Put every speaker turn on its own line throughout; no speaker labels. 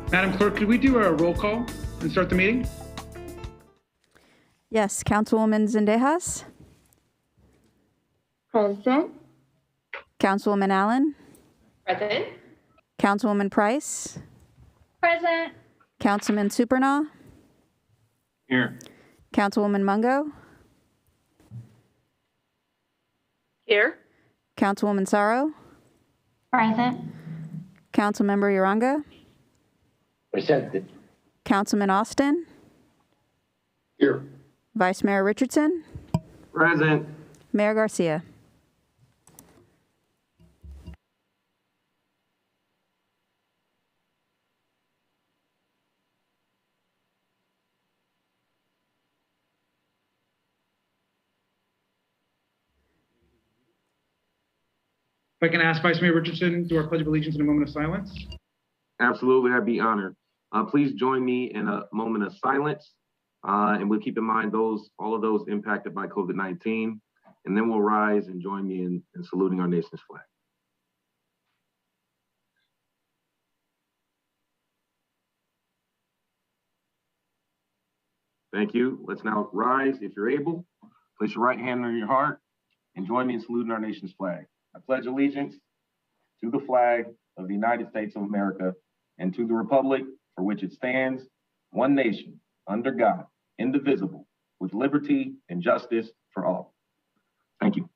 Madam Clerk, could we do a roll call and start the meeting?
Yes, Councilwoman Zendejas.
Present.
Councilwoman Allen.
Present.
Councilwoman Price.
Present.
Councilman Supernaw.
Here.
Councilwoman Mungo.
Here.
Councilwoman Sorrow.
Present.
Councilmember Uranga.
Presented.
Councilman Austin.
Here.
Vice Mayor Richardson.
Present.
Mayor Garcia.
If I can ask Vice Mayor Richardson to do our Pledge of Allegiance in a moment of silence.
Absolutely, I'd be honored. Please join me in a moment of silence, and we'll keep in mind all of those impacted by COVID-19, and then we'll rise and join me in saluting our nation's flag. Thank you. Let's now rise. If you're able, place your right hand on your heart and join me in saluting our nation's flag. I pledge allegiance to the flag of the United States of America and to the republic for which it stands, one nation, under God, indivisible, with liberty and justice for all. Thank you.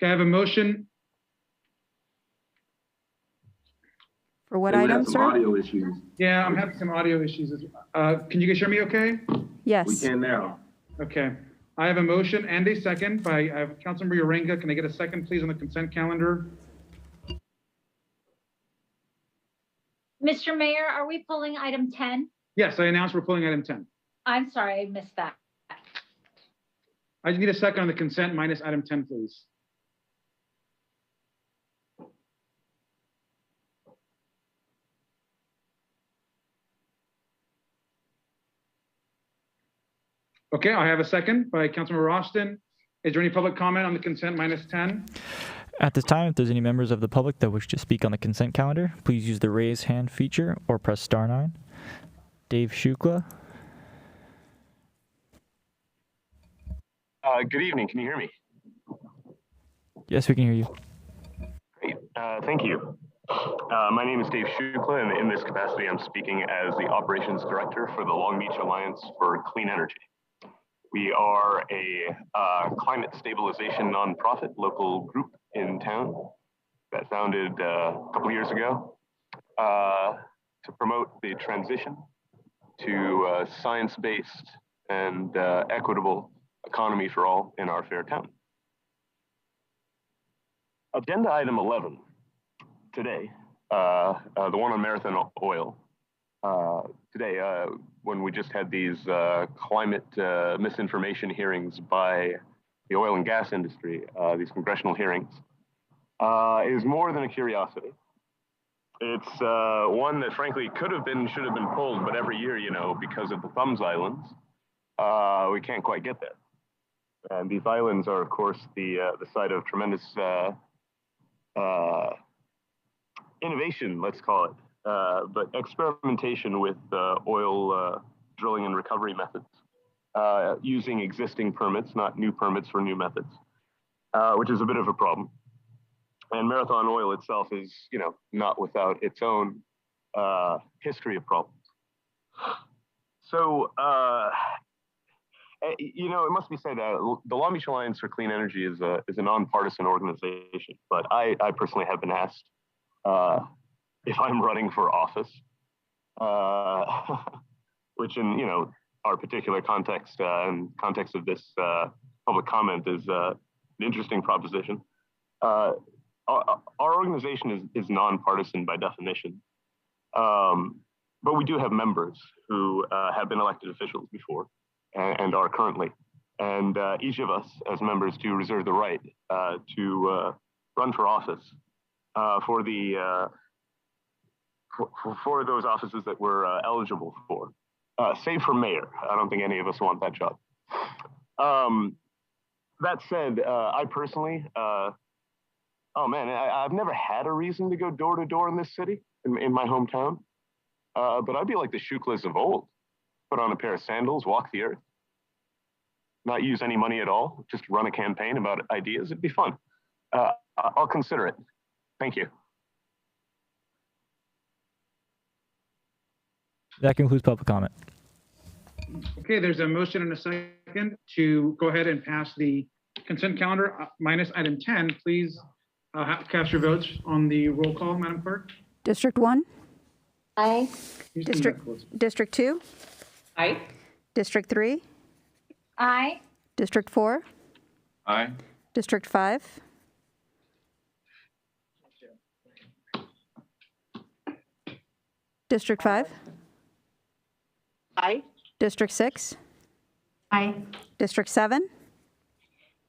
Can I have a motion?
For what
We
item,
have some
sir?
audio issues.
Yeah, I'm having some audio issues. Can you guys hear me okay?
Yes.
We can now.
Okay. I have a motion and a second by Councilmember Uranga. Can I get a second, please, on the consent calendar?
Mr. Mayor, are we pulling item 10?
Yes, I announced we're pulling item 10.
I'm sorry, I missed that.
I just need a second on the consent minus item 10, please. Okay, I have a second by Councilmember Austin. Is there any public comment on the consent minus 10?
At this time, if there's any members of the public that wish to speak on the consent calendar, please use the raise hand feature or press *9. Dave Shukla.
Good evening. Can you hear me?
Yes, we can hear you.
Great. Thank you. My name is Dave Shukla, and in this capacity, I'm speaking as the Operations Director for the Long Beach Alliance for Clean Energy. We are a climate stabilization nonprofit local group in town that founded a couple years ago to promote the transition to science-based and equitable economy for all in our fair town. Agenda item 11 today, the one on Marathon Oil. Today, when we just had these climate misinformation hearings by the oil and gas industry, these congressional hearings, is more than a curiosity. It's one that frankly should have been pulled, but every year, because of the Thumbs Islands, we can't quite get there. And these islands are, of course, the site of tremendous innovation, let's call it, but experimentation with oil drilling and recovery methods, using existing permits, not new permits for new methods, which is a bit of a problem. And Marathon Oil itself is, not without its own history of problems. So, it must be said that the Long Beach Alliance for Clean Energy is a nonpartisan organization, but I personally have been asked if I'm running for office, which in our particular context and context of this public comment is an interesting proposition. Our organization is nonpartisan by definition, but we do have members who have been elected officials before and are currently. And each of us as members do reserve the right to run for office for those offices that we're eligible for, save for mayor. I don't think any of us want that job. That said, I personally, I've never had a reason to go door to door in this city, in my hometown. But I'd be like the Shuklas of old. Put on a pair of sandals, walk the earth, not use any money at all, just run a campaign about ideas. It'd be fun. I'll consider it. Thank you.
That concludes public comment.
Okay, there's a motion and a second to go ahead and pass the consent calendar minus item 10. Please cast your votes on the roll call, Madam Clerk.
District 1?
Aye.
District 2?
Aye.
District 3?
Aye.
District 4?
Aye.
District 5? District 5?
Aye.
District 6?
Aye.
District 7?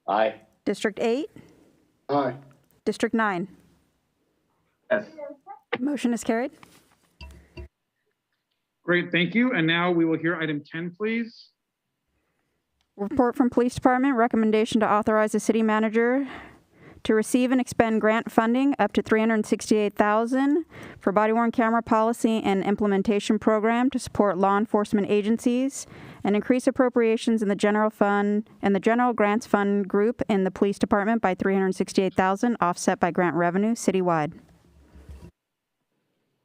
Aye.
District 8?
Aye.
District 9?
Yes.
Motion is carried.
Great, thank you. And now we will hear item 10, please.
Report from Police Department, recommendation to authorize the city manager to receive and expend grant funding up to $368,000 for body-worn camera policy and implementation program to support law enforcement agencies and increase appropriations in the general fund and the general grants fund group in the police department by $368,000, offset by grant revenue citywide.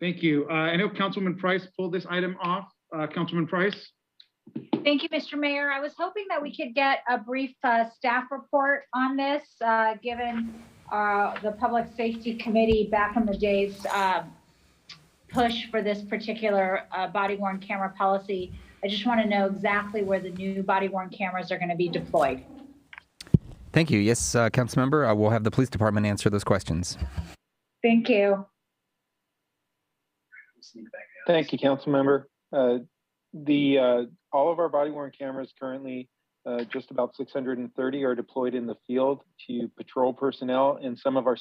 Thank you. I know Councilman Price pulled this item off. Councilman Price?
Thank you, Mr. Mayor. I was hoping that we could get a brief staff report on this, given the Public Safety Committee back in the days push for this particular body-worn camera policy. I just want to know exactly where the new body-worn cameras are going to be deployed.
Thank you. Yes, Councilmember, I will have the police department answer those questions.
Thank you.
Thank you, Councilmember. All of our body-worn cameras currently, just about 630 are deployed in the field to patrol personnel and some of our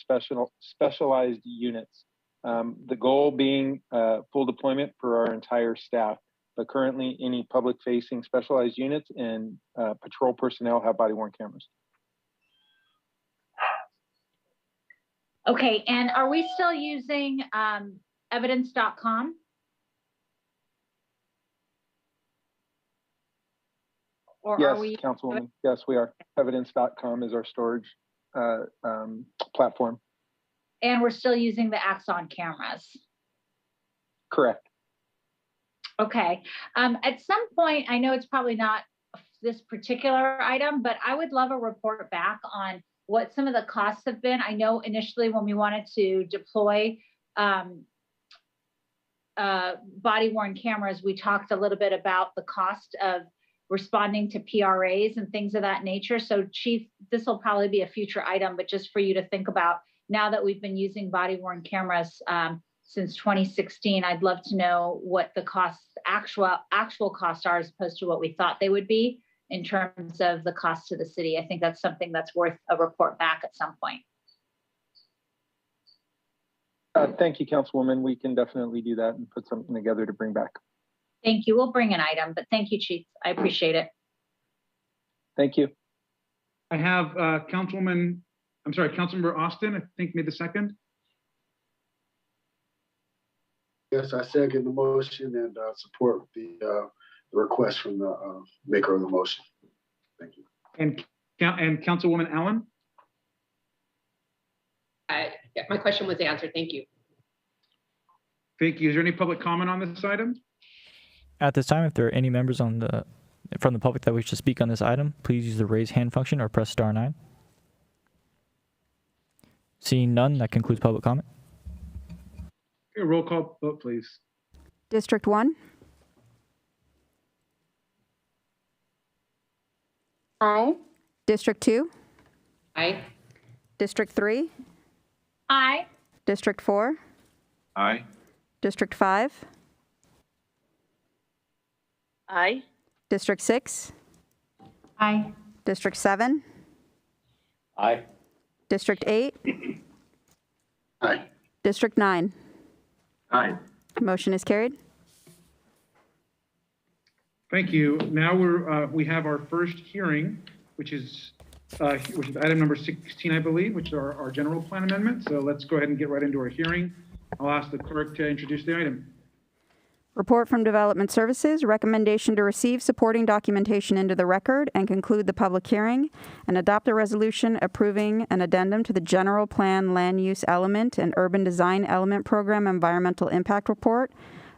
specialized units. The goal being full deployment for our entire staff, but currently any public-facing specialized units and patrol personnel have body-worn cameras.
Okay, and are we still using evidence.com? Or
Yes,
are we?
Councilwoman. Yes, we are. Evidence.com is our storage platform.
And we're still using the Axon cameras.
Correct.
Okay. At some point, I know it's probably not this particular item, but I would love a report back on what some of the costs have been. I know initially when we wanted to deploy body-worn cameras, we talked a little bit about the cost of responding to PRAs and things of that nature. So Chief, this will probably be a future item, but just for you to think about, now that we've been using body-worn cameras since 2016, I'd love to know what the costs, actual costs are, as opposed to what we thought they would be in terms of the cost to the city. I think that's something that's worth a report back at some point.
Thank you, Councilwoman. We can definitely do that and put something together to bring back.
Thank you. We'll bring an item, but thank you, Chief. I appreciate it.
Thank you.
I have Councilmember Austin, I think made the second.
Yes, I second the motion and support the request from the maker of the motion. Thank you.
And Councilwoman Allen?
Yeah, my question was answered. Thank you.
Thank you. Is there any public comment on this item?
At this time, if there are any members from the public that wish to speak on this item, please use the raise hand function or press *9. Seeing none, that concludes public comment.
Okay, roll call vote, please.
District 1,
Aye.
District 2,
Aye.
District 3,
Aye.
District 4,
Aye.
District 5,
Aye.
District 6,
Aye.
District 7,
Aye.
District 8,
Aye.
District 9.
Aye.
Motion is carried.
Thank you. Now we have our first hearing, which is item number 16, I believe, which are our general plan amendments. So let's go ahead and get right into our hearing. I'll ask the clerk to introduce the item.
Report from Development Services, recommendation to receive supporting documentation into the record and conclude the public hearing and adopt a resolution approving an addendum to the General Plan Land Use Element and Urban Design Element Program Environmental Impact Report,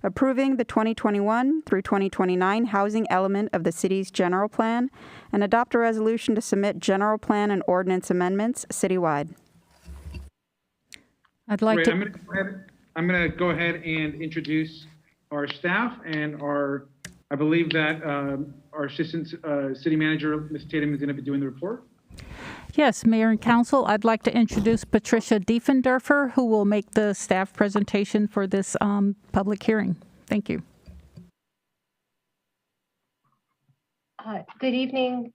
approving the 2021 through 2029 housing element of the city's general plan, and adopt a resolution to submit general plan and ordinance amendments citywide.
I'd like
Great.
to.
I'm going to go ahead and introduce our staff and I believe that our assistant city manager, Ms. Tatum, is going to be doing the report.
Yes, Mayor and Council, I'd like to introduce Patricia Diefendorfer, who will make the staff presentation for this public hearing. Thank you.
Good evening,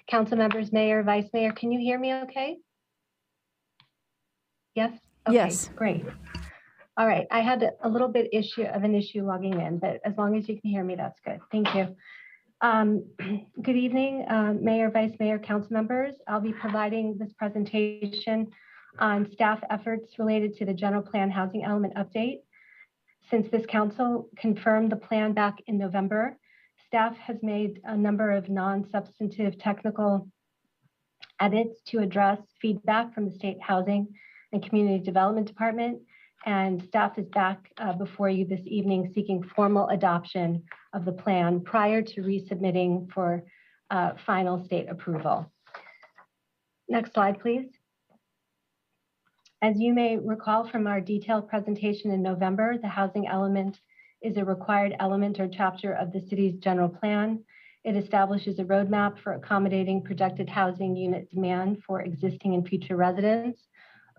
council members, mayor, vice mayor. Can you hear me okay? Yes? Okay,
Yes.
Great. All right. I had a little bit of an issue logging in, but as long as you can hear me, that's good. Thank you. Good evening, Mayor, Vice Mayor, council members. I'll be providing this presentation on staff efforts related to the general plan housing element update. Since this council confirmed the plan back in November, staff has made a number of non-substantive technical edits to address feedback from the State Housing and Community Development Department, and staff is back before you this evening seeking formal adoption of the plan prior to resubmitting for final state approval. Next slide, please. As you may recall from our detailed presentation in November, the housing element is a required element or chapter of the city's general plan. It establishes a roadmap for accommodating projected housing unit demand for existing and future residents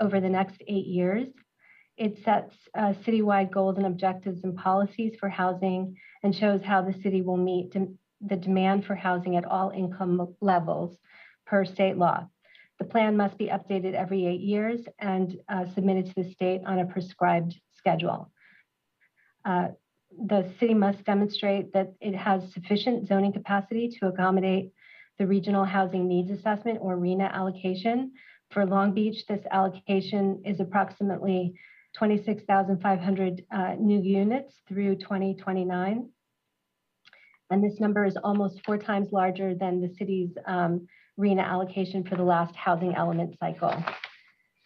over the next 8 years. It sets citywide goals and objectives and policies for housing and shows how the city will meet the demand for housing at all income levels per state law. The plan must be updated every 8 years and submitted to the state on a prescribed schedule. The city must demonstrate that it has sufficient zoning capacity to accommodate the Regional Housing Needs Assessment, or RHNA, allocation. For Long Beach, this allocation is approximately 26,500 new units through 2029. And this number is almost 4 times larger than the city's RENA allocation for the last housing element cycle.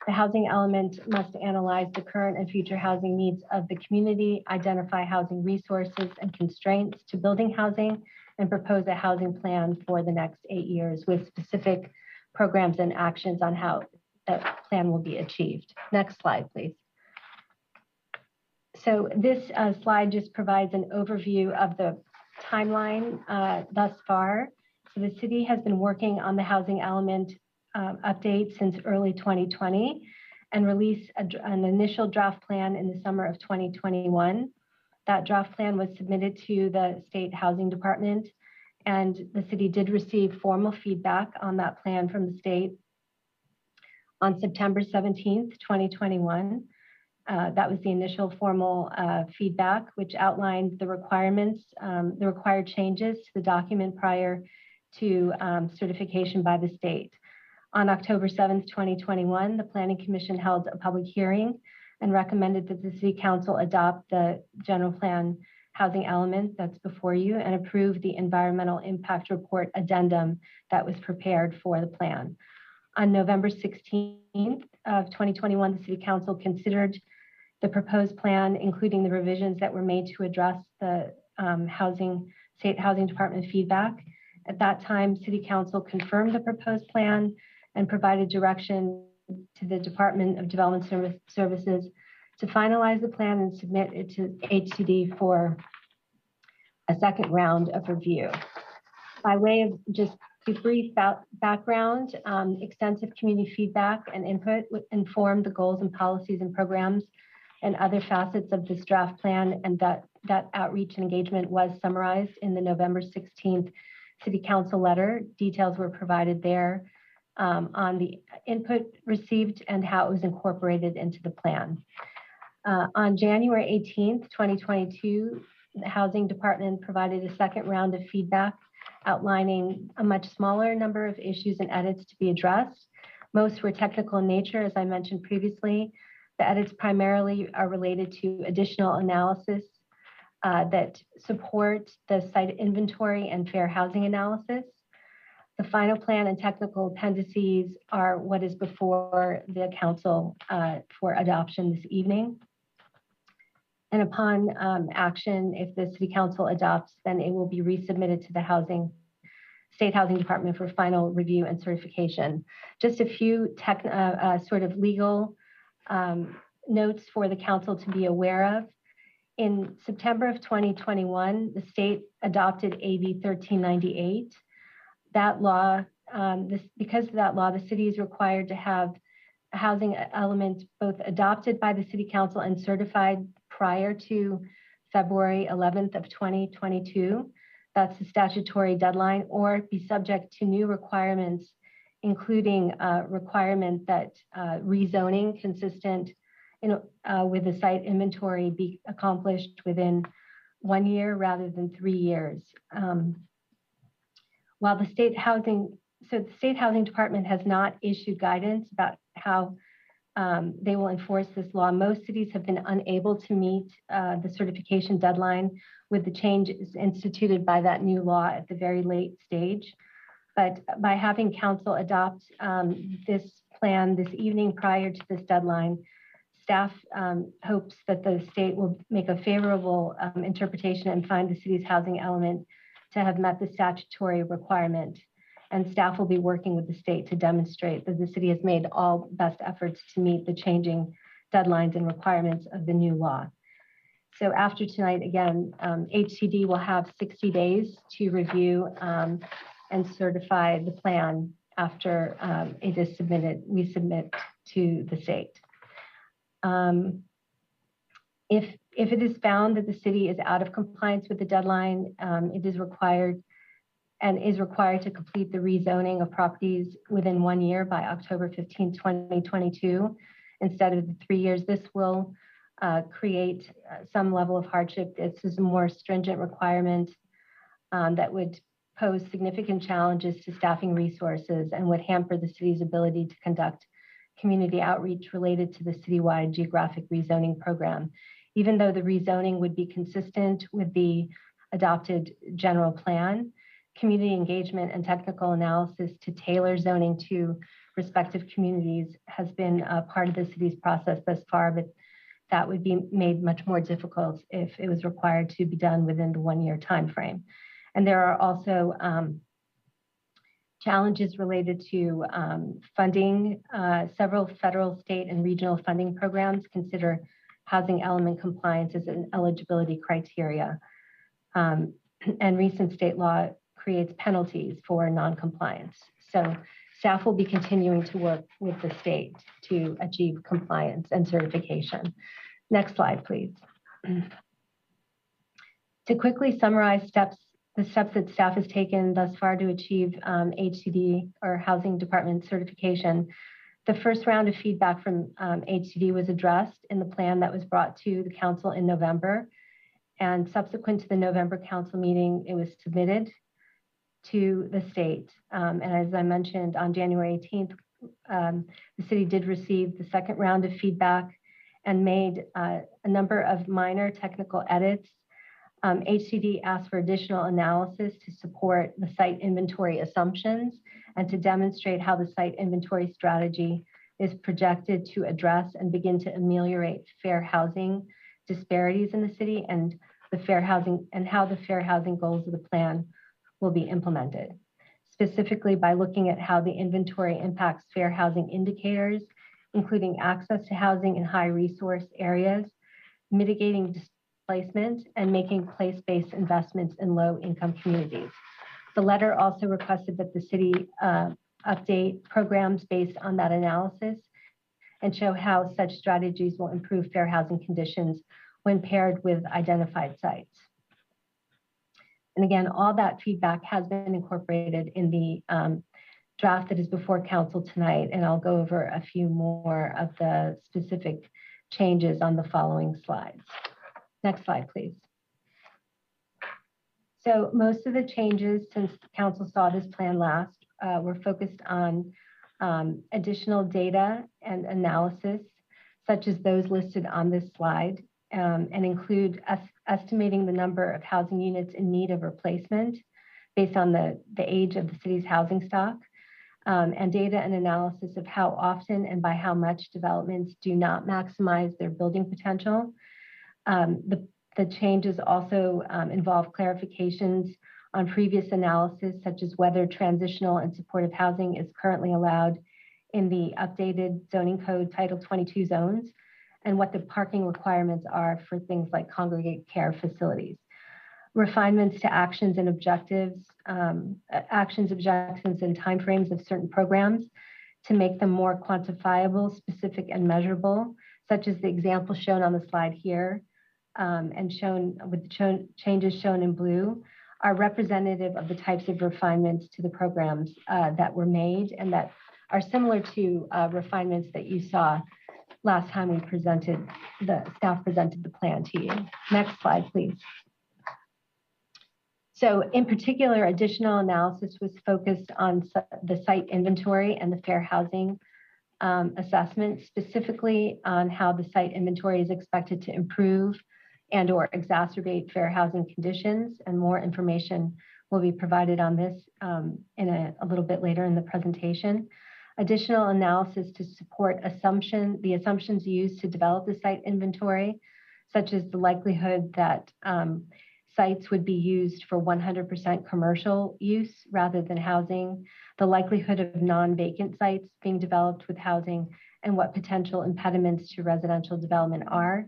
The housing element must analyze the current and future housing needs of the community, identify housing resources and constraints to building housing, and propose a housing plan for the next 8 years with specific programs and actions on how that plan will be achieved. Next slide, please. So this slide just provides an overview of the timeline thus far. So the city has been working on the housing element update since early 2020 and released an initial draft plan in the summer of 2021. That draft plan was submitted to the state housing department, and the city did receive formal feedback on that plan from the state on September 17th, 2021. That was the initial formal feedback, which outlined the requirements, the required changes to the document prior to certification by the state. On October 7th, 2021, the Planning Commission held a public hearing and recommended that the City Council adopt the general plan housing element that's before you and approve the environmental impact report addendum that was prepared for the plan. On November 16th of 2021, the City Council considered the proposed plan, including the revisions that were made to address the state housing department feedback. At that time, City Council confirmed the proposed plan and provided direction to the Department of Development Services to finalize the plan and submit it to HCD for a second round of review. By way of just a brief background, extensive community feedback and input informed the goals and policies and programs and other facets of this draft plan, and that outreach and engagement was summarized in the November 16th City Council letter. Details were provided there on the input received and how it was incorporated into the plan. On January 18th, 2022, the Housing Department provided a second round of feedback outlining a much smaller number of issues and edits to be addressed. Most were technical in nature, as I mentioned previously. The edits primarily are related to additional analysis that support the site inventory and fair housing analysis. The final plan and technical appendices are what is before the council for adoption this evening. And upon action, if the City Council adopts, then it will be resubmitted to the State Housing Department for final review and certification. Just a few sort of legal notes for the council to be aware of. In September of 2021, the state adopted AB 1398. That law, because of that law, the city is required to have a housing element both adopted by the City Council and certified prior to February 11th of 2022. That's the statutory deadline, or be subject to new requirements, including a requirement that rezoning consistent with the site inventory be accomplished within 1 year rather than 3 years. While the State Housing Department has not issued guidance about how they will enforce this law, most cities have been unable to meet the certification deadline with the changes instituted by that new law at the very late stage. But by having council adopt this plan this evening prior to this deadline, staff hopes that the state will make a favorable interpretation and find the city's housing element to have met the statutory requirement. And staff will be working with the state to demonstrate that the city has made all best efforts to meet the changing deadlines and requirements of the new law. So after tonight, again, HCD will have 60 days to review and certify the plan after it is submitted, we submit to the state. If it is found that the city is out of compliance with the deadline, it is required to complete the rezoning of properties within 1 year by October 15, 2022, instead of the 3 years. This will create some level of hardship. This is a more stringent requirement that would pose significant challenges to staffing resources and would hamper the city's ability to conduct community outreach related to the citywide geographic rezoning program. Even though the rezoning would be consistent with the adopted general plan. Community engagement and technical analysis to tailor zoning to respective communities has been a part of the city's process thus far, but that would be made much more difficult if it was required to be done within the 1-year timeframe. And there are also challenges related to funding. Several federal, state, and regional funding programs consider housing element compliance as an eligibility criteria. And recent state law creates penalties for non-compliance. So staff will be continuing to work with the state to achieve compliance and certification. Next slide, please. To quickly summarize the steps that staff has taken thus far to achieve HCD or Housing Department certification. The first round of feedback from HCD was addressed in the plan that was brought to the council in November. And subsequent to the November council meeting, it was submitted to the state. And as I mentioned, on January 18th, the city did receive the second round of feedback and made a number of minor technical edits. HCD asked for additional analysis to support the site inventory assumptions and to demonstrate how the site inventory strategy is projected to address and begin to ameliorate fair housing disparities in the city and the fair housing and how the fair housing goals of the plan will be implemented, specifically by looking at how the inventory impacts fair housing indicators, including access to housing in high resource areas, mitigating displacement, and making place-based investments in low-income communities. The letter also requested that the city update programs based on that analysis and show how such strategies will improve fair housing conditions when paired with identified sites. And again, all that feedback has been incorporated in the draft that is before council tonight, and I'll go over a few more of the specific changes on the following slides. Next slide, please. So most of the changes since council saw this plan last were focused on additional data and analysis, such as those listed on this slide, and include estimating the number of housing units in need of replacement based on the age of the city's housing stock, and data and analysis of how often and by how much developments do not maximize their building potential. The changes also involve clarifications on previous analysis, such as whether transitional and supportive housing is currently allowed in the updated zoning code Title 22 zones, and what the parking requirements are for things like congregate care facilities. Refinements to actions and objectives, objectives, and timeframes of certain programs to make them more quantifiable, specific, and measurable, such as the example shown on the slide here, and shown with the changes shown in blue, are representative of the types of refinements to the programs that were made and that are similar to refinements that you saw last time we presented, the staff presented the plan to you. Next slide, please. So in particular, additional analysis was focused on the site inventory and the fair housing assessment, specifically on how the site inventory is expected to improve and or exacerbate fair housing conditions, and more information will be provided on this in a little bit later in the presentation. Additional analysis to support the assumptions used to develop the site inventory, such as the likelihood that sites would be used for 100% commercial use rather than housing, the likelihood of non-vacant sites being developed with housing, and what potential impediments to residential development are,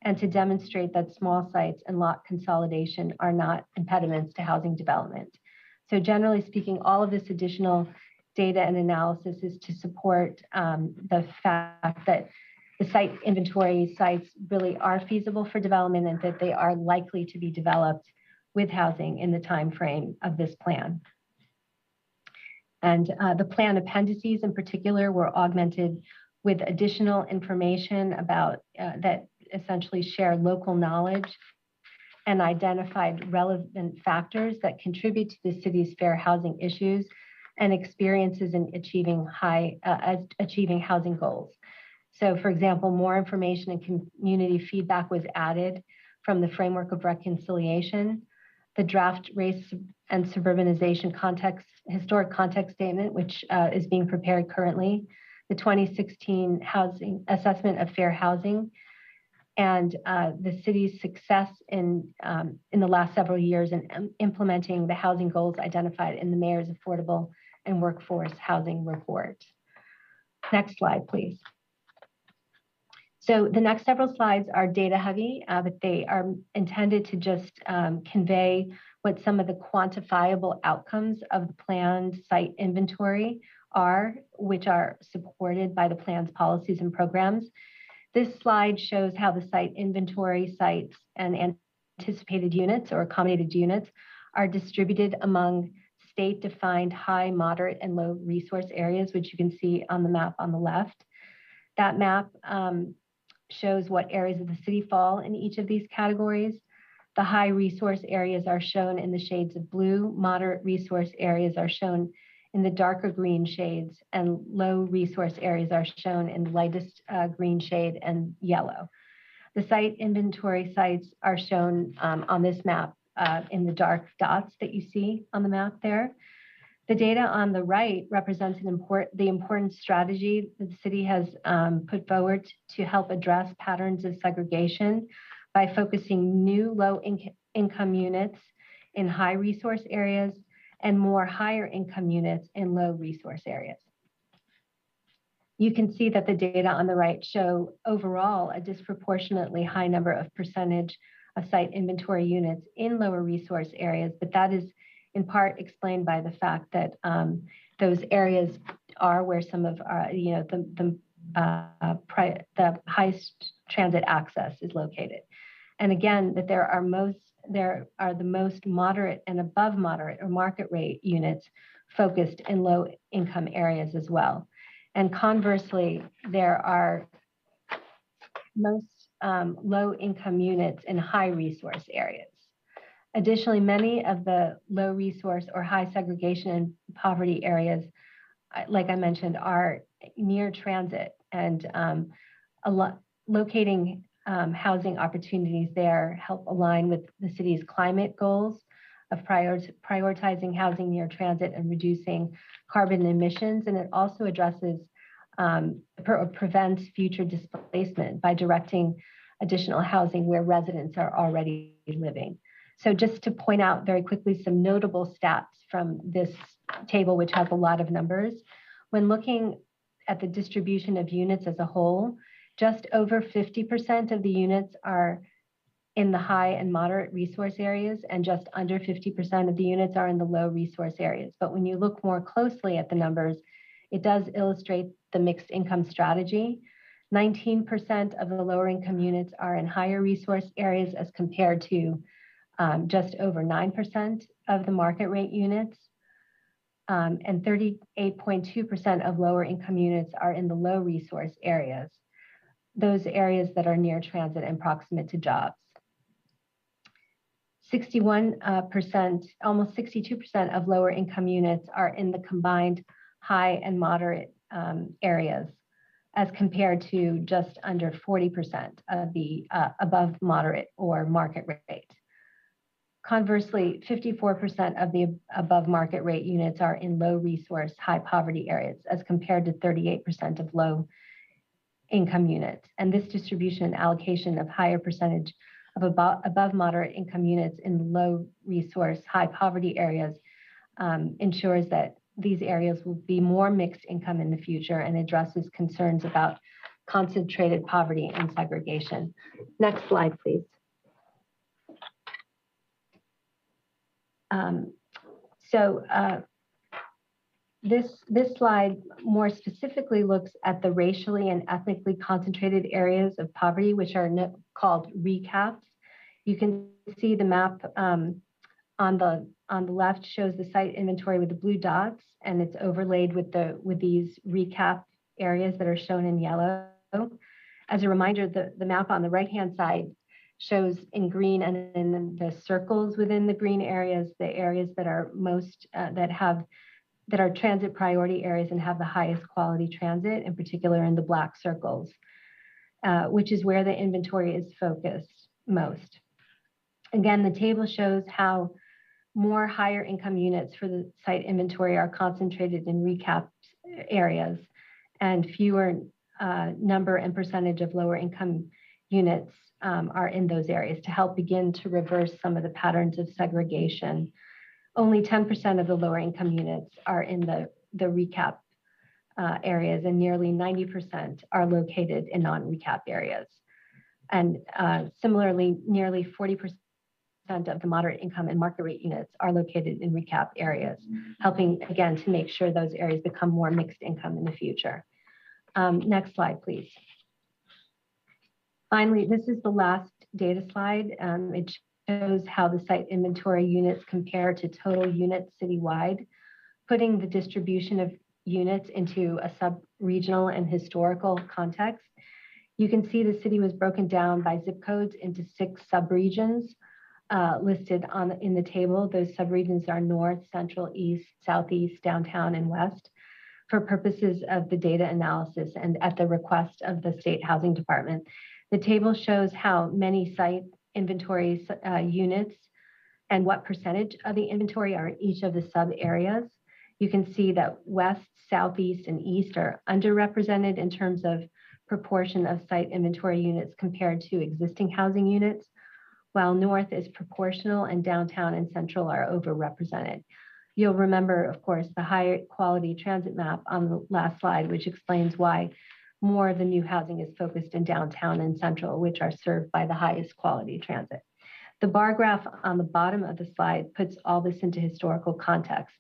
and to demonstrate that small sites and lot consolidation are not impediments to housing development. So generally speaking, all of this additional data and analysis is to support the fact that the site inventory sites really are feasible for development and that they are likely to be developed with housing in the time frame of this plan. And the plan appendices in particular were augmented with additional information about that essentially share local knowledge and identified relevant factors that contribute to the city's fair housing issues and experiences in achieving housing goals. So for example, more information and community feedback was added from the framework of reconciliation, the draft race and suburbanization historic context statement, which is being prepared currently, the 2016 housing assessment of fair housing, and the city's success in the last several years in implementing the housing goals identified in the mayor's affordable and workforce housing report. Next slide, please. So the next several slides are data heavy, but they are intended to just convey what some of the quantifiable outcomes of the planned site inventory are, which are supported by the plan's policies and programs. This slide shows how the site inventory sites and anticipated units or accommodated units are distributed among state-defined high, moderate, and low resource areas, which you can see on the map on the left. That map shows what areas of the city fall in each of these categories. The high resource areas are shown in the shades of blue, moderate resource areas are shown in the darker green shades, and low resource areas are shown in the lightest green shade and yellow. The site inventory sites are shown on this map in the dark dots that you see on the map there. The data on the right represents the important strategy that the city has put forward to help address patterns of segregation by focusing new low-income units in high resource areas and more higher income units in low resource areas. You can see that the data on the right show overall a disproportionately high number of percentage of site inventory units in lower resource areas, but that is in part explained by the fact that those areas are where some of our, the highest transit access is located. And again, that there are the most moderate and above moderate or market rate units focused in low income areas as well. And conversely, there are most low income units in high resource areas. Additionally, many of the low resource or high segregation and poverty areas, like I mentioned, are near transit, and locating housing opportunities there help align with the city's climate goals of prioritizing housing near transit and reducing carbon emissions. And it also addresses or prevents future displacement by directing additional housing where residents are already living. So just to point out very quickly some notable stats from this table, which has a lot of numbers. When looking at the distribution of units as a whole, just over 50% of the units are in the high and moderate resource areas, and just under 50% of the units are in the low resource areas. But when you look more closely at the numbers, it does illustrate the mixed income strategy. 19% of the lower income units are in higher resource areas as compared to just over 9% of the market rate units. And 38.2% of lower income units are in the low resource areas, those areas that are near transit and proximate to jobs. 61%, almost 62% of lower income units are in the combined high and moderate areas, as compared to just under 40% of the above moderate or market rate. Conversely, 54% of the above market rate units are in low resource, high poverty areas, as compared to 38% of low income units. And this distribution and allocation of higher percentage of above moderate income units in low resource, high poverty areas ensures that these areas will be more mixed income in the future and addresses concerns about concentrated poverty and segregation. Next slide, please. This slide more specifically looks at the racially and ethnically concentrated areas of poverty, which are called recaps. You can see the map on the left shows the site inventory with the blue dots, and it's overlaid with these recap areas that are shown in yellow. As a reminder, the map on the right-hand side shows in green, and in the circles within the green areas, the areas that are most that are transit priority areas and have the highest quality transit, in particular in the black circles, which is where the inventory is focused most. Again, the table shows how more higher income units for the site inventory are concentrated in recapped areas, and fewer number and percentage of lower income units are in those areas to help begin to reverse some of the patterns of segregation. Only 10% of the lower income units are in the recap areas, and nearly 90% are located in non-recap areas. And similarly, nearly 40% of the moderate income and market rate units are located in recap areas, helping again to make sure those areas become more mixed income in the future. Next slide, please. Finally, this is the last data slide. It shows how the site inventory units compare to total units citywide, putting the distribution of units into a sub-regional and historical context. You can see the city was broken down by zip codes into 6 subregions listed in the table. Those subregions are North, Central, East, Southeast, Downtown, and West for purposes of the data analysis and at the request of the State Housing Department. The table shows how many site inventory units and what percentage of the inventory are in each of the sub areas. You can see that West, Southeast, and East are underrepresented in terms of proportion of site inventory units compared to existing housing units, while North is proportional and Downtown and Central are overrepresented. You'll remember, of course, the higher quality transit map on the last slide, which explains why more of the new housing is focused in Downtown and Central, which are served by the highest quality transit. The bar graph on the bottom of the slide puts all this into historical context.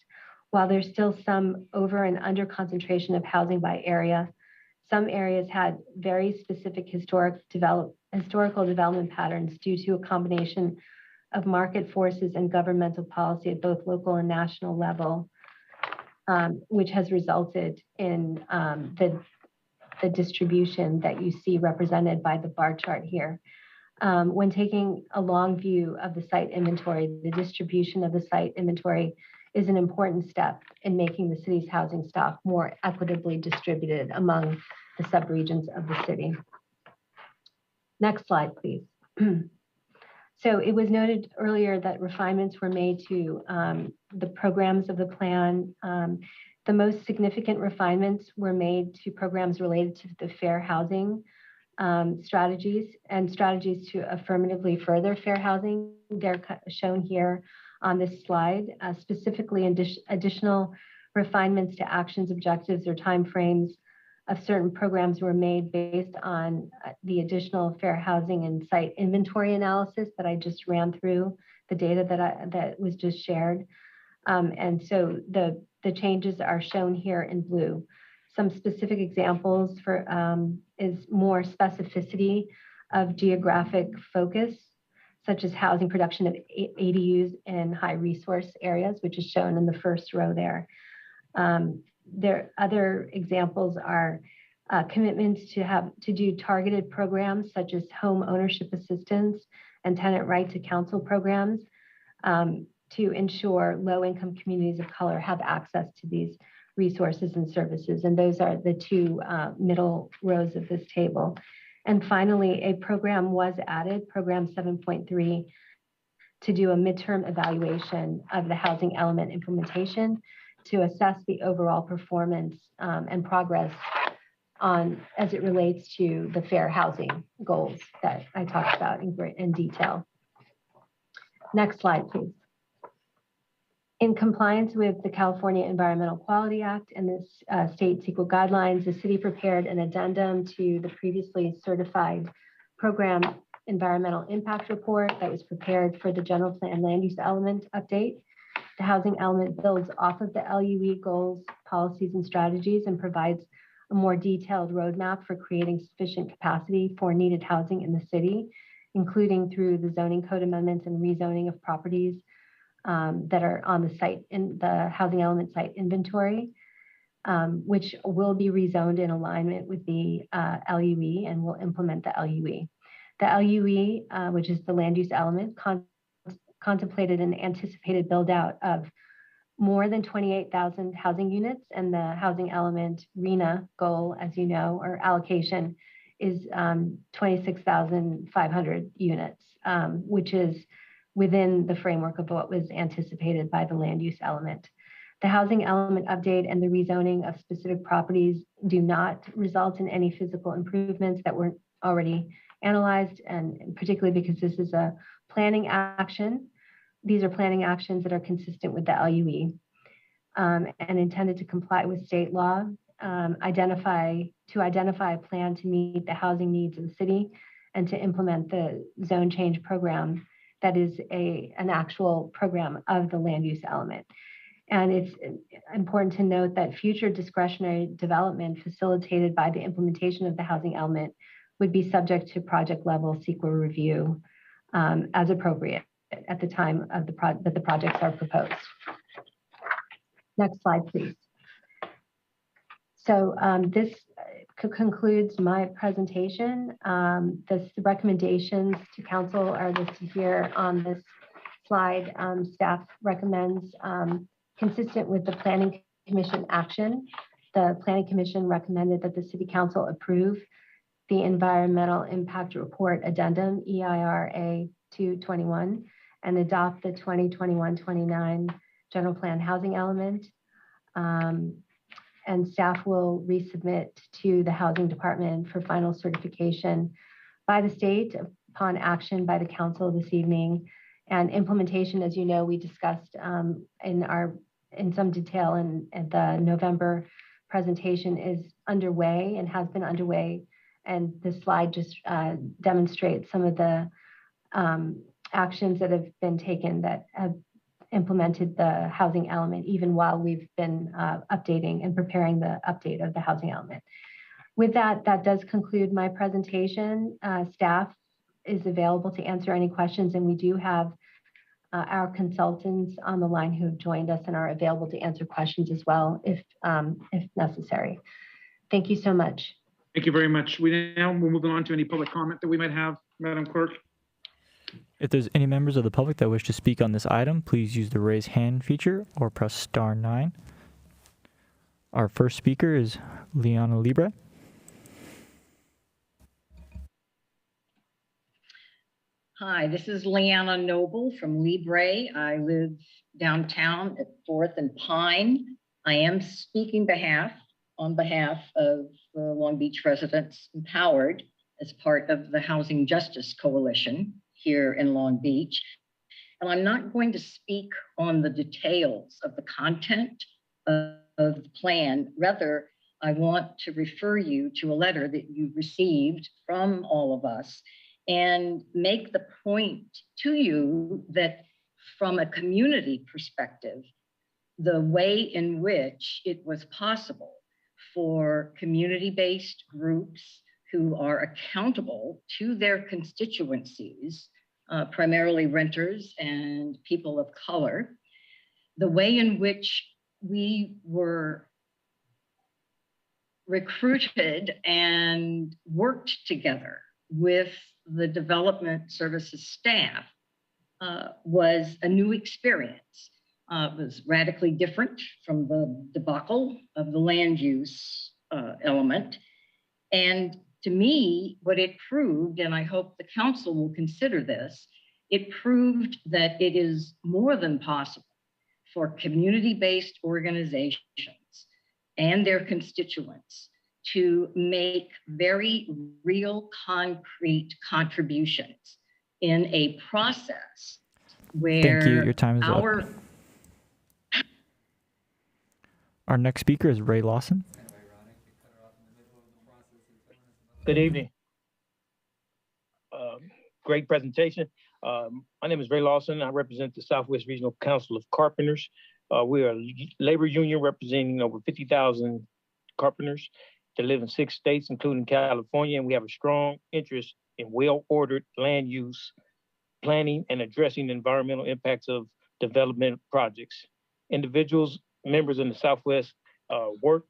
While there's still some over and under concentration of housing by area, some areas had very specific historical development patterns due to a combination of market forces and governmental policy at both local and national level, which has resulted in the distribution that you see represented by the bar chart here. When taking a long view of the site inventory, the distribution of the site inventory is an important step in making the city's housing stock more equitably distributed among the subregions of the city. Next slide, please. So it was noted earlier that refinements were made to the programs of the plan. The most significant refinements were made to programs related to the fair housing strategies and strategies to affirmatively further fair housing. They're shown here on this slide. Specifically, additional refinements to actions, objectives, or timeframes of certain programs were made based on the additional fair housing and site inventory analysis that I just ran through, the data that was just shared. And so the changes are shown here in blue. Some specific examples for is more specificity of geographic focus, such as housing production of ADUs in high resource areas, which is shown in the first row there. Other examples are commitments to do targeted programs such as home ownership assistance and tenant right to counsel programs to ensure low-income communities of color have access to these resources and services. And those are the 2 middle rows of this table. And finally, a program was added, program 7.3, to do a midterm evaluation of the housing element implementation to assess the overall performance and progress as it relates to the fair housing goals that I talked about in detail. Next slide, please. In compliance with the California Environmental Quality Act and the state CEQA guidelines, the city prepared an addendum to the previously certified program environmental impact report that was prepared for the general plan land use element update. The housing element builds off of the LUE goals, policies, and strategies and provides a more detailed roadmap for creating sufficient capacity for needed housing in the city, including through the zoning code amendments and rezoning of properties that are on the site in the housing element site inventory, which will be rezoned in alignment with the LUE and will implement the LUE. The LUE, which is the land use element, contemplated an anticipated build out of more than 28,000 housing units, and the housing element RENA goal, as you know, or allocation is 26,500 units, which is within the framework of what was anticipated by the land use element. The housing element update and the rezoning of specific properties do not result in any physical improvements that weren't already analyzed, and particularly because this is a planning action. These are planning actions that are consistent with the LUE and intended to comply with state law, identify a plan to meet the housing needs of the city and to implement the zone change program that is an actual program of the land use element. And it's important to note that future discretionary development facilitated by the implementation of the housing element would be subject to project level CEQA review as appropriate at the time of that the projects are proposed. Next slide, please. So this concludes my presentation. The recommendations to council are listed here on this slide. Staff recommends, consistent with the Planning Commission action, the Planning Commission recommended that the City Council approve the Environmental Impact Report Addendum, EIRA 221, and adopt the 2021-29 General Plan Housing Element. And staff will resubmit to the Housing Department for final certification by the state upon action by the council this evening. And implementation, as you know, we discussed in some detail in the November presentation, is underway and has been underway. And this slide just demonstrates some of the actions that have been taken that have implemented the housing element, even while we've been updating and preparing the update of the housing element. With that, that does conclude my presentation. Staff is available to answer any questions, and we do have our consultants on the line who have joined us and are available to answer questions as well if necessary. Thank you so much.
Thank you very much. We're moving on to any public comment that we might have, Madam Clerk.
If there's any members of the public that wish to speak on this item, please use the raise hand feature or press star 9. Our first speaker is Liana Libre.
Hi, this is Leanna Noble from Libre. I live downtown at 4th and Pine. I am speaking on behalf of the Long Beach residents empowered as part of the Housing Justice Coalition here in Long Beach. And I'm not going to speak on the details of the content of the plan. Rather, I want to refer you to a letter that you received from all of us and make the point to you that from a community perspective, the way in which it was possible for community-based groups who are accountable to their constituencies, primarily renters and people of color, the way in which we were recruited and worked together with the development services staff was a new experience. It was radically different from the debacle of the land use element. And to me, what it proved, and I hope the council will consider this, it proved that it is more than possible for community-based organizations and their constituents to make very real, concrete contributions in a process where
Thank you. Your time is up. Our next speaker is Ray Lawson.
Good evening. Great presentation. My name is Ray Lawson. I represent the Southwest Regional Council of Carpenters. We are a labor union representing over 50,000 carpenters that live in 6 states, including California, and we have a strong interest in well-ordered land use planning and addressing the environmental impacts of development projects. Individuals, members in the Southwest, work,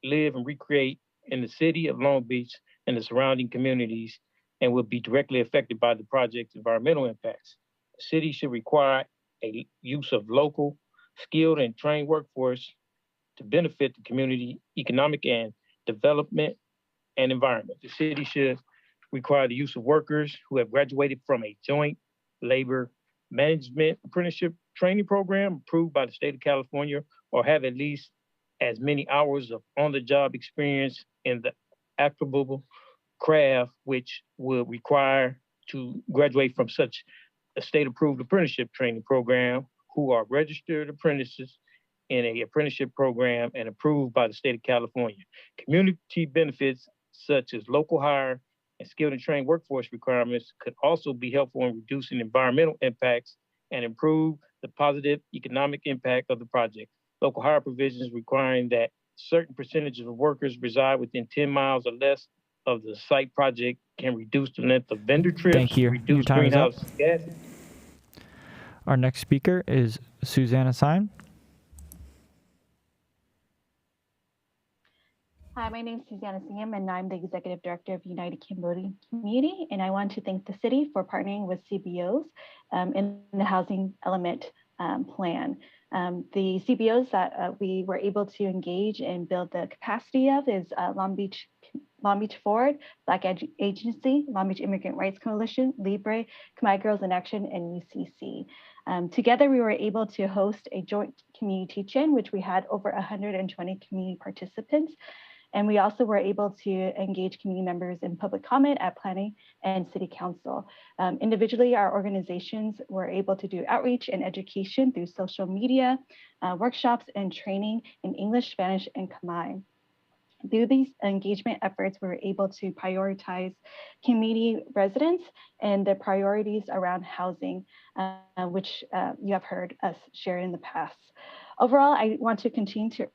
live, and recreate in the city of Long Beach and the surrounding communities and will be directly affected by the project's environmental impacts. The city should require a use of local, skilled, and trained workforce to benefit the community economic and development and environment. The city should require the use of workers who have graduated from a joint labor management apprenticeship training program approved by the state of California, or have at least as many hours of on-the-job experience in the applicable craft, which will require to graduate from such a state-approved apprenticeship training program, who are registered apprentices in a apprenticeship program and approved by the state of California. Community benefits such as local hire and skilled and trained workforce requirements could also be helpful in reducing environmental impacts and improve the positive economic impact of the project. Local hire provisions requiring that certain percentages of workers reside within 10 miles or less of the site project can reduce the length of vendor trips,
Thank you.
reduce
Your time is up.
greenhouse gas.
Our next speaker is Susanna Syme.
Hi, my name is Susanna Sam, and I'm the Executive Director of United Cambodian Community, and I want to thank the city for partnering with CBOs in the housing element plan. The CBOs that we were able to engage and build the capacity of is Long Beach Forward, Black Agency, Long Beach Immigrant Rights Coalition, Libre, Khmer Girls in Action, and UCC. Together, we were able to host a joint community teach-in, which we had over 120 community participants. And we also were able to engage community members in public comment at planning and city council. Individually, our organizations were able to do outreach and education through social media, workshops and training in English, Spanish, and Khmer. Through these engagement efforts, we were able to prioritize community residents and their priorities around housing, which you have heard us share in the past. Overall, I want to continue to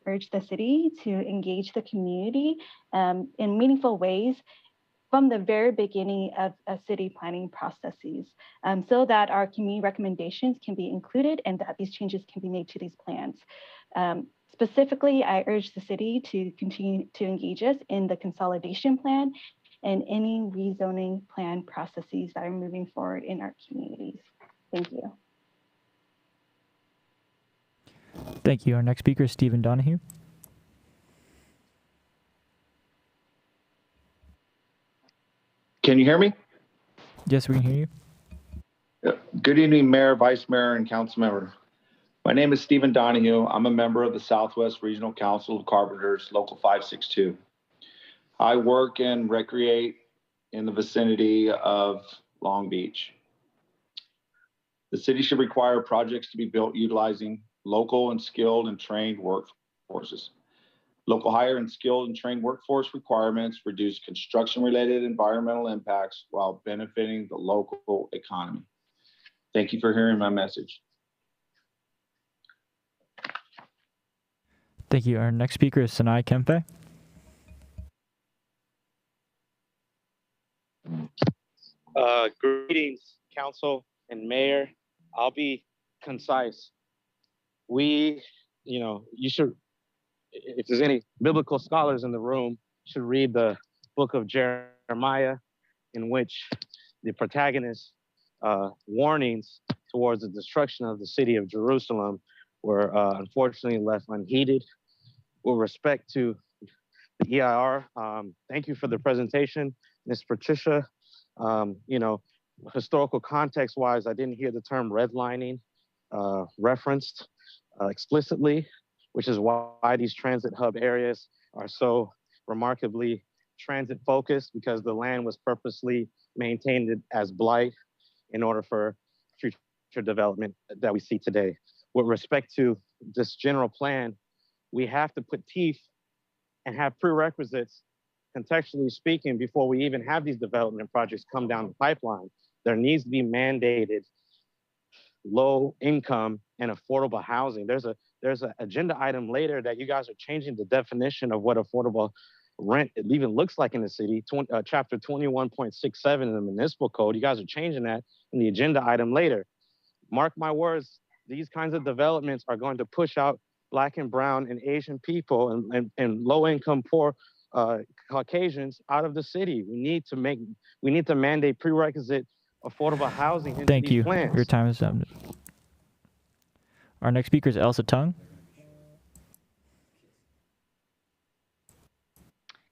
urge the city to engage the community in meaningful ways from the very beginning of city planning processes, so that our community recommendations can be included and that these changes can be made to these plans. Specifically, I urge the city to continue to engage us in the consolidation plan and any rezoning plan processes that are moving forward in our communities. Thank you.
Thank you. Our next speaker is Stephen Donahue.
Can you hear me?
Yes, we can hear you.
Good evening, Mayor, Vice Mayor, and Council Member. My name is Stephen Donahue. I'm a member of the Southwest Regional Council of Carpenters, Local 562. I work and recreate in the vicinity of Long Beach. The city should require projects to be built utilizing local and skilled and trained workforces. Local hire and skilled and trained workforce requirements reduce construction-related environmental impacts while benefiting the local economy. Thank you for hearing my message.
Thank you. Our next speaker is Sanai Kempe.
Greetings, Council and Mayor. I'll be concise. You should, if there's any biblical scholars in the room, should read the book of Jeremiah, in which the protagonist's warnings towards the destruction of the city of Jerusalem were unfortunately left unheeded. With respect to the EIR, thank you for the presentation, Ms. Patricia. Historical context-wise, I didn't hear the term redlining referenced explicitly, which is why these transit hub areas are so remarkably transit focused, because the land was purposely maintained as blight in order for future development that we see today. With respect to this general plan, we have to put teeth and have prerequisites, contextually speaking, before we even have these development projects come down the pipeline. There needs to be mandated low income and affordable housing. There's an agenda item later that you guys are changing the definition of what affordable rent even looks like in the city, chapter 21.67 in the municipal code. You guys are changing that in the agenda item later. Mark my words, these kinds of developments are going to push out Black and brown and Asian people and low income poor Caucasians out of the city. We need to mandate prerequisite affordable housing into
Thank
these
you.
plans.
Your time is up. Our next speaker is Elsa Tung.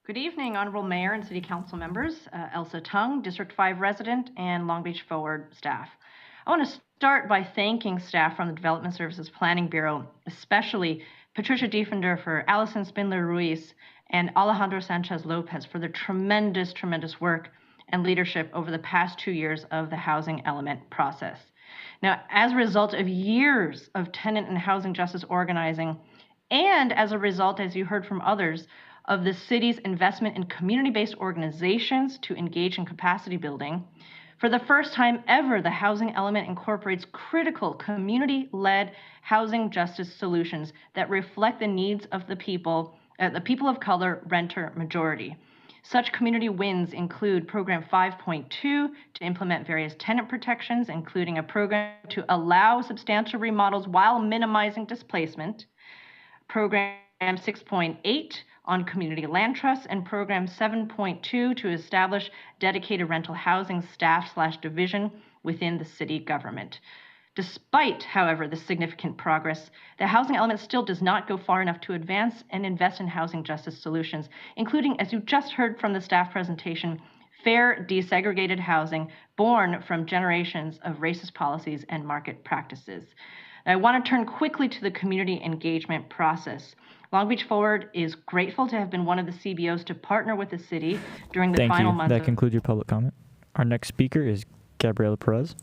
Good evening, Honorable Mayor and City Council members. Elsa Tung, District 5 resident and Long Beach Forward staff. I want to start by thanking staff from the Development Services Planning Bureau, especially Patricia Diefendorfer, Allison Spindler-Ruiz, and Alejandro Sanchez-Lopez for their tremendous work and leadership over the past 2 years of the housing element process. Now, as a result of years of tenant and housing justice organizing, and as a result, as you heard from others, of the city's investment in community-based organizations to engage in capacity building, for the first time ever, the housing element incorporates critical community-led housing justice solutions that reflect the needs of the people of color renter majority. Such community wins include Program 5.2 to implement various tenant protections, including a program to allow substantial remodels while minimizing displacement, Program 6.8 on community land trusts, and Program 7.2 to establish dedicated rental housing staff/division within the city government. Despite, however, the significant progress, the housing element still does not go far enough to advance and invest in housing justice solutions, including, as you just heard from the staff presentation, fair desegregated housing born from generations of racist policies and market practices. I want to turn quickly to the community engagement process. Long Beach Forward is grateful to have been one of the CBOs to partner with the city during the final months.
That concludes your public comment. Our next speaker is Gabriela Perez.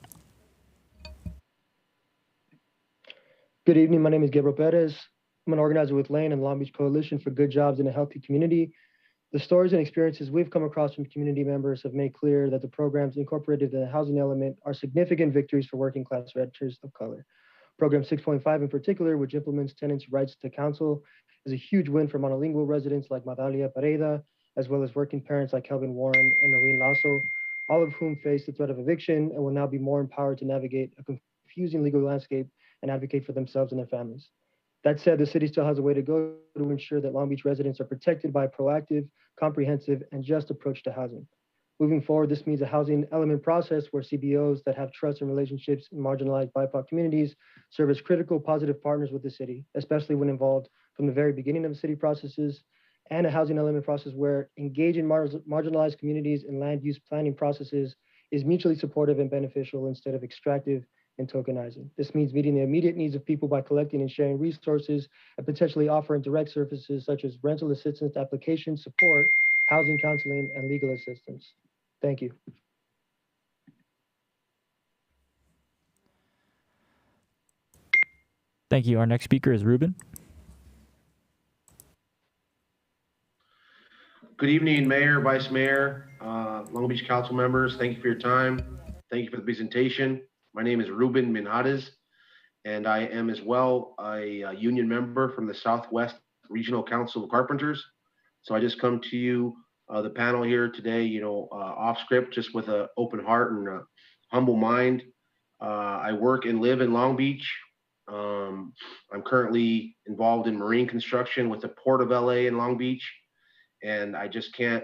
Good evening. My name is Gabriel Perez. I'm an organizer with Lane and Long Beach Coalition for Good Jobs in a Healthy Community. The stories and experiences we've come across from community members have made clear that the programs incorporated in the housing element are significant victories for working class renters of color. Program 6.5 in particular, which implements tenants' rights to counsel, is a huge win for monolingual residents like Madalia Pareda, as well as working parents like Kelvin Warren and Noreen Lasso, all of whom face the threat of eviction and will now be more empowered to navigate a confusing legal landscape and advocate for themselves and their families. That said, the city still has a way to go to ensure that Long Beach residents are protected by a proactive, comprehensive, and just approach to housing. Moving forward, this means a housing element process where CBOs that have trust and relationships in marginalized BIPOC communities serve as critical, positive partners with the city, especially when involved from the very beginning of the city processes, and a housing element process where engaging marginalized communities in land use planning processes is mutually supportive and beneficial instead of extractive and tokenizing. This means meeting the immediate needs of people by collecting and sharing resources and potentially offering direct services such as rental assistance, application support, housing counseling, and legal assistance. Thank you.
Thank you. Our next speaker is Ruben.
Good evening, Mayor, Vice Mayor, Long Beach Council members. Thank you for your time. Thank you for the presentation. My name is Ruben Minhades, and I am as well a union member from the Southwest Regional Council of Carpenters. So I just come to you, the panel here today, off script, just with an open heart and a humble mind. I work and live in Long Beach. I'm currently involved in marine construction with the Port of LA in Long Beach. And I just can't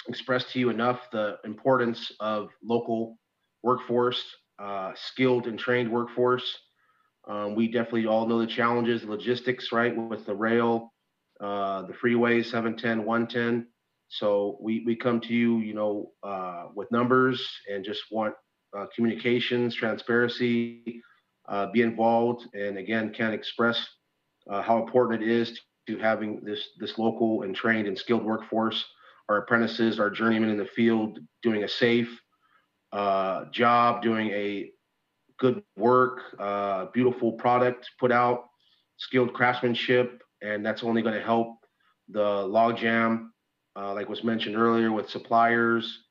express to you enough the importance of local workforce, skilled and trained workforce. We definitely all know the challenges, the logistics, right, with the rail, the freeways, 710, 110. So we come to you, with numbers and just want communications, transparency, be involved, and again, can't express how important it is to having this local and trained and skilled workforce, our apprentices, our journeymen in the field, doing a safe job, doing a good work, beautiful product put out, skilled craftsmanship, and that's only going to help the logjam, like was mentioned earlier, with suppliers,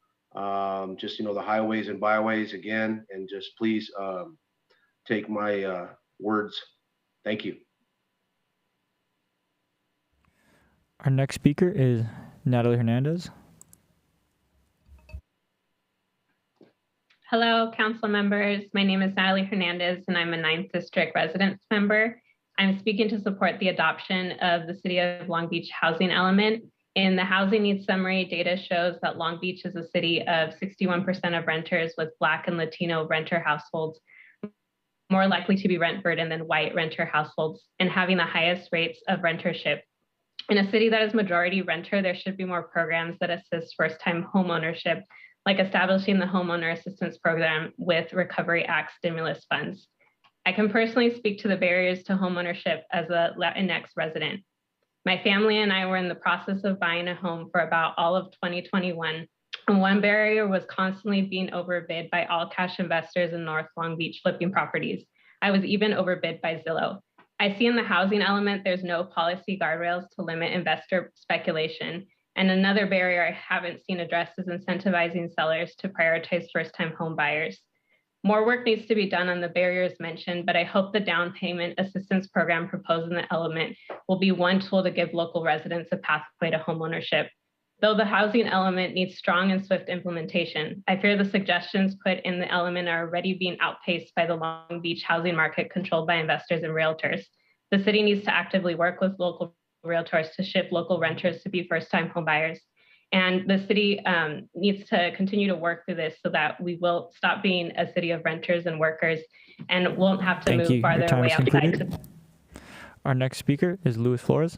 just the highways and byways again, and just please take my words. Thank you.
Our next speaker is Natalie Hernandez.
Hello, council members. My name is Natalie Hernandez, and I'm a 9th District Residence Member. I'm speaking to support the adoption of the City of Long Beach housing element. In the housing needs summary, data shows that Long Beach is a city of 61% of renters with Black and Latino renter households, more likely to be rent burdened than white renter households, and having the highest rates of rentership. In a city that is majority renter, there should be more programs that assist first-time home ownership, like establishing the homeowner assistance program with Recovery Act stimulus funds. I can personally speak to the barriers to homeownership as a Latinx resident. My family and I were in the process of buying a home for about all of 2021, and one barrier was constantly being overbid by all cash investors in North Long Beach flipping properties. I was even overbid by Zillow. I see in the housing element, there's no policy guardrails to limit investor speculation. And another barrier I haven't seen addressed is incentivizing sellers to prioritize first-time home buyers. More work needs to be done on the barriers mentioned, but I hope the down payment assistance program proposed in the element will be one tool to give local residents a pathway to homeownership. Though the housing element needs strong and swift implementation, I fear the suggestions put in the element are already being outpaced by the Long Beach housing market controlled by investors and realtors. The city needs to actively work with local realtors to shift local renters to be first-time home buyers. And the city needs to continue to work through this so that we will stop being a city of renters and workers and won't have to move farther away outside.
Our next speaker is Luis Flores.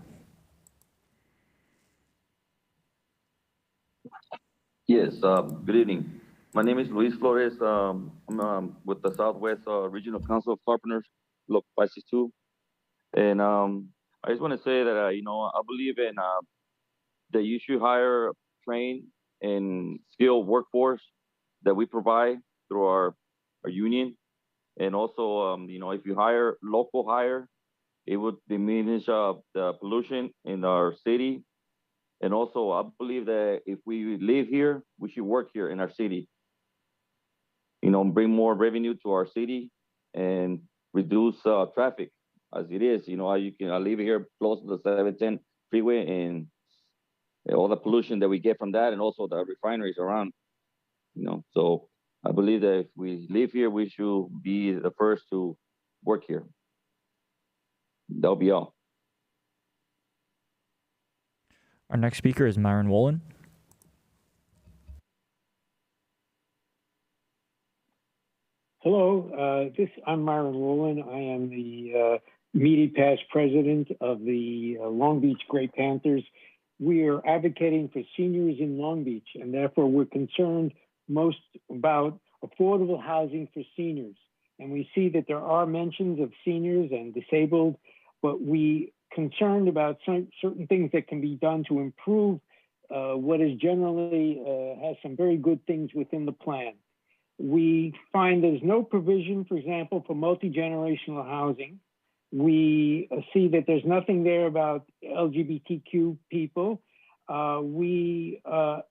Yes, good evening. My name is Luis Flores. I'm with the Southwest Regional Council of Carpenters, Local 562. And I just want to say that, I believe in that you should hire trained and skilled workforce that we provide through our union. And also, if you hire local hire, it would diminish the pollution in our city. And also, I believe that if we live here, we should work here in our city. Bring more revenue to our city and reduce traffic as it is. I live here close to the 710 freeway and all the pollution that we get from that, and also the refineries around. So I believe that if we live here, we should be the first to work here. That'll be all.
Our next speaker is Myron Wolin.
Hello, I'm Myron Wolin. I am the immediate past president of the Long Beach Great Panthers. We are advocating for seniors in Long Beach, and therefore we're concerned most about affordable housing for seniors. And we see that there are mentions of seniors and disabled, but we concerned about certain things that can be done to improve what is generally has some very good things within the plan. We find there's no provision, for example, for multi-generational housing. We see that there's nothing there about LGBTQ people. We are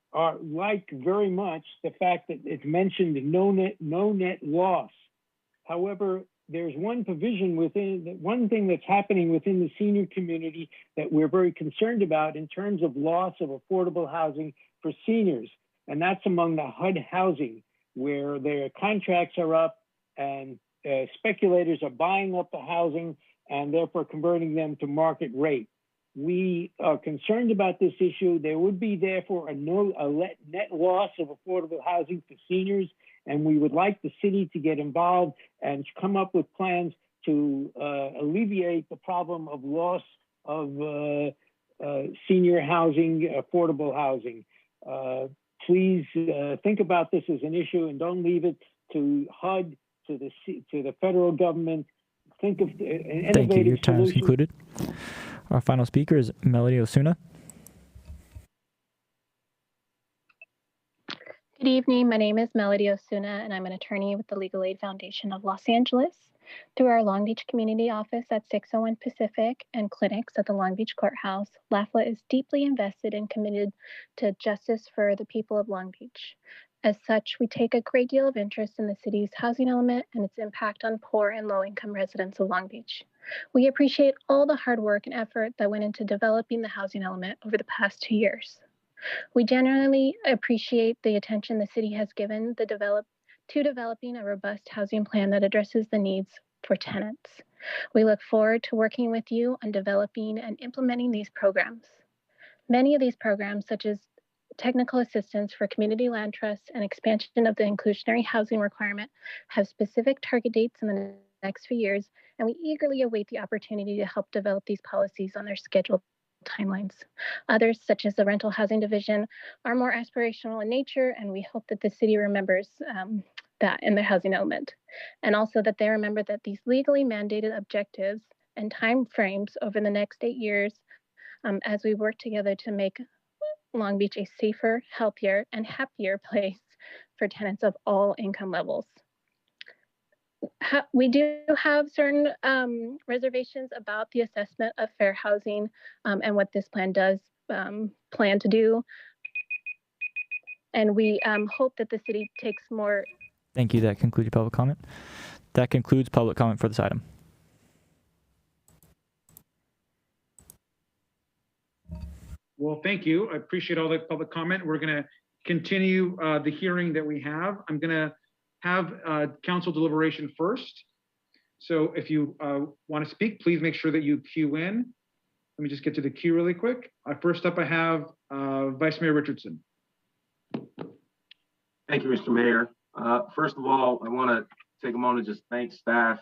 like very much the fact that it's mentioned no net loss. However, there's one provision one thing that's happening within the senior community that we're very concerned about in terms of loss of affordable housing for seniors. And that's among the HUD housing, where their contracts are up and speculators are buying up the housing and therefore converting them to market rate. We are concerned about this issue. There would be therefore a net loss of affordable housing for seniors, and we would like the city to get involved and come up with plans to alleviate the problem of loss of senior housing, affordable housing. Please think about this as an issue and don't leave it to HUD, to the federal government. Think of an innovative
Thank you. Your time is
solution.
concluded. Our final speaker is Melody Osuna.
Good evening. My name is Melody Osuna, and I'm an attorney with the Legal Aid Foundation of Los Angeles. Through our Long Beach Community Office at 601 Pacific and clinics at the Long Beach Courthouse, LAFLA is deeply invested and committed to justice for the people of Long Beach. As such, we take a great deal of interest in the city's housing element and its impact on poor and low-income residents of Long Beach. We appreciate all the hard work and effort that went into developing the housing element over the past 2 years. We generally appreciate the attention the city has given to developing a robust housing plan that addresses the needs for tenants. We look forward to working with you on developing and implementing these programs. Many of these programs, such as technical assistance for community land trusts and expansion of the inclusionary housing requirement, have specific target dates in the next few years, and we eagerly await the opportunity to help develop these policies on their scheduled timelines. Others, such as the rental housing division, are more aspirational in nature, and we hope that the city remembers that in their housing element. And also that they remember that these legally mandated objectives and timeframes over the next 8 years, as we work together to make Long Beach a safer, healthier, and happier place for tenants of all income levels. We do have certain reservations about the assessment of fair housing and what this plan does plan to do. And we hope that the city takes more.
Thank you. That concludes your public comment. That concludes public comment for this item.
Well, thank you. I appreciate all the public comment. We're going to continue the hearing that we have. I'm going to have council deliberation first. So if you want to speak, please make sure that you queue in. Let me just get to the queue really quick. First up, I have Vice Mayor Richardson.
Thank you, Mr. Mayor. First of all, I want to take a moment to just thank staff.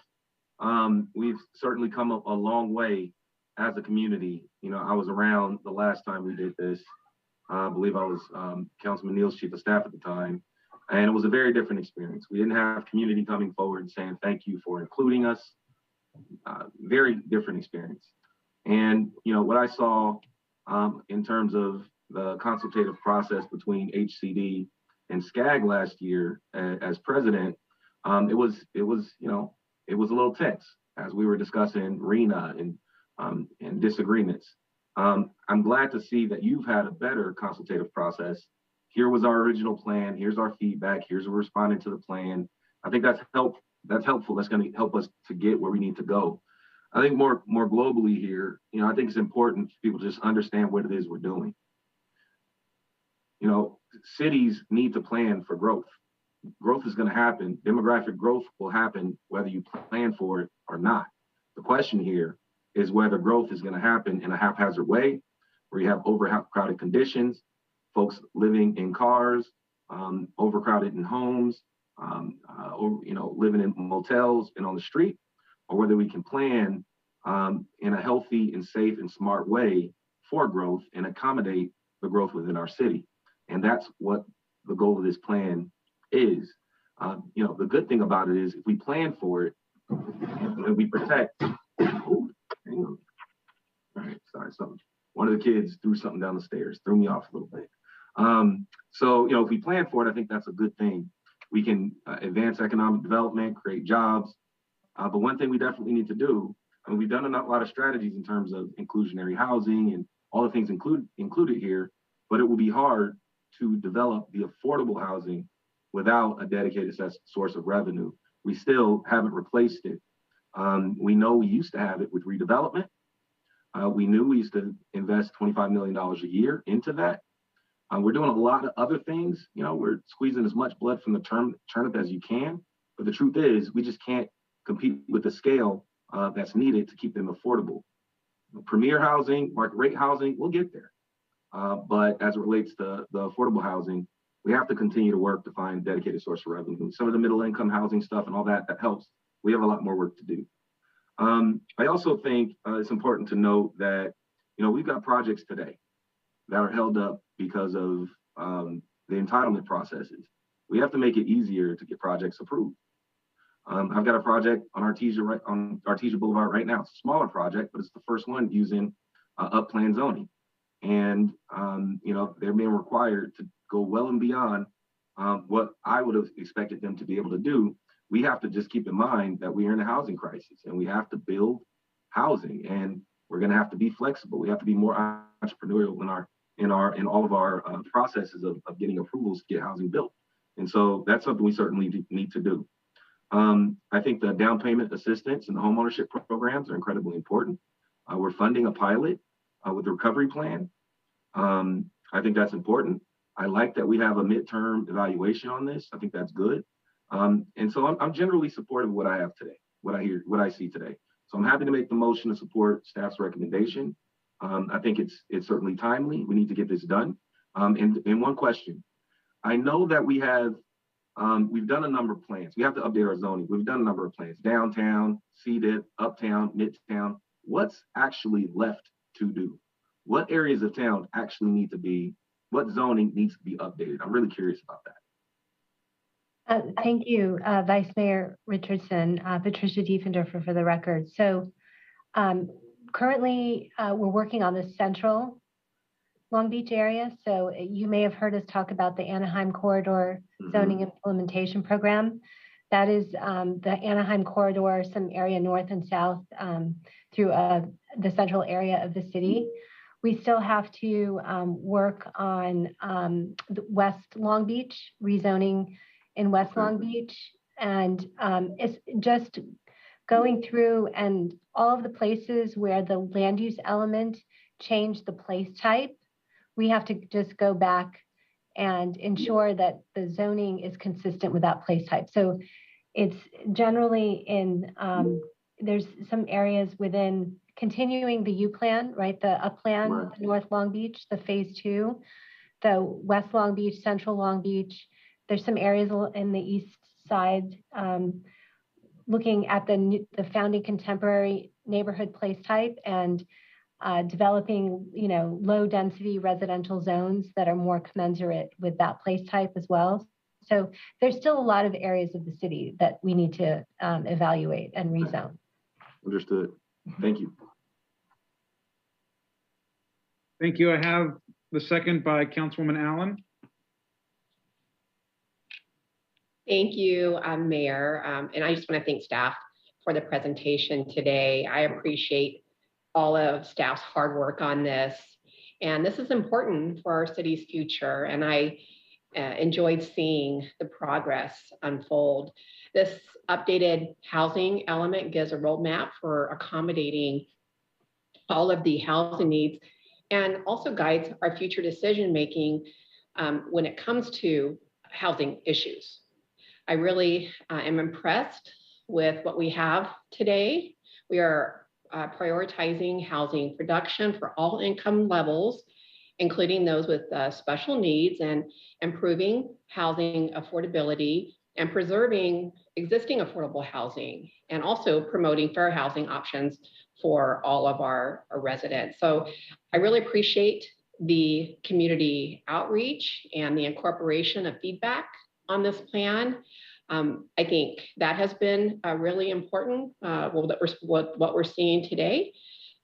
We've certainly come a long way as a community. You know, I was around the last time we did this. I believe I was Councilman Neal's chief of staff at the time. And it was a very different experience. We didn't have community coming forward and saying, thank you for including us. Very different experience. And, you know, what I saw in terms of the consultative process between HCD and SCAG last year as president, it was a little tense as we were discussing RENA and disagreements. I'm glad to see that you've had a better consultative process. Here was our original plan. Here's our feedback. Here's what we're responding to the plan. I think that's helpful. That's going to help us to get where we need to go. I think more globally here, you know, I think it's important for people to just understand what it is we're doing. You know, cities need to plan for growth. Growth is going to happen. Demographic growth will happen whether you plan for it or not. The question here is whether growth is going to happen in a haphazard way, where you have overcrowded conditions, folks living in cars, overcrowded in homes, living in motels and on the street, or whether we can plan in a healthy and safe and smart way for growth and accommodate the growth within our city. And that's what the goal of this plan is. The good thing about it is if we plan for it and we protect. Ooh, hang on. All right, sorry, one of the kids threw something down the stairs, threw me off a little bit. If we plan for it, I think that's a good thing. We can advance economic development, create jobs. But one thing we definitely need to do, and we've done a lot of strategies in terms of inclusionary housing and all the things included here, but it will be hard to develop the affordable housing without a dedicated source of revenue. We still haven't replaced it. We know we used to have it with redevelopment. We knew we used to invest $25 million a year into that. We're doing a lot of other things. You know, we're squeezing as much blood from the turnip as you can. But the truth is, we just can't compete with the scale that's needed to keep them affordable. Premier housing, market rate housing, we'll get there. But as it relates to the affordable housing, we have to continue to work to find a dedicated source of revenue. Some of the middle income housing stuff and all that helps. We have a lot more work to do. I also think it's important to note that, you know, we've got projects today that are held up because of the entitlement processes. We have to make it easier to get projects approved. I've got a project on Artesia Boulevard right now. It's a smaller project, but it's the first one using up-plan zoning. And, they're being required to go well and beyond what I would have expected them to be able to do. We have to just keep in mind that we are in a housing crisis and we have to build housing, and we're going to have to be flexible. We have to be more entrepreneurial in all of our processes of getting approvals to get housing built. And so that's something we certainly need to do. I think the down payment assistance and the homeownership programs are incredibly important. We're funding a pilot with the recovery plan. I think that's important. I like that we have a midterm evaluation on this. I think that's good. And so I'm generally supportive of what I have today, what I see today. So I'm happy to make the motion to support staff's recommendation. I think it's certainly timely. We need to get this done. And one question, I know that we've done a number of plans. We have to update our zoning. We've done a number of plans, downtown, CDIP, uptown, midtown. What's actually left to do? what areas of town actually need to be, what zoning needs to be updated? I'm really curious about that.
Thank you, Vice Mayor Richardson, Patricia Diefendorfer for the record. So currently we're working on the central Long Beach area. So you may have heard us talk about the Anaheim Corridor Zoning Implementation Program. That is the Anaheim Corridor, some area north and south through the central area of the city. We still have to work on the West Long Beach, rezoning in West Long Beach. And it's just going through and all of the places where the land use element changed the place type, we have to just go back and ensure that the zoning is consistent with that place type. So it's generally in, there's some areas within continuing the U plan, right? The up plan, the North Long Beach, the phase 2, the West Long Beach, Central Long Beach. There's some areas in the east side looking at the founding contemporary neighborhood place type and developing, low density residential zones that are more commensurate with that place type as well. So there's still a lot of areas of the city that we need to evaluate and rezone.
Understood. Thank you.
Thank you. I have the second by Councilwoman Allen.
Thank you, Mayor. And I just want to thank staff for the presentation today. I appreciate all of staff's hard work on this. And this is important for our city's future. And I enjoyed seeing the progress unfold. This updated housing element gives a roadmap for accommodating all of the housing needs and also guides our future decision-making when it comes to housing issues. I really am impressed with what we have today. We are prioritizing housing production for all income levels, including those with special needs, and improving housing affordability and preserving existing affordable housing, and also promoting fair housing options for all of our residents. So I really appreciate the community outreach and the incorporation of feedback on this plan. I think that has been really important, what we're seeing today.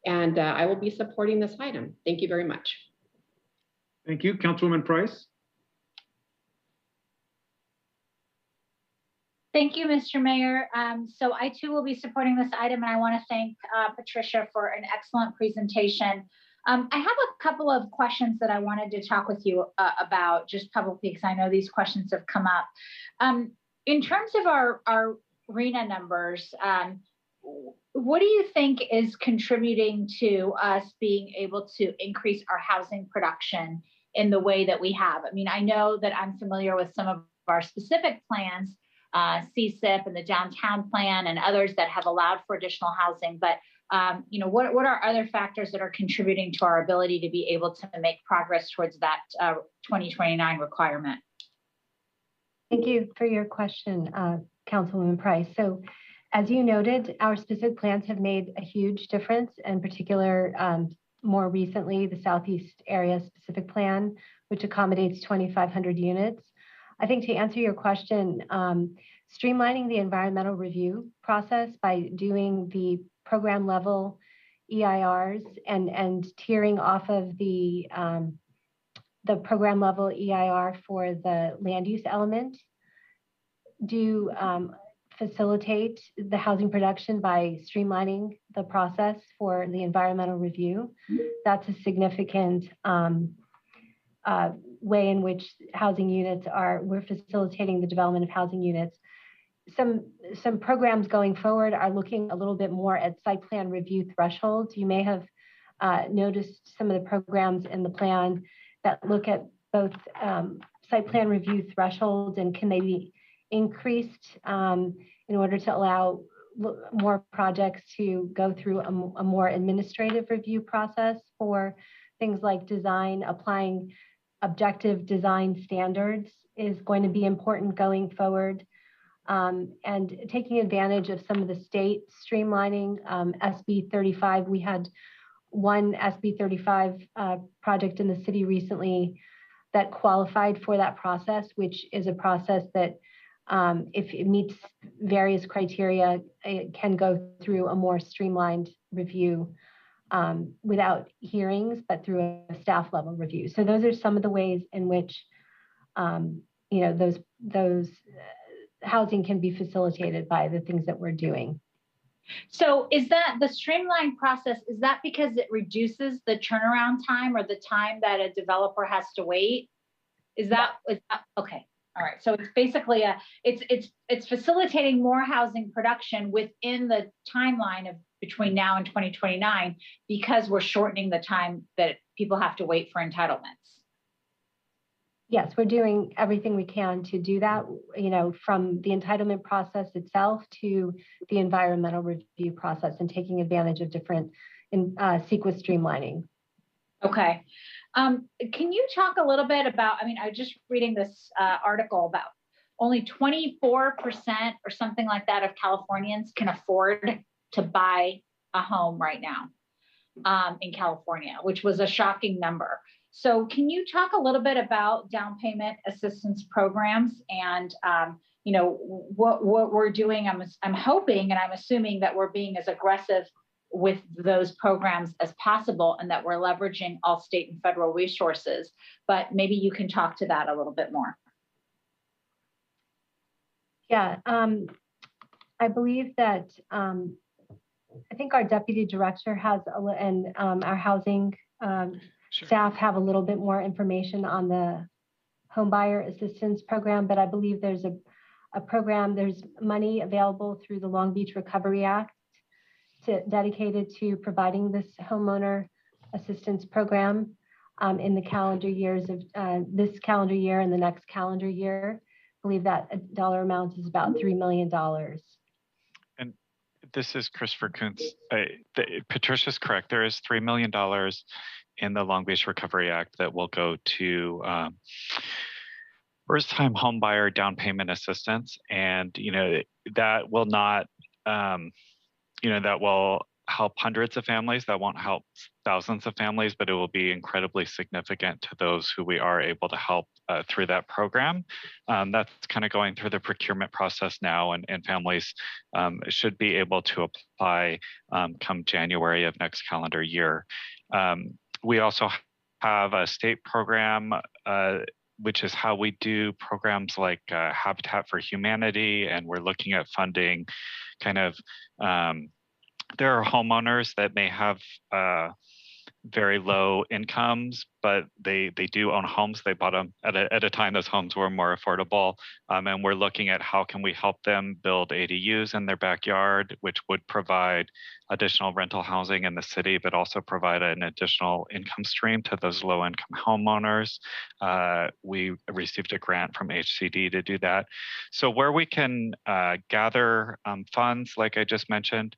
And I will be supporting this item. Thank you very much.
Thank you. Councilwoman Price.
Thank you, Mr. Mayor. So I too will be supporting this item, and I want to thank Patricia for an excellent presentation. I have a couple of questions that I wanted to talk with you about just publicly, because I know these questions have come up. In terms of our RHNA numbers, what do you think is contributing to us being able to increase our housing production in the way that we have? I mean, I know that I'm familiar with some of our specific plans, CSIP and the downtown plan and others that have allowed for additional housing, but what are other factors that are contributing to our ability to be able to make progress towards that 2029 requirement?
Thank you for your question, Councilwoman Price. So as you noted, our specific plans have made a huge difference, in particular, more recently, the Southeast Area Specific Plan, which accommodates 2,500 units. I think to answer your question, streamlining the environmental review process by doing the program level EIRs and tiering off of the program level EIR for the land use element do facilitate the housing production by streamlining the process for the environmental review. That's a significant way in which housing units we're facilitating the development of housing units. Some programs going forward are looking a little bit more at site plan review thresholds. You may have noticed some of the programs in the plan that look at both site plan review thresholds and can they be increased in order to allow more projects to go through a more administrative review process for things like design. Applying objective design standards is going to be important going forward. And taking advantage of some of the state streamlining, SB 35, we had one SB 35 project in the city recently that qualified for that process, which is a process that if it meets various criteria, it can go through a more streamlined review without hearings, but through a staff level review. So those are some of the ways in which those housing can be facilitated by the things that we're doing.
So is that the streamlined process, is that because it reduces the turnaround time or the time that a developer has to wait? Is that okay? All right. So it's basically it's facilitating more housing production within the timeline of between now and 2029 because we're shortening the time that people have to wait for entitlements.
Yes, we're doing everything we can to do that, from the entitlement process itself to the environmental review process and taking advantage of different CEQA streamlining.
Okay. Can you talk a little bit about, I was just reading this article about only 24% or something like that of Californians can afford to buy a home right now in California, which was a shocking number. So can you talk a little bit about down payment assistance programs and, what we're doing? I'm hoping and I'm assuming that we're being as aggressive with those programs as possible and that we're leveraging all state and federal resources, but maybe you can talk to that a little bit more.
Yeah, I believe that I think our deputy director has, and our housing staff have a little bit more information on the home buyer assistance program, but I believe there's a program, there's money available through the Long Beach Recovery Act dedicated to providing this homeowner assistance program in the calendar years of this calendar year and the next calendar year. I believe that dollar amount is about $3 million.
And this is Christopher Kuntz. Patricia's correct. There is $3 million in the Long Beach Recovery Act that will go to first-time home buyer down payment assistance, and that will not, that will help hundreds of families. That won't help thousands of families, but it will be incredibly significant to those who we are able to help through that program. That's kind of going through the procurement process now, and families should be able to apply come January of next calendar year. We also have a state program, which is how we do programs like Habitat for Humanity, and we're looking at funding kind of, there are homeowners that may have very low incomes, but they do own homes. They bought them at a time those homes were more affordable. And we're looking at how can we help them build ADUs in their backyard, which would provide additional rental housing in the city, but also provide an additional income stream to those low income homeowners. We received a grant from HCD to do that. So where we can gather funds, like I just mentioned,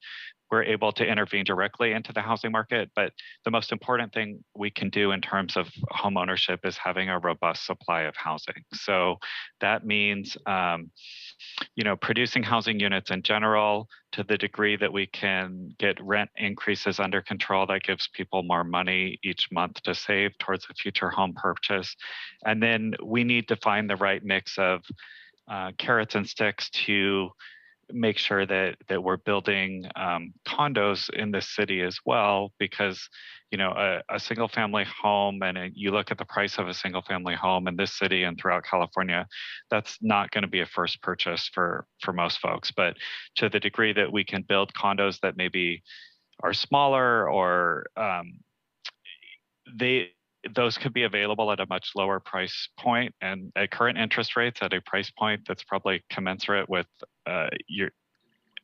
we're able to intervene directly into the housing market. But the most important thing we can do in terms of home ownership is having a robust supply of housing. So that means, producing housing units in general to the degree that we can get rent increases under control. That gives people more money each month to save towards a future home purchase. And then we need to find the right mix of carrots and sticks to make sure that we're building condos in the city as well, because a single family home, and you look at the price of a single family home in this city and throughout California, that's not going to be a first purchase for most folks. But to the degree that we can build condos that maybe are smaller, or those could be available at a much lower price point, and at current interest rates at a price point that's probably commensurate with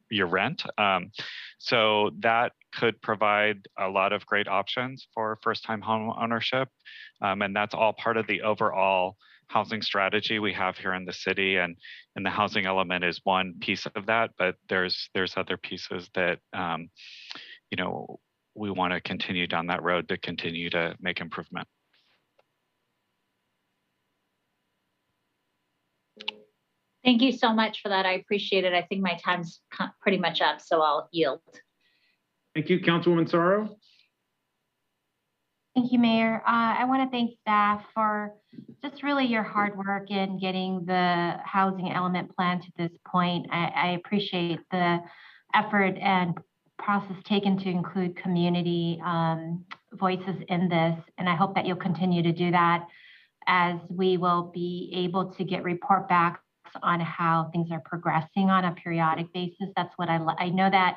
your rent. So that could provide a lot of great options for first-time home ownership. And that's all part of the overall housing strategy we have here in the city. And the housing element is one piece of that, but there's other pieces that we want to continue down that road to continue to make improvement.
Thank you so much for that. I appreciate it. I think my time's pretty much up, so I'll yield.
Thank you, Councilwoman Sorrow.
Thank you, Mayor. I want to thank staff for just really your hard work in getting the housing element plan to this point. I appreciate the effort and process taken to include community voices in this, and I hope that you'll continue to do that as we will be able to get report backs on how things are progressing on a periodic basis. That's what I know that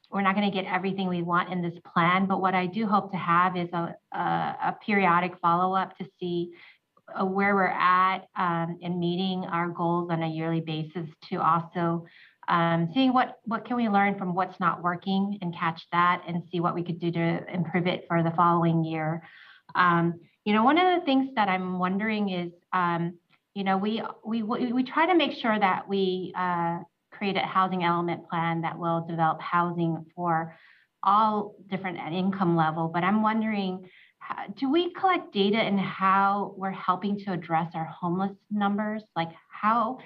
we're not going to get everything we want in this plan, but what I do hope to have is a periodic follow-up to see where we're at in meeting our goals on a yearly basis, to also seeing what can we learn from what's not working and catch that and see what we could do to improve it for the following year. One of the things that I'm wondering is, we try to make sure that we create a housing element plan that will develop housing for all different income level. But I'm wondering, do we collect data in how we're helping to address our homeless numbers? Like how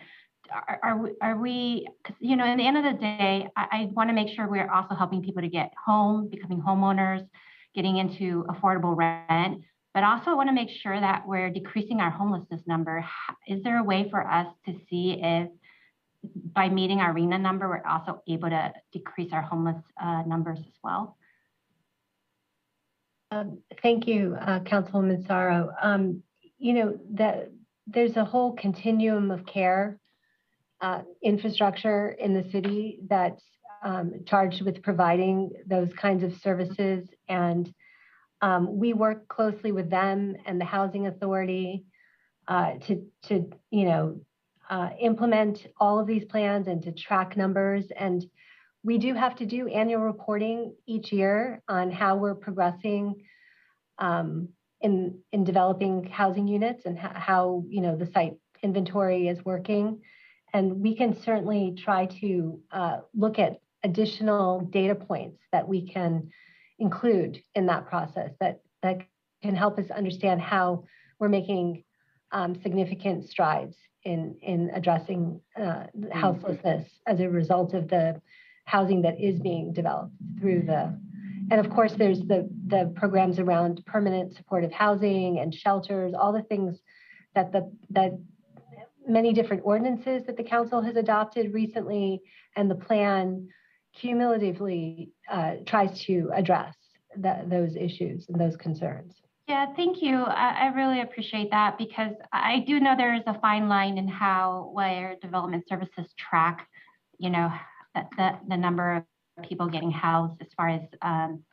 are we, because, at the end of the day, I want to make sure we're also helping people to get home, becoming homeowners, getting into affordable rent. But also I want to make sure that we're decreasing our homelessness number. Is there a way for us to see if by meeting our RENA number, we're also able to decrease our homeless numbers as well?
Thank you, Councilwoman Sorrow. There's a whole continuum of care infrastructure in the city that's charged with providing those kinds of services. And we work closely with them and the Housing Authority to implement all of these plans and to track numbers. And we do have to do annual reporting each year on how we're progressing in developing housing units and how the site inventory is working. And we can certainly try to look at additional data points that we can include in that process that can help us understand how we're making significant strides in addressing houselessness as a result of the housing that is being developed through and of course there's the programs around permanent supportive housing and shelters, all the things that many different ordinances that the council has adopted recently, and the plan cumulatively tries to address those issues and those concerns.
Yeah, thank you. I really appreciate that, because I do know there is a fine line in where development services track, the number of people getting housed, as far as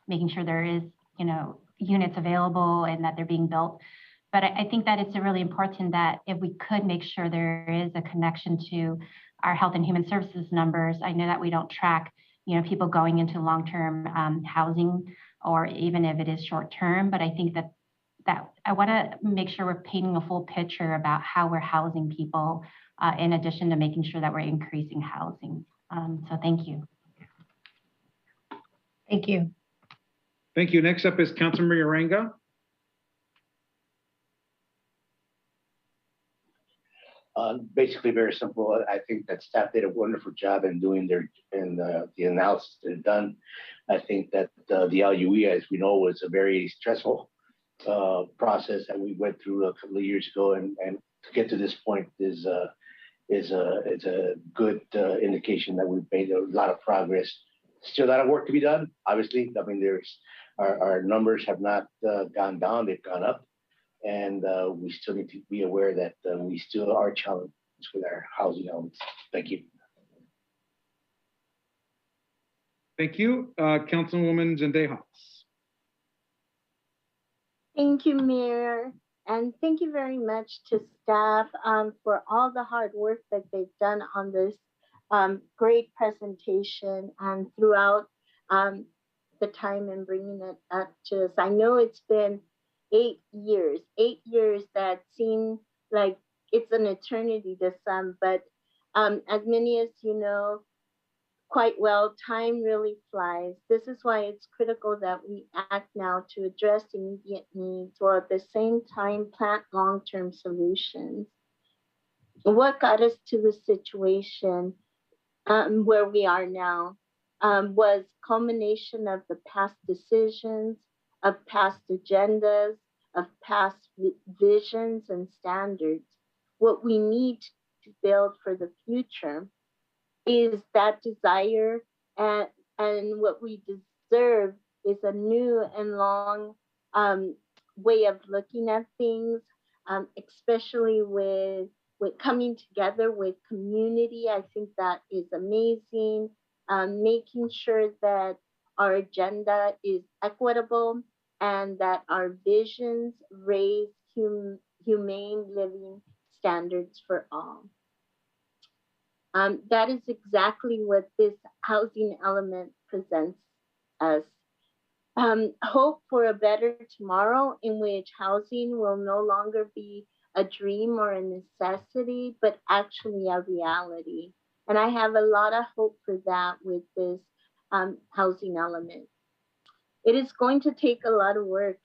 making sure there is, units available and that they're being built. But I think that it's really important that if we could make sure there is a connection to our health and human services numbers. I know that we don't track, people going into long-term housing, or even if it is short-term, but I think that I want to make sure we're painting a full picture about how we're housing people, in addition to making sure that we're increasing housing. So thank you.
Thank you.
Thank you. Next up is Councilmember Uranga.
Basically very simple. I think that staff did a wonderful job in doing the analysis they've done. I think that the LUE, as we know, was a very stressful process that we went through a couple of years ago, and to get to this point is a good indication that we've made a lot of progress. Still a lot of work to be done, obviously. I mean, our numbers have not gone down, they've gone up. And we still need to be aware that we still are challenged with our housing elements. Thank you.
Thank you. Councilwoman Zendejas.
Thank you, Mayor. And thank you very much to staff for all the hard work that they've done on this great presentation and throughout the time and bringing it up to us. I know it's been 8 years that seem like it's an eternity to some, but as many as you know quite well, time really flies. This is why it's critical that we act now to address immediate needs, or at the same time plant long-term solutions. What got us to the situation where we are now was culmination of the past decisions, of past agendas, of past visions and standards. What we need to build for the future is that desire, and what we deserve is a new and long way of looking at things, especially with coming together with community. I think that is amazing. Making sure that our agenda is equitable and that our visions raise humane living standards for all. That is exactly what this housing element presents us. Hope for a better tomorrow in which housing will no longer be a dream or a necessity, but actually a reality. And I have a lot of hope for that with this housing element. It is going to take a lot of work,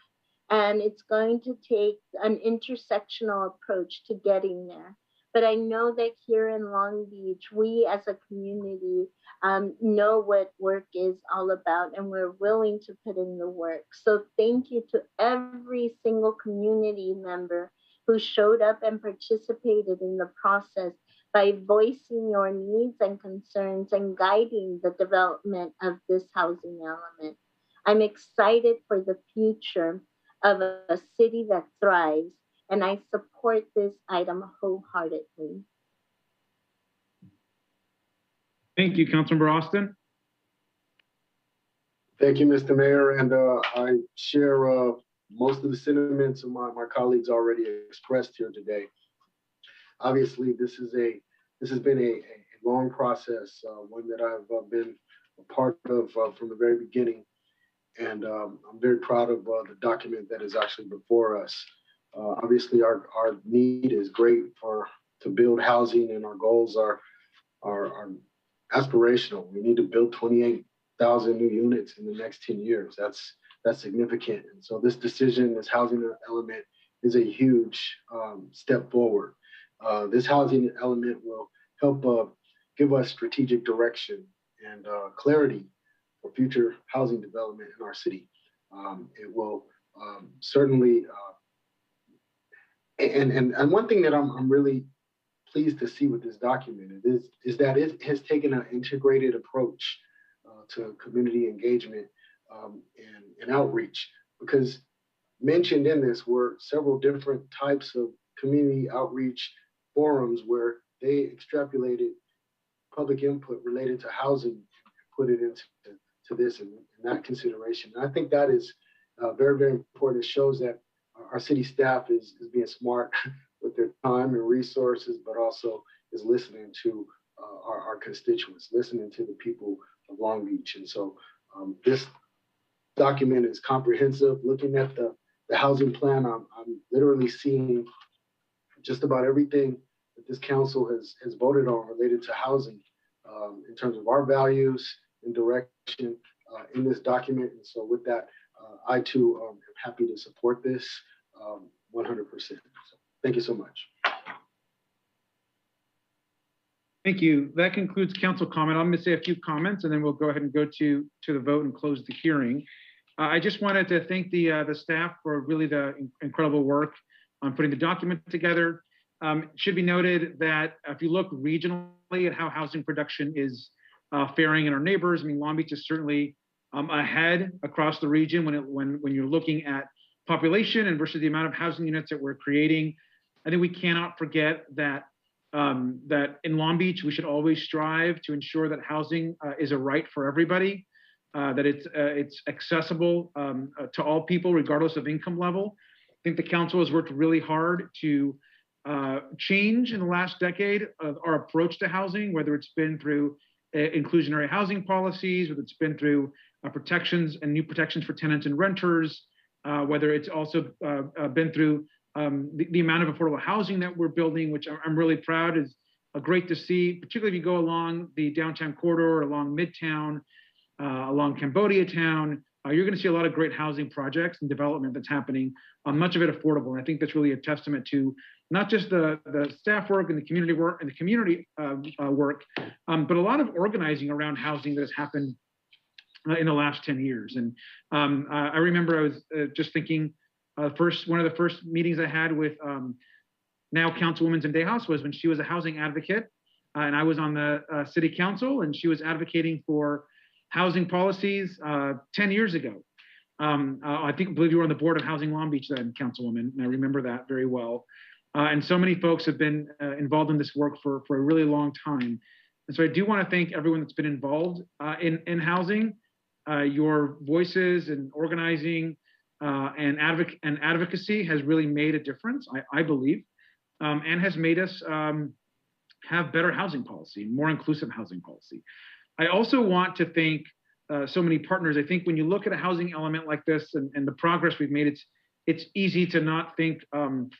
and it's going to take an intersectional approach to getting there. But I know that here in Long Beach, we as a community know what work is all about, and we're willing to put in the work. So thank you to every single community member who showed up and participated in the process by voicing your needs and concerns and guiding the development of this housing element. I'm excited for the future of a city that thrives, and I support this item wholeheartedly.
Thank you, Councilmember Austin.
Thank you, Mr. Mayor, and I share most of the sentiments of my colleagues already expressed here today. Obviously, this has been a long process, one that I've been a part of from the very beginning. And I'm very proud of the document that is actually before us. Obviously, our need is great to build housing, and our goals are aspirational. We need to build 28,000 new units in the next 10 years. That's significant. And so this decision, this housing element, is a huge step forward. This housing element will help give us strategic direction and clarity for future housing development in our city. It will certainly, and one thing that I'm really pleased to see with this document is that it has taken an integrated approach to community engagement and outreach, because mentioned in this were several different types of community outreach forums where they extrapolated public input related to housing and put it into this and that consideration. And I think that is very, very important. It shows that our city staff is being smart with their time and resources, but also is listening to our constituents, listening to the people of Long Beach. And so this document is comprehensive. Looking at the housing plan, I'm literally seeing just about everything that this council has voted on related to housing in terms of our values and direction in this document. And so with that, I too am happy to support this 100%. So thank you so much.
Thank you. That concludes council comment. I'm going to say a few comments, and then we'll go ahead and go to the vote and close the hearing. I just wanted to thank the staff for really the incredible work on putting the document together. It should be noted that if you look regionally at how housing production is faring in our neighbors, I mean, Long Beach is certainly ahead across the region when you're looking at population and versus the amount of housing units that we're creating. I think we cannot forget that that in Long Beach, we should always strive to ensure that housing is a right for everybody, that it's accessible to all people, regardless of income level. I think the council has worked really hard to change in the last decade of our approach to housing, whether it's been through inclusionary housing policies, whether it's been through protections and new protections for tenants and renters, whether it's also been through the amount of affordable housing that we're building, which I'm really proud is great to see, particularly if you go along the downtown corridor, along Midtown, along Cambodia Town. You're going to see a lot of great housing projects and development that's happening, much of it affordable. And I think that's really a testament to not just the staff work and the community work and the community work, but a lot of organizing around housing that has happened in the last 10 years. And I remember I was just thinking, one of the first meetings I had with now Councilwoman Zendejas was when she was a housing advocate, and I was on the city council, and she was advocating for housing policies 10 years ago. I believe you were on the board of Housing Long Beach then, Councilwoman, and I remember that very well. And so many folks have been involved in this work for a really long time. And so I do want to thank everyone that's been involved in housing. Your voices and organizing and advocacy has really made a difference, I believe, and has made us have better housing policy, more inclusive housing policy. I also want to thank so many partners. I think when you look at a housing element like this and the progress we've made, it's easy to not think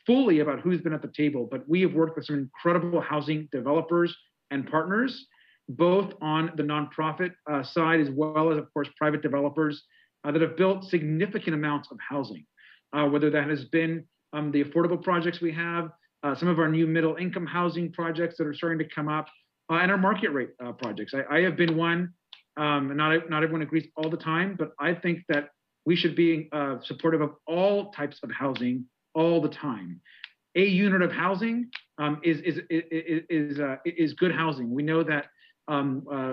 fully about who's been at the table, but we have worked with some incredible housing developers and partners, both on the nonprofit side, as well as, of course, private developers that have built significant amounts of housing, whether that has been the affordable projects we have, some of our new middle income housing projects that are starting to come up, and our market rate projects. I have been one, and not everyone agrees all the time, but I think that we should be supportive of all types of housing all the time. A unit of housing is good housing. We know that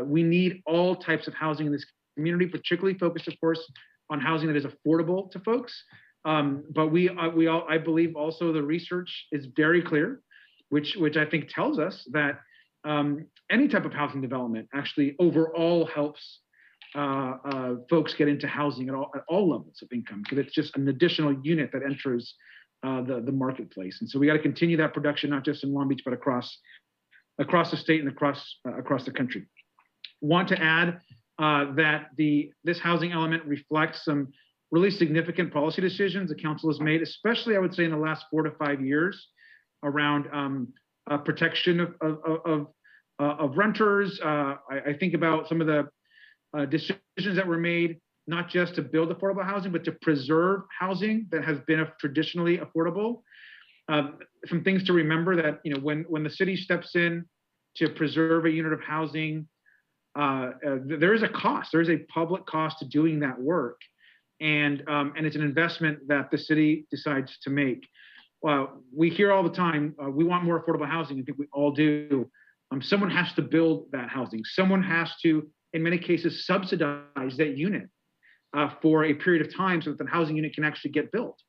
we need all types of housing in this community, particularly focused, of course, on housing that is affordable to folks. But I believe also the research is very clear, which I think tells us that any type of housing development actually overall helps folks get into housing at all levels of income, because it's just an additional unit that enters the marketplace. And so we got to continue that production, not just in Long Beach, but across the state and across the country. Want to add that this housing element reflects some really significant policy decisions the council has made, especially I would say in the last 4 to 5 years, around protection of renters. I think about some of the decisions that were made, not just to build affordable housing, but to preserve housing that has been traditionally affordable. Some things to remember that, when the city steps in to preserve a unit of housing, there is a cost. There is a public cost to doing that work. And it's an investment that the city decides to make. We hear all the time, we want more affordable housing. I think we all do. Someone has to build that housing. Someone has to, in many cases, subsidize that unit for a period of time so that the housing unit can actually get built.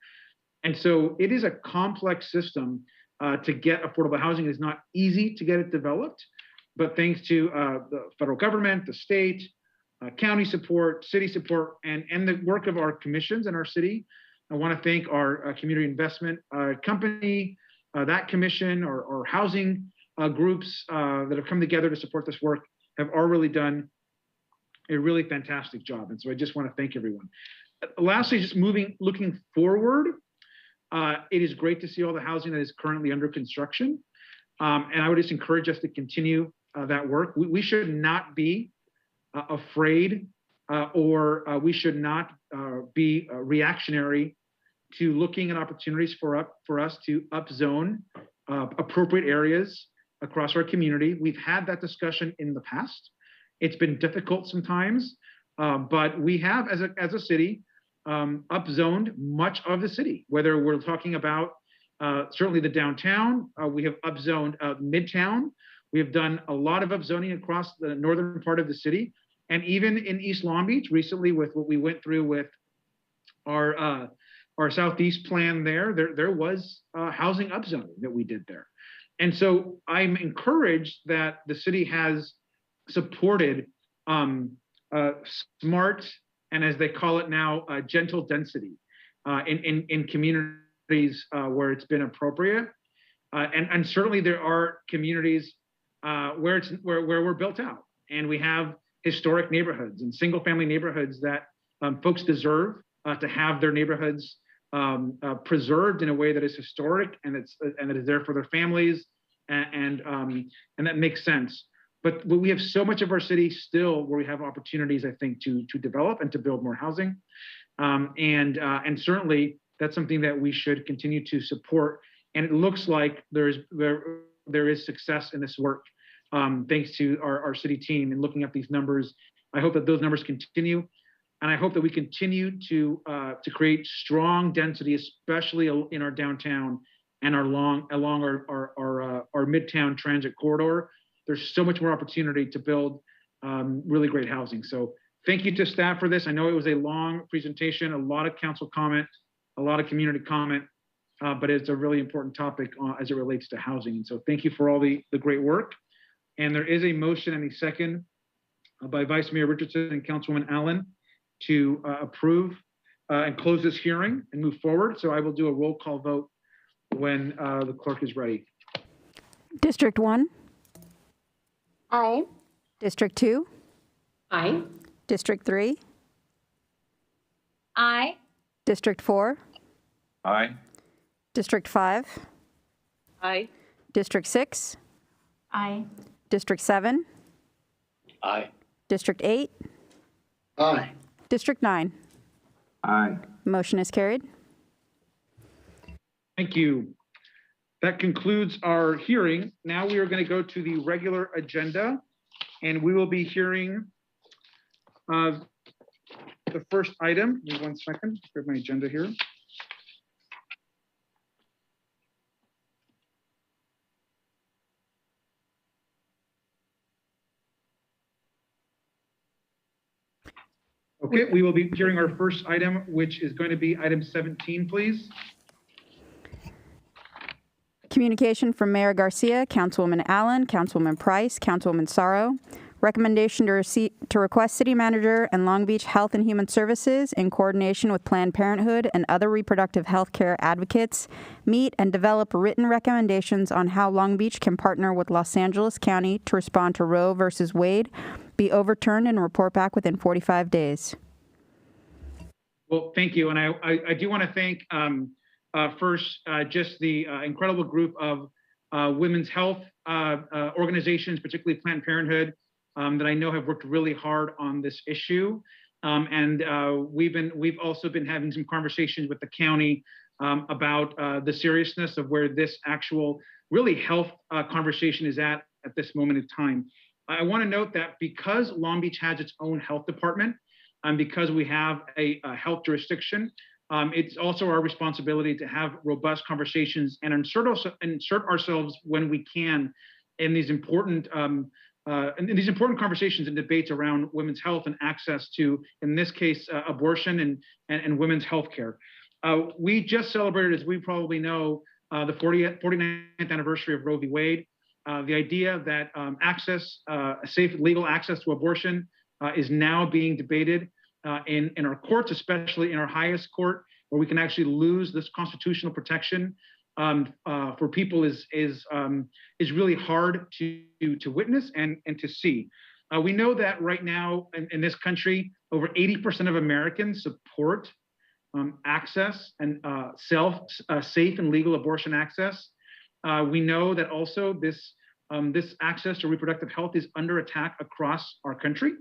And so it is a complex system to get affordable housing. It's not easy to get it developed, but thanks to the federal government, the state, county support, city support, and the work of our commissions in our city. I want to thank our community investment company, that commission, or housing groups that have come together to support this work, have already done a really fantastic job. And so I just want to thank everyone. Lastly, just looking forward, it is great to see all the housing that is currently under construction. And I would just encourage us to continue that work. We should not be afraid or we should not be reactionary to looking at opportunities for us to upzone appropriate areas across our community. We've had that discussion in the past. It's been difficult sometimes, but we have, as a city, upzoned much of the city, whether we're talking about certainly the downtown, we have upzoned Midtown. We have done a lot of upzoning across the northern part of the city, and even in East Long Beach recently, with what we went through with our Southeast plan there was housing upzoning that we did there. And so I'm encouraged that the city has supported smart, and as they call it now, gentle density in communities where it's been appropriate. And certainly there are communities where we're built out, and we have historic neighborhoods and single family neighborhoods that folks deserve to have their neighborhoods preserved in a way that is historic and that is there for their families, and that makes sense. But we have so much of our city still where we have opportunities, I think, to develop and to build more housing, and certainly that's something that we should continue to support. And it looks like there is success in this work. thanks to our city team in looking at these numbers. I hope that those numbers continue. And I hope that we continue to create strong density, especially in our downtown and along our midtown transit corridor. There's so much more opportunity to build really great housing. So thank you to staff for this. I know it was a long presentation, a lot of council comment, a lot of community comment, but it's a really important topic as it relates to housing. And so thank you for all the great work. And there is a motion and a second by Vice Mayor Richardson and Councilwoman Allen to approve and close this hearing and move forward. So I will do a roll call vote when the clerk is ready.
District 1?
Aye.
District 2?
Aye.
District 3?
Aye.
District 4?
Aye.
District 5?
Aye.
District 6?
Aye.
District 7?
Aye.
District 8?
Aye.
District 9?
Aye.
Motion is carried.
Thank you. That concludes our hearing. Now we are going to go to the regular agenda, and we will be hearing the first item. Give me 1 second. Grab my agenda here. Okay, we will be hearing our first item, which is going to be item 17, please.
Communication from Mayor Garcia, Councilwoman Allen, Councilwoman Price, Councilwoman Sorrow. Recommendation to request City Manager and Long Beach Health and Human Services, in coordination with Planned Parenthood and other reproductive health care advocates, meet and develop written recommendations on how Long Beach can partner with Los Angeles County to respond to Roe versus Wade, be overturned, and report back within 45 days.
Well, thank you. And I do want to thank first just the incredible group of women's health organizations, particularly Planned Parenthood, that I know have worked really hard on this issue. We've also been having some conversations with the county about the seriousness of where this actual really health conversation is at this moment in time. I want to note that because Long Beach has its own health department, and because we have a health jurisdiction, it's also our responsibility to have robust conversations and insert ourselves when we can in these important conversations and debates around women's health and access to, in this case, abortion and women's health care. We just celebrated, as we probably know, the 49th anniversary of Roe v. Wade. The idea that safe legal access to abortion is now being debated in our courts, especially in our highest court, where we can actually lose this constitutional protection for people is really hard to witness and to see. We know that right now in this country, over 80% of Americans support access and safe and legal abortion access. We know that also this access to reproductive health is under attack across our country.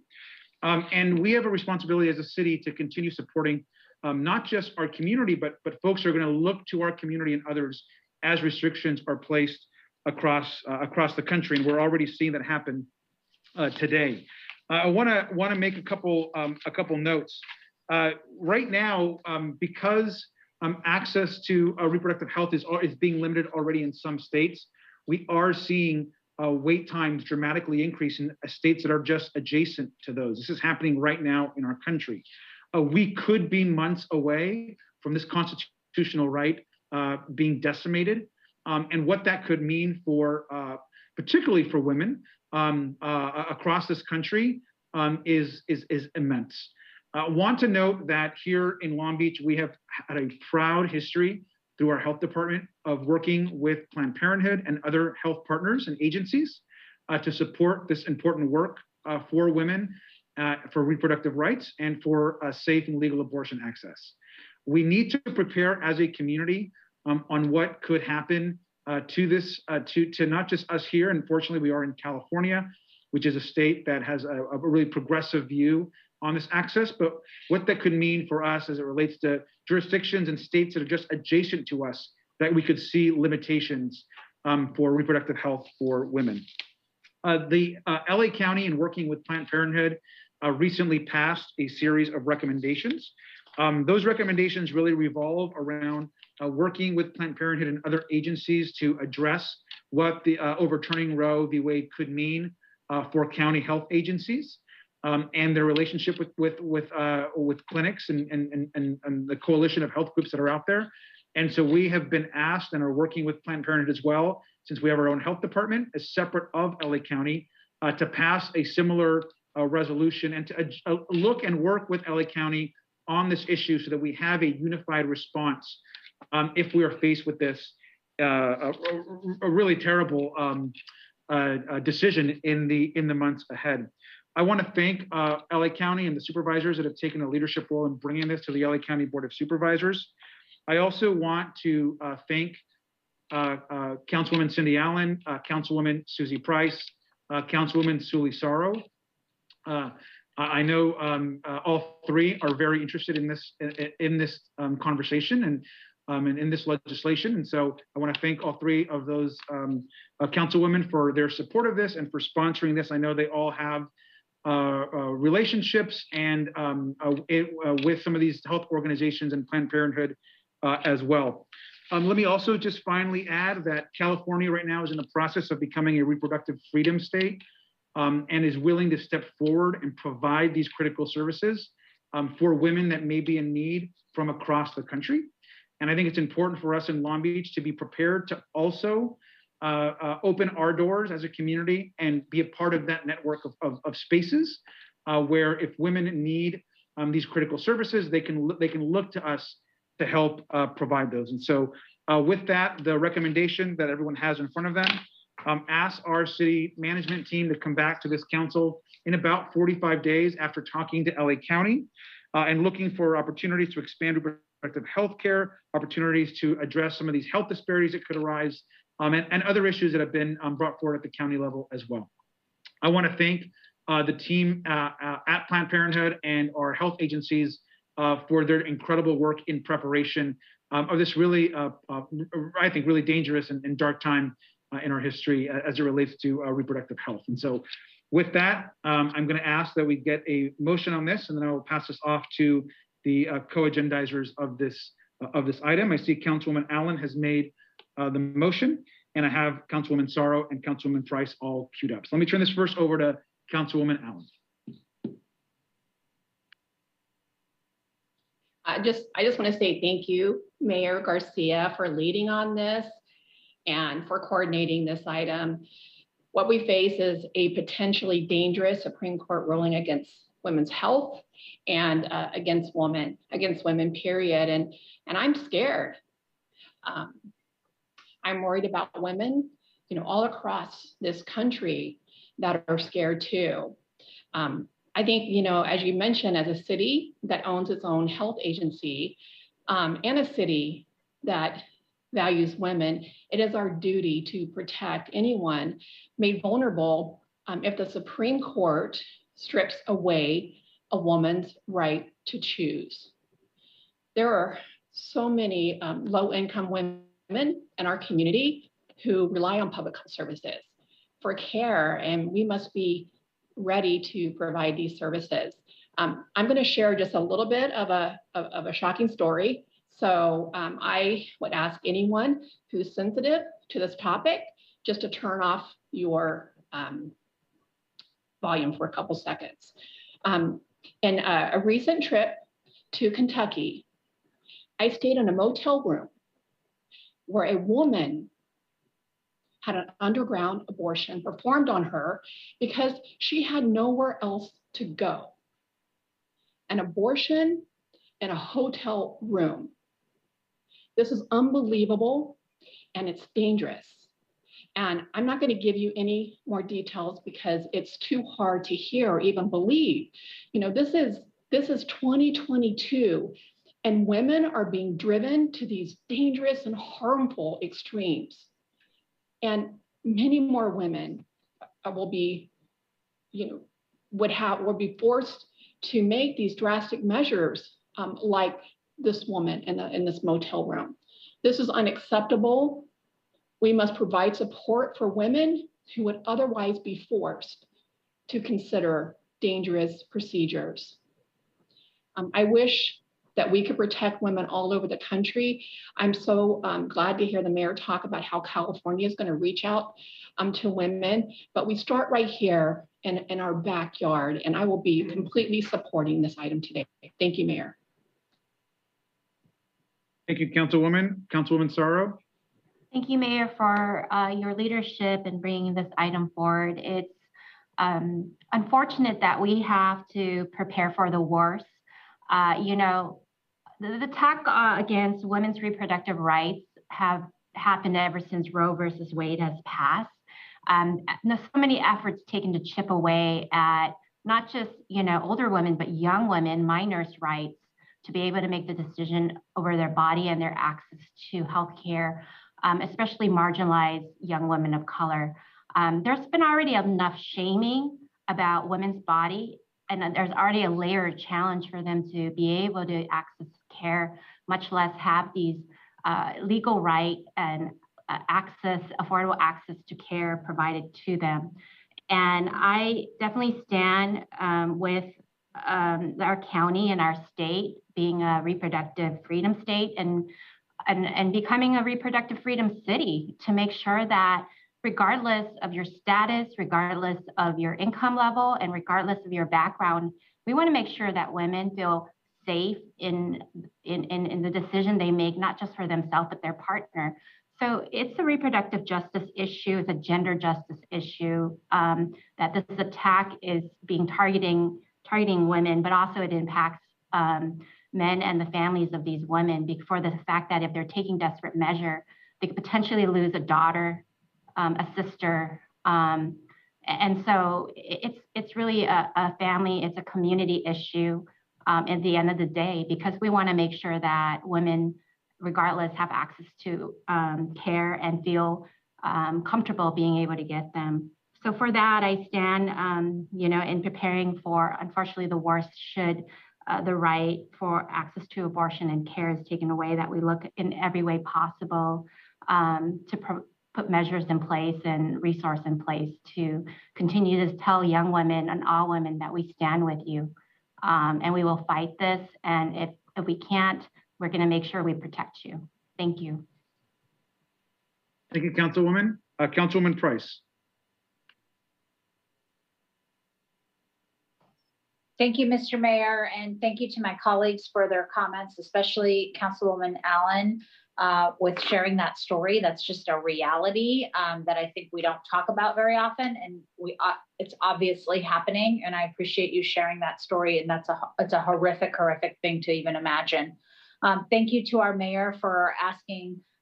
And we have a responsibility as a city to continue supporting not just our community, but folks are going to look to our community and others as restrictions are placed across the country. And we're already seeing that happen today. I want to make a couple notes. Right now, because access to reproductive health is being limited already in some states, we are seeing wait times dramatically increase in states that are just adjacent to those. This is happening right now in our country. We could be months away from this constitutional right being decimated, and what that could mean for, particularly for women across this country, is immense. I want to note that here in Long Beach, we have had a proud history through our health department of working with Planned Parenthood and other health partners and agencies to support this important work for women, for reproductive rights, and for safe and legal abortion access. We need to prepare as a community on what could happen to this, to not just us here. Unfortunately, we are in California, which is a state that has a really progressive view on this access, but what that could mean for us as it relates to jurisdictions and states that are just adjacent to us, that we could see limitations for reproductive health for women. The LA County, in working with Planned Parenthood, recently passed a series of recommendations. Those recommendations really revolve around working with Planned Parenthood and other agencies to address what the overturning Roe v. Wade could mean for county health agencies and their relationship with clinics and the coalition of health groups that are out there. And so we have been asked and are working with Planned Parenthood as well, since we have our own health department, as separate of LA County, to pass a similar resolution and to look and work with LA County on this issue so that we have a unified response if we are faced with this a really terrible decision in the months ahead. I want to thank LA County and the supervisors that have taken a leadership role in bringing this to the LA County Board of Supervisors. I also want to thank Councilwoman Cindy Allen, Councilwoman Susie Price, Councilwoman Suli Saro. I know all three are very interested in this conversation and in this legislation, and so I want to thank all three of those councilwomen for their support of this and for sponsoring this. I know they all have relationships and with some of these health organizations and Planned Parenthood as well. Let me also just finally add that California right now is in the process of becoming a reproductive freedom state and is willing to step forward and provide these critical services for women that may be in need from across the country. And I think it's important for us in Long Beach to be prepared to also open our doors as a community and be a part of that network of spaces where if women need these critical services, they can look to us to help provide those. And so with that, the recommendation that everyone has in front of them, ask our city management team to come back to this council in about 45 days after talking to LA County and looking for opportunities to expand reproductive health care, opportunities to address some of these health disparities that could arise, and other issues that have been brought forward at the county level as well. I want to thank the team at Planned Parenthood and our health agencies for their incredible work in preparation of this really, I think, really dangerous and dark time in our history as it relates to reproductive health. And so with that, I'm going to ask that we get a motion on this, and then I will pass this off to the co-agendizers of this item. I see Councilwoman Allen has made the motion, and I have Councilwoman Saro and Councilwoman Price all queued up. So let me turn this first over to Councilwoman Allen.
I just want to say thank you, Mayor Garcia, for leading on this and for coordinating this item. What we face is a potentially dangerous Supreme Court ruling against women's health and against women, period. And I'm scared. I'm worried about women, all across this country that are scared too. I think, as you mentioned, as a city that owns its own health agency and a city that values women, it is our duty to protect anyone made vulnerable if the Supreme Court strips away a woman's right to choose. There are so many low-income women in our community who rely on public health services for care, and we must be ready to provide these services. I'm going to share just a little bit of a shocking story. So I would ask anyone who's sensitive to this topic just to turn off your volume for a couple seconds. In a recent trip to Kentucky, I stayed in a motel room where a woman had an underground abortion performed on her because she had nowhere else to go. An abortion in a hotel room. This is unbelievable and it's dangerous. And I'm not going to give you any more details because it's too hard to hear or even believe. This is 2022 and women are being driven to these dangerous and harmful extremes. And many more women will be forced to make these drastic measures like this woman in this motel room. This is unacceptable. We must provide support for women
who would otherwise be forced to consider dangerous procedures. I wish that we could protect women all over the country. I'm so glad to hear the mayor talk about how California is going to reach out to women, but we start right here in our backyard, and I will be completely supporting this item today. Thank you, Mayor.
Thank you, Councilwoman. Councilwoman Sorrow.
Thank you, Mayor, for your leadership in bringing this item forward. It's unfortunate that we have to prepare for the worst. You know, the attack against women's reproductive rights have happened ever since Roe versus Wade has passed. There's so many efforts taken to chip away at not just, you know, older women, but young women, minors' rights to be able to make the decision over their body and their access to healthcare, especially marginalized young women of color. There's been already enough shaming about women's body, and there's already a layered challenge for them to be able to access care, much less have these legal right and affordable access to care provided to them. And I definitely stand with our county and our state being a reproductive freedom state and becoming a reproductive freedom city to make sure that regardless of your status, regardless of your income level, and regardless of your background, we want to make sure that women feel safe in the decision they make, not just for themselves, but their partner. So it's a reproductive justice issue, it's a gender justice issue, that this attack is targeting women, but also it impacts men and the families of these women for the fact that if they're taking desperate measure, they could potentially lose a daughter, a sister. And so it's really a family, it's a community issue at the end of the day, because we want to make sure that women, regardless, have access to care and feel comfortable being able to get them. So for that, I stand, you know, in preparing for, unfortunately, the worst should the right for access to abortion and care is taken away, that we look in every way possible to put measures in place and resource in place to continue to tell young women and all women that we stand with you. And we will fight this. And if we can't, we're going to make sure we protect you. Thank you.
Thank you, Councilwoman. Councilwoman Price.
Thank you, Mr. Mayor, and thank you to my colleagues for their comments, especially Councilwoman Allen, with sharing that story. That's just a reality that I think we don't talk about very often, and it's obviously happening. And I appreciate you sharing that story. And it's a horrific thing to even imagine. Thank you to our mayor for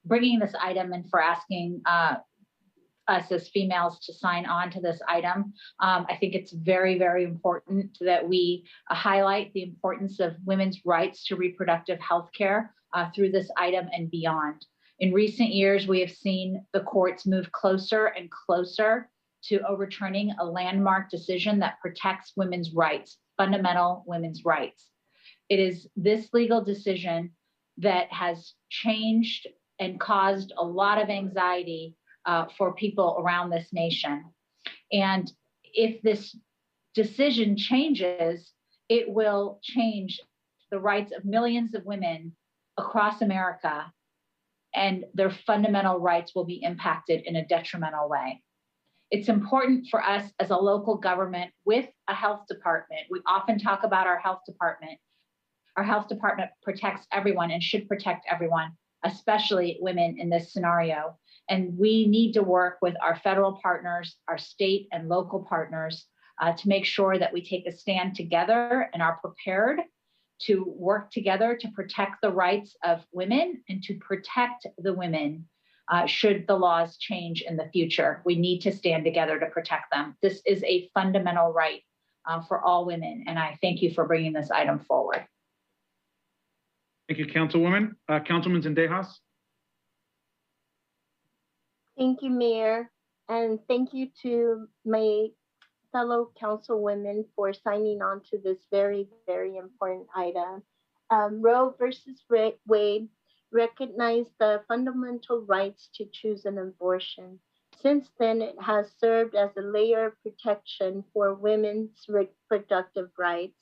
bringing this item and for asking us as females to sign on to this item. I think it's very, very important that we highlight the importance of women's rights to reproductive health care through this item and beyond. In recent years, we have seen the courts move closer and closer to overturning a landmark decision that protects women's rights, fundamental women's rights. It is this legal decision that has changed and caused a lot of anxiety for people around this nation. And if this decision changes, it will change the rights of millions of women across America, and their fundamental rights will be impacted in a detrimental way. It's important for us as a local government with a health department. We often talk about our health department. Our health department protects everyone and should protect everyone, especially women in this scenario. And we need to work with our federal partners, our state and local partners to make sure that we take a stand together and are prepared to work together to protect the rights of women and to protect the women should the laws change in the future. We need to stand together to protect them. This is a fundamental right for all women. And I thank you for bringing this item forward.
Thank you, Councilwoman. Councilman Zendejas.
Thank you, Mayor. And thank you to my fellow councilwomen for signing on to this very, very important item. Roe versus Wade recognized the fundamental rights to choose an abortion, Since then, it has served as a layer of protection for women's reproductive rights.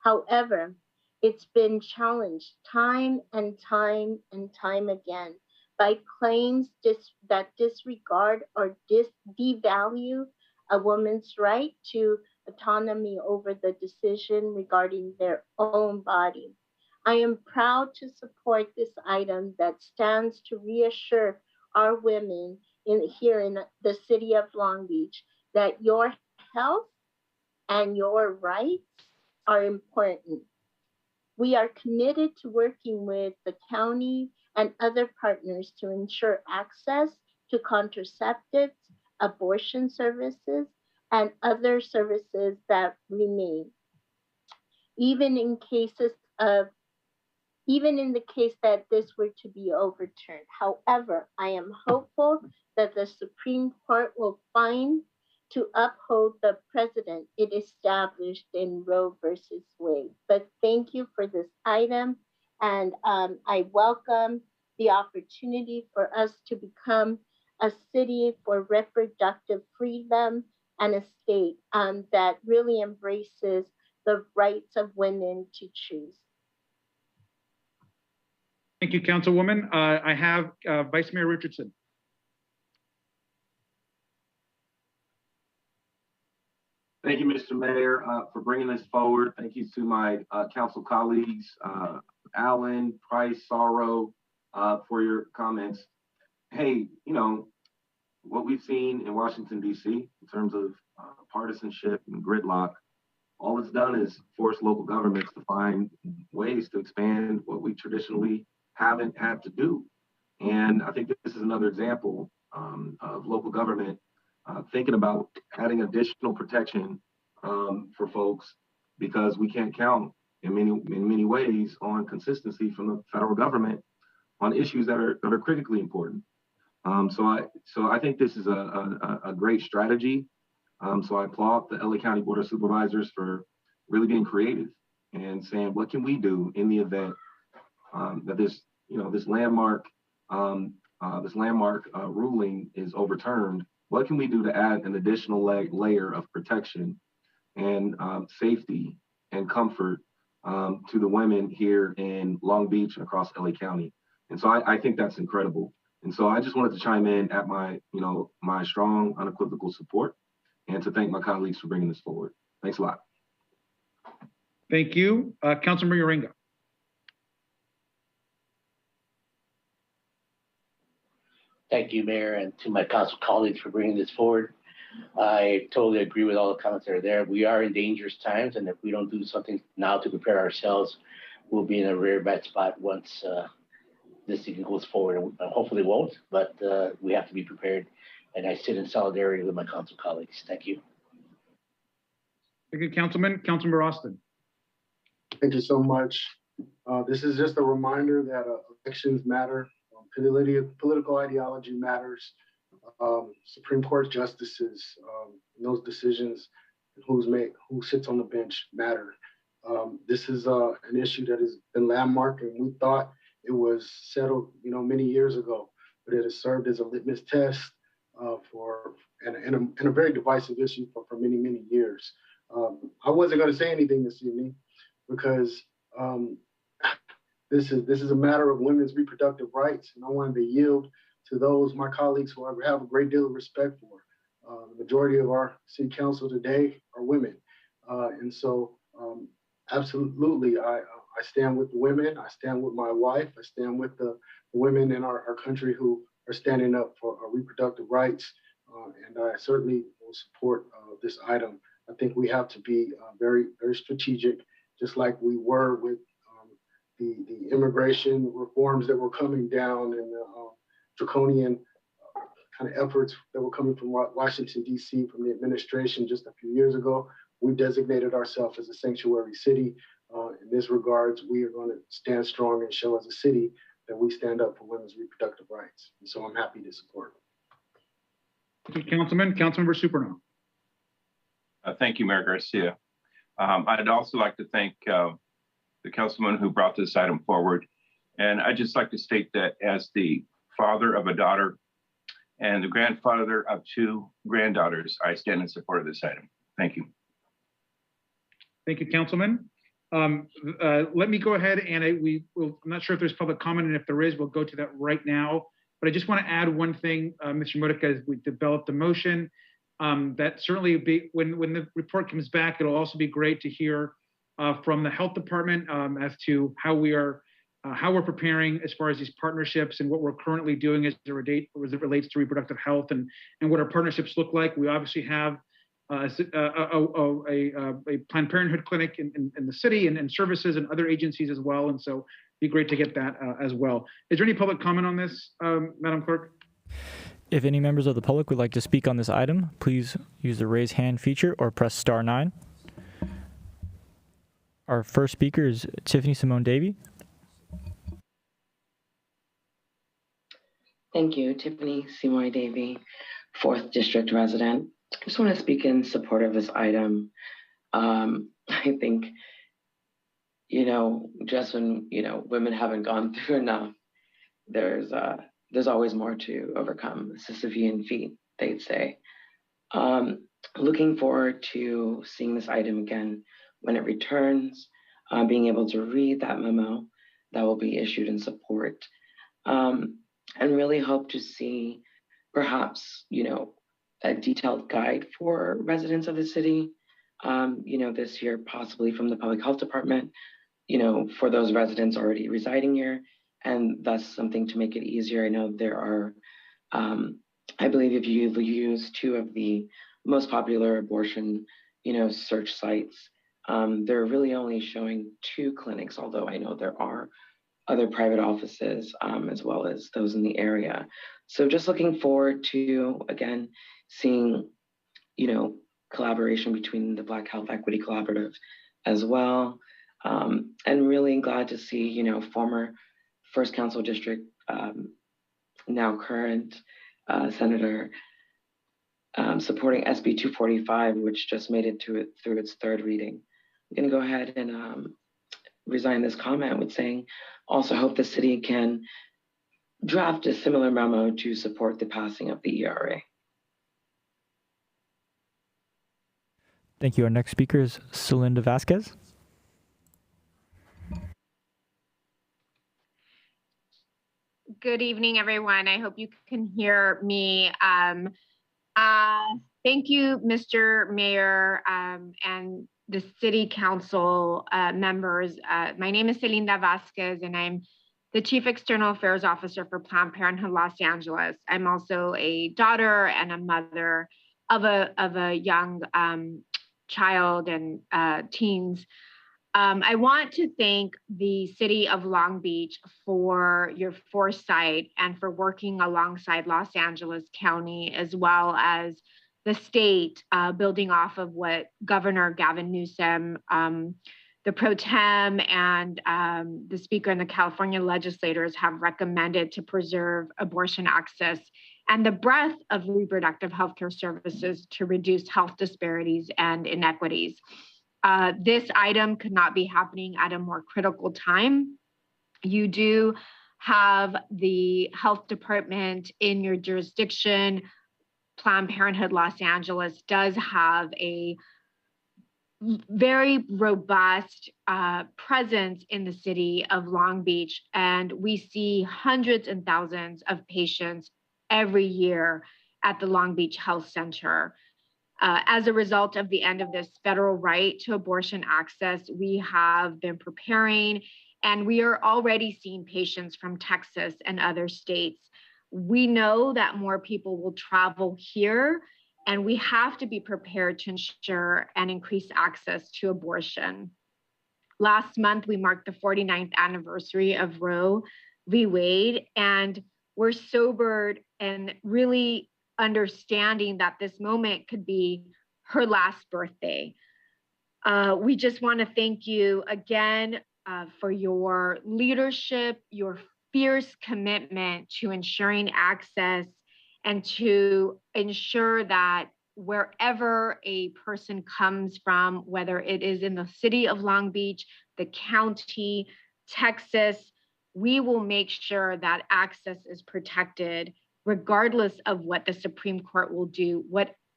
However, it's been challenged time and time and time again by claims that disregard or devalue a woman's right to autonomy over the decision regarding their own body. I am proud to support this item that stands to reassure our women here in the city of Long Beach that your health and your rights are important. We are committed to working with the county and other partners to ensure access to contraceptives, abortion services, and other services that remain, even in the case that this were to be overturned. However, I am hopeful that the Supreme Court will find to uphold the precedent it established in Roe versus Wade. But thank you for this item, and I welcome the opportunity for us to become a city for reproductive freedom and a state that really embraces the rights of women to choose.
Thank you, Councilwoman. I have Vice Mayor Richardson.
Thank you, Mr. Mayor, for bringing this forward. Thank you to my council colleagues, Allen, Price, Sorrow, for your comments. Hey, you know, what we've seen in Washington, D.C. in terms of partisanship and gridlock, all it's done is force local governments to find ways to expand what we traditionally haven't had to do. And I think this is another example of local government thinking about adding additional protection for folks, because we can't count in many ways on consistency from the federal government on issues that are critically important. So I think this is a great strategy. So I applaud the LA County Board of Supervisors for really being creative and saying, what can we do in the event that this landmark ruling is overturned? What can we do to add an additional layer of protection and safety and comfort to the women here in Long Beach and across LA County? And so I think that's incredible. And so I just wanted to chime in at my strong, unequivocal support, and to thank my colleagues for bringing this forward. Thanks a lot.
Thank you. Councilmember Uringa.
Thank you, Mayor, and to my council colleagues for bringing this forward. I totally agree with all the comments that are there. We are in dangerous times, and if we don't do something now to prepare ourselves, we'll be in a very bad spot once this thing goes forward. Hopefully it won't, but we have to be prepared. And I sit in solidarity with my council colleagues. Thank you.
Thank you, Councilmember Austin.
Thank you so much. This is just a reminder that elections matter. Political ideology matters. Supreme Court justices, those decisions, who sits on the bench matter. This is an issue that has been landmarked, and we thought it was settled, many years ago, but it has served as a litmus test and a very divisive issue for many years. I wasn't going to say anything this evening because this is a matter of women's reproductive rights, and I wanted to yield to those, my colleagues, who I have a great deal of respect for. The majority of our city council today are women. And so absolutely, I stand with the women, I stand with my wife, I stand with the women in our country who are standing up for our reproductive rights. And I certainly will support this item. I think we have to be very, very strategic, just like we were with the immigration reforms that were coming down and the draconian kind of efforts that were coming from Washington, D.C., from the administration just a few years ago. We designated ourselves as a sanctuary city. In this regards, we are going to stand strong and show as a city that we stand up for women's reproductive rights. And so I'm happy to support.
Thank you, Councilmember Superno.
Thank you, Mayor Garcia. I'd also like to thank the councilman who brought this item forward. And I'd just like to state that as the father of a daughter and the grandfather of 2 granddaughters, I stand in support of this item. Thank you.
Thank you, Councilman. Let me go ahead and I'm not sure if there's public comment, and if there is, we'll go to that right now. But I just want to add one thing, Mr. Modica, as we developed the motion, that certainly when the report comes back, it'll also be great to hear from the health department as to how we're preparing as far as these partnerships and what we're currently doing as it relates to reproductive health and what our partnerships look like. We obviously have a Planned Parenthood clinic in the city and services and other agencies as well. And so it'd be great to get that as well. Is there any public comment on this, Madam Clerk?
If any members of the public would like to speak on this item, please use the raise hand feature or press star 9. Our first speaker is Tiffany Simone Davey.
Thank you, Tiffany Seymour Davey, 4th District resident. I just want to speak in support of this item. I think, just when, women haven't gone through enough, there's always more to overcome. Sisyphean feat, they'd say. Looking forward to seeing this item again when it returns, being able to read that memo that will be issued in support, and really hope to see perhaps, a detailed guide for residents of the city, this year, possibly from the Public Health Department, for those residents already residing here, and thus something to make it easier. I know there are, I believe if you use 2 of the most popular abortion, search sites, they're really only showing 2 clinics, although I know there are other private offices as well as those in the area. So just looking forward to, again, seeing, collaboration between the Black Health Equity Collaborative as well. And really glad to see, former 1st Council District, now current Senator, supporting SB 245, which just made it through its 3rd reading. I'm going to go ahead and resign this comment with saying, also hope the city can draft a similar memo to support the passing of the ERA.
Thank you. Our next speaker is Celinda Vasquez.
Good evening, everyone. I hope you can hear me. Thank you, Mr. Mayor, and the City Council members. My name is Celinda Vasquez, and I'm the Chief External Affairs Officer for Planned Parenthood Los Angeles. I'm also a daughter and a mother of a young child and teens. I want to thank the City of Long Beach for your foresight and for working alongside Los Angeles County, as well as the state, building off of what Governor Gavin Newsom, the pro tem, and the Speaker and the California legislators have recommended to preserve abortion access and the breadth of reproductive healthcare services to reduce health disparities and inequities. This item could not be happening at a more critical time. You do have the health department in your jurisdiction. Planned Parenthood Los Angeles does have a very robust presence in the city of Long Beach, and we see hundreds and thousands of patients every year at the Long Beach Health Center. As a result of the end of this federal right to abortion access, we have been preparing, and we are already seeing patients from Texas and other states. We know that more people will travel here, and we have to be prepared to ensure and increase access to abortion. Last month, we marked the 49th anniversary of Roe v. Wade, and we're sobered and really understanding that this moment could be her last birthday. We just want to thank you again for your leadership, your fierce commitment to ensuring access and to ensure that wherever a person comes from, whether it is in the city of Long Beach, the county, Texas, we will make sure that access is protected regardless of what the Supreme Court will do,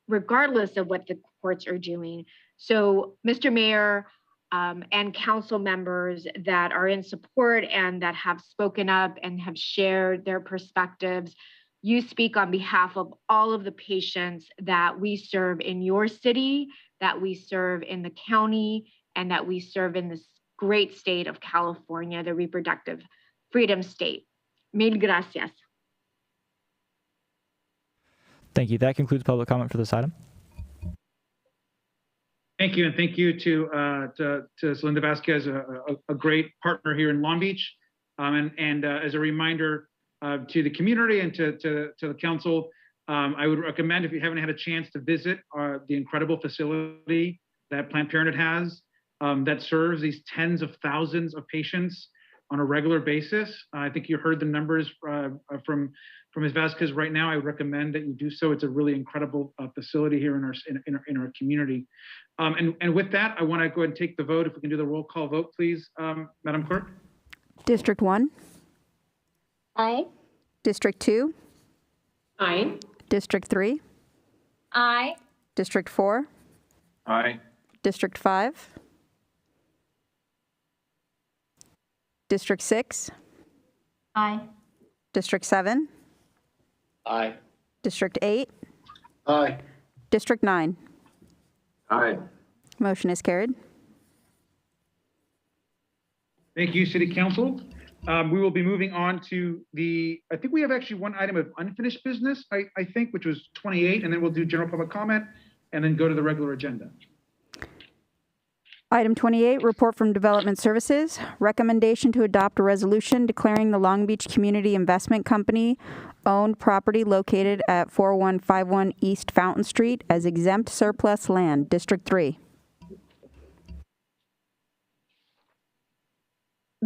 regardless of what the courts are doing. So, Mr. Mayor, and council members that are in support and that have spoken up and have shared their perspectives, you speak on behalf of all of the patients that we serve in your city, that we serve in the county, and that we serve in this great state of California, the reproductive freedom state. Mil gracias.
Thank you. That concludes public comment for this item.
Thank you, and thank you to Celinda Vasquez, a great partner here in Long Beach. And as a reminder to the community and to the council, I would recommend, if you haven't had a chance to visit the incredible facility that Planned Parenthood has that serves these tens of thousands of patients on a regular basis. I think you heard the numbers from Ms. Vasquez right now. I would recommend that you do so. It's a really incredible facility here in our community. And with that, I want to go ahead and take the vote. If we can do the roll call vote, please, Madam Clerk.
District 1.
Aye.
District 2.
Aye.
District 3.
Aye.
District 4.
Aye.
District 5. District 6.
Aye.
District 7.
Aye.
District 8.
Aye.
District 9.
Aye.
Motion is carried.
Thank you, City Council. We will be moving on to I think we have actually one item of unfinished business, I think, which was 28, and then we'll do general public comment and then go to the regular agenda.
Item 28, report from Development Services. Recommendation to adopt a resolution declaring the Long Beach Community Investment Company owned property located at 4151 East Fountain Street as exempt surplus land, District 3.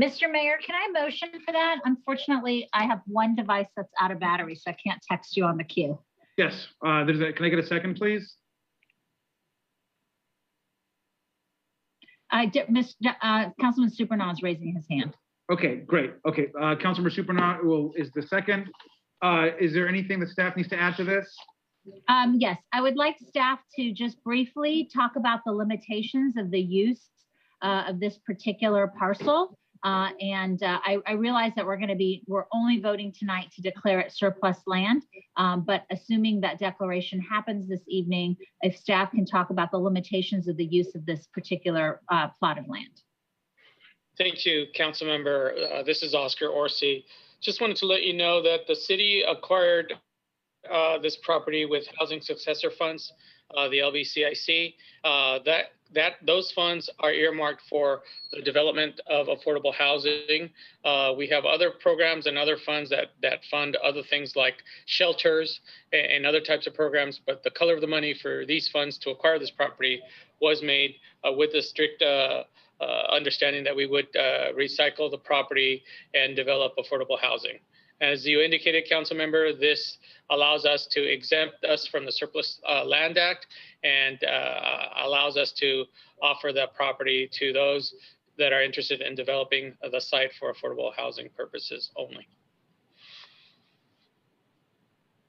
Mr. Mayor, can I motion for that? Unfortunately, I have one device that's out of battery, so I can't text you on the queue.
Yes, can I get a second, please?
Councilman Supernaw is raising his hand.
Okay, great. Okay, Councilmember Supernaw is the second. Is there anything that staff needs to add to this?
Yes, I would like staff to just briefly talk about the limitations of the use of this particular parcel. I realize that we're only voting tonight to declare it surplus land, but assuming that declaration happens this evening, if staff can talk about the limitations of the use of this particular plot of land.
Thank you, Council Member. This is Oscar Orsi. Just wanted to let you know that the city acquired this property with housing successor funds, the LBCIC. Those funds are earmarked for the development of affordable housing. We have other programs and other funds that fund other things like shelters and other types of programs, but the color of the money for these funds to acquire this property was made with the strict understanding that we would recycle the property and develop affordable housing. As you indicated, Council Member, this allows us to exempt us from the Surplus Land Act and allows us to offer that property to those that are interested in developing the site for affordable housing purposes only.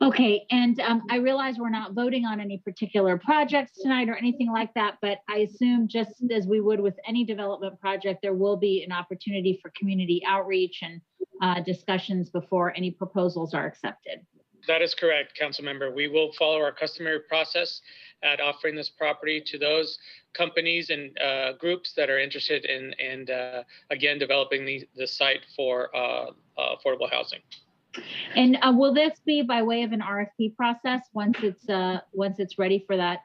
Okay, and I realize we're not voting on any particular projects tonight or anything like that, but I assume just as we would with any development project, there will be an opportunity for community outreach and discussions before any proposals are accepted.
That is correct, Council Member. We will follow our customary process at offering this property to those companies and groups that are interested in again, developing the site for affordable housing.
And will this be by way of an RFP process once it's ready for that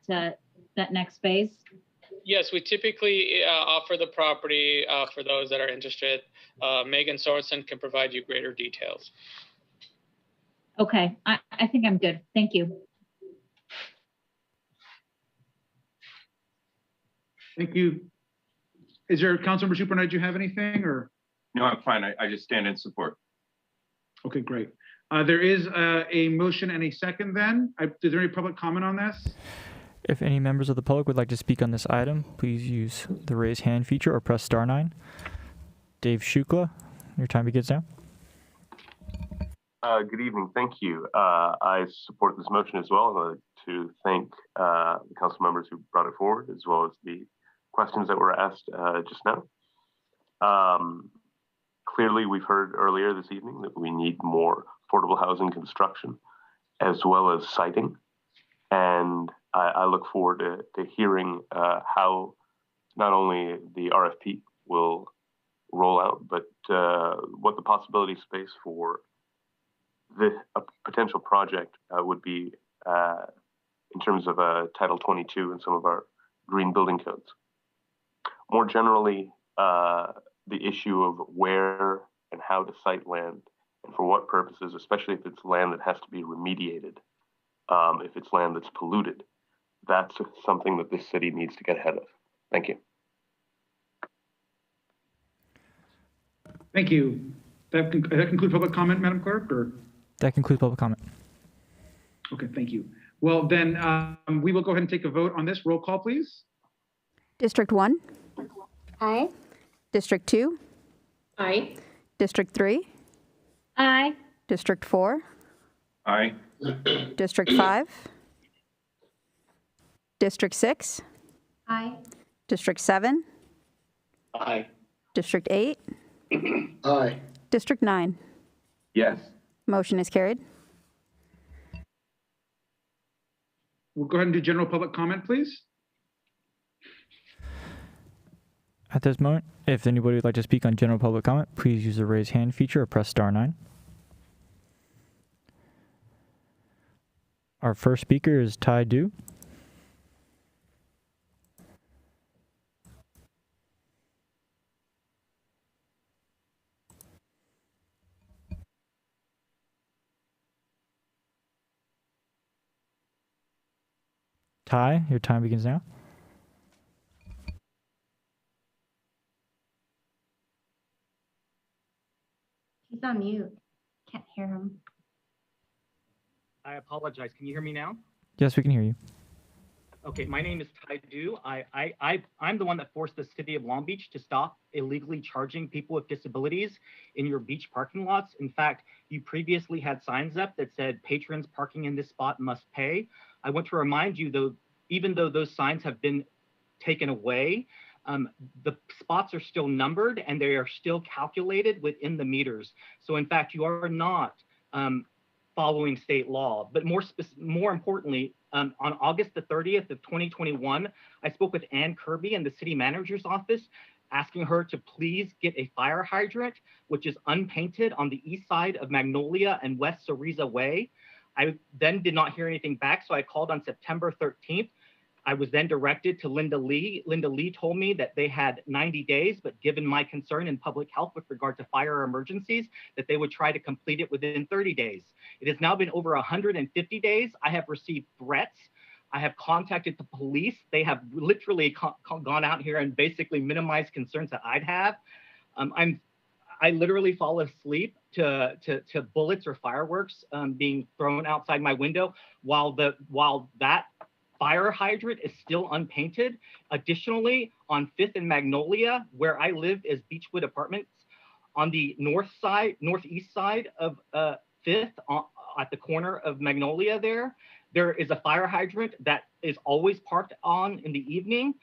next phase?
Yes, we typically offer the property for those that are interested. Megan Sorensen can provide you greater details.
Okay, I think I'm good. Thank you.
Thank you. Is there, Councilmember Supernaw, do you have anything or?
No, I'm fine. I just stand in support.
Okay, great. There is a motion and a second then. Is there any public comment on this?
If any members of the public would like to speak on this item, please use the raise hand feature or press *9. Dave Shukla, your time begins now.
Good evening. Thank you. I support this motion as well. I'd like to thank the council members who brought it forward, as well as the questions that were asked just now. Clearly, we've heard earlier this evening that we need more affordable housing construction, as well as siting. And I look forward to hearing how not only the RFP will roll out, but what the possibility space for a potential project would be in terms of Title 22 and some of our green building codes. More generally, the issue of where and how to site land and for what purposes, especially if it's land that has to be remediated, if it's land that's polluted, that's something that this city needs to get ahead of. Thank you.
Thank you. That concludes public comment, Madam Clerk, or?
That concludes public comment.
Okay, thank you. Well, then we will go ahead and take a vote on this. Roll call, please.
District 1?
Aye.
District 2?
Aye.
District 3?
Aye.
District 4?
Aye.
District 5? District 6?
Aye.
District 7?
Aye.
District 8?
Aye.
District 9?
Yes.
Motion is carried.
We'll go ahead and do general public comment, please.
At this moment, if anybody would like to speak on general public comment, please use the raise hand feature or press *9. Our first speaker is Tai Du. Tai, your time begins now.
He's on mute. Can't hear him.
I apologize. Can you hear me now?
Yes, we can hear you.
Okay, my name is Tai Du. I'm the one that forced the city of Long Beach to stop illegally charging people with disabilities in your beach parking lots. In fact, you previously had signs up that said patrons parking in this spot must pay. I want to remind you, though, even though those signs have been taken away, the spots are still numbered and they are still calculated within the meters. So in fact, you are not following state law. But more importantly, on August the 30th of 2021, I spoke with Ann Kirby in the city manager's office, asking her to please get a fire hydrant, which is unpainted on the east side of Magnolia and West Cereza Way. I then did not hear anything back, so I called on September 13th. I was then directed to Linda Lee. Linda Lee told me that they had 90 days, but given my concern in public health with regard to fire emergencies, that they would try to complete it within 30 days. It has now been over 150 days. I have received threats. I have contacted the police. They have literally gone out here and basically minimized concerns that I'd have. I literally fall asleep to bullets or fireworks being thrown outside my window while that fire hydrant is still unpainted. Additionally, on 5th and Magnolia, where I live is Beechwood Apartments, on the northeast side of 5th, at the corner of Magnolia there is a fire hydrant that is always parked on in the evening.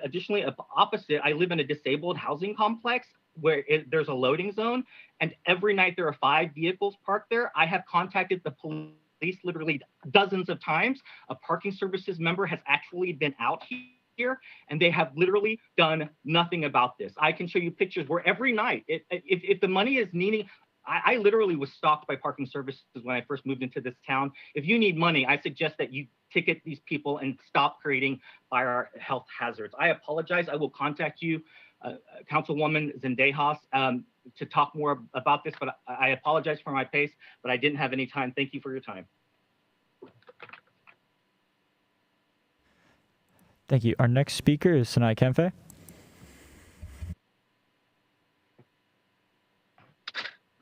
Additionally, opposite, I live in a disabled housing complex where there's a loading zone, and every night there are 5 vehicles parked there. I have contacted the police literally dozens of times. A parking services member has actually been out here, and they have literally done nothing about this. I can show you pictures where every night, if the money is needing, I literally was stalked by parking services when I first moved into this town. If you need money, I suggest that you ticket these people and stop creating fire health hazards. I apologize. I will contact you, Councilwoman Zendejas, to talk more about this, but I apologize for my pace, but I didn't have any time. Thank you for your time.
Thank you. Our next speaker is Sinai Kemfe.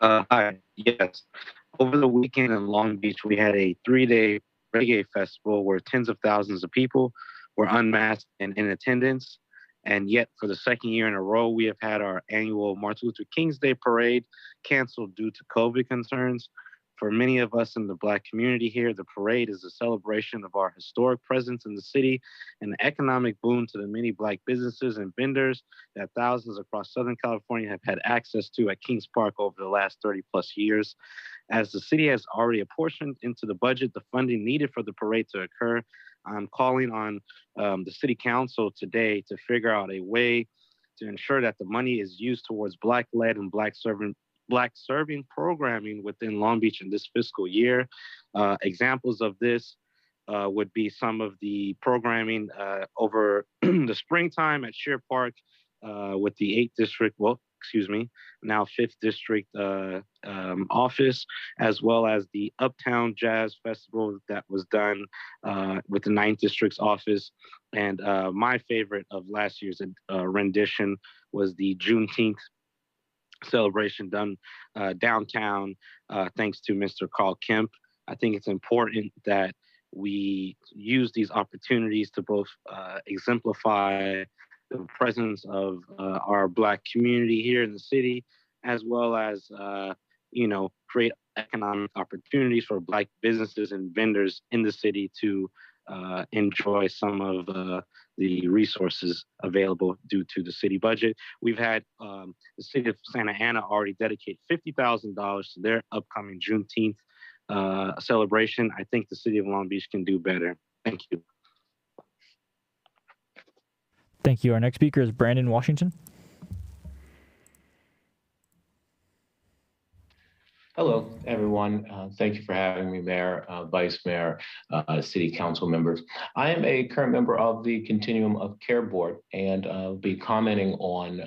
Hi. Yes. Over the weekend in Long Beach, we had a 3-day reggae festival where tens of thousands of people were unmasked and in attendance. And yet, for the second year in a row, we have had our annual Martin Luther King's Day parade canceled due to COVID concerns. For many of us in the Black community here, the parade is a celebration of our historic presence in the city and an economic boon to the many Black businesses and vendors that thousands across Southern California have had access to at Kings Park over the last 30 plus years. As the city has already apportioned into the budget the funding needed for the parade to occur, I'm calling on the city council today to figure out a way to ensure that the money is used towards Black-led and Black-serving programming within Long Beach in this fiscal year. Examples of this would be some of the programming over the springtime at Sheer Park with the 8th District, now 5th District office, as well as the Uptown Jazz Festival that was done with the 9th District's office. And my favorite of last year's rendition was the Juneteenth celebration done downtown, thanks to Mr. Carl Kemp. I think it's important that we use these opportunities to both exemplify the presence of our Black community here in the city, as well as, create economic opportunities for Black businesses and vendors in the city to enjoy some of the resources available due to the city budget. We've had the city of Santa Ana already dedicate $50,000 to their upcoming Juneteenth celebration. I think the city of Long Beach can do better. Thank you.
Thank you. Our next speaker is Brandon Washington.
Hello, everyone. Thank you for having me, Mayor, Vice Mayor, City Council members. I am a current member of the Continuum of Care Board, and I'll be commenting on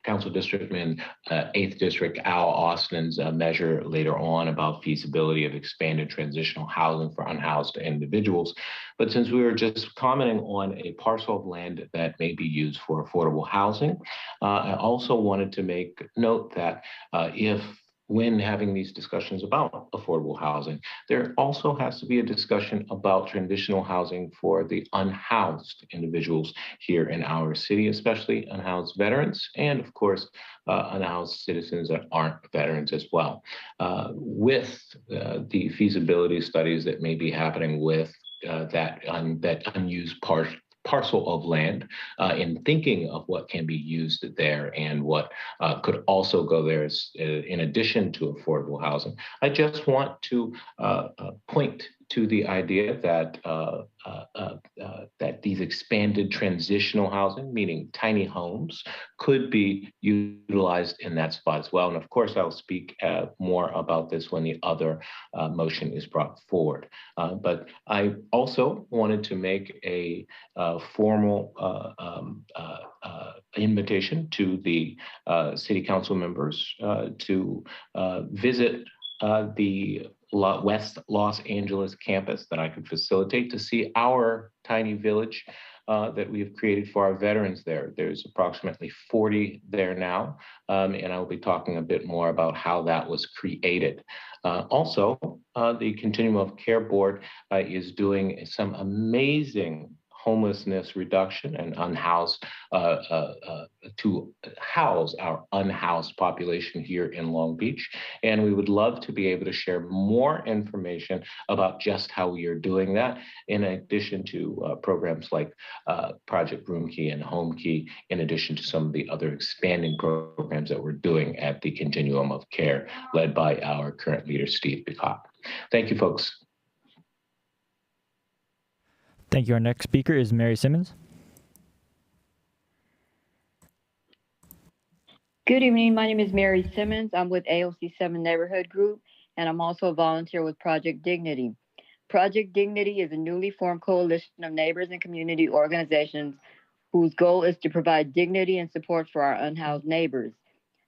Council Districtman 8th District Al Austin's measure later on about feasibility of expanded transitional housing for unhoused individuals. But since we were just commenting on a parcel of land that may be used for affordable housing, I also wanted to make note that when having these discussions about affordable housing, there also has to be a discussion about transitional housing for the unhoused individuals here in our city, especially unhoused veterans, and of course, unhoused citizens that aren't veterans as well. With the feasibility studies that may be happening with that unused parcel of land, in thinking of what can be used there and what could also go there in addition to affordable housing. I just want to point to the idea that that these expanded transitional housing, meaning tiny homes, could be utilized in that spot as well. And of course, I'll speak more about this when the other motion is brought forward. But I also wanted to make a formal invitation to the city council members to visit the West Los Angeles campus that I could facilitate to see our tiny village that we've created for our veterans there. There's approximately 40 there now, and I'll be talking a bit more about how that was created. Also, the Continuum of Care Board is doing some amazing homelessness reduction and unhoused to house our unhoused population here in Long Beach. And we would love to be able to share more information about just how we are doing that, in addition to programs like Project Room Key and Home Key, in addition to some of the other expanding programs that we're doing at the Continuum of Care, led by our current leader, Steve Bicott. Thank you, folks.
Thank you. Our next speaker is Mary Simmons.
Good evening. My name is Mary Simmons. I'm with AOC 7 Neighborhood Group, and I'm also a volunteer with Project Dignity. Project Dignity is a newly formed coalition of neighbors and community organizations whose goal is to provide dignity and support for our unhoused neighbors.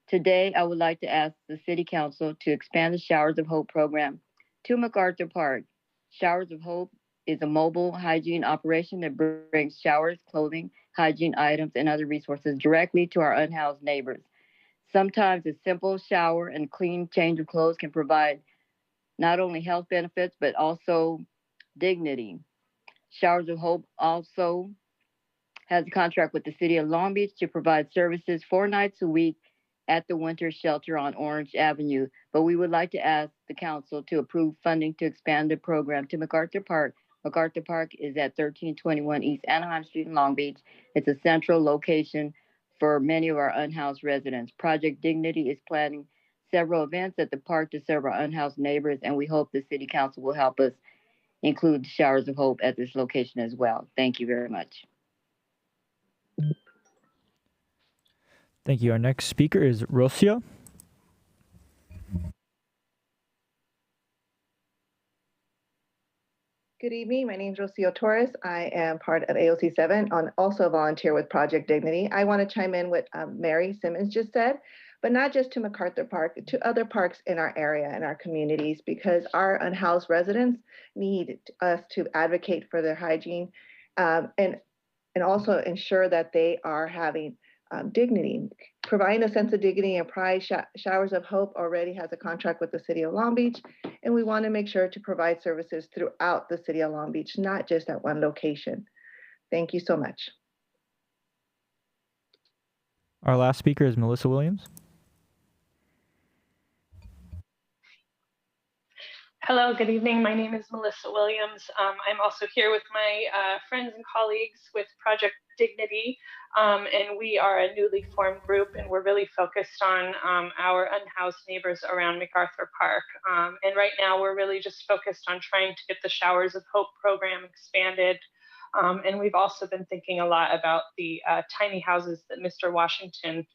Today, I would like to ask the City Council to expand the Showers of Hope program to MacArthur Park. Showers of Hope is a mobile hygiene operation that brings showers, clothing, hygiene items, and other resources directly to our unhoused neighbors. Sometimes a simple shower and clean change of clothes can provide not only health benefits, but also dignity. Showers of Hope also has a contract with the City of Long Beach to provide services 4 nights a week at the winter shelter on Orange Avenue. But we would like to ask the council to approve funding to expand the program to MacArthur Park. MacArthur Park is at 1321 East Anaheim Street in Long Beach. It's a central location for many of our unhoused residents. Project Dignity is planning several events at the park to serve our unhoused neighbors, and we hope the city council will help us include Showers of Hope at this location as well. Thank you very much.
Thank you. Our next speaker is Rocio.
Good evening. My name is Rocio Torres. I am part of AOC 7 and also volunteer with Project Dignity. I want to chime in what Mary Simmons just said, but not just to MacArthur Park, to other parks in our area and our communities, because our unhoused residents need us to advocate for their hygiene and also ensure that they are having dignity. Providing a sense of dignity and pride, Showers of Hope already has a contract with the City of Long Beach, and we want to make sure to provide services throughout the City of Long Beach, not just at one location. Thank you so much.
Our last speaker is Melissa Williams.
Hello, good evening. My name is Melissa Williams. I'm also here with my friends and colleagues with Project Dignity, and we are a newly formed group, and we're really focused on our unhoused neighbors around MacArthur Park. And right now, we're really just focused on trying to get the Showers of Hope program expanded. And we've also been thinking a lot about the tiny houses that Mr. Washington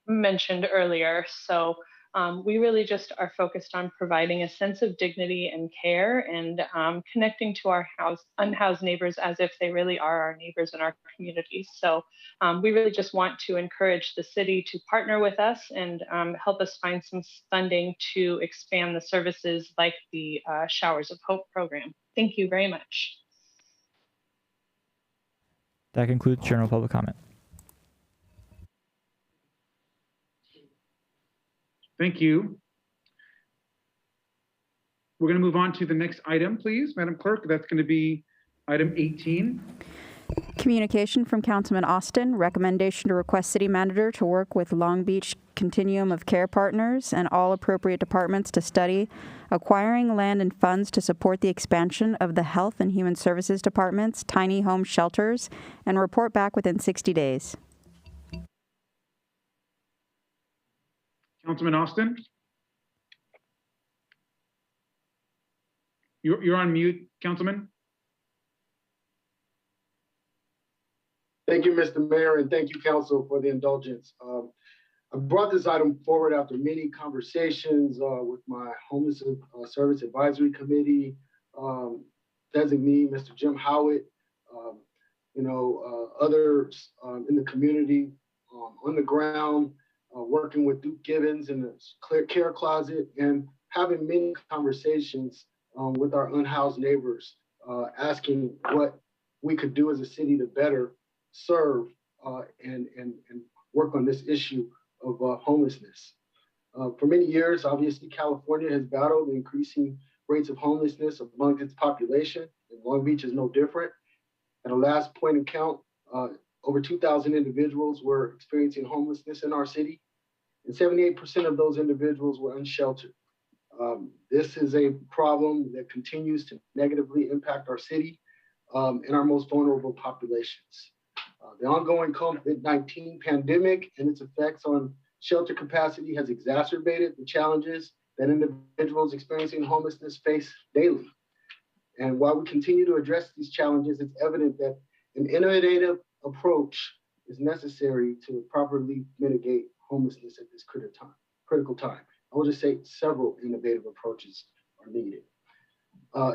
mentioned earlier. So we really just are focused on providing a sense of dignity and care and connecting to our unhoused neighbors as if they really are our neighbors in our communities. So we really just want to encourage the city to partner with us and help us find some funding to expand the services like the Showers of Hope program. Thank you very much.
That concludes general public comment.
Thank you. We're going to move on to the next item, please, Madam Clerk. That's going to be item 18.
Communication from Councilman Austin, recommendation to request city manager to work with Long Beach Continuum of Care Partners and all appropriate departments to study acquiring land and funds to support the expansion of the Health and Human Services Department's tiny home shelters and report back within 60 days.
Councilman Austin? You're on mute, Councilman.
Thank you, Mr. Mayor, and thank you, Council, for the indulgence. I brought this item forward after many conversations with my Homeless Service Advisory Committee, designee, Mr. Jim Howitt, others in the community on the ground, working with Duke Gibbons in the care closet, and having many conversations with our unhoused neighbors, asking what we could do as a city to better serve and work on this issue of homelessness. For many years, obviously, California has battled increasing rates of homelessness among its population, and Long Beach is no different. At a last point in count, over 2,000 individuals were experiencing homelessness in our city, and 78% of those individuals were unsheltered. This is a problem that continues to negatively impact our city and our most vulnerable populations. The ongoing COVID-19 pandemic and its effects on shelter capacity has exacerbated the challenges that individuals experiencing homelessness face daily. And while we continue to address these challenges, it's evident that an innovative approach is necessary to properly mitigate homelessness at this critical time. I will just say several innovative approaches are needed.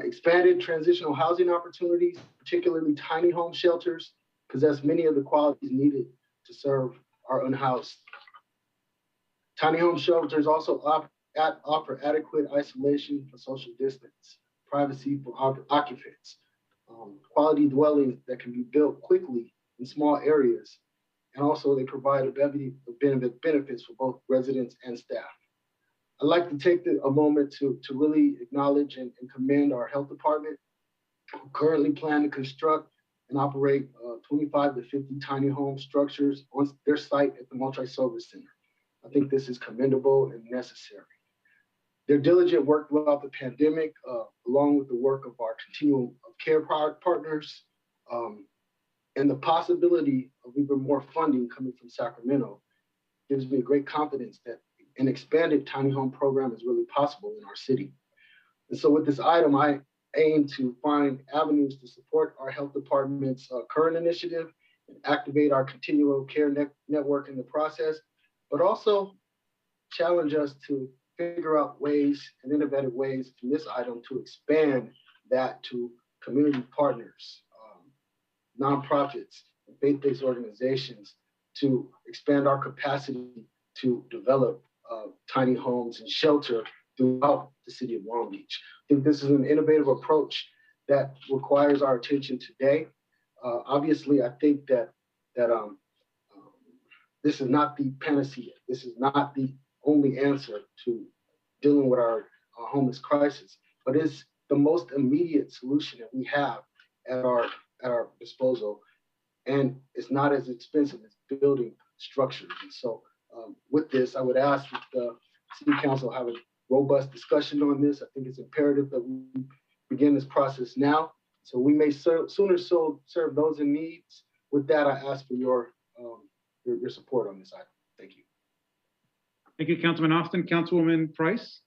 Expanded transitional housing opportunities, particularly tiny home shelters, possess many of the qualities needed to serve our unhoused. Tiny home shelters also offer adequate isolation for social distance, privacy for occupants, quality dwellings that can be built quickly in small areas, and also they provide a bevy of benefits for both residents and staff. I'd like to take a moment to really acknowledge and commend our health department, who currently plan to construct and operate 25 to 50 tiny home structures on their site at the Multi-Service Center. I think this is commendable and necessary. Their diligent work throughout the pandemic, along with the work of our continuum of care partners, and the possibility of even more funding coming from Sacramento, gives me great confidence that an expanded tiny home program is really possible in our city. And so with this item, I aim to find avenues to support our health department's current initiative and activate our continuum of care network in the process, but also challenge us to figure out ways and innovative ways in this item to expand that to community partners, nonprofits, and faith-based organizations, to expand our capacity to develop tiny homes and shelter throughout the city of Long Beach. I think this is an innovative approach that requires our attention today. Obviously, I think that this is not the panacea. This is not the only answer to dealing with our homeless crisis, but it's the most immediate solution that we have at our disposal. And it's not as expensive as building structures. And so with this, I would ask that the City Council have a robust discussion on this. I think it's imperative that we begin this process now, so we may sooner serve those in need. With that, I ask for your support on this item. Thank you.
Thank you, Councilman Austin. Councilwoman Price.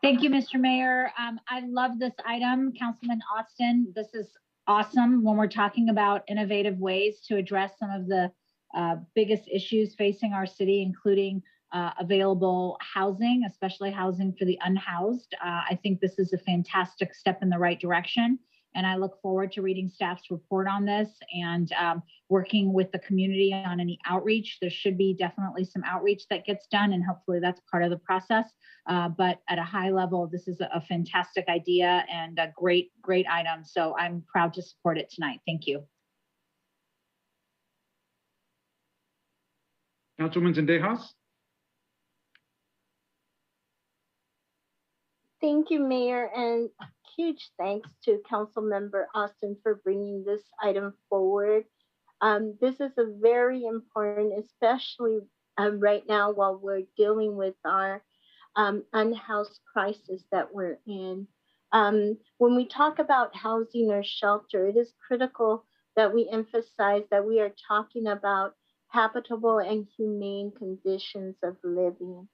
Thank you, Mr. Mayor. I love this item, Councilman Austin. This is awesome when we're talking about innovative ways to address some of the biggest issues facing our city, including available housing, especially housing for the unhoused. I think this is a fantastic step in the right direction. And I look forward to reading staff's report on this and working with the community on any outreach. There should be definitely some outreach that gets done, and hopefully that's part of the process. But at a high level, this is a fantastic idea and a great item. So I'm proud to support it tonight. Thank you.
Councilwoman Zendejas.
Thank you, Mayor, and huge thanks to Councilmember Austin for bringing this item forward. This is a very important, especially right now while we're dealing with our unhoused crisis that we're in. When we talk about housing or shelter, it is critical that we emphasize that we are talking about habitable and humane conditions of living.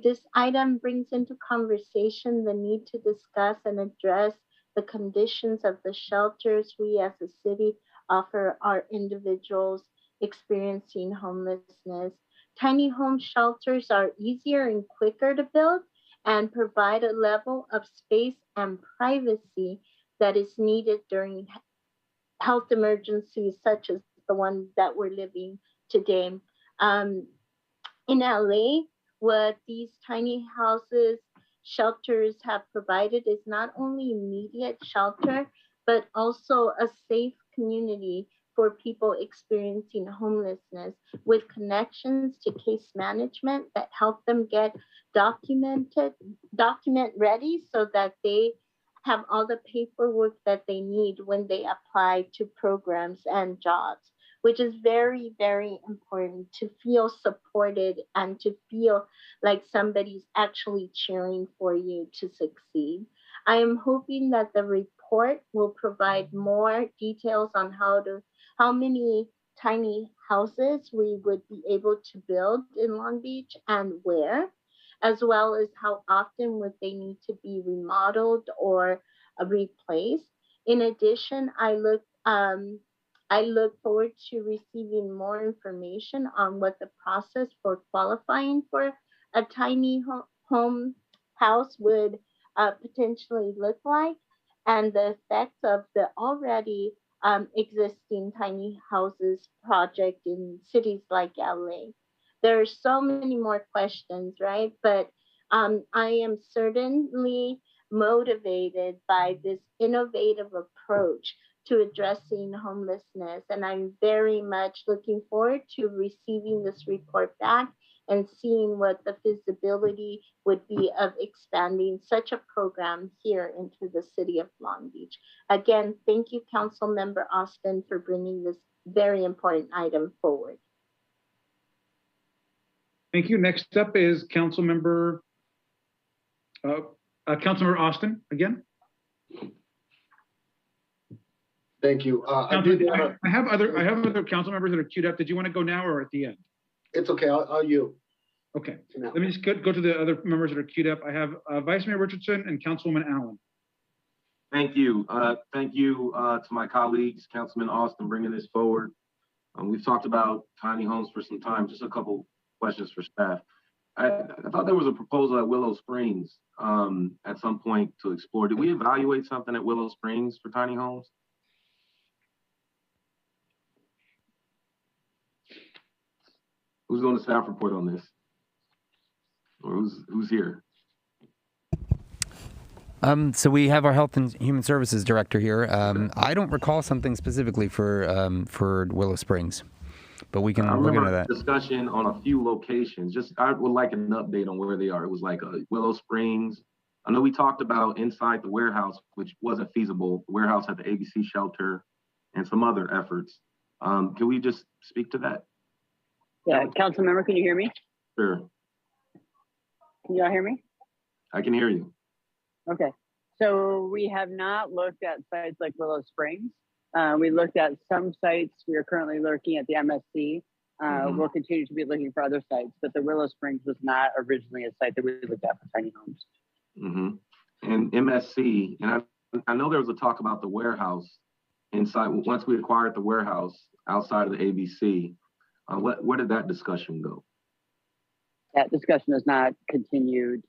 This item brings into conversation the need to discuss and address the conditions of the shelters we as a city offer our individuals experiencing homelessness. Tiny home shelters are easier and quicker to build and provide a level of space and privacy that is needed during health emergencies such as the one that we're living today. In LA, what these tiny houses, shelters have provided is not only immediate shelter, but also a safe community for people experiencing homelessness with connections to case management that help them get document ready so that they have all the paperwork that they need when they apply to programs and jobs, which is very, very important to feel supported and to feel like somebody's actually cheering for you to succeed. I am hoping that the report will provide more details on how many tiny houses we would be able to build in Long Beach and where, as well as how often would they need to be remodeled or replaced. In addition, I look forward to receiving more information on what the process for qualifying for a tiny home house would potentially look like, and the effects of the already existing tiny houses project in cities like LA. There are so many more questions, right? But I am certainly motivated by this innovative approach to addressing homelessness. And I'm very much looking forward to receiving this report back and seeing what the feasibility would be of expanding such a program here into the city of Long Beach. Again, thank you, Councilmember Austin, for bringing this very important item forward.
Thank you. Next up is Councilmember Austin again.
Thank you.
I have other council members that are queued up. Did you want to go now or at the end?
It's okay. I'll yield.
Okay. Let me just go to the other members that are queued up. I have Vice Mayor Richardson and Councilwoman Allen.
Thank you. Thank you to my colleagues, Councilman Austin, bringing this forward. We've talked about tiny homes for some time. Just a couple questions for staff. I thought there was a proposal at Willow Springs at some point to explore. Did we evaluate something at Willow Springs for tiny homes? Who's doing the staff report on this? Or who's here?
So we have our Health and Human Services Director here. I don't recall something specifically for Willow Springs, but we can look into that.
Discussion on a few locations. I would like an update on where they are. It was like Willow Springs. I know we talked about inside the warehouse, which wasn't feasible. The warehouse had the ABC shelter and some other efforts. Can we just speak to that?
Yeah, council member, can you hear me?
Sure.
Can y'all hear me?
I can hear you.
Okay, so we have not looked at sites like Willow Springs. We looked at some sites. We are currently looking at the MSC. We'll continue to be looking for other sites, but the Willow Springs was not originally a site that we looked at for tiny homes.
And MSC, and I know there was a talk about the warehouse inside. Once we acquired the warehouse outside of the ABC, where did that discussion go?
That discussion has not continued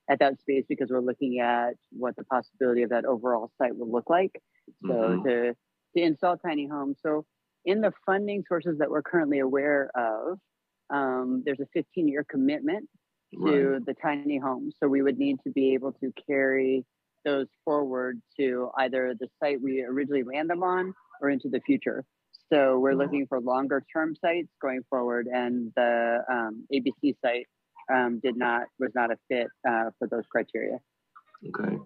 at that space because we're looking at what the possibility of that overall site will look like. So to install tiny homes. So in the funding sources that we're currently aware of, there's a 15-year commitment to the tiny homes. So we would need to be able to carry those forward to either the site we originally land them on or into the future. So we're looking for longer term sites going forward, and the ABC site was not a fit for those criteria.
Okay.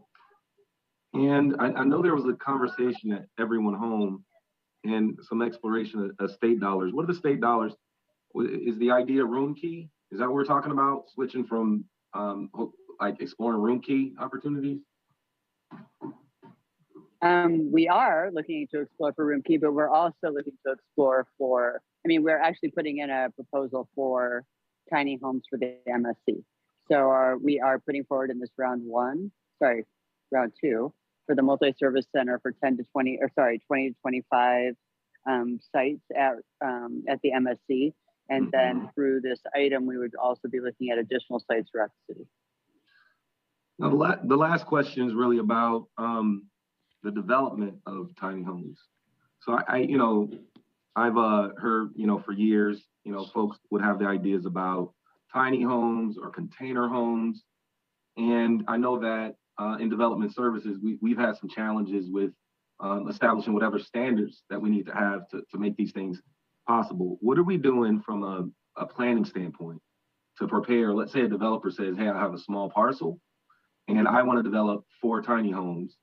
And I know there was a conversation at Everyone Home and some exploration of state dollars. What are the state dollars? Is the idea room key? Is that what we're talking about? Switching from like exploring room key opportunities?
We are looking to explore for room key, but we're also looking to explore for, we're actually putting in a proposal for tiny homes for the MSC. So we are putting forward in this round two for the multi-service center for 20 to 25 sites at the MSC. And then through this item, we would also be looking at additional sites throughout the city.
Now, the last question is really about the development of tiny homes. So I've heard, for years, folks would have the ideas about tiny homes or container homes. And I know that in development services, we've had some challenges with establishing whatever standards that we need to have to make these things possible. What are we doing from a planning standpoint to prepare? Let's say a developer says, hey, I have a small parcel and I want to develop 4 tiny homes,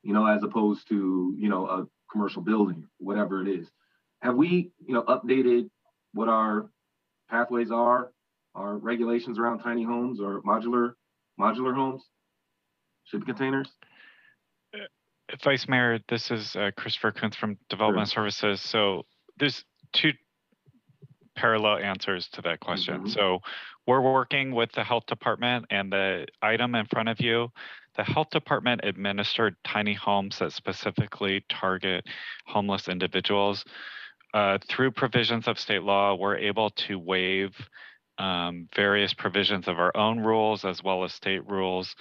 as opposed to, a commercial building, whatever it is. Have we, updated what our pathways are, our regulations around tiny homes or modular homes, shipping containers?
Vice Mayor, this is Christopher Kuntz from Development Services. So there's 2 parallel answers to that question. So we're working with the health department, and the item in front of you, the health department administered tiny homes that specifically target homeless individuals. Through provisions of state law, we're able to waive various provisions of our own rules as well as state rules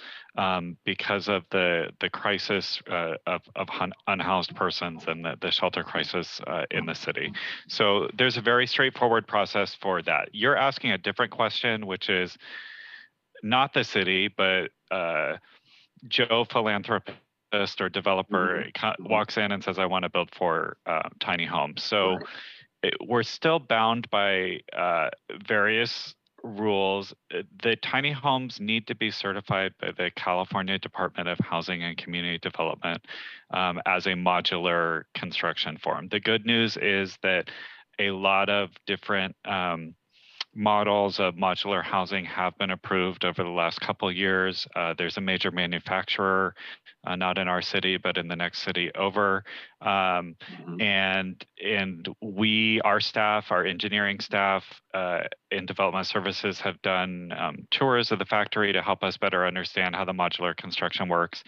because of the crisis of unhoused persons and the shelter crisis in the city. So there's a very straightforward process for that. You're asking a different question, which is not the city, but Joe, philanthropist or developer, walks in and says, I want to build 4 tiny homes. So we're still bound by various rules. The tiny homes need to be certified by the California Department of Housing and Community Development as a modular construction form. The good news is that a lot of different models of modular housing have been approved over the last couple of years. There's a major manufacturer, not in our city, but in the next city over. And we, our staff, our engineering staff in development services have done tours of the factory to help us better understand how the modular construction works.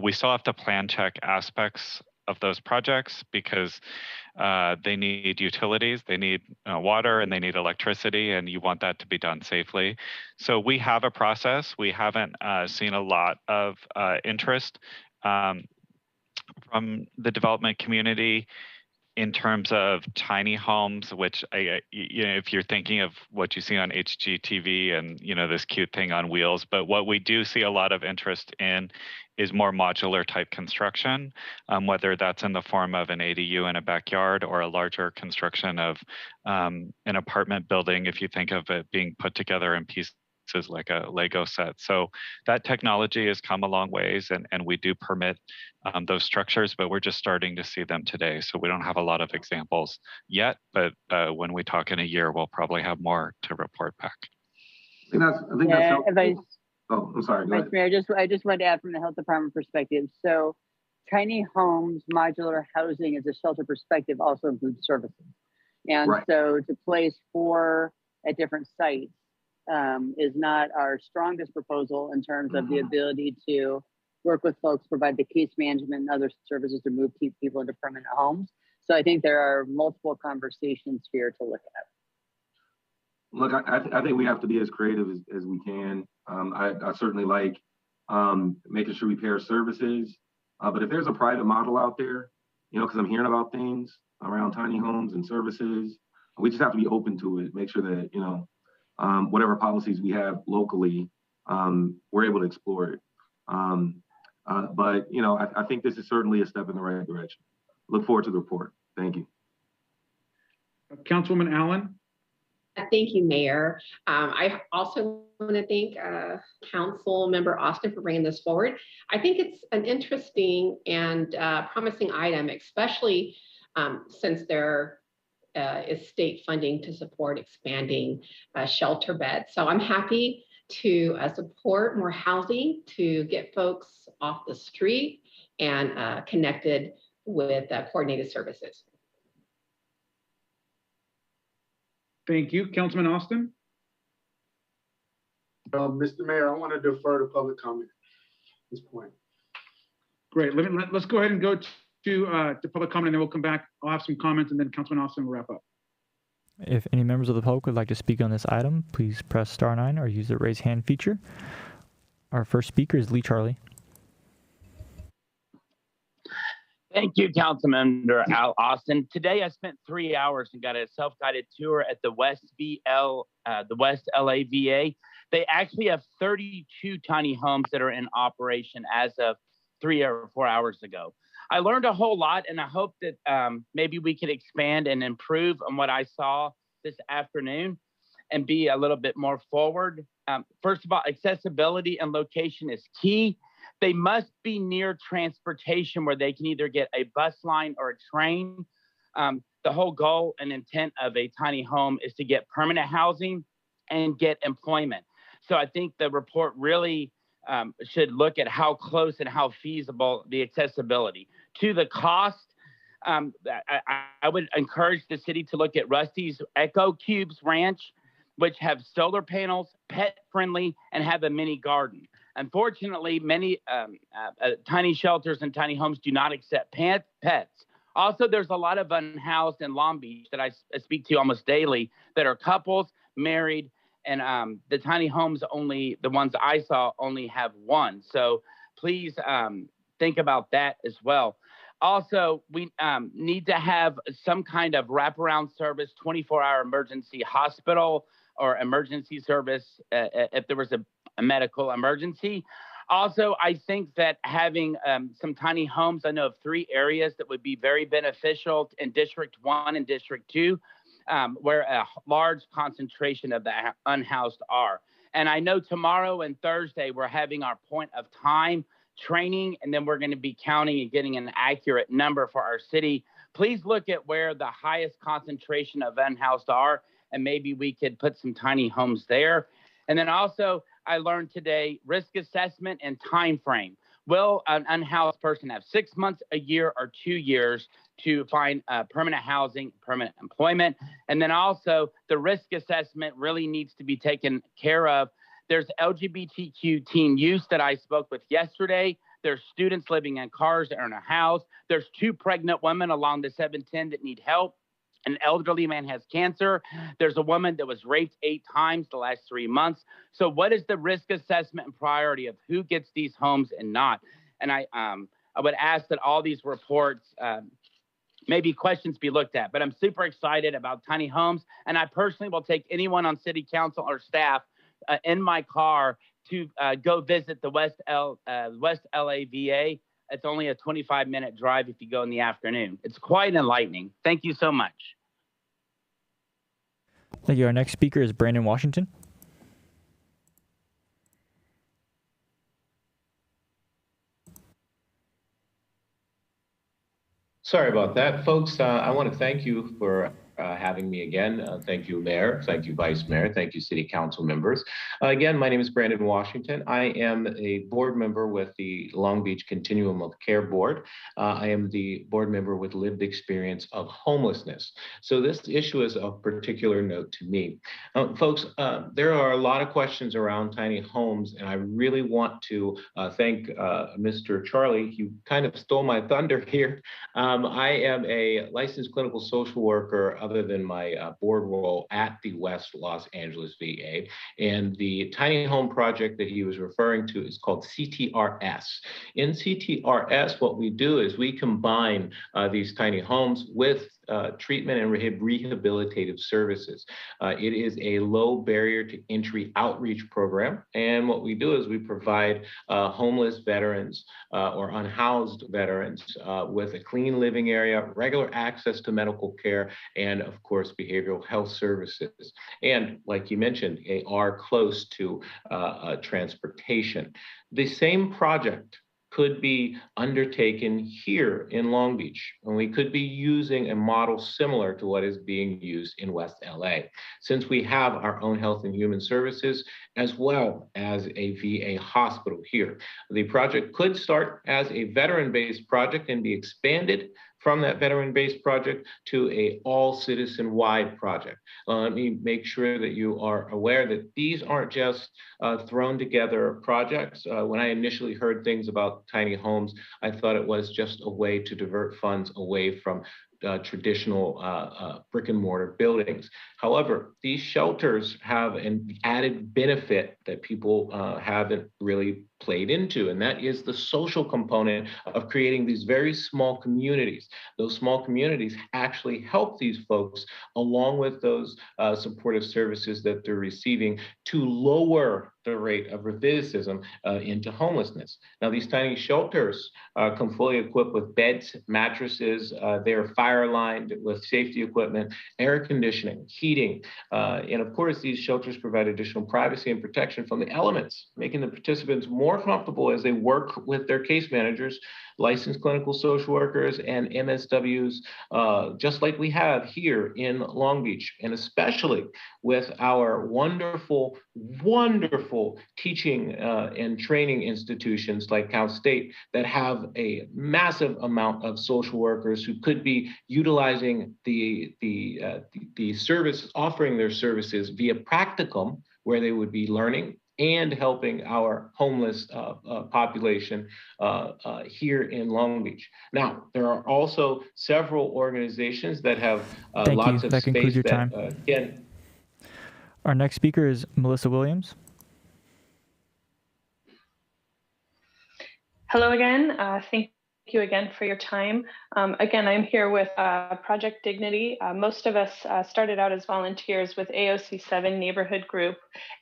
We still have to plan check aspects of those projects because they need utilities, they need water, and they need electricity, and you want that to be done safely. So we have a process. We haven't seen a lot of interest from the development community in terms of tiny homes, which if you're thinking of what you see on HGTV and this cute thing on wheels, but what we do see a lot of interest in is more modular type construction, whether that's in the form of an ADU in a backyard or a larger construction of an apartment building, if you think of it being put together in pieces like a Lego set. So that technology has come a long ways, and we do permit those structures, but we're just starting to see them today. So we don't have a lot of examples yet, but when we talk in a year, we'll probably have more to report back.
Oh, I'm sorry.
Vice Mayor, I just wanted to add from the health department perspective. So tiny homes, modular housing as a shelter perspective also includes services. And so to place 4 at different sites is not our strongest proposal in terms of the ability to work with folks, provide the case management and other services to move people into permanent homes. So I think there are multiple conversations here to look at.
Look, I think we have to be as creative as we can. I certainly like making sure we pair services. But if there's a private model out there, because I'm hearing about things around tiny homes and services, we just have to be open to it, make sure that, whatever policies we have locally, we're able to explore it. But I think this is certainly a step in the right direction. Look forward to the report. Thank you.
Councilwoman Allen.
Thank you, Mayor. I also want to thank Council Member Austin for bringing this forward. I think it's an interesting and promising item, especially since there is state funding to support expanding shelter beds. So I'm happy to support more housing to get folks off the street and connected with coordinated services.
Thank you. Councilman Austin?
Mr. Mayor, I want to defer to public comment at this point.
Great. Let's go ahead and go to public comment, and then we'll come back. I'll have some comments, and then Councilman Austin will wrap up.
If any members of the public would like to speak on this item, please press *9 or use the raise hand feature. Our first speaker is Lee Charlie.
Thank you, Councilmember Austin. Today, I spent 3 hours and got a self-guided tour at the West LAVA. They actually have 32 tiny homes that are in operation as of 3 or 4 hours ago. I learned a whole lot, and I hope that maybe we could expand and improve on what I saw this afternoon and be a little bit more forward. First of all, accessibility and location is key. They must be near transportation where they can either get a bus line or a train. The whole goal and intent of a tiny home is to get permanent housing and get employment. So I think the report really should look at how close and how feasible the accessibility. To the cost, I would encourage the city to look at Rusty's Echo Cubes Ranch, which have solar panels, pet-friendly, and have a mini garden. Unfortunately, many tiny shelters and tiny homes do not accept pets. Also, there's a lot of unhoused in Long Beach that I speak to almost daily that are couples, married, and the tiny homes only, the ones I saw, only have one. So please think about that as well. Also, we need to have some kind of wraparound service, 24-hour emergency hospital or emergency service if there was a medical emergency. Also, I think that having some tiny homes, I know of 3 areas that would be very beneficial in District 1 and District 2, where a large concentration of the unhoused are. And I know tomorrow and Thursday, we're having our point of time training, and then we're going to be counting and getting an accurate number for our city. Please look at where the highest concentration of unhoused are, and maybe we could put some tiny homes there. And then also, I learned today risk assessment and time frame. Will an unhoused person have 6 months, a year, or 2 years to find permanent housing, permanent employment? And then also, the risk assessment really needs to be taken care of. There's LGBTQ teen youth that I spoke with yesterday. There's students living in cars that are in a house. There's 2 pregnant women along the 710 that need help. An elderly man has cancer. There's a woman that was raped 8 times the last 3 months. So what is the risk assessment and priority of who gets these homes and not? And I would ask that all these reports, maybe questions be looked at. But I'm super excited about tiny homes. And I personally will take anyone on city council or staff in my car to go visit the West LA VA. It's only a 25-minute drive if you go in the afternoon. It's quite enlightening. Thank you so much.
Thank you. Our next speaker is Brandon Washington.
Sorry about that, folks. I want to thank you for having me again. Thank you, Mayor. Thank you, Vice Mayor. Thank you, City Council members. Again, my name is Brandon Washington. I am a board member with the Long Beach Continuum of Care Board. I am the board member with lived experience of homelessness. So this issue is of particular note to me. Folks, there are a lot of questions around tiny homes, and I really want to thank Mr. Charlie. You kind of stole my thunder here. I am a licensed clinical social worker other than my board role at the West Los Angeles VA. And the tiny home project that he was referring to is called CTRS. In CTRS, what we do is we combine these tiny homes with treatment and rehabilitative services. It is a low barrier to entry outreach program. And what we do is we provide homeless veterans or unhoused veterans with a clean living area, regular access to medical care, and of course, behavioral health services. And like you mentioned, they are close to transportation. The same project could be undertaken here in Long Beach, and we could be using a model similar to what is being used in West LA, since we have our own health and human services as well as a VA hospital here. The project could start as a veteran-based project and be expanded from that veteran-based project to a all-citizen-wide project. Let me make sure that you are aware that these aren't just thrown together projects. When I initially heard things about tiny homes, I thought it was just a way to divert funds away from traditional brick and mortar buildings. However, these shelters have an added benefit that people haven't really played into, and that is the social component of creating these very small communities. Those small communities actually help these folks, along with those supportive services that they're receiving, to lower the rate of recidivism into homelessness. Now, these tiny shelters come fully equipped with beds, mattresses. They're fire-lined with safety equipment, air conditioning, heating, and of course, these shelters provide additional privacy and protection from the elements, making the participants more comfortable as they work with their case managers, licensed clinical social workers, and MSWs, just like we have here in Long Beach, and especially with our wonderful, wonderful teaching and training institutions like Cal State that have a massive amount of social workers who could be utilizing the service, offering their services via practicum, where they would be learning and helping our homeless population here in Long Beach. Now, there are also several organizations that have lots of
that concludes
space
your time.
can.
Our next speaker is Melissa Williams.
Hello again. Thank you again for your time. Again, I'm here with Project Dignity. Most of us started out as volunteers with AOC 7 Neighborhood Group,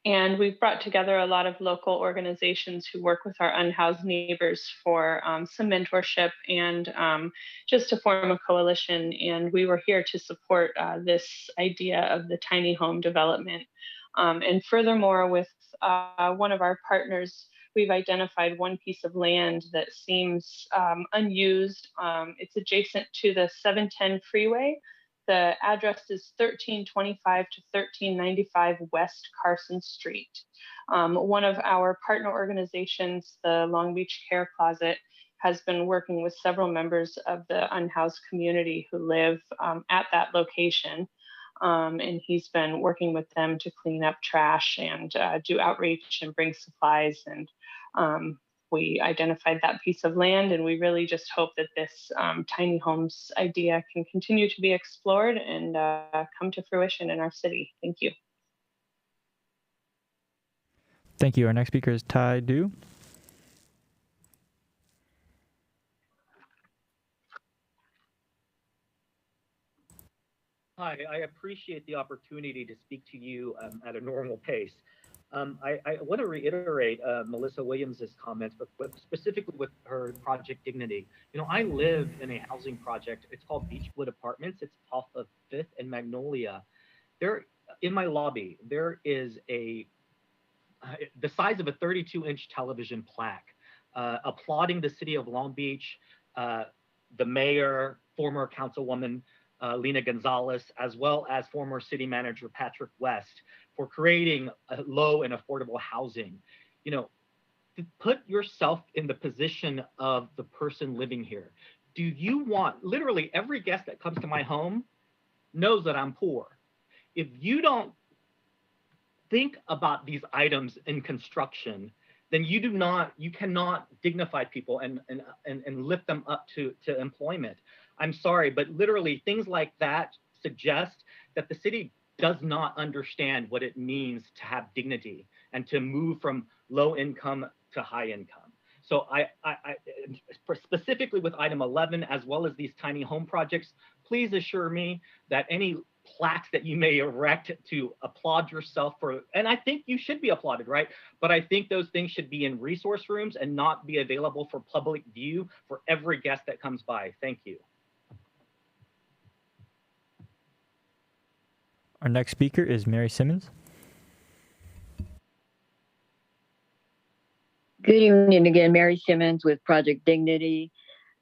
and we've brought together a lot of local organizations who work with our unhoused neighbors for some mentorship and just to form a coalition. And we were here to support this idea of the tiny home development. And furthermore, with one of our partners, we've identified one piece of land that seems unused. It's adjacent to the 710 freeway. The address is 1325 to 1395 West Carson Street. One of our partner organizations, the Long Beach Care Closet, has been working with several members of the unhoused community who live at that location. And he's been working with them to clean up trash and do outreach and bring supplies. And we identified that piece of land, and we really just hope that this tiny homes idea can continue to be explored and come to fruition in our city. Thank you.
Thank you. Our next speaker is Tai Du.
Hi, I appreciate the opportunity to speak to you at a normal pace. I want to reiterate Melissa Williams's comments, but specifically with her Project Dignity. You know, I live in a housing project. It's called Beachwood Apartments. It's off of 5th and Magnolia. There, in my lobby, there is the size of a 32-inch television plaque applauding the city of Long Beach, the mayor, former councilwoman Lena Gonzalez, as well as former city manager Patrick West, for creating low and affordable housing. You know, put yourself in the position of the person living here. Do you want, literally every guest that comes to my home knows that I'm poor. If you don't think about these items in construction, then you cannot dignify people and lift them up to employment. I'm sorry, but literally things like that suggest that the city does not understand what it means to have dignity and to move from low income to high income. So I specifically with item 11, as well as these tiny home projects, please assure me that any plaques that you may erect to applaud yourself for, and I think you should be applauded, right? But I think those things should be in resource rooms and not be available for public view for every guest that comes by. Thank you.
Our next speaker is Mary Simmons.
Good evening again, Mary Simmons with Project Dignity.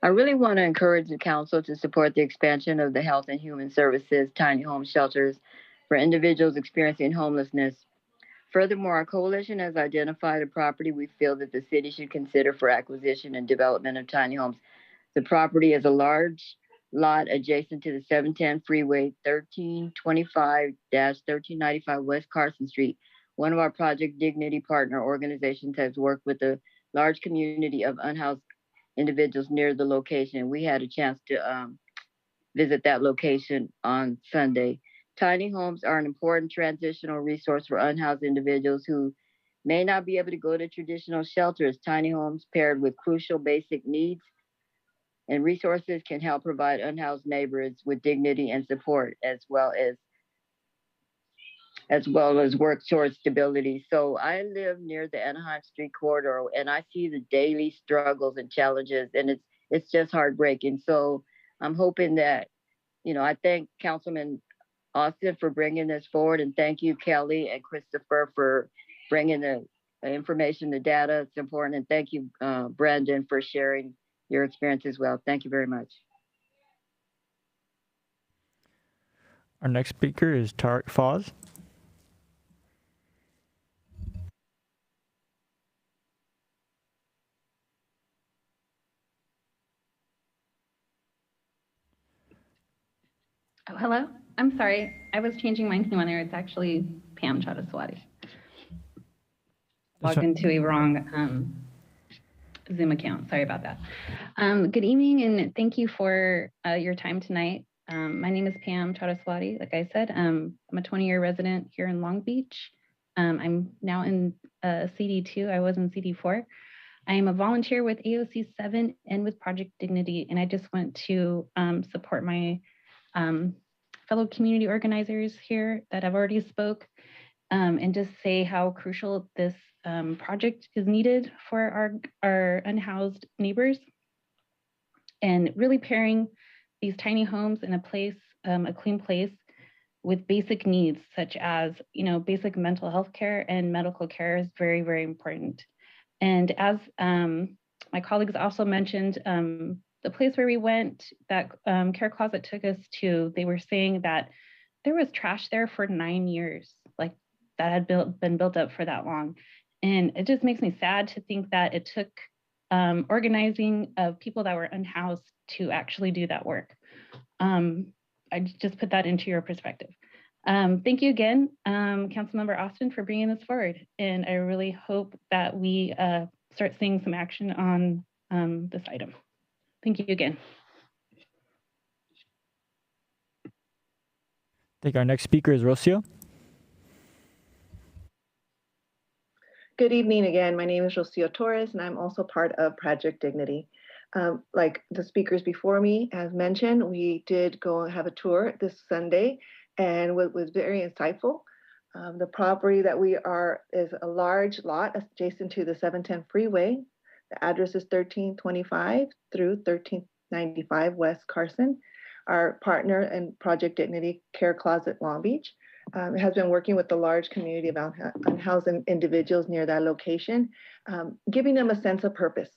I really want to encourage the council to support the expansion of the Health and Human Services tiny home shelters for individuals experiencing homelessness. Furthermore, our coalition has identified a property we feel that the city should consider for acquisition and development of tiny homes. The property is a large lot adjacent to the 710 freeway, 1325-1395 West Carson Street. One of our Project Dignity partner organizations has worked with a large community of unhoused individuals near the location. We had a chance to visit that location on Sunday. Tiny homes are an important transitional resource for unhoused individuals who may not be able to go to traditional shelters. Tiny homes paired with crucial basic needs and resources can help provide unhoused neighbors with dignity and support, as well as work towards stability. So I live near the Anaheim Street corridor, and I see the daily struggles and challenges, and it's just heartbreaking. So I'm hoping that, I thank Councilman Austin for bringing this forward, and thank you, Kelly and Christopher, for bringing the information, the data. It's important, and thank you, Brandon, for sharing your experience as well. Thank you very much.
Our next speaker is Tariq Fawz.
Oh, hello. I'm sorry. I was changing my name on there. It's actually Pam Chadaswati. Logged into a wrong Zoom account. Sorry about that. Good evening, and thank you for your time tonight. My name is Pam Chadaswati. Like I said, I'm a 20-year resident here in Long Beach. I'm now in CD2. I was in CD4. I am a volunteer with AOC 7 and with Project Dignity, and I just want to support my fellow community organizers here that have already spoke, and just say how crucial this project is needed for our unhoused neighbors, and really pairing these tiny homes in a place, a clean place, with basic needs such as, basic mental health care and medical care is very, very important. And as my colleagues also mentioned, the place where we went, that care closet took us to, they were saying that there was trash there for 9 years, like that had been built up for that long. And it just makes me sad to think that it took organizing of people that were unhoused to actually do that work. I just put that into your perspective. Thank you again, Councilmember Austin, for bringing this forward. And I really hope that we start seeing some action on this item. Thank you again.
I think our next speaker is Rocio.
Good evening again. My name is Rocio Torres, and I'm also part of Project Dignity. Like the speakers before me have mentioned, we did go and have a tour this Sunday, and what was very insightful. The property that we are is a large lot adjacent to the 710 freeway. The address is 1325 through 1395 West Carson. Our partner in Project Dignity Care Closet Long Beach has been working with the large community of unhoused individuals near that location, giving them a sense of purpose.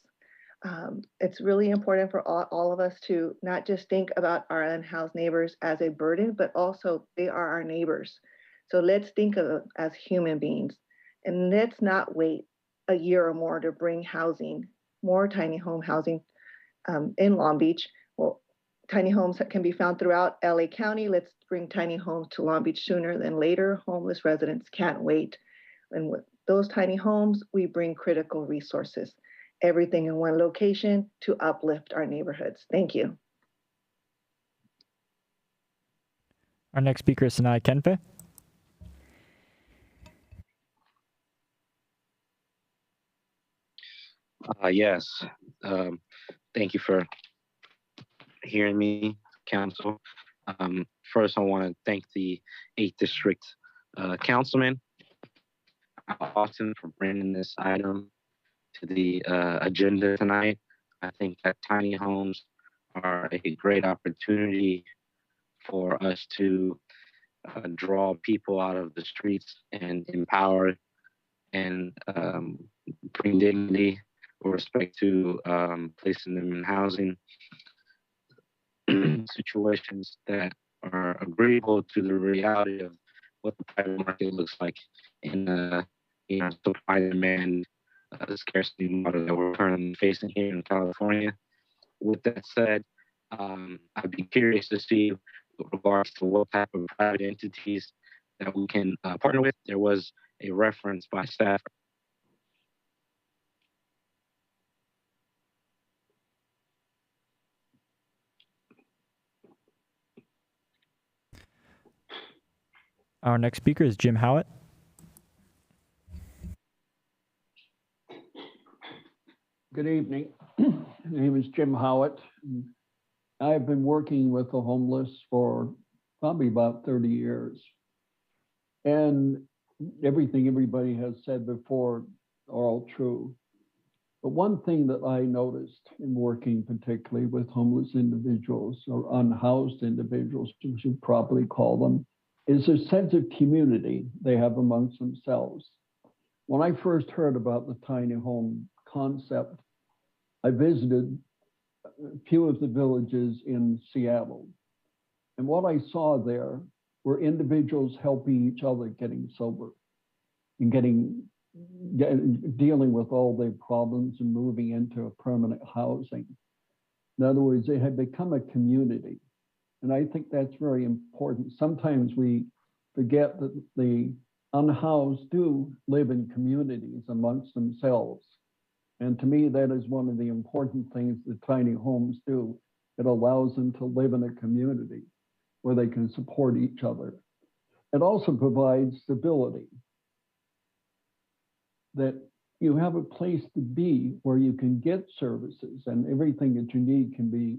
It's really important for all of us to not just think about our unhoused neighbors as a burden, but also they are our neighbors. So let's think of them as human beings, and let's not wait a year or more to bring housing, more tiny home housing in Long Beach. Well, tiny homes can be found throughout LA County. Let's bring tiny homes to Long Beach sooner than later. Homeless residents can't wait. And with those tiny homes, we bring critical resources, everything in one location to uplift our neighborhoods. Thank you.
Our next speaker is Sanai Kenfe.
Yes. Thank you for hearing me, Council. First, I want to thank the 8th District Councilman, Austin, for bringing this item to the agenda tonight. I think that tiny homes are a great opportunity for us to draw people out of the streets and empower and bring dignity with respect to placing them in housing situations that are agreeable to the reality of what the private market looks like in supply and demand scarcity model that we're currently facing here in California. With that said, I'd be curious to see with regards to what type of private entities that we can partner with. There was a reference by staff.
Our next speaker is Jim Howitt.
Good evening. My name is Jim Howitt. I've been working with the homeless for probably about 30 years. And everything everybody has said before are all true. But one thing that I noticed in working particularly with homeless individuals or unhoused individuals, as you probably call them, is a sense of community they have amongst themselves. When I first heard about the tiny home concept, I visited a few of the villages in Seattle. And what I saw there were individuals helping each other getting sober and dealing with all their problems and moving into permanent housing. In other words, they had become a community. And I think that's very important. Sometimes we forget that the unhoused do live in communities amongst themselves. And to me, that is one of the important things that tiny homes do. It allows them to live in a community where they can support each other. It also provides stability. That you have a place to be where you can get services and everything that you need can be,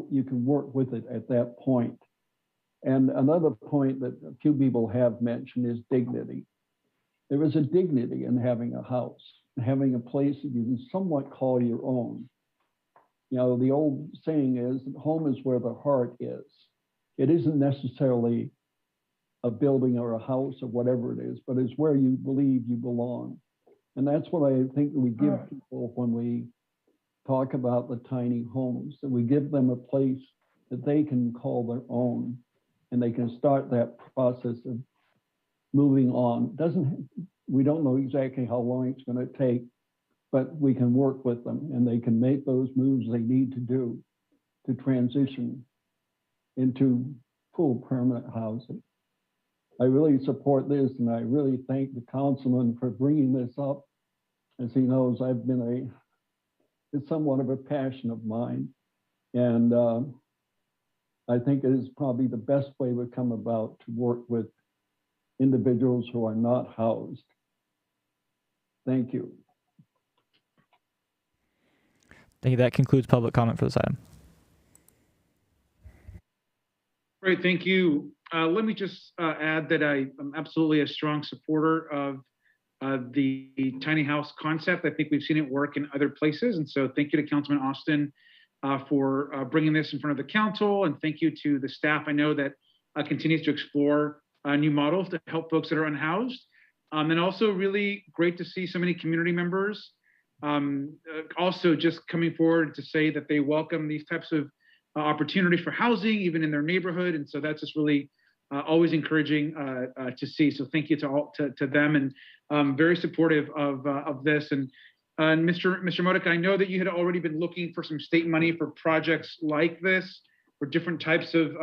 you can work with it at that point. And another point that a few people have mentioned is dignity. There is a dignity in having a house, having a place that you can somewhat call your own. You know, the old saying is that home is where the heart is. It isn't necessarily a building or a house or whatever it is, but it's where you believe you belong. And that's what I think we give people when we talk about the tiny homes, that we give them a place that they can call their own, and they can start that process of moving on. We don't know exactly how long it's going to take, but we can work with them and they can make those moves they need to do to transition into full permanent housing. I really support this, and I really thank the councilman for bringing this up. As he knows, it's somewhat of a passion of mine, and I think it is probably the best way we come about to work with individuals who are not housed. Thank you.
Thank you. That concludes public comment for this item.
Great, thank you. Let me just add that I am absolutely a strong supporter of the tiny house concept. I think we've seen it work in other places. And so thank you to Councilman Austin for bringing this in front of the council. And thank you to the staff. I know that continues to explore new models to help folks that are unhoused. And also really great to see so many community members also just coming forward to say that they welcome these types of opportunities for housing, even in their neighborhood. And so that's just really always encouraging to see. So thank you to them, and very supportive of this. And Mr. Modica, I know that you had already been looking for some state money for projects like this, for different types of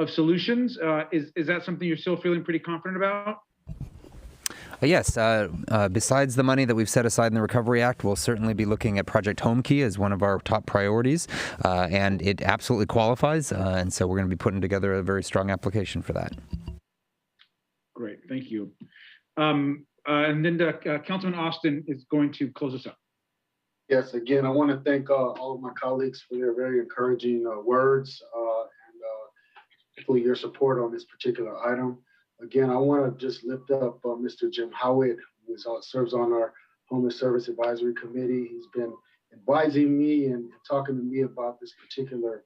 solutions. Is that something you're still feeling pretty confident about?
Yes, besides the money that we've set aside in the Recovery Act, we'll certainly be looking at Project Homekey as one of our top priorities, and it absolutely qualifies, and so we're going to be putting together a very strong application for that.
Great, thank you. And then Councilman Austin is going to close us up.
Yes, again, I want to thank all of my colleagues for their very encouraging words and for your support on this particular item. Again, I want to just lift up Mr. Jim Howitt, who serves on our Homeless Service Advisory Committee. He's been advising me and talking to me about this particular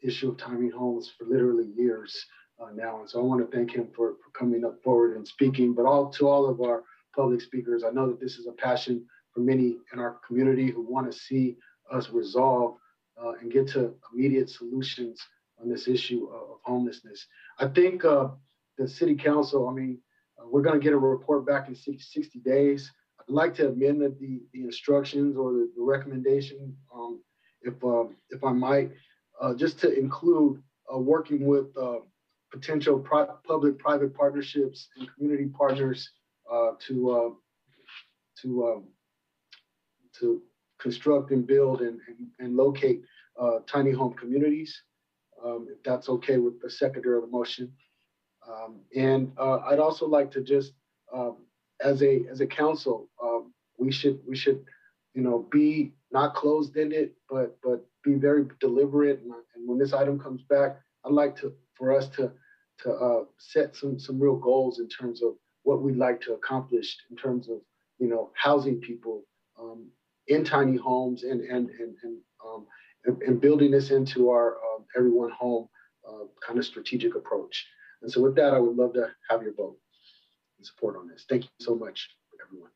issue of tiny homes for literally years now. And so I want to thank him for coming up forward and speaking, but to all of our public speakers, I know that this is a passion for many in our community who want to see us resolve and get to immediate solutions on this issue of homelessness. I think the city council, we're going to get a report back in 60 days. I'd like to amend the instructions or the recommendation, if I might, just to include working with potential public-private partnerships and community partners to construct and build and locate tiny home communities, if that's okay with the seconder of the motion. And I'd also like to just, as a council, we should be not closed-ended, but be very deliberate. And when this item comes back, I'd like for us to set some real goals in terms of what we'd like to accomplish in terms of housing people in tiny homes and building this into our everyone home kind of strategic approach. And so with that, I would love to have your vote and support on this. Thank you so much, everyone.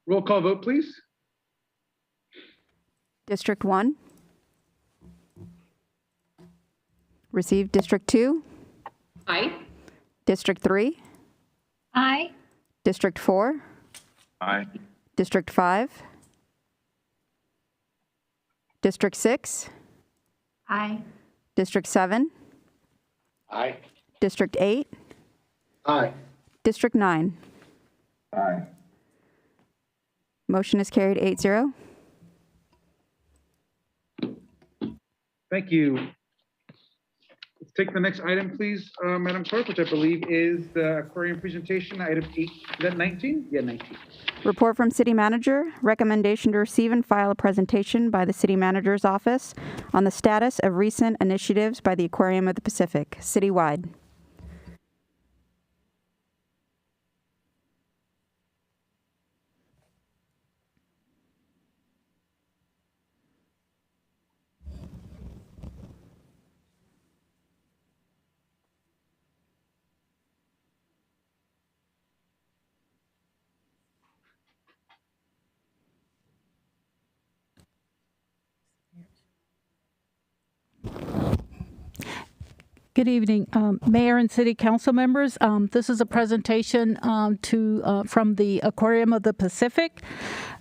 Roll call vote, please.
District 1. Received. District 2.
Aye.
District 3.
Aye.
District 4.
Aye.
District 5. District 6.
Aye.
District 7.
Aye.
District 8.
Aye.
District 9.
Aye.
Motion is carried 8-0.
Thank you. take the next item, please, Madam Clerk, which I believe is the aquarium presentation, item 8, is that 19? Yeah, 19.
Report from City Manager. Recommendation to receive and file a presentation by the City Manager's Office on the status of recent initiatives by the Aquarium of the Pacific, citywide.
Good evening, Mayor and City Council members. This is a presentation from the Aquarium of the Pacific.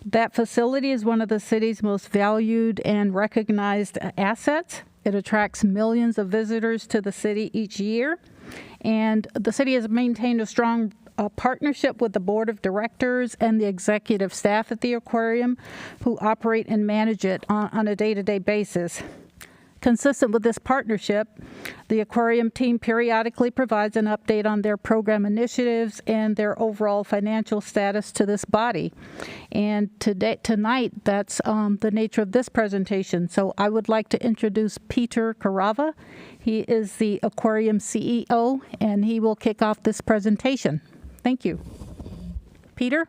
That facility is one of the city's most valued and recognized assets. It attracts millions of visitors to the city each year. And the city has maintained a strong partnership with the board of directors and the executive staff at the aquarium, who operate and manage it on a day-to-day basis. Consistent with this partnership, the aquarium team periodically provides an update on their program initiatives and their overall financial status to this body. And tonight, that's the nature of this presentation. So I would like to introduce Peter Carava. He is the aquarium CEO, and he will kick off this presentation. Thank you. Peter?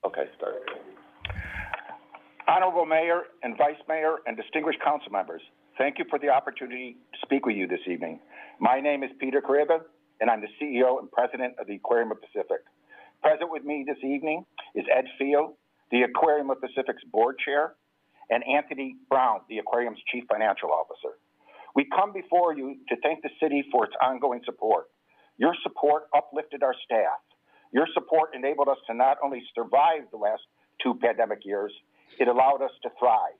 Okay, start. Honorable Mayor and Vice Mayor and distinguished council members, thank you for the opportunity to speak with you this evening. My name is Peter Carriba, and I'm the CEO and President of the Aquarium of Pacific. Present with me this evening is Ed Field, the Aquarium of Pacic's Board Chair, and Anthony Brown, the Aquarium's Chief Financial Officer. We come before you to thank the city for its ongoing support. Your support uplifted our staff. Your support enabled us to not only survive the last 2 pandemic years, it allowed us to thrive.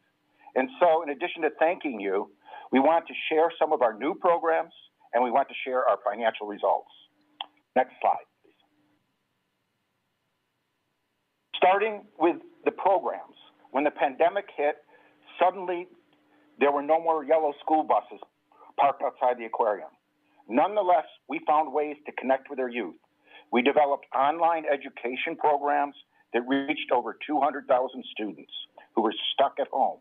And so, in addition to thanking you, we want to share some of our new programs, and we want to share our financial results. Next slide, please. Starting with the programs. When the pandemic hit, suddenly there were no more yellow school buses parked outside the aquarium. Nonetheless, we found ways to connect with our youth. We developed online education programs that reached over 200,000 students who were stuck at home.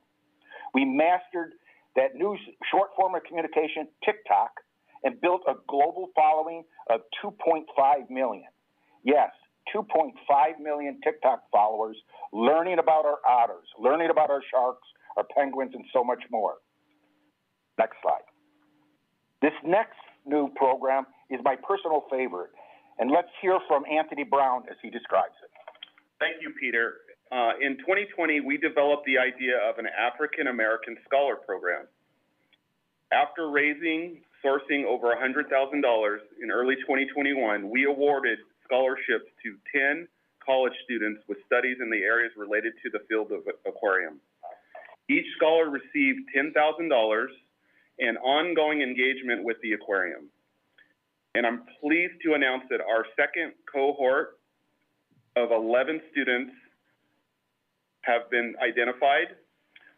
We mastered that new short form of communication, TikTok, and built a global following of 2.5 million. Yes, 2.5 million TikTok followers learning about our otters, learning about our sharks, our penguins, and so much more. Next slide. This next new program is my personal favorite. And let's hear from Anthony Brown as he describes it.
Thank you, Peter. In 2020, we developed the idea of an African-American Scholar Program. After sourcing over $100,000 in early 2021, we awarded scholarships to 10 college students with studies in the areas related to the field of aquarium. Each scholar received $10,000 and ongoing engagement with the aquarium. And I'm pleased to announce that our second cohort of 11 students have been identified.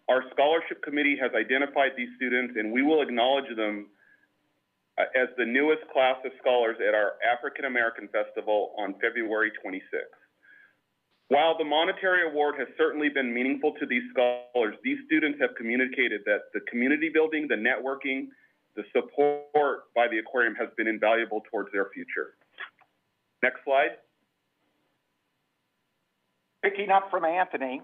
Our scholarship committee has identified these students, and we will acknowledge them as the newest class of scholars at our African American Festival on February 26th. While the monetary award has certainly been meaningful to these scholars, these students have communicated that the community building, the networking, the support by the aquarium has been invaluable towards their future. Next slide.
Picking up from Anthony,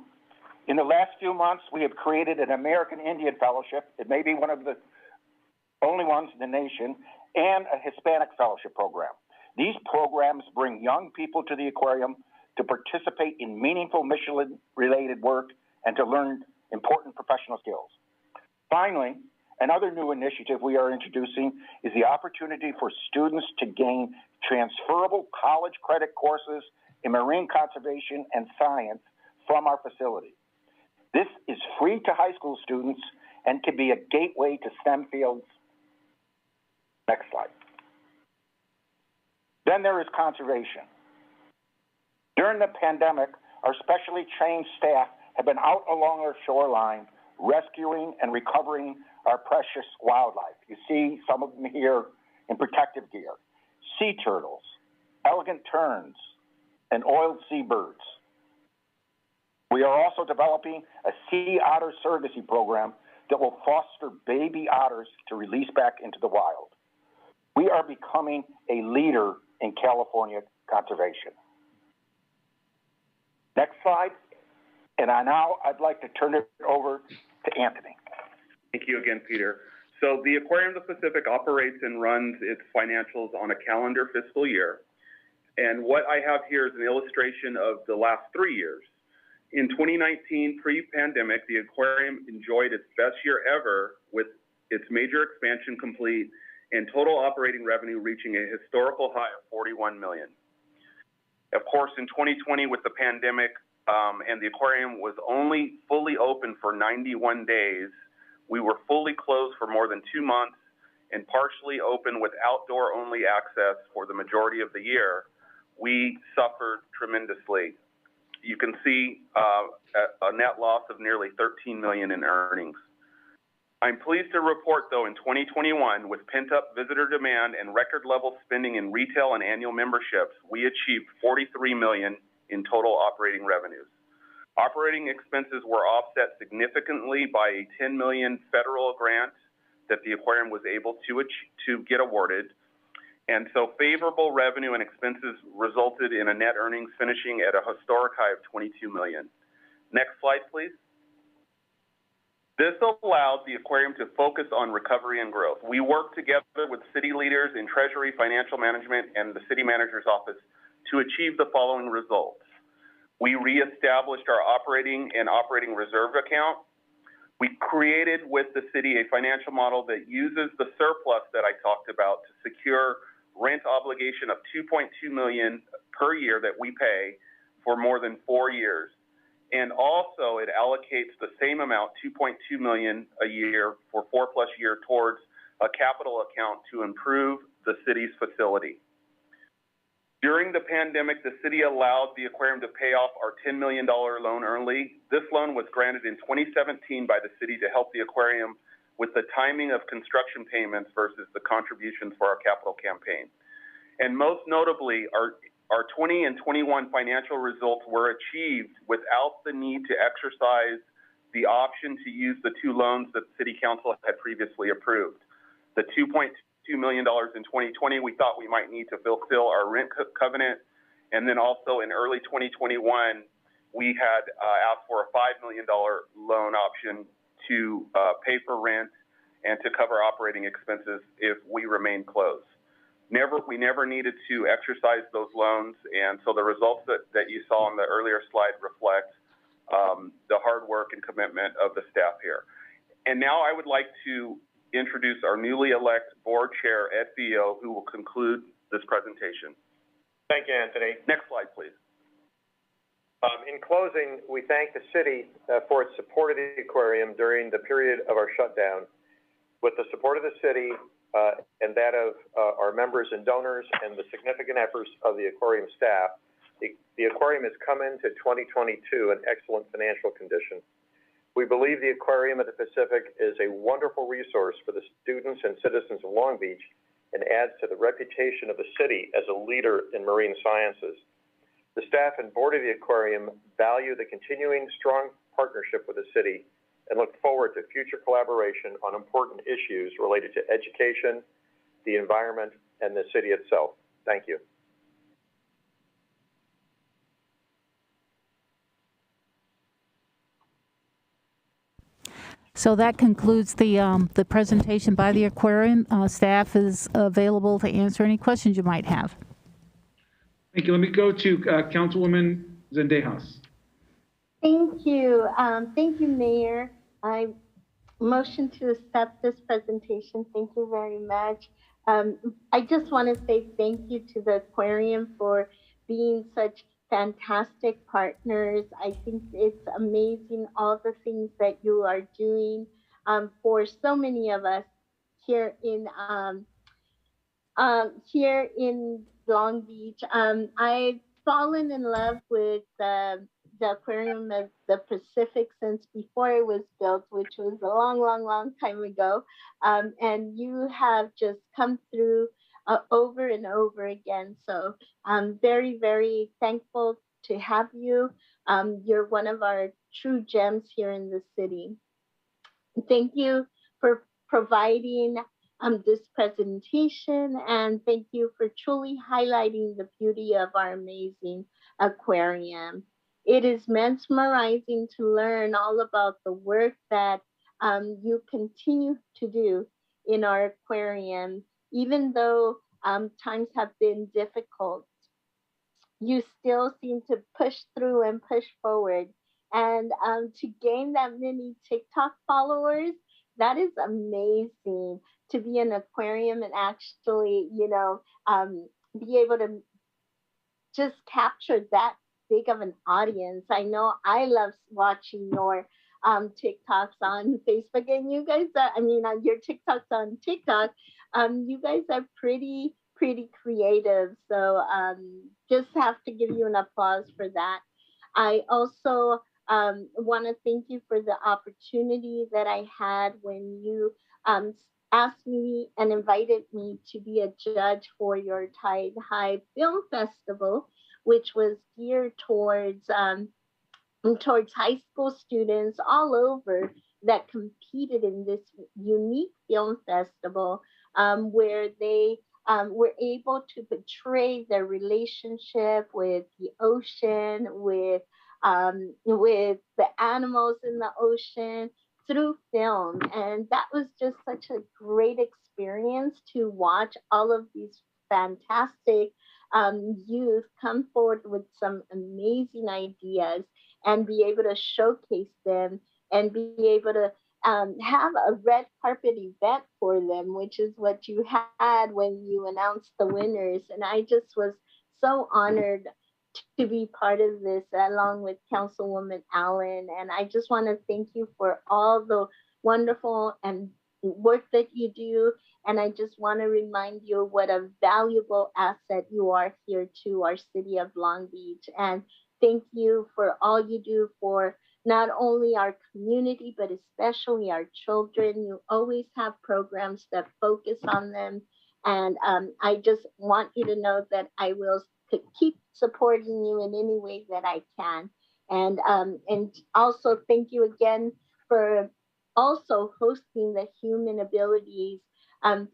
in the last few months, we have created an American Indian Fellowship. It may be one of the only ones in the nation, and a Hispanic Fellowship Program. These programs bring young people to the aquarium to participate in meaningful mission-related work and to learn important professional skills. Finally, another new initiative we are introducing is the opportunity for students to gain transferable college credit courses in marine conservation and science from our facility. This is free to high school students and can be a gateway to STEM fields Next slide. Then there is conservation. During the pandemic, our specially trained staff have been out along our shoreline rescuing and recovering our precious wildlife. You see some of them here in protective gear. Sea turtles, elegant terns, and oiled seabirds. We are also developing a sea otter surrogacy program that will foster baby otters to release back into the wild. We are becoming a leader in California conservation. Next slide. And I'd like to turn it over to Anthony.
Thank you again, Peter. So the Aquarium of the Pacific operates and runs its financials on a calendar fiscal year. And what I have here is an illustration of the last 3 years. In 2019, pre-pandemic, the aquarium enjoyed its best year ever with its major expansion complete and total operating revenue reaching a historical high of $41 million. Of course, in 2020 with the pandemic and the aquarium was only fully open for 91 days, we were fully closed for more than 2 months and partially open with outdoor-only access for the majority of the year. We suffered tremendously. You can see a net loss of nearly $13 million in earnings. I'm pleased to report, though, in 2021, with pent-up visitor demand and record-level spending in retail and annual memberships, we achieved $43 million in total operating revenues. Operating expenses were offset significantly by a $10 million federal grant that the aquarium was able to get awarded. And so favorable revenue and expenses resulted in a net earnings finishing at a historic high of $22 million. Next slide, please. This allowed the aquarium to focus on recovery and growth. We worked together with city leaders in Treasury, Financial Management, and the city manager's office to achieve the following results. We reestablished our operating reserve account. We created with the city a financial model that uses the surplus that I talked about to secure rent obligation of $2.2 million per year that we pay for more than 4 years. And also it allocates the same amount, $2.2 million a year for 4+ years towards a capital account to improve the city's facility. During the pandemic, the city allowed the aquarium to pay off our $10 million loan early. This loan was granted in 2017 by the city to help the aquarium with the timing of construction payments versus the contributions for our capital campaign. And most notably, our 20 and 21 financial results were achieved without the need to exercise the option to use the 2 loans that City Council had previously approved. The $2.2 million in 2020, we thought we might need to fulfill our rent covenant. And then also in early 2021, we had asked for a $5 million loan option to pay for rent and to cover operating expenses if we remain closed. We never needed to exercise those loans, and so the results that you saw on the earlier slide reflect the hard work and commitment of the staff here. And now I would like to introduce our newly elected board chair, Ed Vio, who will conclude this presentation.
Thank you, Anthony.
Next slide, please.
In closing, we thank the city for its support of the aquarium during the period of our shutdown. With the support of the city and that of our members and donors and the significant efforts of the aquarium staff, the aquarium has come into 2022 in excellent financial condition. We believe the Aquarium of the Pacific is a wonderful resource for the students and citizens of Long Beach and adds to the reputation of the city as a leader in marine sciences. The staff and board of the aquarium value the continuing strong partnership with the city and look forward to future collaboration on important issues related to education, the environment, and the city itself. Thank you.
So that concludes the presentation by the aquarium. Staff is available to answer any questions you might have.
Thank you. Let me go to Councilwoman Zendejas.
Thank you. Thank you, Mayor. I motion to accept this presentation. Thank you very much. I just want to say thank you to the aquarium for being such fantastic partners. I think it's amazing all the things that you are doing for so many of us here in here in Long Beach. I've fallen in love with the Aquarium of the Pacific since before it was built, which was a long, long, long time ago. And you have just come through over and over again. So I'm very, very thankful to have you. You're one of our true gems here in the city. Thank you for providing this presentation, and thank you for truly highlighting the beauty of our amazing aquarium. It is mesmerizing to learn all about the work that you continue to do in our aquarium, even though times have been difficult. You still seem to push through and push forward. And to gain that many TikTok followers, that is amazing. To be in an aquarium and actually, be able to just capture that big of an audience. I know I love watching your TikToks on Facebook, and you guys are, your TikToks on TikTok. You guys are pretty creative. So just have to give you an applause for that. I also want to thank you for the opportunity that I had when you um, asked me and invited me to be a judge for your Tide High Film Festival, which was geared towards high school students all over that competed in this unique film festival, where they were able to portray their relationship with the ocean, with the animals in the ocean through film. And that was just such a great experience to watch all of these fantastic youth come forward with some amazing ideas and be able to showcase them and be able to have a red carpet event for them, which is what you had when you announced the winners. And I just was so honored to be part of this along with Councilwoman Allen. And I just want to thank you for all the wonderful and work that you do. And I just want to remind you what a valuable asset you are here to our city of Long Beach. And thank you for all you do for not only our community, but especially our children. You always have programs that focus on them. And I just want you to know that I will keep supporting you in any way that I can. And also thank you again for also hosting the Human Abilities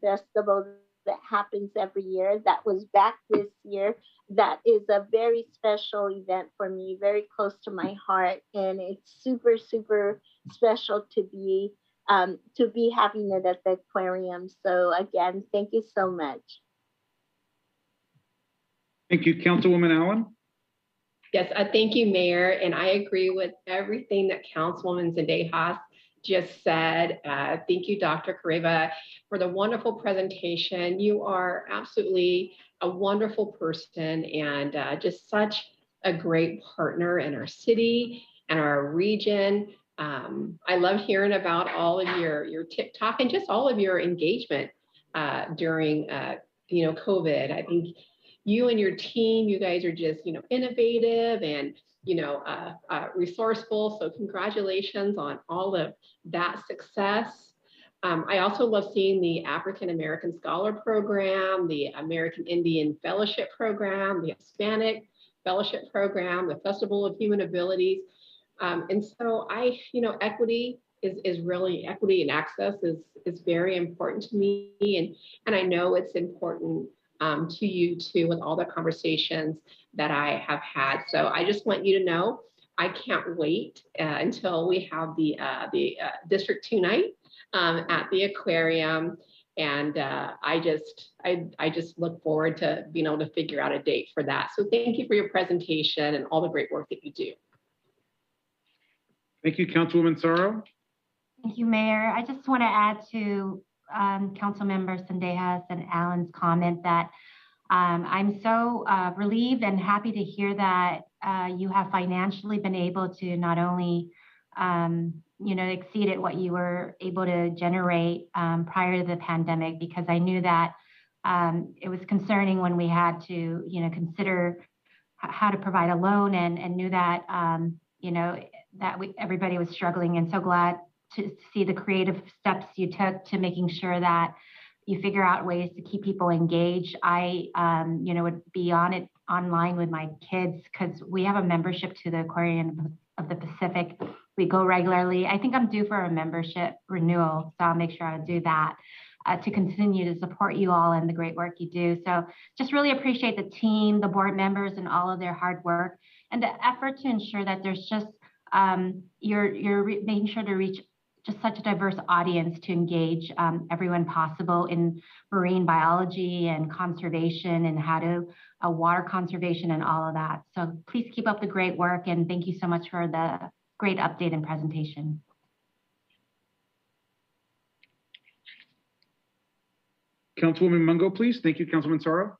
Festival that happens every year. That was back this year. That is a very special event for me, very close to my heart, and it's super, super special to be having it at the aquarium. So again, thank you so much.
Thank you, Councilwoman Allen.
Yes, thank you, Mayor. And I agree with everything that Councilwoman Zendejas just said. Thank you, Dr. Careva, for the wonderful presentation. You are absolutely a wonderful person and just such a great partner in our city and our region. I love hearing about all of your TikTok and just all of your engagement during COVID. I think you and your team, you guys are just, innovative and, resourceful. So congratulations on all of that success. I also love seeing the African American Scholar Program, the American Indian Fellowship Program, the Hispanic Fellowship Program, the Festival of Human Abilities. And so equity is really, equity and access is very important to me. And I know it's important to you too, with all the conversations that I have had. So I just want you to know, I can't wait until we have the District 2 night at the aquarium. And I just look forward to being able to figure out a date for that. So thank you for your presentation and all the great work that you do.
Thank you, Councilwoman Sorrow.
Thank you, Mayor. I just want to add to Council Members Zendejas and Allen's comment that I'm so relieved and happy to hear that you have financially been able to not only exceeded what you were able to generate prior to the pandemic, because I knew that it was concerning when we had to, consider how to provide a loan and knew that, everybody was struggling, and so glad to see the creative steps you took to making sure that you figure out ways to keep people engaged. I, would be on it online with my kids because we have a membership to the Aquarium of the Pacific. We go regularly. I think I'm due for a membership renewal, so I'll make sure I do that to continue to support you all and the great work you do. So just really appreciate the team, the board members, and all of their hard work and the effort to ensure that there's just you're making sure to reach just such a diverse audience to engage everyone possible in marine biology and conservation and how to water conservation and all of that. So please keep up the great work, and thank you so much for the great update and presentation.
Councilwoman Mungo, please. Thank you, Councilman Sorrow.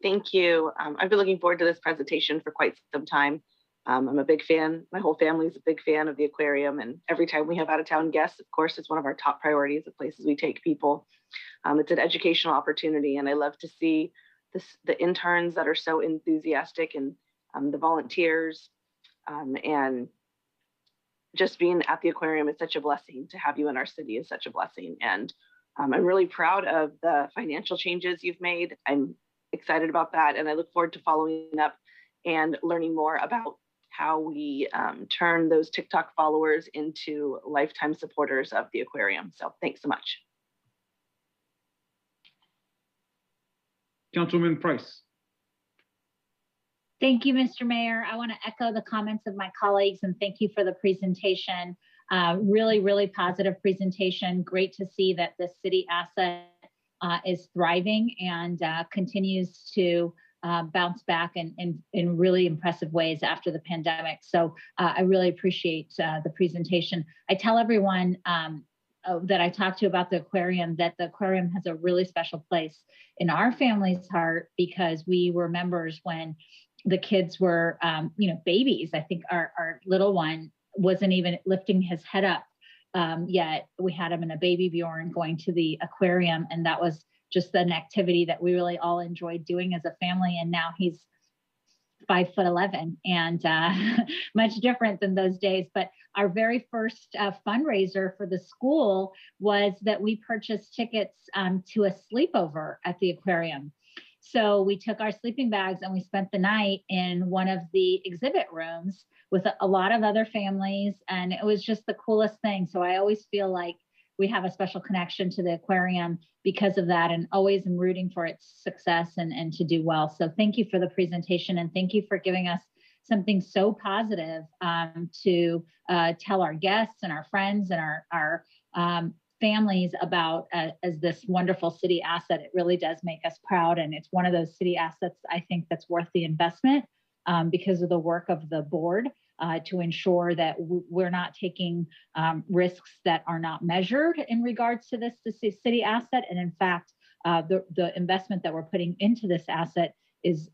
Thank you. I've been looking forward to this presentation for quite some time. I'm a big fan. My whole family is a big fan of the aquarium, and every time we have out-of-town guests, of course, it's one of our top priorities, the places we take people. It's an educational opportunity, and I love to see the interns that are so enthusiastic, and the volunteers, and just being at the aquarium is such a blessing. To have you in our city is such a blessing, and I'm really proud of the financial changes you've made. I'm excited about that, and I look forward to following up and learning more about how we turn those TikTok followers into lifetime supporters of the aquarium. So thanks so much.
Councilwoman Price.
Thank you, Mr. Mayor. I want to echo the comments of my colleagues and thank you for the presentation. Really, really positive presentation. Great to see that the city asset is thriving and continues to bounce back in really impressive ways after the pandemic. So I really appreciate the presentation. I tell everyone that I talk to about the aquarium that the aquarium has a really special place in our family's heart because we were members when the kids were, babies. I think our little one wasn't even lifting his head up yet. We had him in a baby Bjorn going to the aquarium, and that was just an activity that we really all enjoyed doing as a family. And now he's 5'11" and much different than those days. But our very first fundraiser for the school was that we purchased tickets to a sleepover at the aquarium. So we took our sleeping bags and we spent the night in one of the exhibit rooms with a lot of other families. And it was just the coolest thing. So I always feel like we have a special connection to the aquarium because of that, and always am rooting for its success and to do well. So thank you for the presentation, and thank you for giving us something so positive to tell our guests and our friends and our families about as this wonderful city asset. It really does make us proud, and it's one of those city assets I think that's worth the investment because of the work of the board to ensure that we're not taking risks that are not measured in regards to this city asset. And in fact, the investment that we're putting into this asset is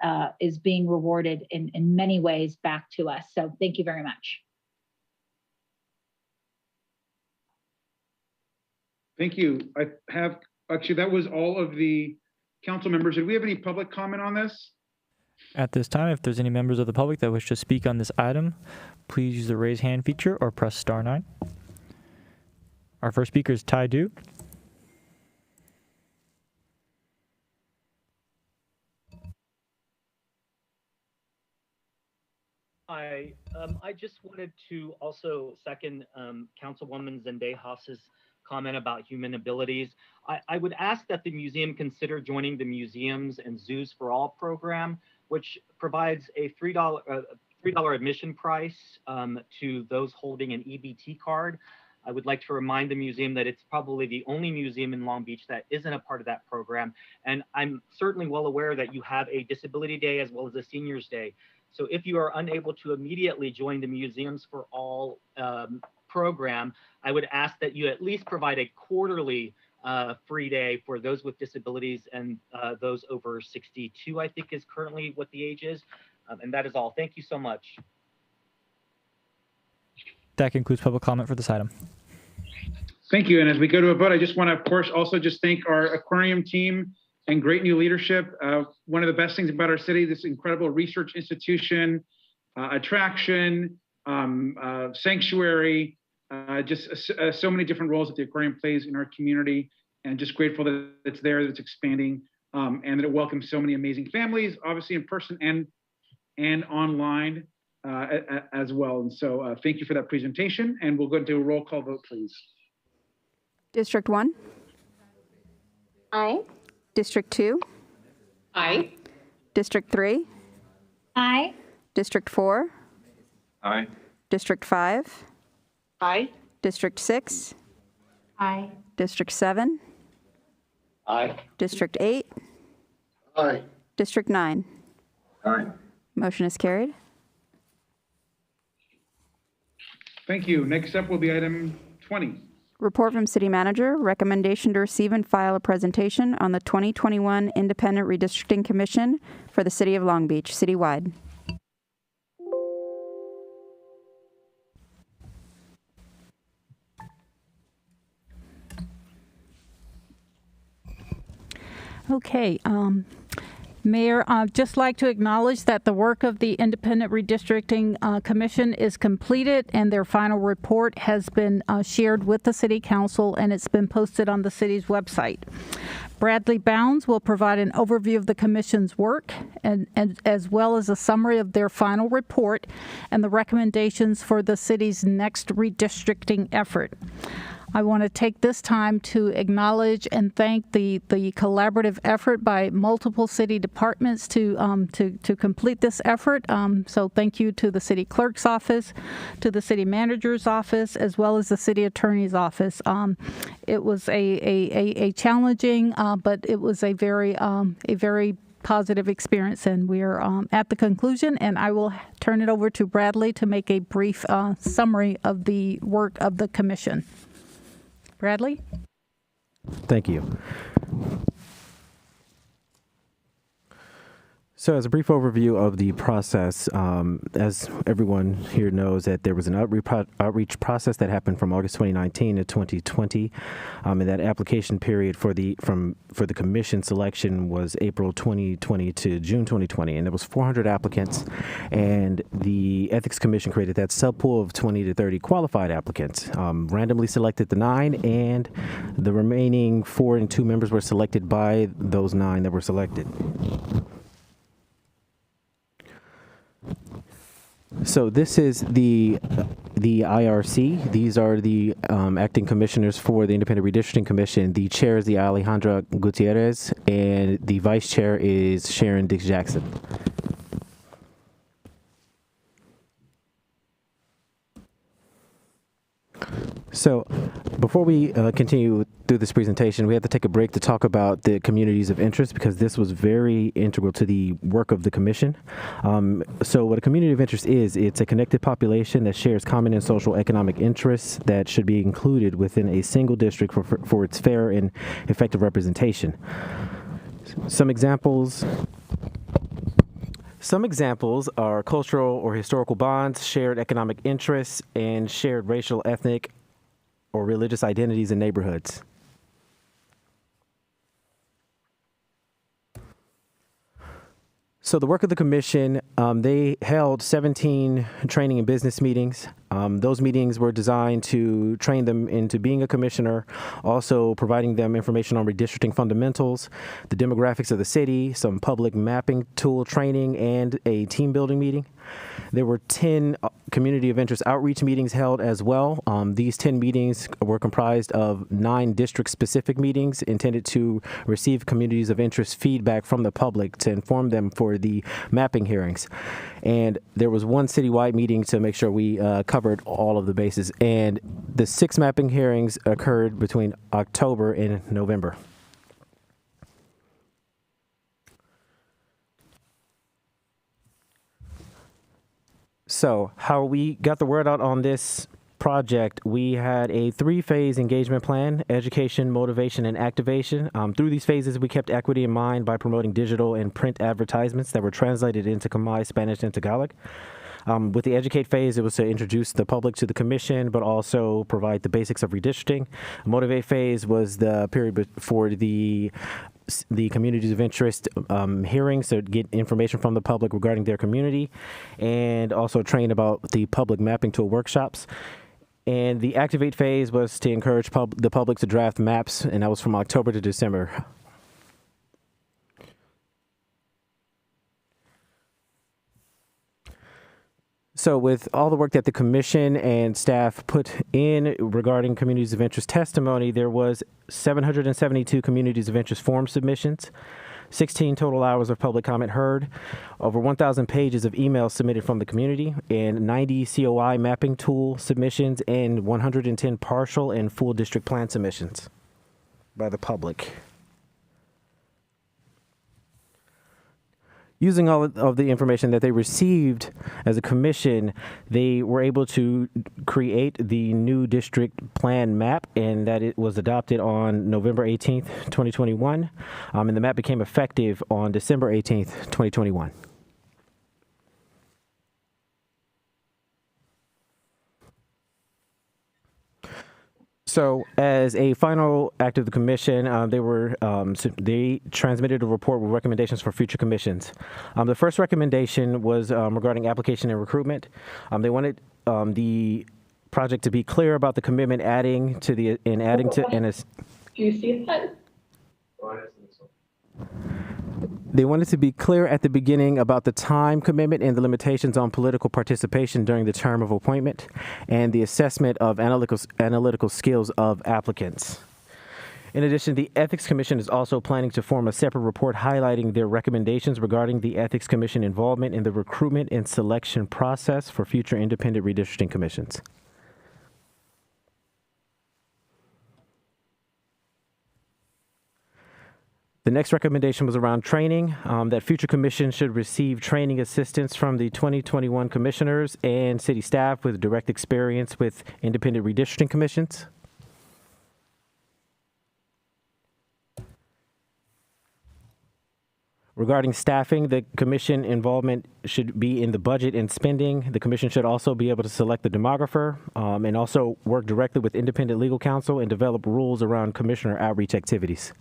being rewarded in many ways back to us. So thank you very much.
Thank you. Actually, that was all of the council members. Did we have any public comment on this?
At this time, if there's any members of the public that wish to speak on this item, please use the raise hand feature or press star 9. Our first speaker is Tai Du.
Hi, I just wanted to also second Councilwoman Zendejas' comment about human abilities. I would ask that the museum consider joining the Museums and Zoos for All program, which provides a $3 admission price to those holding an EBT card. I would like to remind the museum that it's probably the only museum in Long Beach that isn't a part of that program. And I'm certainly well aware that you have a Disability Day as well as a Seniors Day. So if you are unable to immediately join the Museums for All program, I would ask that you at least provide a quarterly free day for those with disabilities and those over 62, I think is currently what the age is. And that is all. Thank you so much.
That concludes public comment for this item.
Thank you. And as we go to a vote, I just want to, of course, also just thank our aquarium team and great new leadership. One of the best things about our city, this incredible research institution, attraction, sanctuary, just so many different roles that the aquarium plays in our community, and just grateful that it's there, that it's expanding, and that it welcomes so many amazing families, obviously in person and online as well. And so thank you for that presentation, and we'll go into a roll call vote, please.
District 1?
Aye.
District 2?
Aye.
District 3?
Aye.
District 4?
Aye.
District 5?
Aye.
District 6?
Aye.
District 7?
Aye.
District 8?
Aye.
District 9?
Aye.
Motion is carried.
Thank you. Next up will be item 20.
Report from City Manager, recommendation to receive and file a presentation on the 2021 Independent Redistricting Commission for the City of Long Beach, citywide.
Okay, Mayor, I'd just like to acknowledge that the work of the Independent Redistricting Commission is completed, and their final report has been shared with the City Council, and it's been posted on the city's website. Bradley Bounds will provide an overview of the Commission's work, and as well as a summary of their final report and the recommendations for the city's next redistricting effort. I want to take this time to acknowledge and thank the collaborative effort by multiple city departments to complete this effort. So thank you to the city clerk's office, to the city manager's office, as well as the city attorney's office. It was a challenging, but it was a very positive experience, and we are at the conclusion, and I will turn it over to Bradley to make a brief summary of the work of the commission. Bradley?
Thank you. So as a brief overview of the process, as everyone here knows, that there was an outreach process that happened from August 2019 to 2020, and that application period for the commission selection was April 2020 to June 2020, and there was 400 applicants, and the Ethics Commission created that subpool of 20 to 30 qualified applicants, randomly selected the 9, and the remaining 4 and 2 members were selected by those 9 that were selected. So this is the IRC. These are the acting commissioners for the Independent Redistricting Commission. The chair is the Alejandra Gutierrez, and the vice chair is Sharon Dix-Jackson. So before we continue through this presentation, we have to take a break to talk about the communities of interest, because this was very integral to the work of the commission. So what a community of interest is, it's a connected population that shares common and social economic interests that should be included within a single district for its fair and effective representation. Some examples are cultural or historical bonds, shared economic interests, and shared racial, ethnic, or religious identities in neighborhoods. So the work of the commission, they held 17 training and business meetings. Those meetings were designed to train them into being a commissioner, also providing them information on redistricting fundamentals, the demographics of the city, some public mapping tool training, and a team building meeting. There were 10 community of interest outreach meetings held as well. These 10 meetings were comprised of 9 district-specific meetings intended to receive communities of interest feedback from the public to inform them for the mapping hearings. And there was 1 citywide meeting to make sure we covered all of the bases. And the 6 mapping hearings occurred between October and November. So how we got the word out on this project, we had a 3-phase engagement plan: education, motivation, and activation. Through these phases, we kept equity in mind by promoting digital and print advertisements that were translated into Khmer, Spanish, and Tagalog. With the educate phase, it was to introduce the public to the commission, but also provide the basics of redistricting. Motivate phase was the period for the communities of interest hearings to get information from the public regarding their community, and also train about the public mapping tool workshops. And the activate phase was to encourage the public to draft maps, and that was from October to December. So with all the work that the commission and staff put in regarding communities of interest testimony, there was 772 communities of interest form submissions, 16 total hours of public comment heard, over 1,000 pages of emails submitted from the community, and 90 COI mapping tool submissions, and 110 partial and full district plan submissions by the public. Using all of the information that they received as a commission, they were able to create the new district plan map, and that it was adopted on November 18th, 2021. And the map became effective on December 18th, 2021. So, as a final act of the commission, they transmitted a report with recommendations for future commissions. The first recommendation was regarding application and recruitment. They wanted the project to be clear about the commitment
Do you see that?
They wanted to be clear at the beginning about the time commitment and the limitations on political participation during the term of appointment, and the assessment of analytical skills of applicants. In addition, the Ethics Commission is also planning to form a separate report highlighting their recommendations regarding the Ethics Commission involvement in the recruitment and selection process for future independent redistricting commissions. The next recommendation was around training, that future commissions should receive training assistance from the 2021 commissioners and city staff with direct experience with independent redistricting commissions. Regarding staffing, the commission involvement should be in the budget and spending. The commission should also be able to select the demographer, and also work directly with independent legal counsel and develop rules around commissioner outreach activities.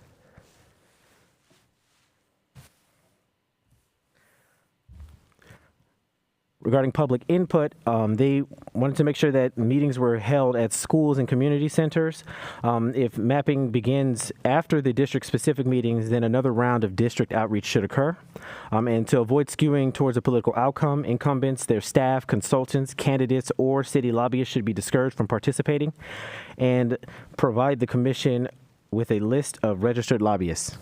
Regarding public input, they wanted to make sure that meetings were held at schools and community centers. If mapping begins after the district-specific meetings, then another round of district outreach should occur. And to avoid skewing towards a political outcome, incumbents, their staff, consultants, candidates, or city lobbyists should be discouraged from participating, and provide the commission with a list of registered lobbyists.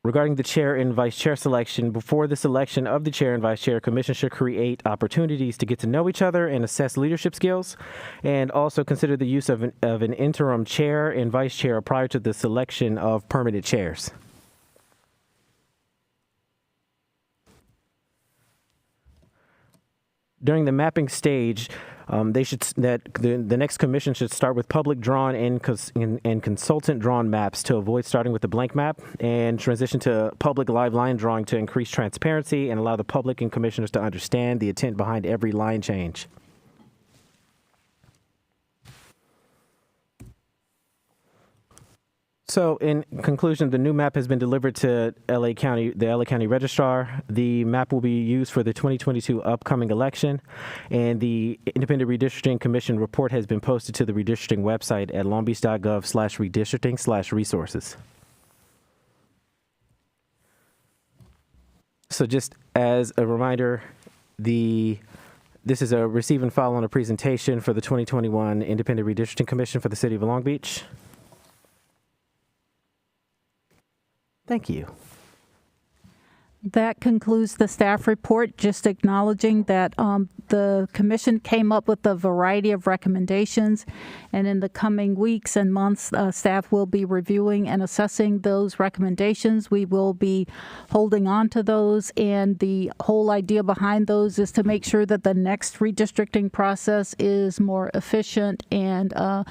Regarding the chair and vice chair selection, before the selection of the chair and vice chair, commission should create opportunities to get to know each other and assess leadership skills, and also consider the use of an interim chair and vice chair prior to the selection of permanent chairs. During the mapping stage, the next commission should start with public drawn and consultant drawn maps to avoid starting with the blank map, and transition to public live line drawing to increase transparency and allow the public and commissioners to understand the intent behind every line change. So, in conclusion, the new map has been delivered to the LA County Registrar. The map will be used for the 2022 upcoming election, and the Independent Redistricting Commission report has been posted to the redistricting website at longbeach.gov/redistricting/resources. So, just as a reminder, this is a receive and file on a presentation for the 2021 Independent Redistricting Commission for the City of Long Beach. Thank you.
That concludes the staff report, just acknowledging that the commission came up with a variety of recommendations, and in the coming weeks and months, staff will be reviewing and assessing those recommendations. We will be holding on to those, and the whole idea behind those is to make sure that the next redistricting process is more efficient and a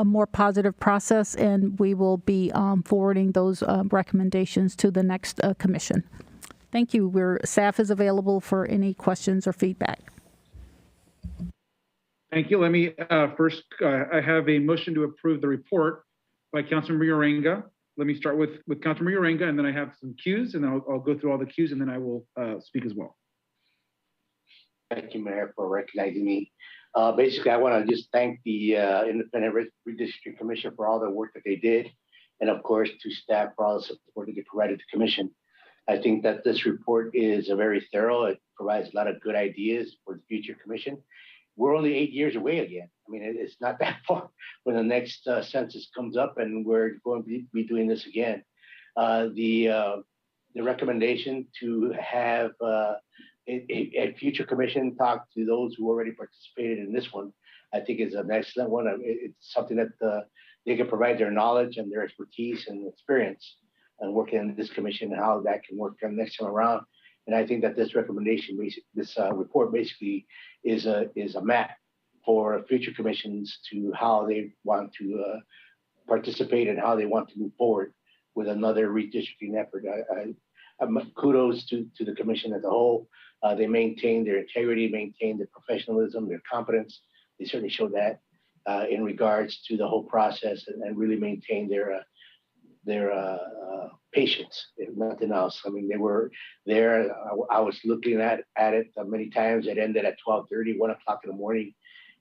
more positive process, and we will be forwarding those recommendations to the next commission. Thank you. Staff is available for any questions or feedback.
Thank you. Let me first, I have a motion to approve the report by Councilmember Uranga. Let me start with Councilmember Uranga, and then I have some cues, and then I'll go through all the cues, and then I will speak as well.
Thank you, Mayor, for recognizing me. Basically, I want to just thank the Independent Redistricting Commission for all the work that they did, and of course, to staff for all the support that they provided the commission. I think that this report is very thorough. It provides a lot of good ideas for the future commission. We're only 8 years away again. I mean, it's not that far when the next census comes up, and we're going to be doing this again. The recommendation to have a future commission talk to those who already participated in this one, I think is an excellent one. It's something that they can provide their knowledge and their expertise and experience and working in this commission, and how that can work next time around. And I think that this recommendation, this report basically is a map for future commissions to how they want to participate and how they want to move forward with another redistricting effort. Kudos to the commission as a whole. They maintain their integrity, maintain their professionalism, their competence. They certainly show that in regards to the whole process, and really maintain their patience, if nothing else. I mean, they were there. I was looking at it many times. It ended at 12:30, 1 o'clock in the morning.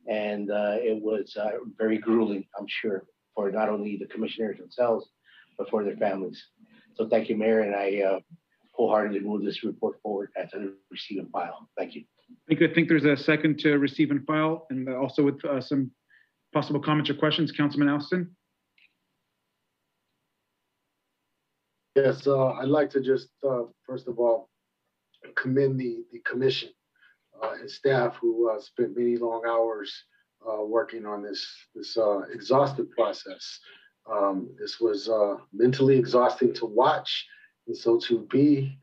And it was very grueling, I'm sure, for not only the commissioners themselves, but for their families. So thank you, Mayor, and I wholeheartedly move this report forward as a receive and file. Thank you.
I think there's a second to receive and file, and also with some possible comments or questions, Councilman Alston.
Yes, I'd like to just, first of all, commend the commission and staff who spent many long hours working on this exhaustive process. This was mentally exhausting to watch, and so to be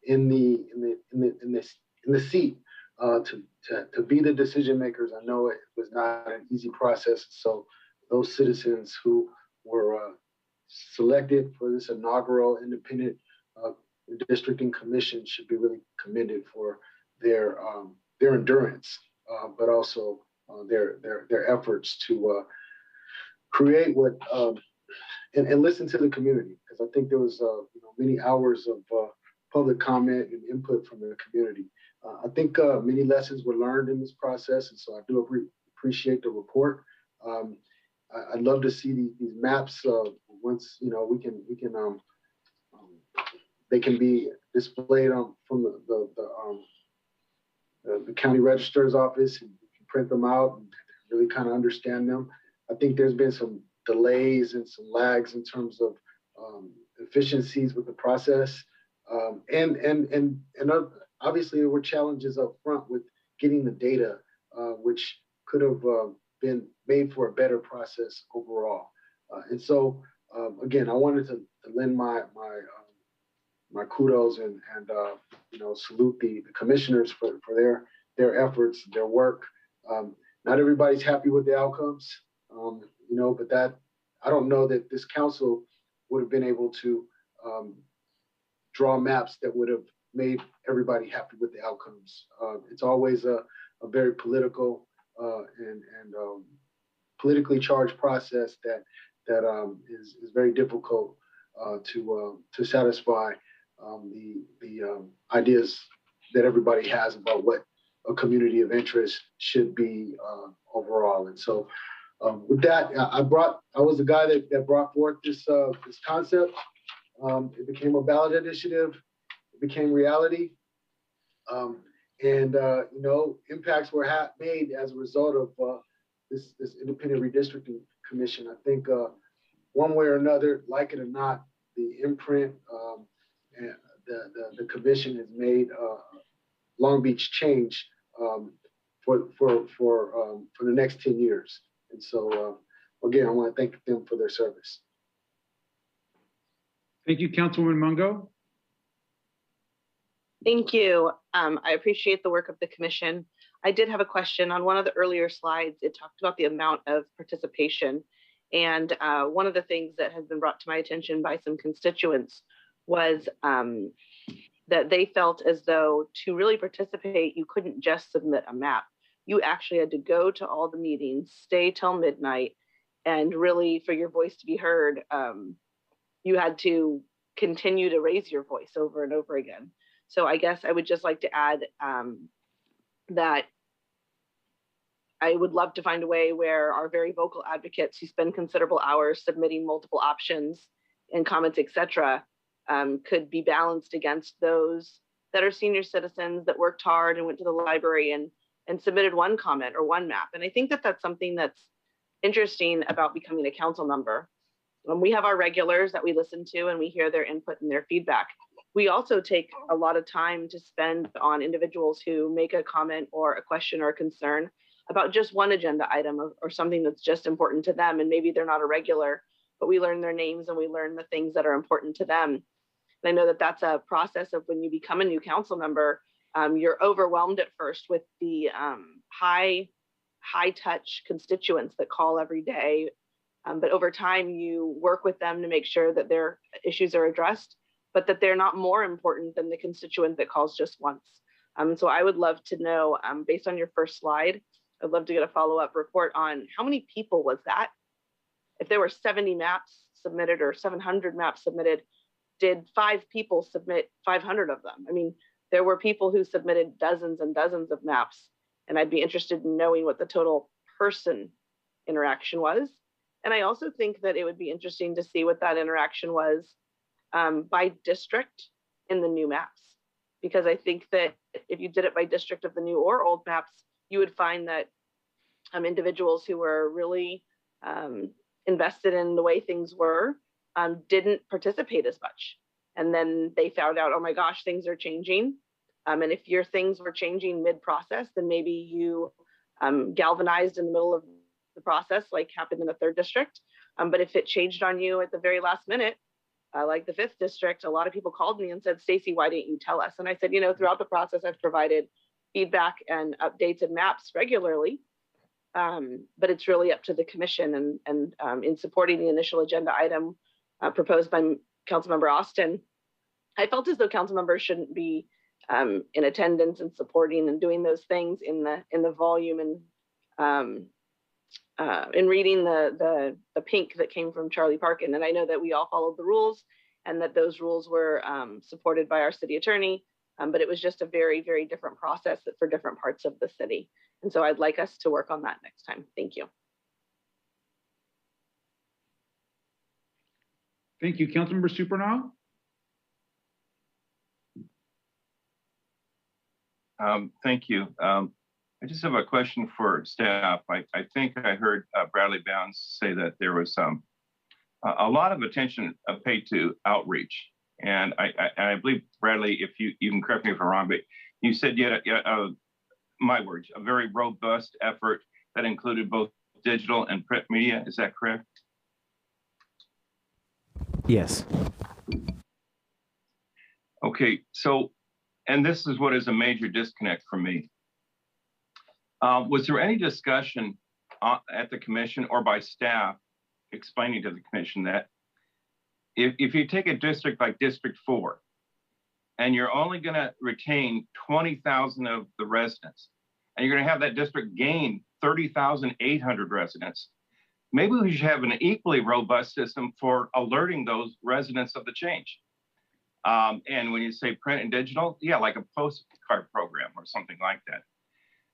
in the seat to be the decision makers, I know it was not an easy process. So those citizens who were selected for this inaugural independent redistricting commission should be really commended for their endurance, but also their efforts to create what and listen to the community, because I think there was many hours of public comment and input from the community. I think many lessons were learned in this process, and so I do appreciate the report. I'd love to see these maps once they can be displayed from the county registrar's office, and you can print them out and really kind of understand them. I think there's been some delays and some lags in terms of efficiencies with the process, and obviously there were challenges up front with getting the data, which could have been made for a better process overall. And so again, I wanted to lend my kudos and salute the commissioners for their efforts, their work. Not everybody's happy with the outcomes, but that I don't know that this council would have been able to draw maps that would have made everybody happy with the outcomes. It's always a very political and politically charged process that is very difficult to satisfy the ideas that everybody has about what a community of interest should be overall. And so with that, I was the guy that brought forth this concept. It became a ballot initiative. It became reality. Impacts were made as a result of this independent redistricting commission. I think one way or another, like it or not, the imprint the commission has made Long Beach change for the next 10 years. And so, again, I want to thank them for their service.
Thank you, Councilwoman Mungo.
Thank you. I appreciate the work of the commission. I did have a question on one of the earlier slides. It talked about the amount of participation. And one of the things that has been brought to my attention by some constituents was that they felt as though to really participate, you couldn't just submit a map. You actually had to go to all the meetings, stay till midnight, and really for your voice to be heard, you had to continue to raise your voice over and over again. So I guess I would just like to add that I would love to find a way where our very vocal advocates who spend considerable hours submitting multiple options and comments, etc., could be balanced against those that are senior citizens that worked hard and went to the library and submitted one comment or one map. And I think that that's something that's interesting about becoming a council member. When we have our regulars that we listen to and we hear their input and their feedback, we also take a lot of time to spend on individuals who make a comment or a question or a concern about just one agenda item or something that's just important to them. And maybe they're not a regular, but we learn their names and we learn the things that are important to them. And I know that that's a process of when you become a new council member, you're overwhelmed at first with the high touch constituents that call every day. But over time, you work with them to make sure that their issues are addressed, but that they're not more important than the constituent that calls just once. So I would love to know, based on your first slide, I'd love to get a follow-up report on how many people was that? If there were 70 maps submitted or 700 maps submitted, did 5 people submit 500 of them? I mean, there were people who submitted dozens and dozens of maps, and I'd be interested in knowing what the total person interaction was. And I also think that it would be interesting to see what that interaction was by district in the new maps. Because I think that if you did it by district of the new or old maps, you would find that individuals who were really invested in the way things were didn't participate as much. And then they found out, oh my gosh, things are changing. And if your things were changing mid-process, then maybe you galvanized in the middle of the process, like happened in the 3rd district. But if it changed on you at the very last minute, like the 5th district, a lot of people called me and said, Stacey, why didn't you tell us? And I said, throughout the process, I've provided feedback and updates and maps regularly. But it's really up to the commission and in supporting the initial agenda item proposed by Councilmember Austin, I felt as though council members shouldn't be in attendance and supporting and doing those things in the volume and in reading the pink that came from Charlie Parkin. And I know that we all followed the rules and that those rules were supported by our city attorney, but it was just a very, very different process for different parts of the city. And so I'd like us to work on that next time. Thank you.
Thank you. Councilmember Supernaw?
Thank you. I just have a question for staff. I think I heard Bradley Bounds say that there was a lot of attention paid to outreach. And I believe, Bradley, if you can correct me if I'm wrong, but you said you had, my words, a very robust effort that included both digital and print media. Is that correct?
Yes.
Okay, so, and this is what is a major disconnect for me. Was there any discussion at the commission or by staff explaining to the commission that if you take a district like District 4 and you're only going to retain 20,000 of the residents and you're going to have that district gain 30,800 residents, maybe we should have an equally robust system for alerting those residents of the change. And when you say print and digital, yeah, like a postcard program or something like that.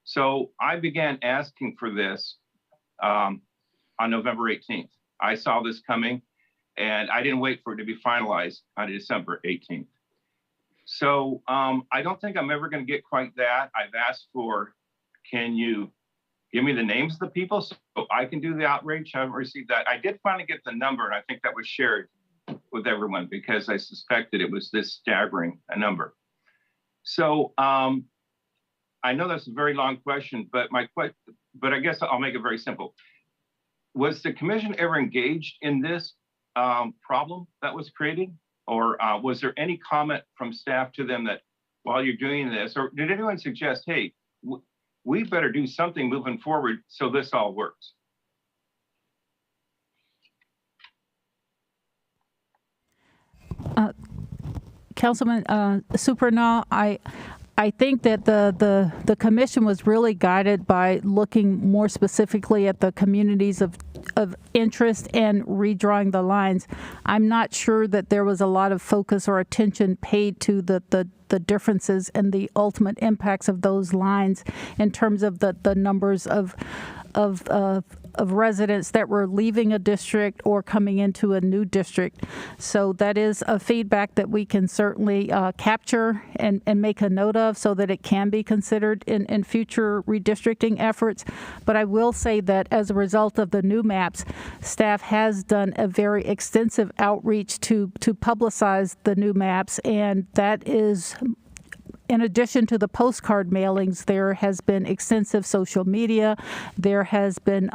So I began asking for this on November 18th. I saw this coming and I didn't wait for it to be finalized on December 18th. So I don't think I'm ever going to get quite that. I've asked for, can you give me the names of the people so I can do the outreach? I haven't received that. I did finally get the number and I think that was shared with everyone because I suspected it was this staggering a number. So I know that's a very long question, but but I guess I'll make it very simple. Was the commission ever engaged in this problem that was created? Or was there any comment from staff to them that while you're doing this, or did anyone suggest, hey, we better do something moving forward so this all works?
Councilman Supernal, I think that the commission was really guided by looking more specifically at the communities of interest and redrawing the lines. I'm not sure that there was a lot of focus or attention paid to the differences and the ultimate impacts of those lines in terms of the numbers of residents that were leaving a district or coming into a new district. So that is a feedback that we can certainly capture and make a note of so that it can be considered in future redistricting efforts. But I will say that as a result of the new maps, staff has done a very extensive outreach to publicize the new maps, and that is, in addition to the postcard mailings, there has been extensive social media. There has been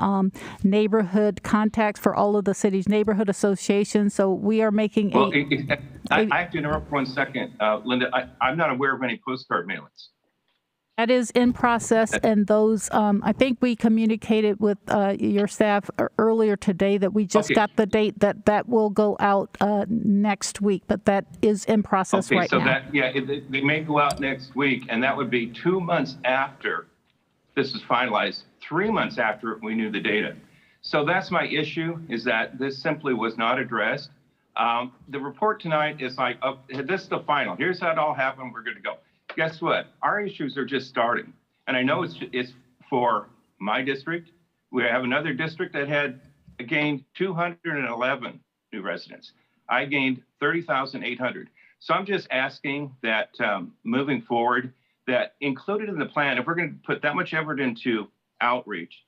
neighborhood contacts for all of the city's neighborhood associations. So we are making
I have to interrupt for 1 second, Linda. I'm not aware of any postcard mailings.
That is in process, and those, I think we communicated with your staff earlier today that we just got the date that will go out next week, but that is in process right now.
They may go out next week, and that would be 2 months after this is finalized, 3 months after we knew the data. So that's my issue, is that this simply was not addressed. The report tonight is like, this is the final. Here's how it all happened. We're good to go. Guess what? Our issues are just starting. And I know it's for my district. We have another district that had gained 211 new residents. I gained 30,800. So I'm just asking that moving forward, that included in the plan, if we're going to put that much effort into outreach,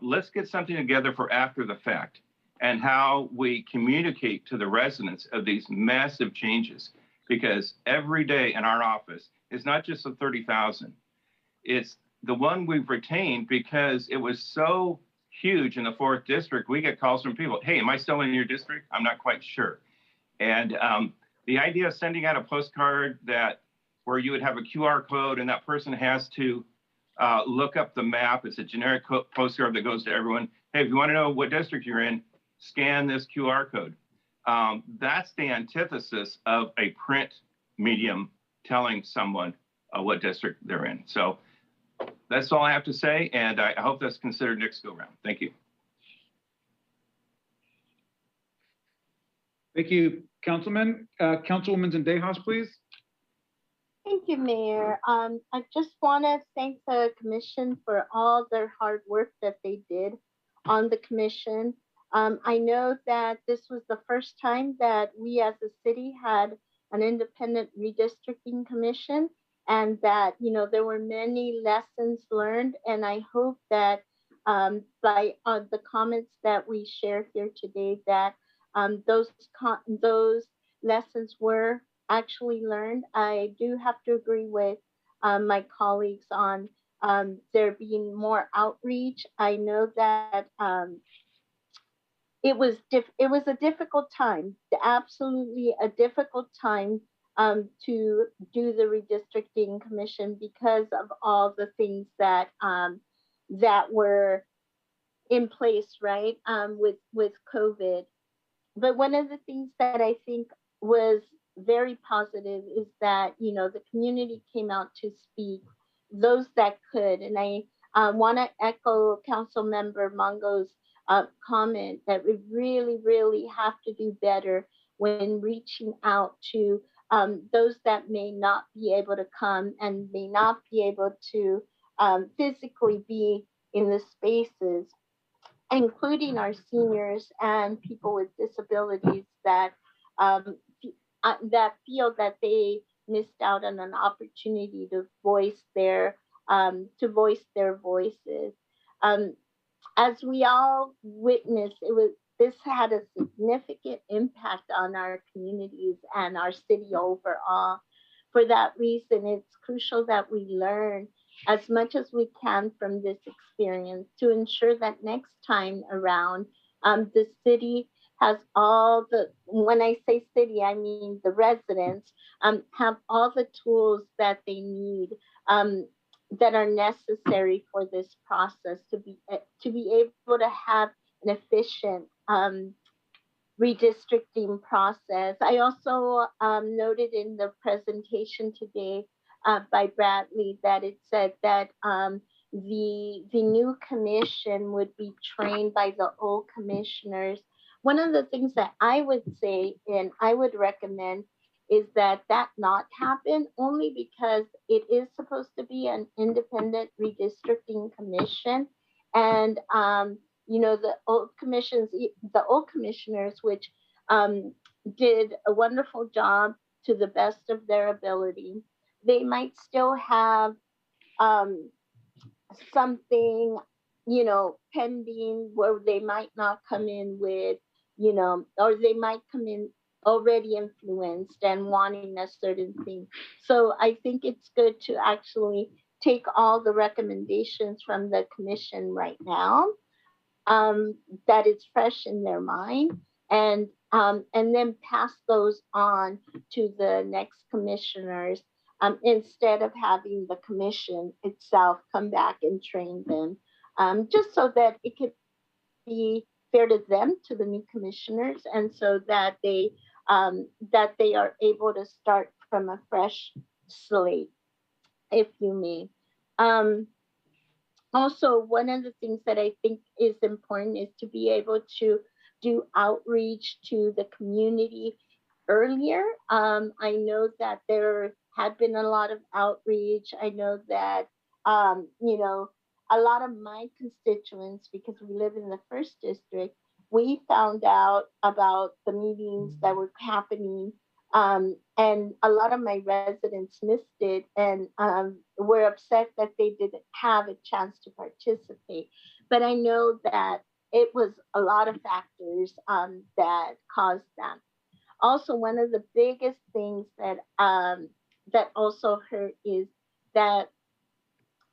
let's get something together for after the fact and how we communicate to the residents of these massive changes. Because every day in our office is not just the 30,000. It's the one we've retained because it was so huge in the 4th district. We get calls from people, hey, am I still in your district? I'm not quite sure. And the idea of sending out a postcard where you would have a QR code and that person has to look up the map. It's a generic postcard that goes to everyone. Hey, if you want to know what district you're in, scan this QR code. That's the antithesis of a print medium telling someone what district they're in. So that's all I have to say, and I hope that's considered next go round. Thank you.
Thank you, Councilman. Councilwoman Zendejas, please.
Thank you, Mayor. I just want to thank the commission for all their hard work that they did on the commission. I know that this was the first time that we as a city had an independent redistricting commission, and that, there were many lessons learned. And I hope that by the comments that we share here today, that those lessons were actually learned. I do have to agree with my colleagues on there being more outreach. I know that it was a difficult time, absolutely a difficult time to do the redistricting commission because of all the things that were in place, right? With COVID. But one of the things that I think was very positive is that, the community came out to speak, those that could. And I want to echo Council Member Mongo's comment that we really, really have to do better when reaching out to those that may not be able to come and may not be able to physically be in the spaces, including our seniors and people with disabilities that feel that they missed out on an opportunity to voice their voices. As we all witnessed, this had a significant impact on our communities and our city overall. For that reason, it's crucial that we learn as much as we can from this experience to ensure that next time around, the city has all the, when I say city, I mean the residents, have all the tools that they need, that are necessary for this process to be able to have an efficient redistricting process. I also noted in the presentation today by Bradley that it said that the new commission would be trained by the old commissioners. One of the things that I would say and I would recommend is that not happen, only because it is supposed to be an independent redistricting commission. And you know, the old commissioners, which did a wonderful job to the best of their ability, they might still have something, you know, pending where they might not come in with, you know, or they might come in already influenced and wanting a certain thing. So I think it's good to actually take all the recommendations from the commission right now, that is fresh in their mind, and then pass those on to the next commissioners, instead of having the commission itself come back and train them, just so that it could be fair to them, to the new commissioners, and so that they are able to start from a fresh slate, if you may. Also, one of the things that I think is important is to be able to do outreach to the community earlier. I know that there had been a lot of outreach. I know that, you know, a lot of my constituents, because we live in the first district, we found out about the meetings that were happening, and a lot of my residents missed it and were upset that they didn't have a chance to participate. But I know that it was a lot of factors that caused that. Also, one of the biggest things that that also hurt is that,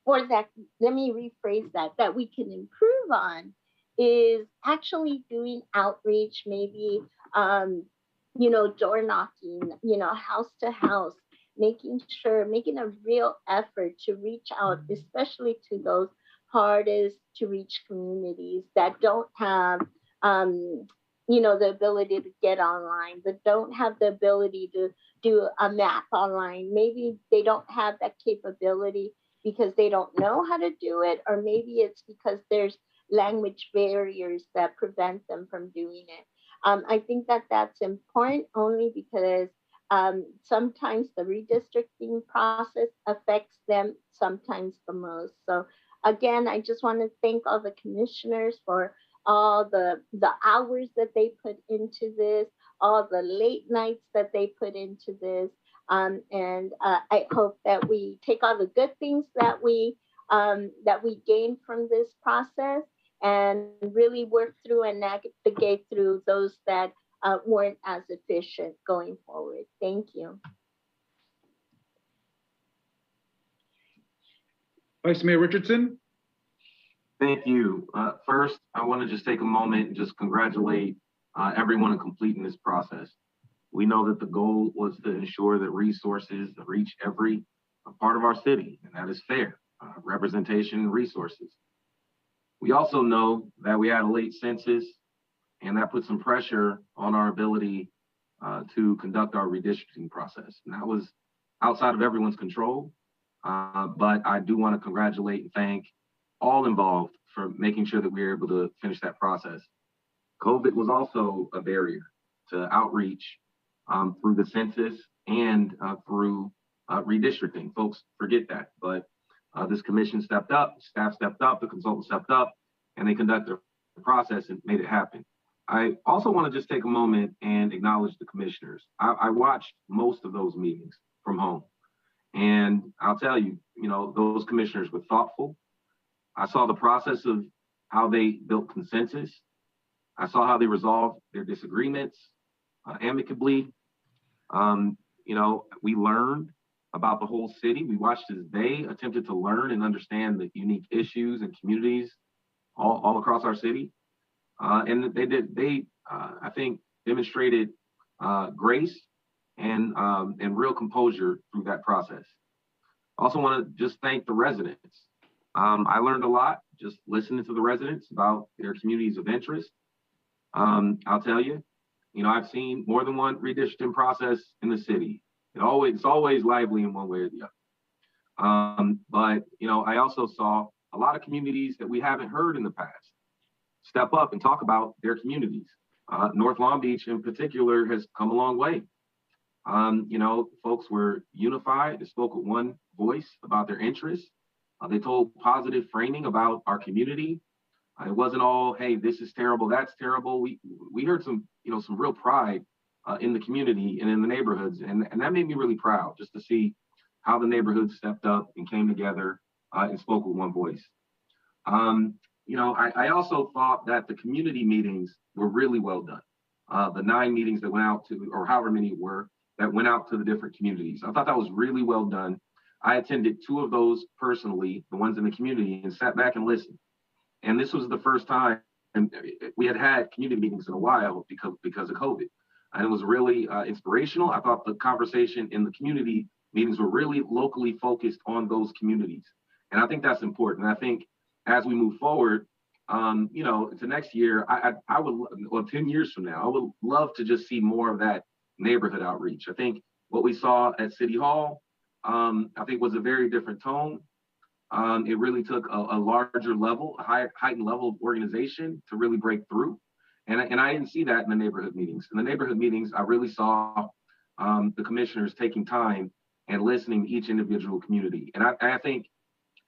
or that, let me rephrase that we can improve on, is actually doing outreach, maybe, you know, door knocking, you know, house to house, making a real effort to reach out, especially to those hardest to reach communities that don't have, you know, the ability to get online, that don't have the ability to do a map online. Maybe they don't have that capability because they don't know how to do it, or maybe it's because there's language barriers that prevent them from doing it. I think that that's important only because sometimes the redistricting process affects them sometimes the most. So again, I just want to thank all the commissioners for all the hours that they put into this, all the late nights that they put into this. And I hope that we take all the good things that we gain from this process and really work through and navigate through those that weren't as efficient going forward. Thank you.
Vice Mayor Richardson.
Thank you. First, I want to just take a moment and just congratulate everyone in completing this process. We know that the goal was to ensure that resources reach every part of our city, and that is fair, representation and resources. We also know that we had a late census, and that put some pressure on our ability to conduct our redistricting process. And that was outside of everyone's control, but I do want to congratulate and thank all involved for making sure that we were able to finish that process. COVID was also a barrier to outreach through the census and through redistricting. Folks forget that, but this commission stepped up, staff stepped up, the consultant stepped up, and they conducted the process and made it happen. I also want to just take a moment and acknowledge the commissioners. I watched most of those meetings from home, and I'll tell you, you know, those commissioners were thoughtful. I saw the process of how they built consensus. I saw how they resolved their disagreements amicably. We learned about the whole city. We watched as they attempted to learn and understand the unique issues and communities all across our city. And they I think, demonstrated grace and real composure through that process. I also want to just thank the residents. I learned a lot just listening to the residents about their communities of interest. I'll tell you, I've seen more than one redistricting process in the city. It's always lively in one way or the other. But I also saw a lot of communities that we haven't heard in the past step up and talk about their communities. North Long Beach in particular has come a long way. Folks were unified. They spoke with one voice about their interests. They told positive framing about our community. It wasn't all, hey, this is terrible, that's terrible. We heard some real pride in the community and in the neighborhoods, and that made me really proud just to see how the neighborhoods stepped up and came together and spoke with one voice. I also thought that the community meetings were really well done. The 9 meetings that went out to, or however many were, that went out to the different communities. I thought that was really well done. I attended 2 of those personally, the ones in the community, and sat back and listened. And this was the first time we had community meetings in a while because of COVID. And it was really inspirational. I thought the conversation in the community meetings were really locally focused on those communities. And I think that's important. I think as we move forward, to next year, I would, 10 years from now, I would love to just see more of that neighborhood outreach. I think what we saw at City Hall, I think was a very different tone. It really took a larger level, a heightened level of organization to really break through. And I didn't see that in the neighborhood meetings. In the neighborhood meetings, I really saw the commissioners taking time and listening to each individual community. And I think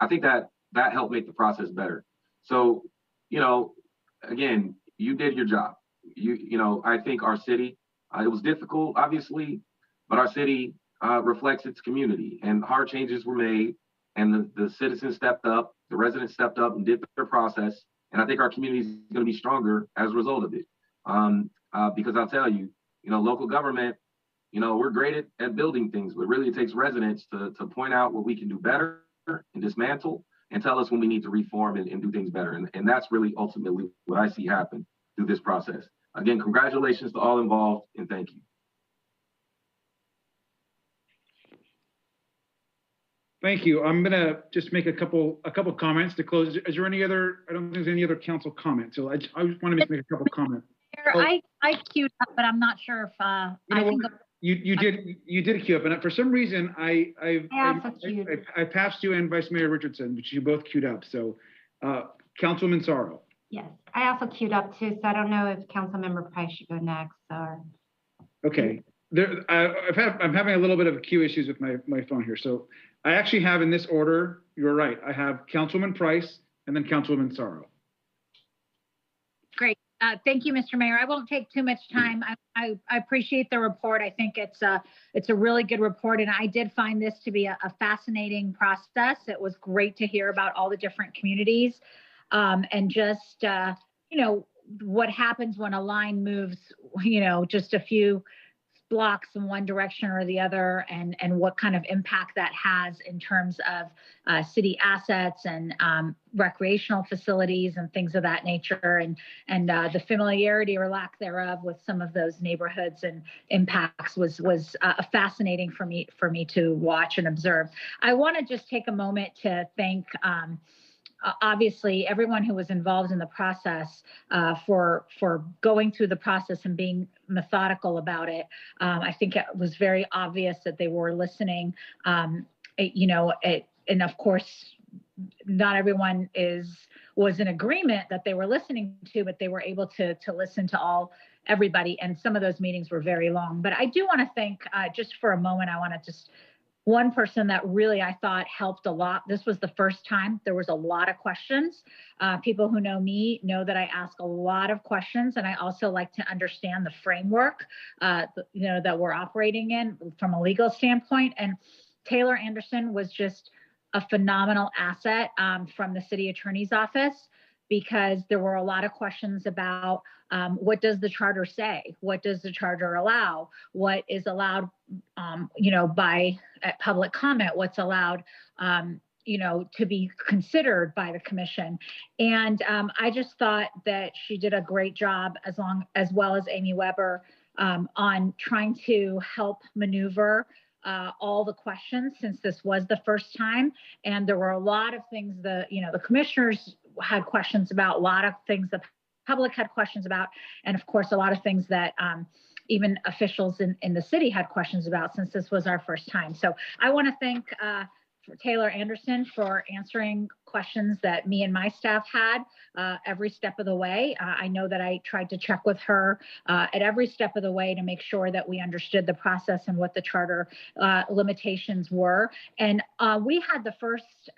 that helped make the process better. So, again, you did your job. I think our city, it was difficult, obviously, but our city reflects its community, and hard changes were made, and the citizens stepped up, the residents stepped up and did their process. And I think our community is going to be stronger as a result of it. Because I'll tell you, local government, we're great at building things, but really it takes residents to point out what we can do better and dismantle, and tell us when we need to reform and do things better. And that's really ultimately what I see happen through this process. Again, congratulations to all involved, and thank you.
Thank you. I'm gonna just make a couple comments to close. Is there any other? I don't think there's any other council comments. So I just want to make a couple comments.
I queued up, but I'm not sure if I can go.
You did queue up, and for some reason I passed you and Vice Mayor Richardson, which you both queued up. So, Councilwoman Sorrow.
Yes, I also queued up too, so I don't know if Councilmember Price should go next or.
Okay, I'm having a little bit of queue issues with my phone here. So I actually have in this order. You're right. I have Councilwoman Price and then Councilwoman Sorrow.
Great. Thank you, Mr. Mayor. I won't take too much time. I appreciate the report. I think it's a really good report, and I did find this to be a fascinating process. It was great to hear about all the different communities, and just what happens when a line moves, just a few blocks in one direction or the other, and what kind of impact that has in terms of city assets and recreational facilities and things of that nature, and the familiarity or lack thereof with some of those neighborhoods and impacts was fascinating for me to watch and observe. I want to just take a moment to thank obviously everyone who was involved in the process for going through the process and being methodical about it. I think it was very obvious that they were listening, and of course, not everyone was in agreement that they were listening to, but they were able to listen to everybody. And some of those meetings were very long. But I do want to thank, just for a moment, I want to just one person that really I thought helped a lot. This was the first time there was a lot of questions. People who know me know that I ask a lot of questions, and I also like to understand the framework, that we're operating in from a legal standpoint. And Taylor Anderson was just a phenomenal asset from the city attorney's office. because there were a lot of questions about what does the charter say? What does the charter allow? What is allowed, by public comment? What's allowed, to be considered by the commission? And I just thought that she did a great job, as well as Amy Weber, on trying to help maneuver all the questions, since this was the first time. And there were a lot of things the commissioners had questions about, a lot of things the public had questions about, and of course, a lot of things that even officials in the city had questions about, since this was our first time. So I want to thank Taylor Anderson for answering questions that me and my staff had every step of the way. I know that I tried to check with her at every step of the way to make sure that we understood the process and what the charter limitations were. And we had the first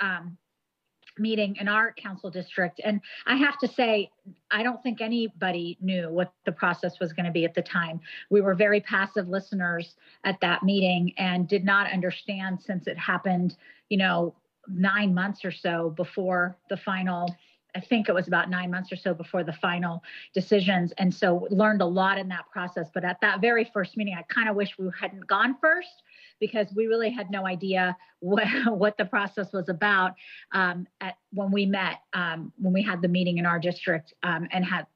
meeting in our council district. And I have to say, I don't think anybody knew what the process was going to be at the time. We were very passive listeners at that meeting and did not understand, since it happened, 9 months or so before the final, I think it was about 9 months or so before the final decisions. And so learned a lot in that process. But at that very first meeting, I kind of wish we hadn't gone first, because we really had no idea what the process was about when we met, when we had the meeting in our district and had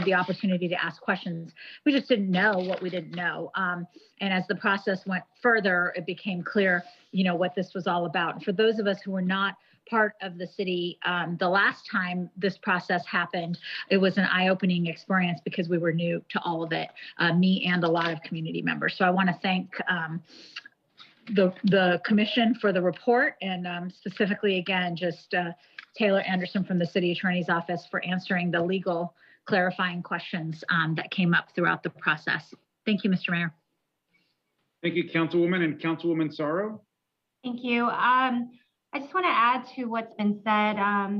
the opportunity to ask questions. We just didn't know what we didn't know. And as the process went further, it became clear, what this was all about. And for those of us who were not part of the city the last time this process happened, it was an eye-opening experience, because we were new to all of it, me and a lot of community members. So I want to thank the commission for the report, and specifically, again, just Taylor Anderson from the city attorney's office for answering the legal clarifying questions that came up throughout the process. Thank you, Mr. Mayor.
Thank you, Councilwoman. And Councilwoman Sorrow.
Thank you. I just want to add to what's been said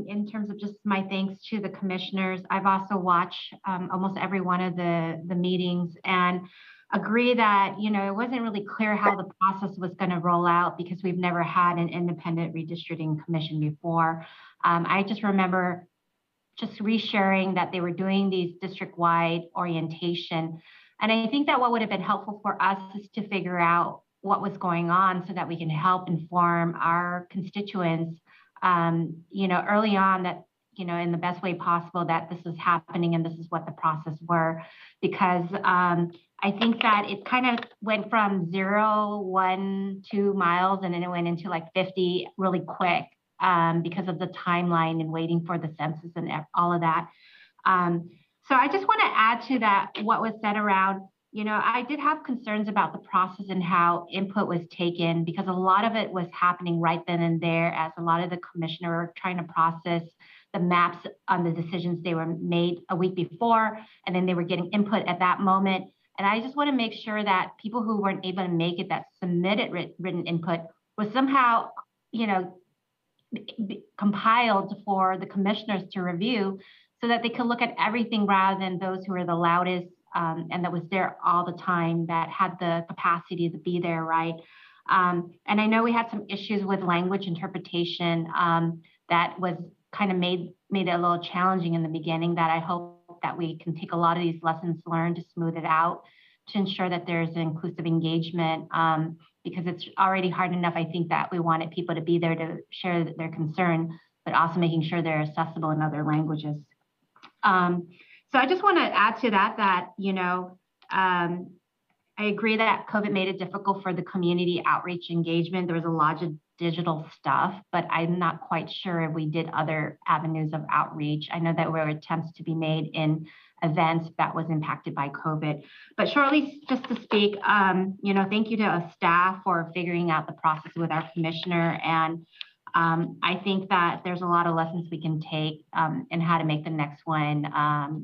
in terms of just my thanks to the commissioners. I've also watched almost every one of the meetings, and agree that, it wasn't really clear how the process was going to roll out, because we've never had an independent redistricting commission before. I just remember just resharing that they were doing these district-wide orientation. And I think that what would have been helpful for us is to figure out what was going on, so that we can help inform our constituents, early on, that, in the best way possible, that this is happening and this is what the process were. Because I think that it kind of went from 0, 1, 2 miles, and then it went into like 50 really quick because of the timeline and waiting for the census and all of that. So I just want to add to that what was said around, I did have concerns about the process and how input was taken, because a lot of it was happening right then and there, as a lot of the commissioner were trying to process the maps on the decisions they were made a week before, and then they were getting input at that moment. And I just want to make sure that people who weren't able to make it, that submitted written input, was somehow, compiled for the commissioners to review, so that they could look at everything, rather than those who are the loudest and that was there all the time, that had the capacity to be there, right? And I know we had some issues with language interpretation that was kind of made it a little challenging in the beginning, that I hope that we can take a lot of these lessons learned to smooth it out, to ensure that there's inclusive engagement, because it's already hard enough, I think, that we wanted people to be there to share their concern, but also making sure they're accessible in other languages. So I just want to add to that, I agree that COVID made it difficult for the community outreach engagement. There was a lot of digital stuff, but I'm not quite sure if we did other avenues of outreach. I know that there were attempts to be made in events that was impacted by COVID. But shortly, just to speak, thank you to staff for figuring out the process with our commissioner. And I think that there's a lot of lessons we can take in how to make the next one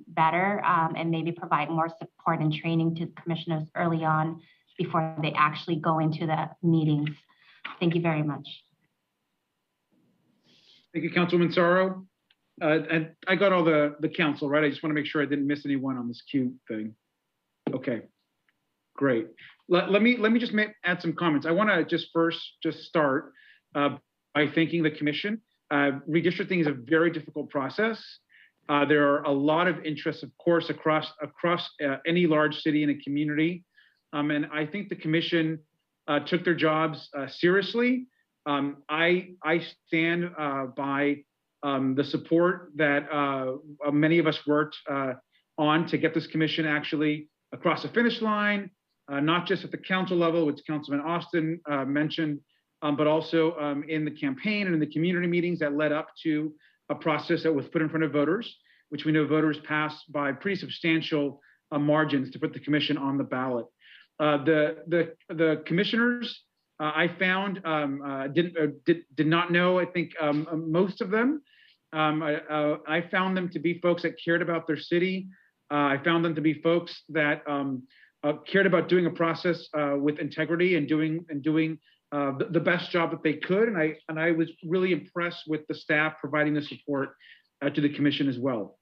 better, and maybe provide more support and training to commissioners early on before they actually go into the meetings. Thank you very much.
Thank you, Councilwoman Sorrow. And I got all the council, right? I just want to make sure I didn't miss anyone on this queue thing. Okay, great. Let me just add some comments. I want to just start by thanking the commission. Redistricting is a very difficult process. There are a lot of interests, of course, across any large city and a community. And I think the commission took their jobs seriously. I stand by the support that many of us worked on to get this commission actually across the finish line, not just at the council level, which Councilman Austin mentioned, but also in the campaign and in the community meetings that led up to a process that was put in front of voters, which we know voters passed by pretty substantial margins to put the commission on the ballot. The commissioners I found did not know, I think most of them. I found them to be folks that cared about their city. I found them to be folks that cared about doing a process with integrity and doing the best job that they could. And I was really impressed with the staff providing the support to the commission as well.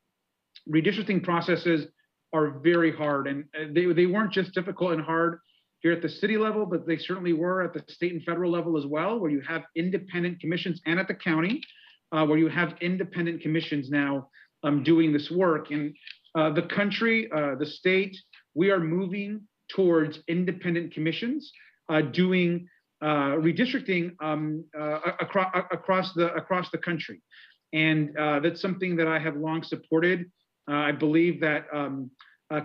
Redistricting processes are very hard, and they weren't just difficult and hard here at the city level, but they certainly were at the state and federal level as well, where you have independent commissions, and at the county, where you have independent commissions now doing this work. And the country, the state, we are moving towards independent commissions doing redistricting across the country. And that's something that I have long supported. I believe that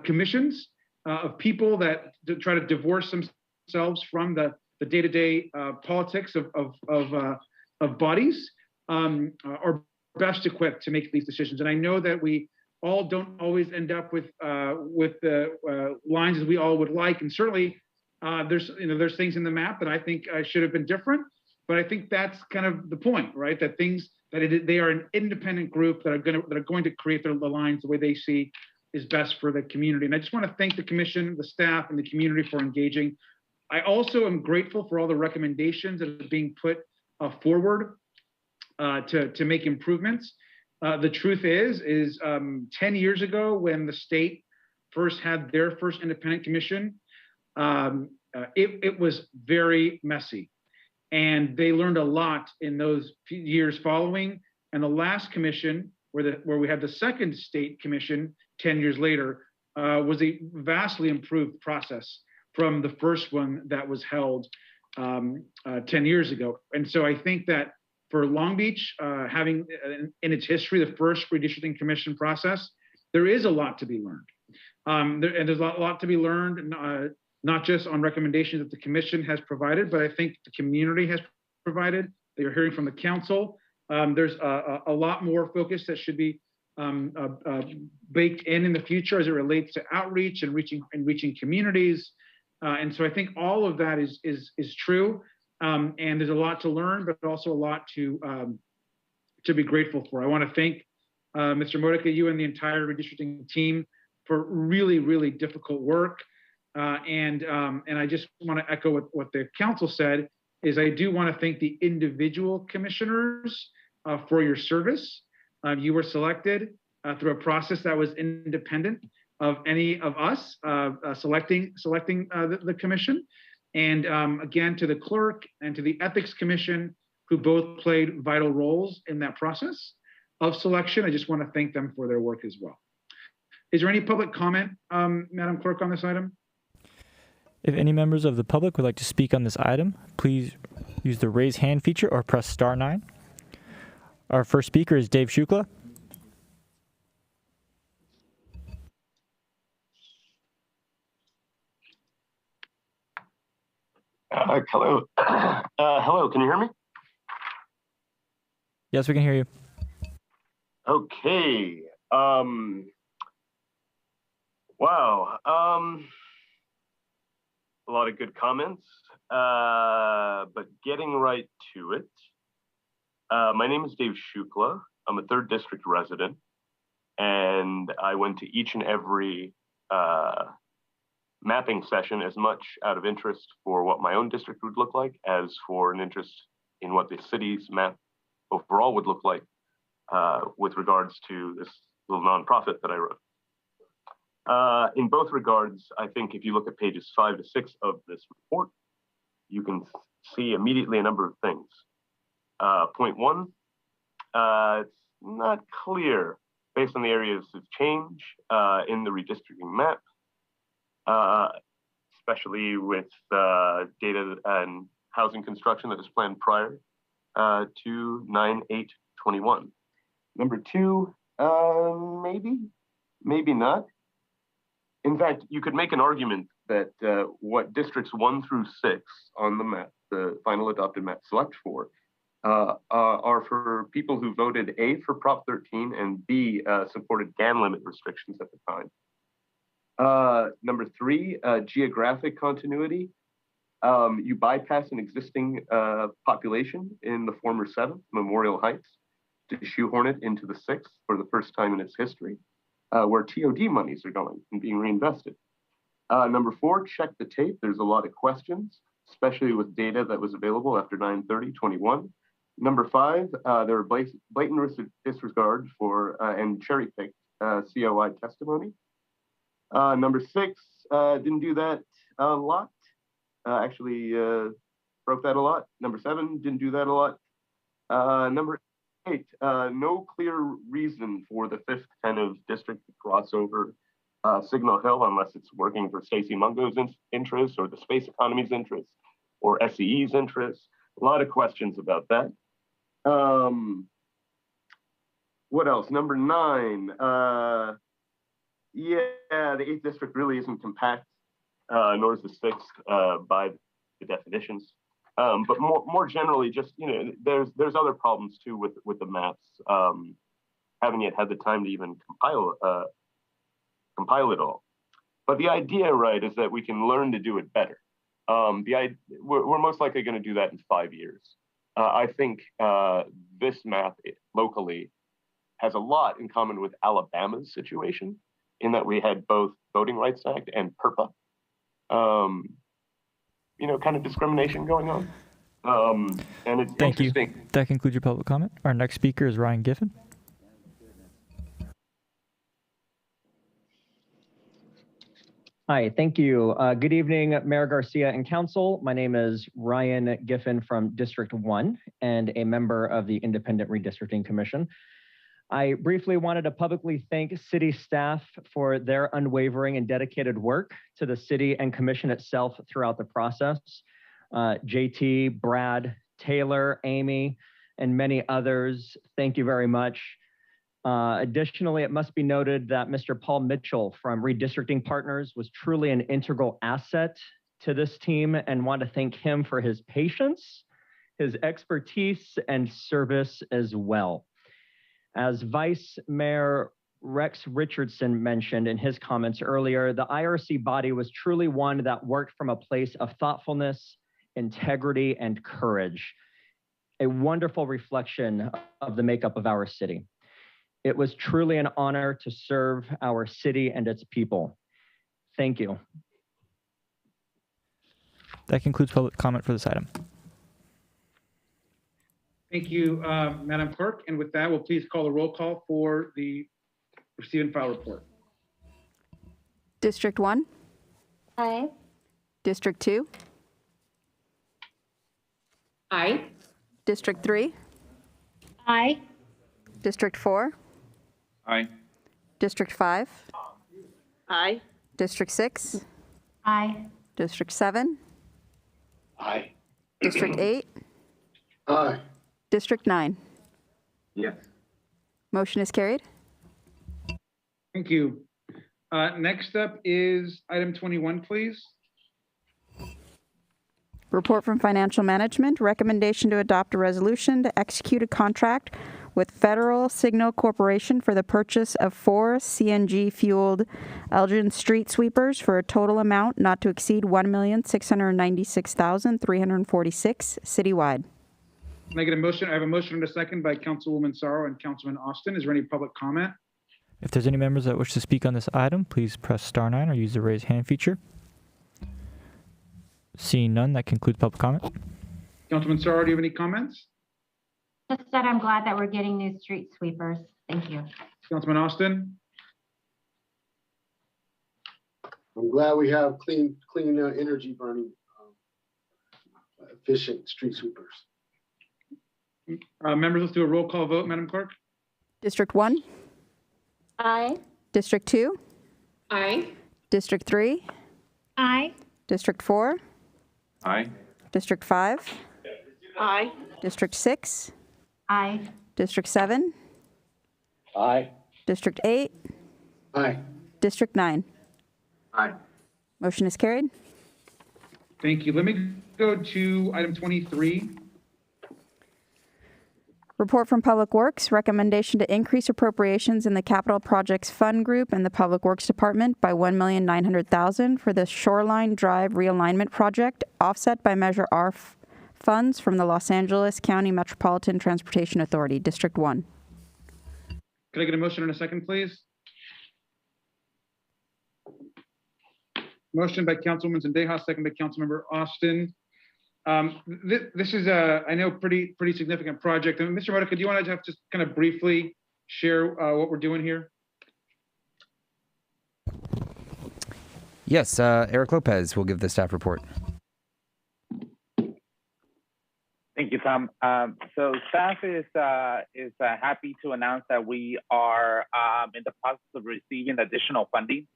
commissions of people that try to divorce themselves from the day-to-day politics of bodies are best equipped to make these decisions. And I know that we all don't always end up with the lines as we all would like. And certainly there's things in the map that I think should have been different. But I think that's kind of the point, right? That they are an independent group that are going to create the lines the way they see is best for the community. And I just want to thank the commission, the staff, and the community for engaging. I also am grateful for all the recommendations that are being put forward to make improvements. The truth is 10 years ago, when the state first had their first independent commission, it was very messy. And they learned a lot in those few years following. And the last commission, where we had the second state commission 10 years later, was a vastly improved process from the first one that was held 10 years ago. And so I think that for Long Beach, having in its history the first redistricting commission process, there is a lot to be learned. And there's a lot to be learned, not just on recommendations that the commission has provided, but I think the community has provided, that you're hearing from the council. There's a lot more focus that should be baked in the future as it relates to outreach and reaching communities. And so I think all of that is true. And there's a lot to learn, but also a lot to be grateful for. I want to thank Mr. Modica, you and the entire redistricting team for really, really difficult work. And I just want to echo what the council said, is I do want to thank the individual commissioners for your service. You were selected through a process that was independent of any of us selecting the commission. And again, to the clerk and to the ethics commission, who both played vital roles in that process of selection, I just want to thank them for their work as well. Is there any public comment, Madam Clerk, on this item?
If any members of the public would like to speak on this item, please use the raise hand feature or press star 9. Our first speaker is Dave Shukla.
Hello. Hello, can you hear me?
Yes, we can hear you.
Okay. Wow. A lot of good comments, but getting right to it. My name is Dave Shukla. I'm a 3rd District resident, and I went to each and every mapping session as much out of interest for what my own district would look like as for an interest in what the city's map overall would look like with regards to this little nonprofit that I wrote. In both regards, I think if you look at pages 5 to 6 of this report, you can see immediately a number of things. Point 1, it's not clear based on the areas of change in the redistricting map, especially with data and housing construction that was planned prior to 9/8/21. Number two, maybe not. In fact, you could make an argument that what districts 1 through 6 on the map, the final adopted map, select for, are for people who voted A for Prop 13 and B supported GAN limit restrictions at the time. Number 3, geographic continuity. You bypass an existing population in the former 7th, Memorial Heights, to shoehorn it into the 6th for the first time in its history, where TOD monies are going and being reinvested. Number 4, check the tape. There's a lot of questions, especially with data that was available after 9/30/21. Number 5, there were blatant disregard for and cherry-picked COI testimony. Number 6, didn't do that a lot. Actually broke that a lot. Number 7, didn't do that a lot. Number 8, no clear reason for the 5th kind of district to cross over Signal Hill unless it's working for Stacey Mungo's interests or the space economy's interests or SEE's interests. A lot of questions about that. What else? Number 9, yeah, the 8th district really isn't compact, nor is the 6th by the definitions. But more generally, just, you know, there's other problems too with the maps. Haven't yet had the time to even compile it all. But the idea, right, is that we can learn to do it better. We're most likely going to do that in 5 years. I think this map locally has a lot in common with Alabama's situation, in that we had both Voting Rights Act and PURPA, you know, kind of discrimination going on. And it's
Thank you.
interesting.
That concludes your public comment. Our next speaker is Ryan Giffen.
Hi, thank you. Good evening, Mayor Garcia and Council. My name is Ryan Giffen from District 1 and a member of the Independent Redistricting Commission. I briefly wanted to publicly thank city staff for their unwavering and dedicated work to the city and commission itself throughout the process. JT, Brad, Taylor, Amy, and many others, thank you very much. Additionally, it must be noted that Mr. Paul Mitchell from Redistricting Partners was truly an integral asset to this team, and want to thank him for his patience, his expertise, and service as well. As Vice Mayor Rex Richardson mentioned in his comments earlier, the IRC body was truly one that worked from a place of thoughtfulness, integrity, and courage, a wonderful reflection of the makeup of our city. It was truly an honor to serve our city and its people. Thank you.
That concludes public comment for this item.
Thank you, Madam Clerk. And with that, we'll please call the roll call for the receive and file report.
District 1?
Aye.
District 2?
Aye.
District 3?
Aye.
District 4?
Aye.
District 5?
Aye.
District 6?
Aye.
District 7?
Aye.
District 8?
Aye.
District 9?
Yes.
Motion is carried.
Thank you. Next up is item 21, please.
Report from Financial Management. Recommendation to adopt a resolution to execute a contract with Federal Signal Corporation for the purchase of 4 CNG-fueled Elgin street sweepers for a total amount not to exceed $1,696,346 citywide.
Can I get a motion? I have a motion and a second by Councilwoman Sorrow and Councilman Austin. Is there any public comment?
If there's any members that wish to speak on this item, please press star 9 or use the raise hand feature. Seeing none, that concludes public comment.
Councilman Sorrow, do you have any comments?
Just that I'm glad that we're getting new street sweepers. Thank you.
Councilman Austin?
I'm glad we have clean energy burning, efficient street sweepers.
Members, let's do a roll call vote, Madam Clerk.
District 1?
Aye.
District 2,
Aye.
District 3,
Aye.
District 4,
Aye.
District 5,
Aye.
District 6,
Aye.
District 7,
Aye.
District 8,
Aye.
District 9.
Aye.
Motion is carried.
Thank you. Let me go to item 23.
Report from Public Works, recommendation to increase appropriations in the Capital Projects Fund Group and the Public Works Department by $1,900,000 for the Shoreline Drive Realignment Project, offset by Measure R funds from the Los Angeles County Metropolitan Transportation Authority, District 1.
Could I get a motion in a second, please? Motion by Councilwoman Zendejas, second by Councilmember Austin. This is I know, pretty significant project. And Mr. Modica, do you want to just kind of briefly share what we're doing here?
Yes, Eric Lopez will give the staff report.
Thank you, Tom. So staff is happy to announce that we are in the process of receiving additional funding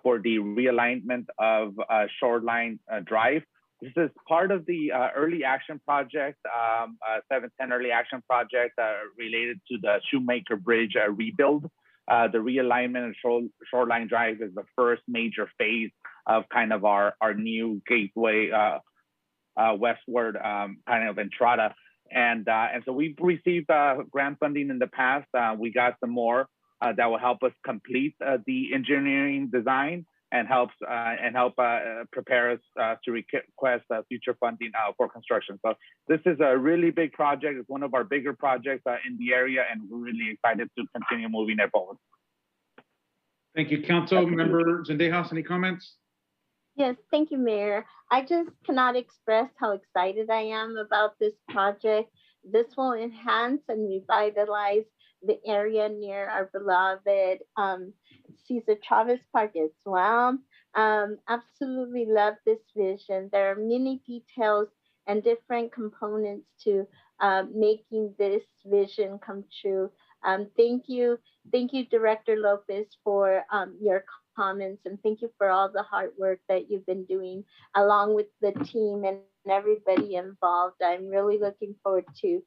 for the realignment of Shoreline Drive. This is part of the early action project, 710 early action project related to the Shoemaker Bridge rebuild. The realignment of Shoreline Drive is the first major phase of kind of our new gateway westward kind of entrada. And so we've received grant funding in the past. We got some more that will help us complete the engineering design and help prepare us to request future funding for construction. So this is a really big project. It's one of our bigger projects in the area, and we're really excited to continue moving it forward.
Thank you. Councilmember Zendejas, any comments?
Yes, thank you, Mayor. I just cannot express how excited I am about this project. This will enhance and revitalize the area near our beloved Cesar Chavez Park as well. Absolutely love this vision. There are many details and different components to making this vision come true. Thank you, Director Lopez, for your comments, and thank you for all the hard work that you've been doing along with the team and everybody involved. I'm really looking forward to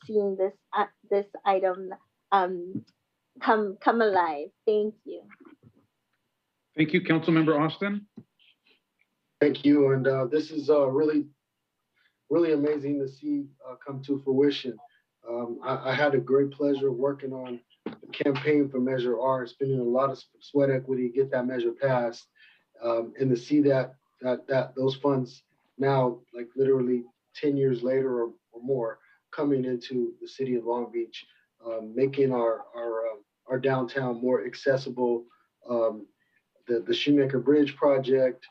seeing this item come alive. Thank you.
Thank you, Councilmember Austin.
Thank you. And this is really amazing to see come to fruition. I had a great pleasure working on the campaign for Measure R, spending a lot of sweat equity, get that measure passed, and to see that those funds now, like literally 10 years later or more, coming into the city of Long Beach, making our downtown more accessible. The Shoemaker Bridge project,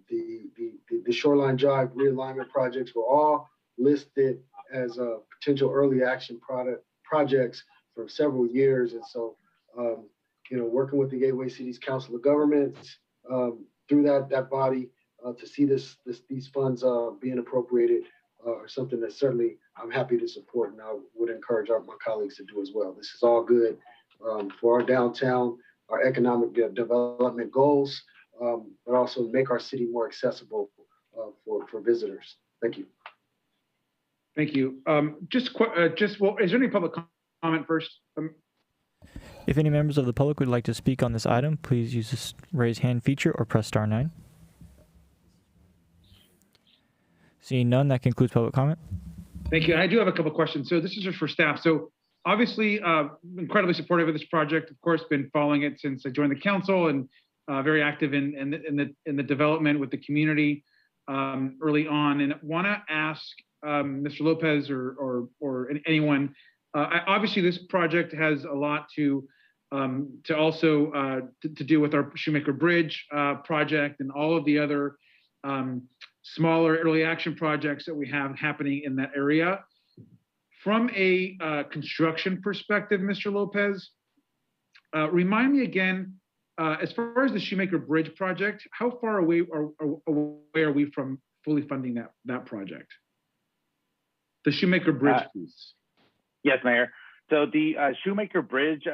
the Shoreline Drive realignment projects were all listed as potential early action projects for several years. And so, working with the Gateway Cities Council of Governments through that body to see these funds being appropriated are something that certainly I'm happy to support, and I would encourage my colleagues to do as well. This is all good for our downtown, our economic development goals, but also make our city more accessible for visitors. Thank you.
Thank you. Well, is there any public comment first?
If any members of the public would like to speak on this item, please use this raise hand feature or press *9. Seeing none, that concludes public comment.
Thank you. I do have a couple questions. So this is just for staff. So obviously, incredibly supportive of this project. Of course, been following it since I joined the council, and very active in the development with the community early on. And want to ask Mr. Lopez or anyone. Obviously, this project has a lot to also do with our Shoemaker Bridge project and all of the other smaller early action projects that we have happening in that area. From a construction perspective, Mr. Lopez, remind me again, as far as the Shoemaker Bridge project, how far away are we from fully funding that project? The Shoemaker Bridge piece.
Yes, Mayor. So the Shoemaker Bridge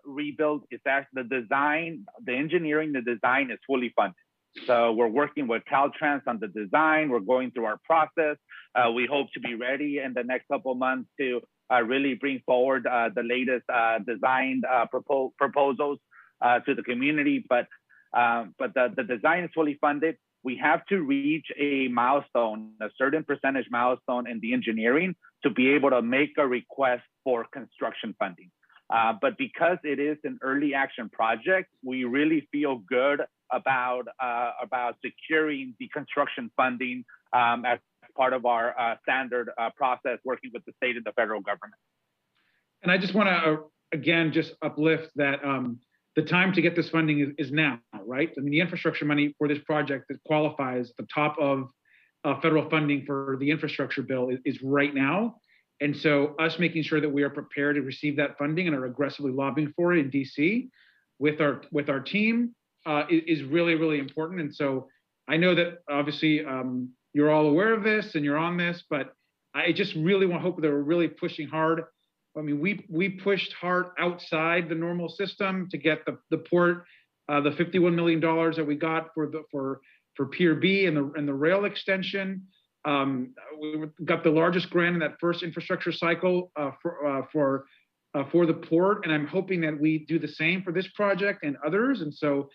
rebuild is actually the engineering, the design is fully funded. So we're working with Caltrans on the design. We're going through our process. We hope to be ready in the next couple of months to really bring forward the latest design proposals to the community. But the design is fully funded. We have to reach a milestone, a certain percentage milestone in the engineering to be able to make a request for construction funding. But because it is an early action project, we really feel good about securing the construction funding as part of our standard process working with the state and the federal government.
And I just want to, again, just uplift that the time to get this funding is now, right? I mean, the infrastructure money for this project that qualifies at the top of federal funding for the infrastructure bill is right now. And so us making sure that we are prepared to receive that funding and are aggressively lobbying for it in DC with our team is really, really important. And so I know that obviously you're all aware of this and you're on this, but I just really want to hope that we're really pushing hard. I mean, we pushed hard outside the normal system to get the port, the $51 million that we got for Pier B and the rail extension. We got the largest grant in that first infrastructure cycle for the port, and I'm hoping that we do the same for this project and others. And so,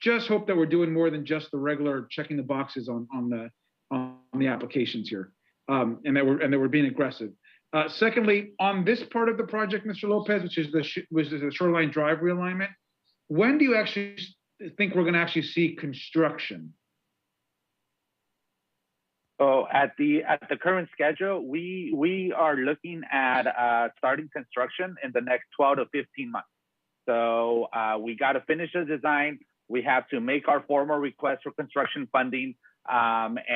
just hope that we're doing more than just the regular checking the boxes on the applications here, and that we're being aggressive. Secondly, on this part of the project, Mr. Lopez, which is the Shoreline Drive realignment, when do you actually think we're going to actually see construction?
So at the current schedule, we are looking at starting construction in the next 12 to 15 months. So we got to finish the design. We have to make our formal request for construction funding, and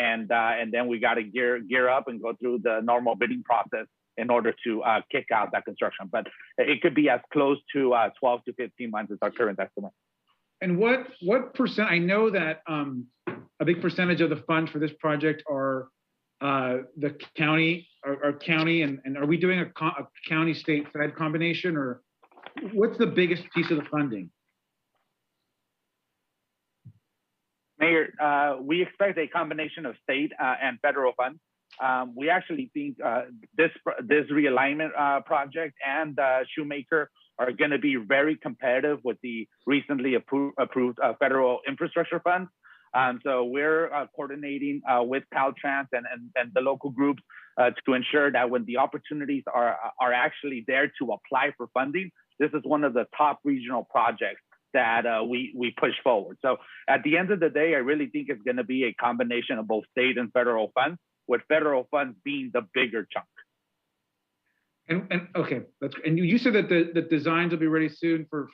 then we got to gear up and go through the normal bidding process in order to kick out that construction. But it could be as close to 12 to 15 months as our current estimate.
And what percent? I know that a big percentage of the funds for this project are the county, and are we doing a county state fed combination, or what's the biggest piece of the funding?
Mayor, we expect a combination of state and federal funds. We actually think this realignment project and Shoemaker are going to be very competitive with the recently approved federal infrastructure funds. So we're coordinating with Caltrans and the local groups to ensure that when the opportunities are actually there to apply for funding, this is one of the top regional projects that we push forward. So at the end of the day, I really think it's going to be a combination of both state and federal funds, with federal funds being the bigger chunk.
And okay, and you said that the designs will be ready soon for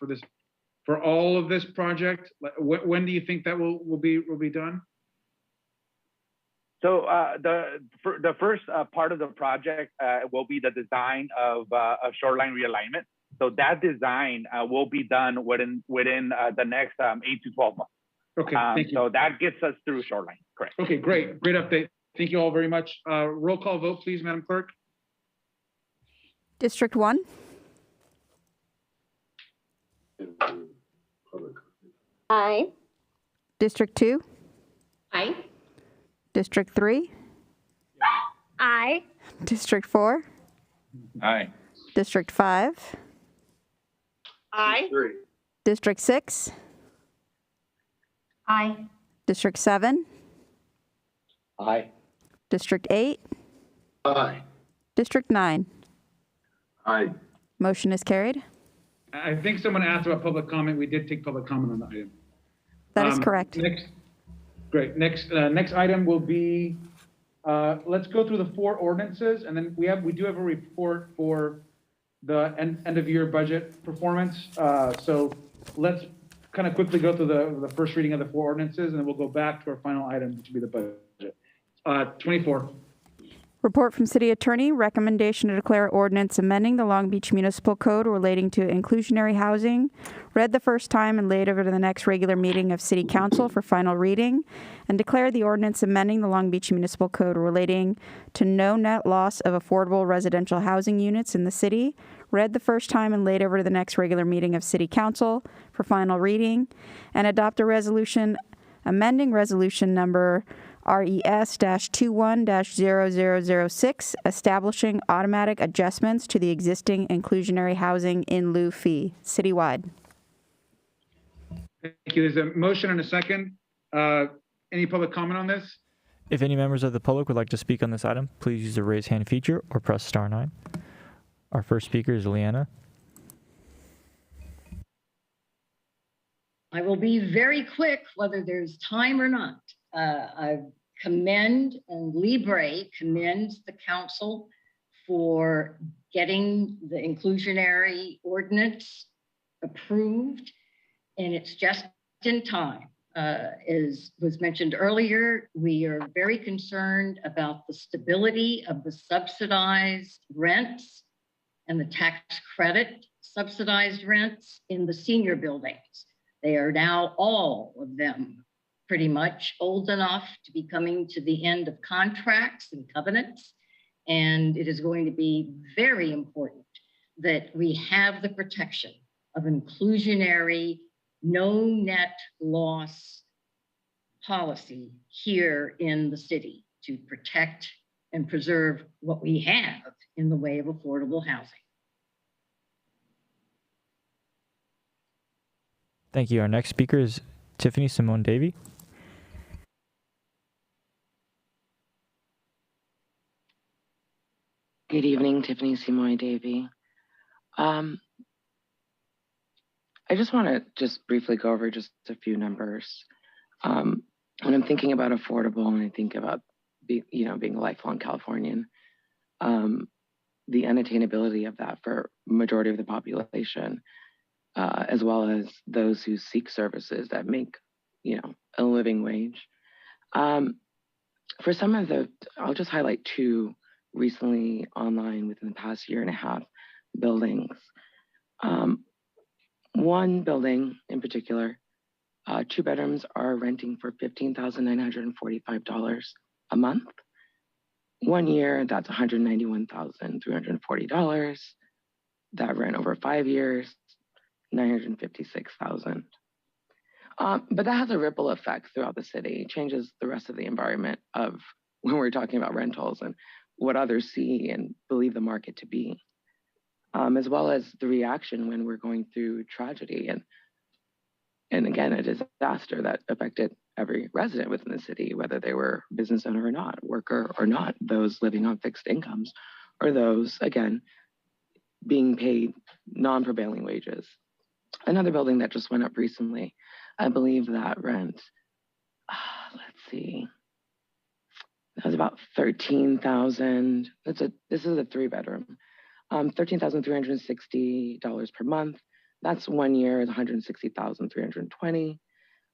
all of this project. When do you think that will be done?
So the first part of the project will be the design of shoreline realignment. So that design will be done within the next 8 to 12 months.
Okay, thank you.
So that gets us through shoreline, correct?
Okay, great update. Thank you all very much. Roll call vote, please, Madam Clerk.
District 1.
Aye.
District 2.
Aye.
District 3.
Aye.
District 4.
Aye.
District 5.
Aye.
District 6.
Aye.
District 7.
Aye.
District 8.
Aye.
District 9.
Aye.
Motion is carried.
I think someone asked about public comment. We did take public comment on that item.
That is correct.
Next item will be, let's go through the 4 ordinances, and then we do have a report for the end of year budget performance. So let's kind of quickly go through the first reading of the 4 ordinances, and then we'll go back to our final item, which will be the budget. 24.
Report from City Attorney, recommendation to declare ordinance amending the Long Beach Municipal Code relating to inclusionary housing, read the first time and laid over to the next regular meeting of City Council for final reading, and declare the ordinance amending the Long Beach Municipal Code relating to no net loss of affordable residential housing units in the city, read the first time and laid over to the next regular meeting of City Council for final reading, and adopt a resolution amending resolution number RES-21-0006, establishing automatic adjustments to the existing inclusionary housing in lieu fee citywide.
Thank you. There's a motion and a second. Any public comment on this?
If any members of the public would like to speak on this item, please use the raise hand feature or press star 9. Our first speaker is Leanna.
I will be very quick, whether there's time or not. I commend and Libre commends the council for getting the inclusionary ordinance approved, and it's just in time. As was mentioned earlier, we are very concerned about the stability of the subsidized rents and the tax credit subsidized rents in the senior buildings. They are now, all of them, pretty much old enough to be coming to the end of contracts and covenants. And it is going to be very important that we have the protection of inclusionary, no net loss policy here in the city to protect and preserve what we have in the way of affordable housing.
Thank you. Our next speaker is Tiffany Simone Davey.
Good evening, Tiffany Simone Davey. I just want to briefly go over just a few numbers. When I'm thinking about affordable and I think about being a lifelong Californian, the unattainability of that for majority of the population, as well as those who seek services that make, a living wage. For some of I'll just highlight two recently online within the past year and a half buildings. One building in particular, 2 bedrooms are renting for $15,945 a month. 1 year, that's $191,340. That rent over 5 years, $956,000. But that has a ripple effect throughout the city. It changes the rest of the environment of when we're talking about rentals and what others see and believe the market to be, as well as the reaction when we're going through tragedy and again, a disaster that affected every resident within the city, whether they were business owner or not, worker or not, those living on fixed incomes, or those, again, being paid non-prevailing wages. Another building that just went up recently, I believe that rent, let's see, that was about $13,000. This is a 3-bedroom, $13,360 per month. That's 1 year is $160,320.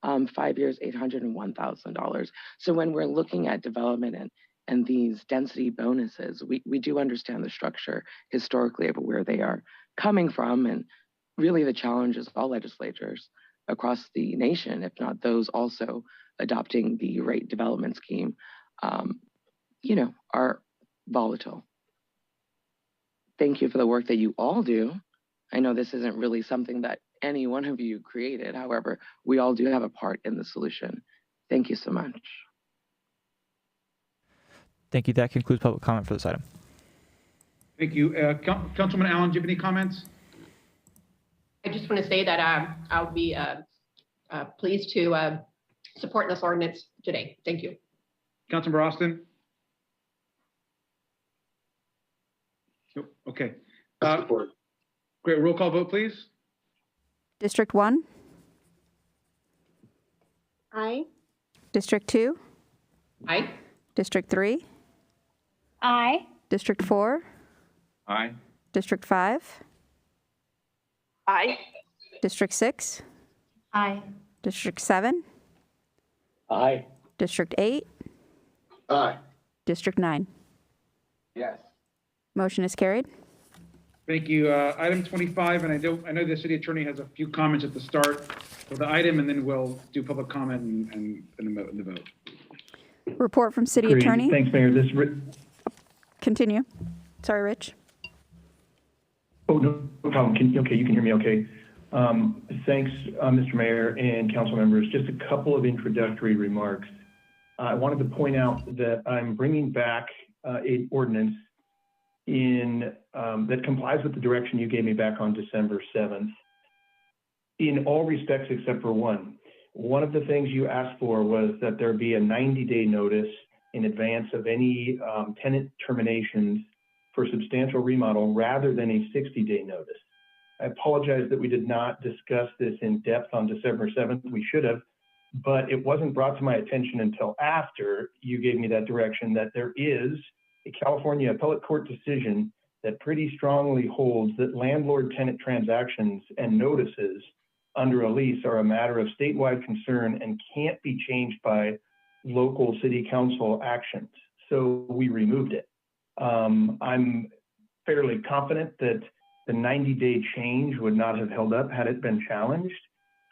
5 years, $801,000. So when we're looking at development and these density bonuses, we do understand the structure historically of where they are coming from, and really the challenges of all legislatures across the nation, if not those also adopting the rate development scheme, are volatile. Thank you for the work that you all do. I know this isn't really something that any one of you created. However, we all do have a part in the solution. Thank you so much.
Thank you. That concludes public comment for this item.
Thank you. Councilman Allen, do you have any comments?
I just want to say that I would be pleased to support this ordinance today. Thank you.
Councilmember Austin? Okay. Great. Roll call vote, please.
District 1?
Aye.
District 2?
Aye.
District 3?
Aye.
District 4?
Aye.
District 5?
Aye.
District 6?
Aye.
District 7?
Aye.
District 8?
Aye.
District 9?
Yes.
Motion is carried.
Thank you. Item 25, and I know the city attorney has a few comments at the start of the item, and then we'll do public comment and the vote.
Report from city
Great.
attorney.
Thanks, Mayor.
Continue. Sorry, Rich.
Oh, no problem. Okay, you can hear me okay. Thanks, Mr. Mayor and council members. Just a couple of introductory remarks. I wanted to point out that I'm bringing back an ordinance that complies with the direction you gave me back on December 7th in all respects except for one. One of the things you asked for was that there be a 90-day notice in advance of any tenant terminations for substantial remodel rather than a 60-day notice. I apologize that we did not discuss this in depth on December 7th. We should have, but it wasn't brought to my attention until after you gave me that direction that there is a California appellate court decision that pretty strongly holds that landlord-tenant transactions and notices under a lease are a matter of statewide concern and can't be changed by local city council actions. So we removed it. I'm fairly confident that the 90-day change would not have held up had it been challenged.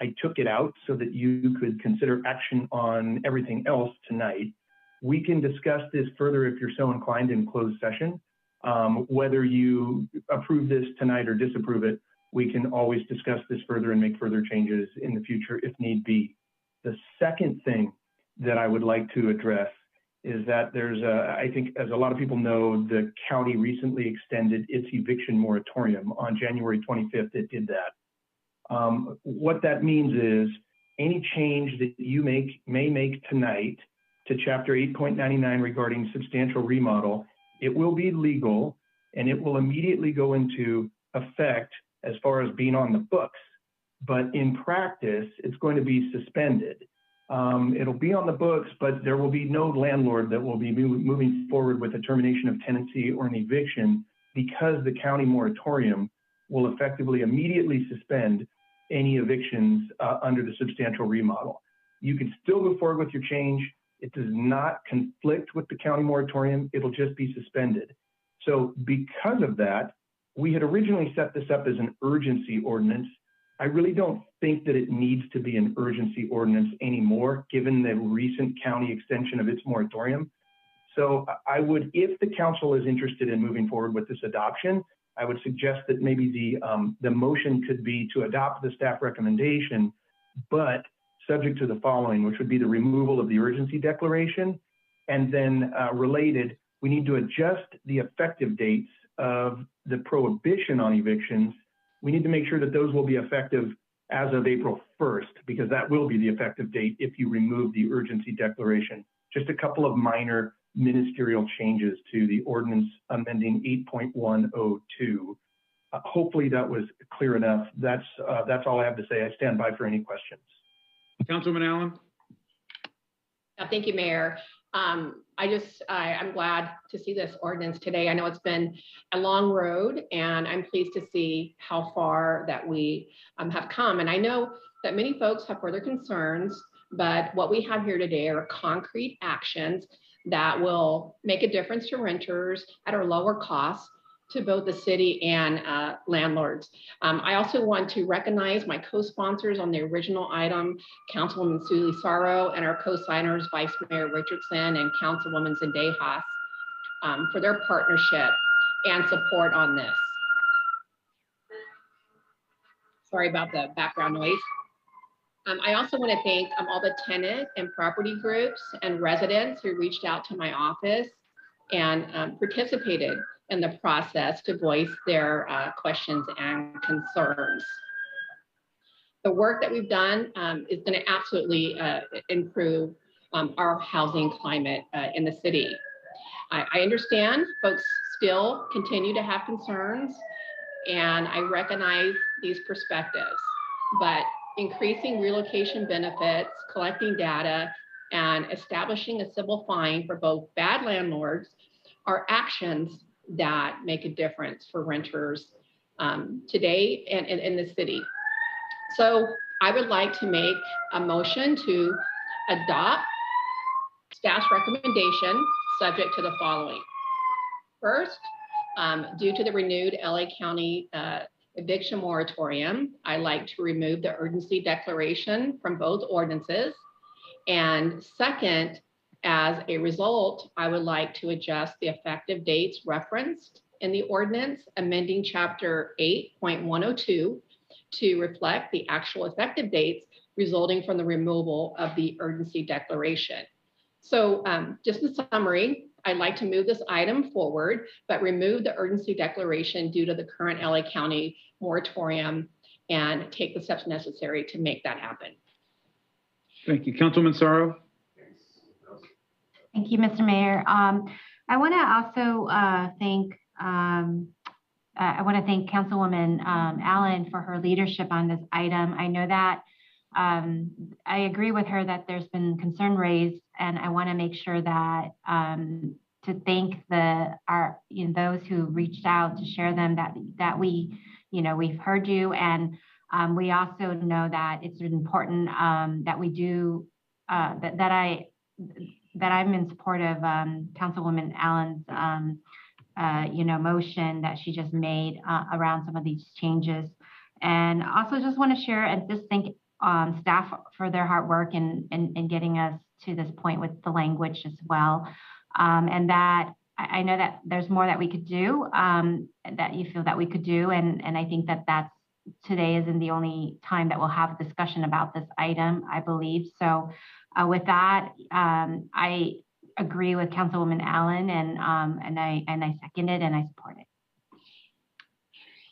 I took it out so that you could consider action on everything else tonight. We can discuss this further if you're so inclined in closed session. Whether you approve this tonight or disapprove it, we can always discuss this further and make further changes in the future if need be. The second thing that I would like to address is that I think as a lot of people know, the county recently extended its eviction moratorium. On January 25th, it did that. What that means is any change that you may make tonight to Chapter 8.99 regarding substantial remodel, it will be legal and it will immediately go into effect as far as being on the books. But in practice, it's going to be suspended. It'll be on the books, but there will be no landlord that will be moving forward with a termination of tenancy or an eviction because the county moratorium will effectively immediately suspend any evictions under the substantial remodel. You can still move forward with your change. It does not conflict with the county moratorium. It'll just be suspended. So because of that, we had originally set this up as an urgency ordinance. I really don't think that it needs to be an urgency ordinance anymore, given the recent county extension of its moratorium. So I would, if the council is interested in moving forward with this adoption, I would suggest that maybe the motion could be to adopt the staff recommendation, but subject to the following, which would be the removal of the urgency declaration. And then related, we need to adjust the effective dates of the prohibition on evictions. We need to make sure that those will be effective as of April 1st, because that will be the effective date if you remove the urgency declaration. Just a couple of minor ministerial changes to the ordinance amending 8.102. Hopefully that was clear enough. That's all I have to say. I stand by for any questions.
Councilman Allen.
Thank you, Mayor. I'm glad to see this ordinance today. I know it's been a long road, and I'm pleased to see how far that we have come. And I know that many folks have further concerns, but what we have here today are concrete actions that will make a difference to renters at a lower cost to both the city and landlords. I also want to recognize my co-sponsors on the original item, Councilwoman Sulie Sorrow, and our co-signers, Vice Mayor Richardson and Councilwoman Zendejas, for their partnership and support on this. Sorry about the background noise. I also want to thank all the tenant and property groups and residents who reached out to my office and participated in the process to voice their questions and concerns. The work that we've done is going to absolutely improve our housing climate in the city. I understand folks still continue to have concerns, and I recognize these perspectives, but increasing relocation benefits, collecting data, and establishing a civil fine for both bad landlords are actions that make a difference for renters today and in the city. So I would like to make a motion to adopt staff's recommendation subject to the following. First, due to the renewed LA County eviction moratorium, I like to remove the urgency declaration from both ordinances. And second, as a result, I would like to adjust the effective dates referenced in the ordinance, amending Chapter 8.102 to reflect the actual effective dates resulting from the removal of the urgency declaration. So just in summary, I'd like to move this item forward, but remove the urgency declaration due to the current LA County moratorium and take the steps necessary to make that happen.
Thank you. Councilwoman Sorrow.
Thank you, Mr. Mayor. I want to also thank Councilwoman Allen for her leadership on this item. I know that I agree with her that there's been concern raised, and I want to make sure that to thank those who reached out to share them that we, we've heard you, and we also know that it's important that we do that I'm in support of Councilwoman Allen's motion that she just made around some of these changes. And also just want to share and just thank staff for their hard work in getting us to this point with the language as well. And that I know that there's more that we could do, that you feel that we could do. And I think that today isn't the only time that we'll have a discussion about this item, I believe. So with that, I agree with Councilwoman Allen, and I second it and I support it.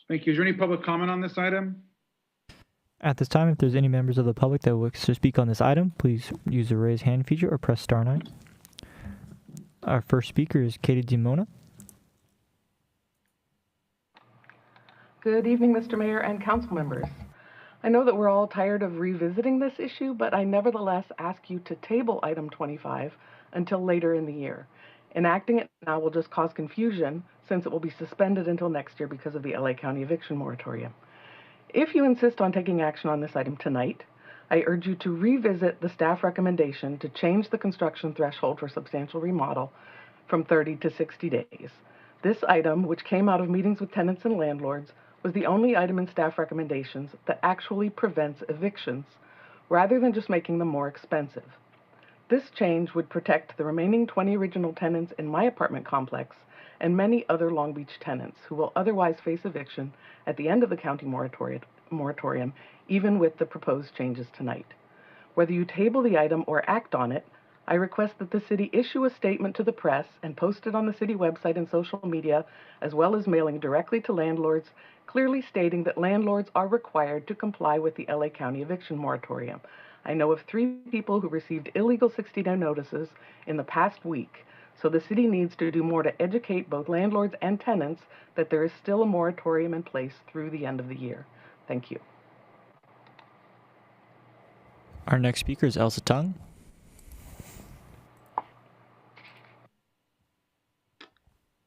Thank you. Is there any public comment on this item?
At this time, if there's any members of the public that wish to speak on this item, please use the raise hand feature or press star 9. Our first speaker is Katie DiMona.
Good evening, Mr. Mayor and council members. I know that we're all tired of revisiting this issue, but I nevertheless ask you to table item 25 until later in the year. Enacting it now will just cause confusion since it will be suspended until next year because of the LA County eviction moratorium. If you insist on taking action on this item tonight, I urge you to revisit the staff recommendation to change the construction threshold for substantial remodel from 30 to 60 days. This item, which came out of meetings with tenants and landlords, was the only item in staff recommendations that actually prevents evictions, rather than just making them more expensive. This change would protect the remaining 20 original tenants in my apartment complex and many other Long Beach tenants who will otherwise face eviction at the end of the county moratorium, even with the proposed changes tonight. Whether you table the item or act on it, I request that the city issue a statement to the press and post it on the city website and social media, as well as mailing directly to landlords, clearly stating that landlords are required to comply with the LA County eviction moratorium. I know of 3 people who received illegal 60-day notices in the past week, so the city needs to do more to educate both landlords and tenants that there is still a moratorium in place through the end of the year. Thank you.
Our next speaker is Elsa Tung.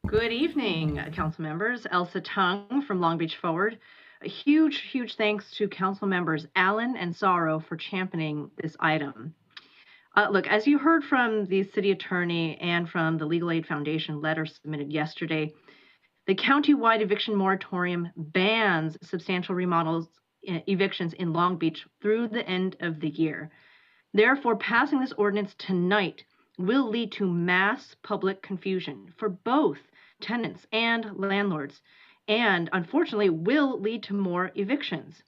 Good evening, council members. Elsa Tung from Long Beach Forward. A huge thanks to council members Allen and Sorrow for championing this item. Look, as you heard from the city attorney and from the Legal Aid Foundation letter submitted yesterday, the county-wide eviction moratorium bans substantial remodels, evictions in Long Beach through the end of the year. Therefore, passing this ordinance tonight will lead to mass public confusion for both tenants and landlords, and unfortunately will lead to more evictions.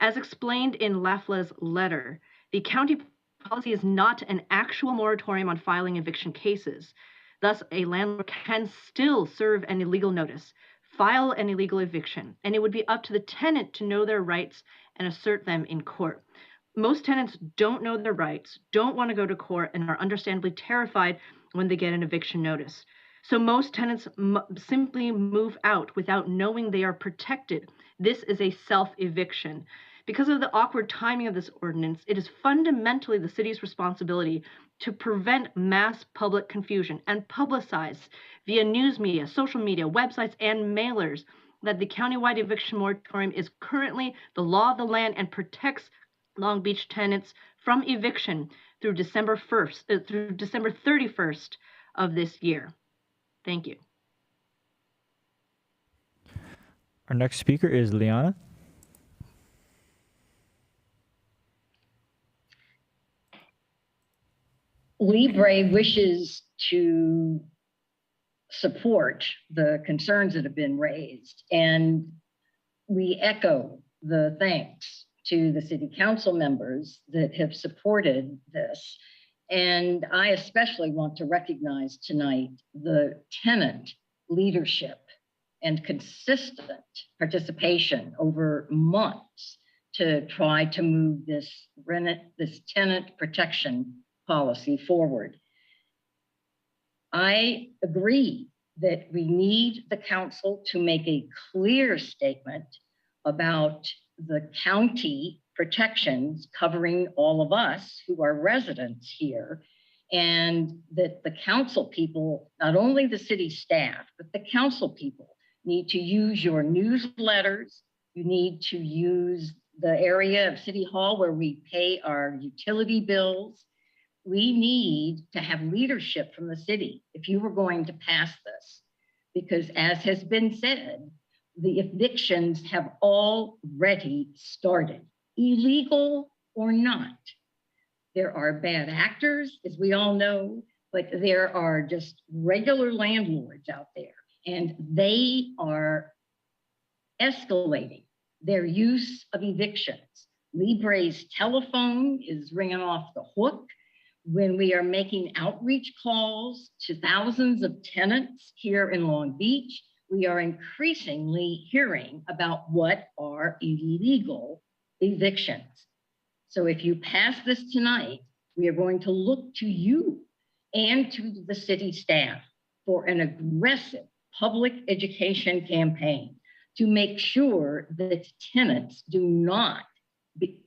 As explained in Lafla's letter, the county policy is not an actual moratorium on filing eviction cases. Thus, a landlord can still serve an illegal notice, file an illegal eviction, and it would be up to the tenant to know their rights and assert them in court. Most tenants don't know their rights, don't want to go to court, and are understandably terrified when they get an eviction notice. So most tenants simply move out without knowing they are protected. This is a self-eviction. Because of the awkward timing of this ordinance, it is fundamentally the city's responsibility to prevent mass public confusion and publicize via news media, social media, websites, and mailers that the countywide eviction moratorium is currently the law of the land and protects Long Beach tenants from eviction through December 31st of this year. Thank you.
Our next speaker is Liana.
Libre wishes to support the concerns that have been raised, and we echo the thanks to the city council members that have supported this. And I especially want to recognize tonight the tenant leadership and consistent participation over months to try to move this tenant protection policy forward. I agree that we need the council to make a clear statement about the county protections covering all of us who are residents here, and that the council people, not only the city staff, but the council people need to use your newsletters. You need to use the area of City Hall where we pay our utility bills. We need to have leadership from the city if you were going to pass this, because as has been said, the evictions have already started, illegal or not. There are bad actors, as we all know, but there are just regular landlords out there, and they are escalating their use of evictions. Libre's telephone is ringing off the hook when we are making outreach calls to thousands of tenants here in Long Beach. We are increasingly hearing about what are illegal evictions. So if you pass this tonight, we are going to look to you and to the city staff for an aggressive public education campaign to make sure that tenants do not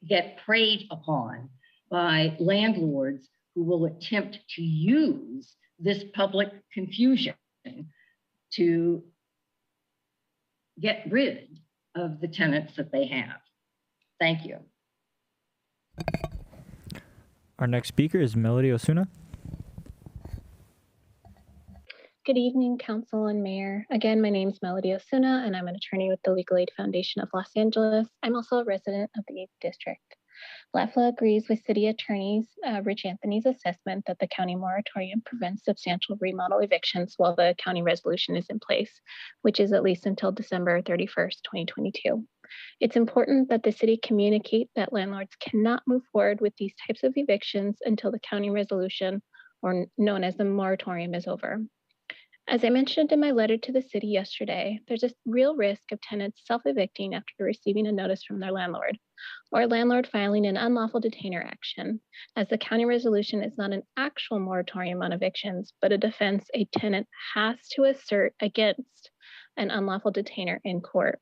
get preyed upon by landlords who will attempt to use this public confusion to get rid of the tenants that they have. Thank you.
Our next speaker is Melody Osuna.
Good evening, Council and Mayor. Again, my name is Melody Osuna, and I'm an attorney with the Legal Aid Foundation of Los Angeles. I'm also a resident of the 8th District. LAFLA agrees with City Attorney Rich Anthony's assessment that the county moratorium prevents substantial remodel evictions while the county resolution is in place, which is at least until December 31st, 2022. It's important that the city communicate that landlords cannot move forward with these types of evictions until the county resolution, or known as the moratorium, is over. As I mentioned in my letter to the city yesterday, there's a real risk of tenants self-evicting after receiving a notice from their landlord, or a landlord filing an unlawful detainer action, as the county resolution is not an actual moratorium on evictions, but a defense a tenant has to assert against an unlawful detainer in court.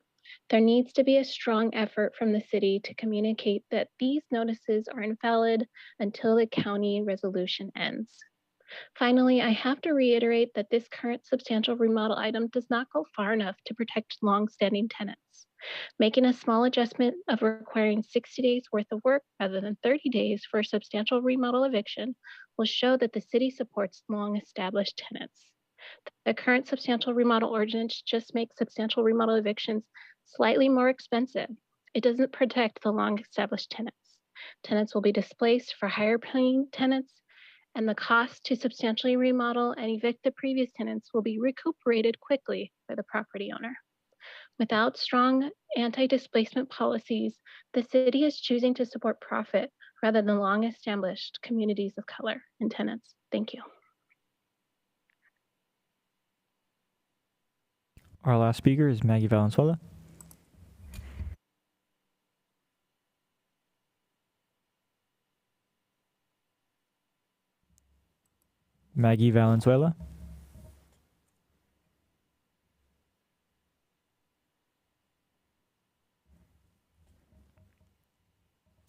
There needs to be a strong effort from the city to communicate that these notices are invalid until the county resolution ends. Finally, I have to reiterate that this current substantial remodel item does not go far enough to protect long-standing tenants. Making a small adjustment of requiring 60 days worth of work rather than 30 days for a substantial remodel eviction will show that the city supports long-established tenants. The current substantial remodel ordinance just makes substantial remodel evictions slightly more expensive. It doesn't protect the long-established tenants. Tenants will be displaced for higher-paying tenants, and the cost to substantially remodel and evict the previous tenants will be recuperated quickly by the property owner. Without strong anti-displacement policies, the city is choosing to support profit rather than long-established communities of color and tenants. Thank you.
Our last speaker is Maggie Valenzuela. Maggie Valenzuela.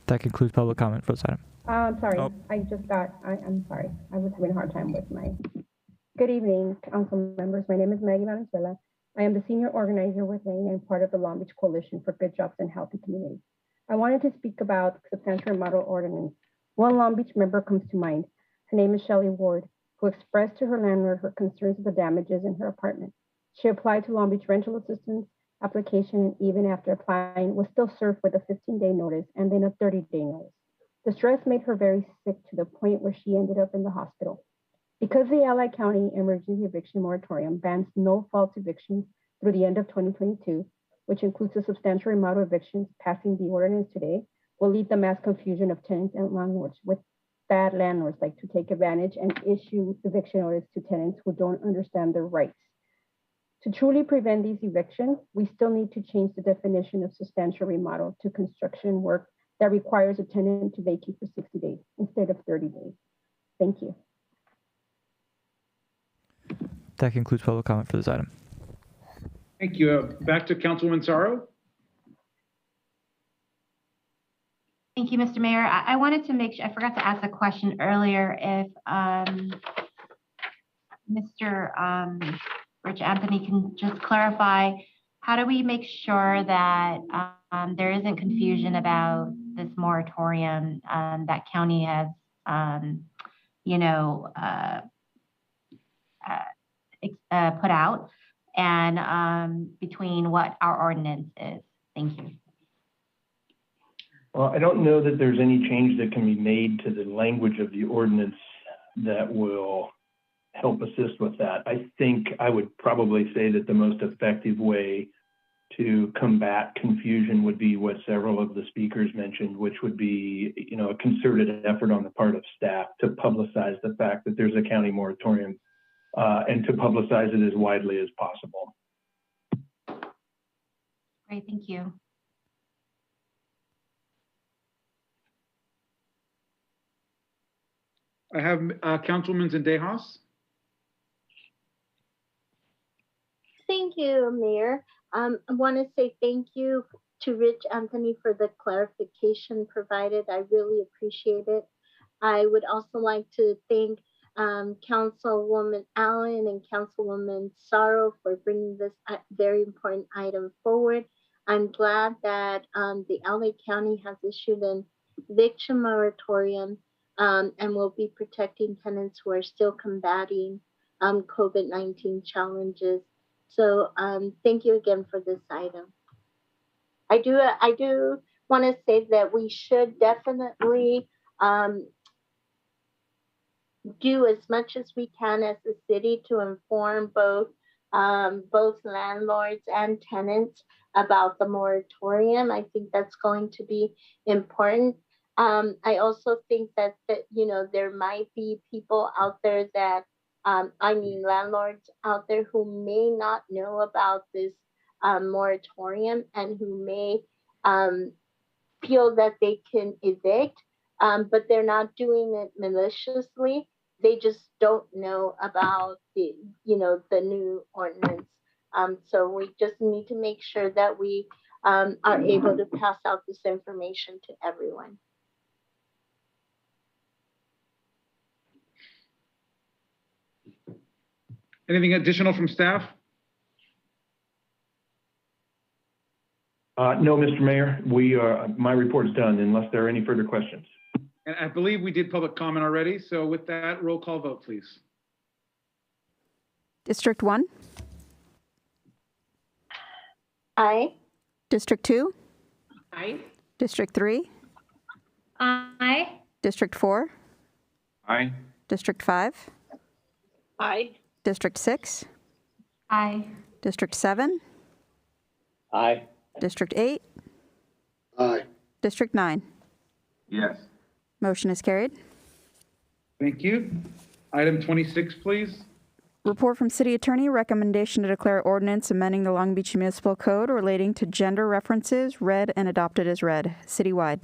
That concludes public comment for this item.
I'm sorry. I'm sorry. I was having a hard time with my. Good evening, council members. My name is Maggie Valenzuela. I am the senior organizer with Lane and part of the Long Beach Coalition for Good Jobs and Healthy Communities. I wanted to speak about substantial remodel ordinance. One Long Beach member comes to mind. Her name is Shelley Ward, who expressed to her landlord her concerns of the damages in her apartment. She applied to Long Beach Rental Assistance application, and even after applying, was still served with a 15-day notice and then a 30-day notice. The stress made her very sick to the point where she ended up in the hospital. Because the LA County Emergency Eviction Moratorium bans no-fault evictions through the end of 2022, which includes a substantial amount of evictions, passing the ordinance today will lead to mass confusion of tenants and landlords, with bad landlords like to take advantage and issue eviction notice to tenants who don't understand their rights. To truly prevent these evictions, we still need to change the definition of substantial remodel to construction work that requires a tenant to vacate for 60 days instead of 30 days. Thank you.
That concludes public comment for this item.
Thank you. Back to Councilwoman Sorrow.
Thank you, Mr. Mayor. I wanted to make sure, I forgot to ask a question earlier, if Mr. Rich Anthony can just clarify, how do we make sure that there isn't confusion about this moratorium that county has, put out, and between what our ordinance is? Thank you.
Well, I don't know that there's any change that can be made to the language of the ordinance that will help assist with that. I think I would probably say that the most effective way to combat confusion would be what several of the speakers mentioned, which would be, a concerted effort on the part of staff to publicize the fact that there's a county moratorium and to publicize it as widely as possible.
Great, thank you.
I have Councilwoman Zendejas.
Thank you, Mayor. I want to say thank you to Rich Anthony for the clarification provided. I really appreciate it. I would also like to thank Councilwoman Allen and Councilwoman Sorrow for bringing this very important item forward. I'm glad that the LA County has issued an eviction moratorium and will be protecting tenants who are still combating COVID-19 challenges. So thank you again for this item. I do want to say that we should definitely do as much as we can as a city to inform both landlords and tenants about the moratorium. I think that's going to be important. I also think that there might be people out there that landlords out there who may not know about this moratorium and who may feel that they can evict, but they're not doing it maliciously. They just don't know about the new ordinance. So we just need to make sure that we are able to pass out this information to everyone.
Anything additional from staff?
No, Mr. Mayor, my report is done unless there are any further questions.
And I believe we did public comment already. So with that, roll call vote, please.
District 1?
Aye.
District 2?
Aye.
District 3?
Aye.
District 4?
Aye.
District 5?
Aye.
District 6?
Aye.
District 7?
Aye.
District 8?
Aye.
District 9?
Yes.
Motion is carried.
Thank you. Item 26, please.
Report from City Attorney, recommendation to declare ordinance amending the Long Beach Municipal Code relating to gender references, read and adopted as read, citywide.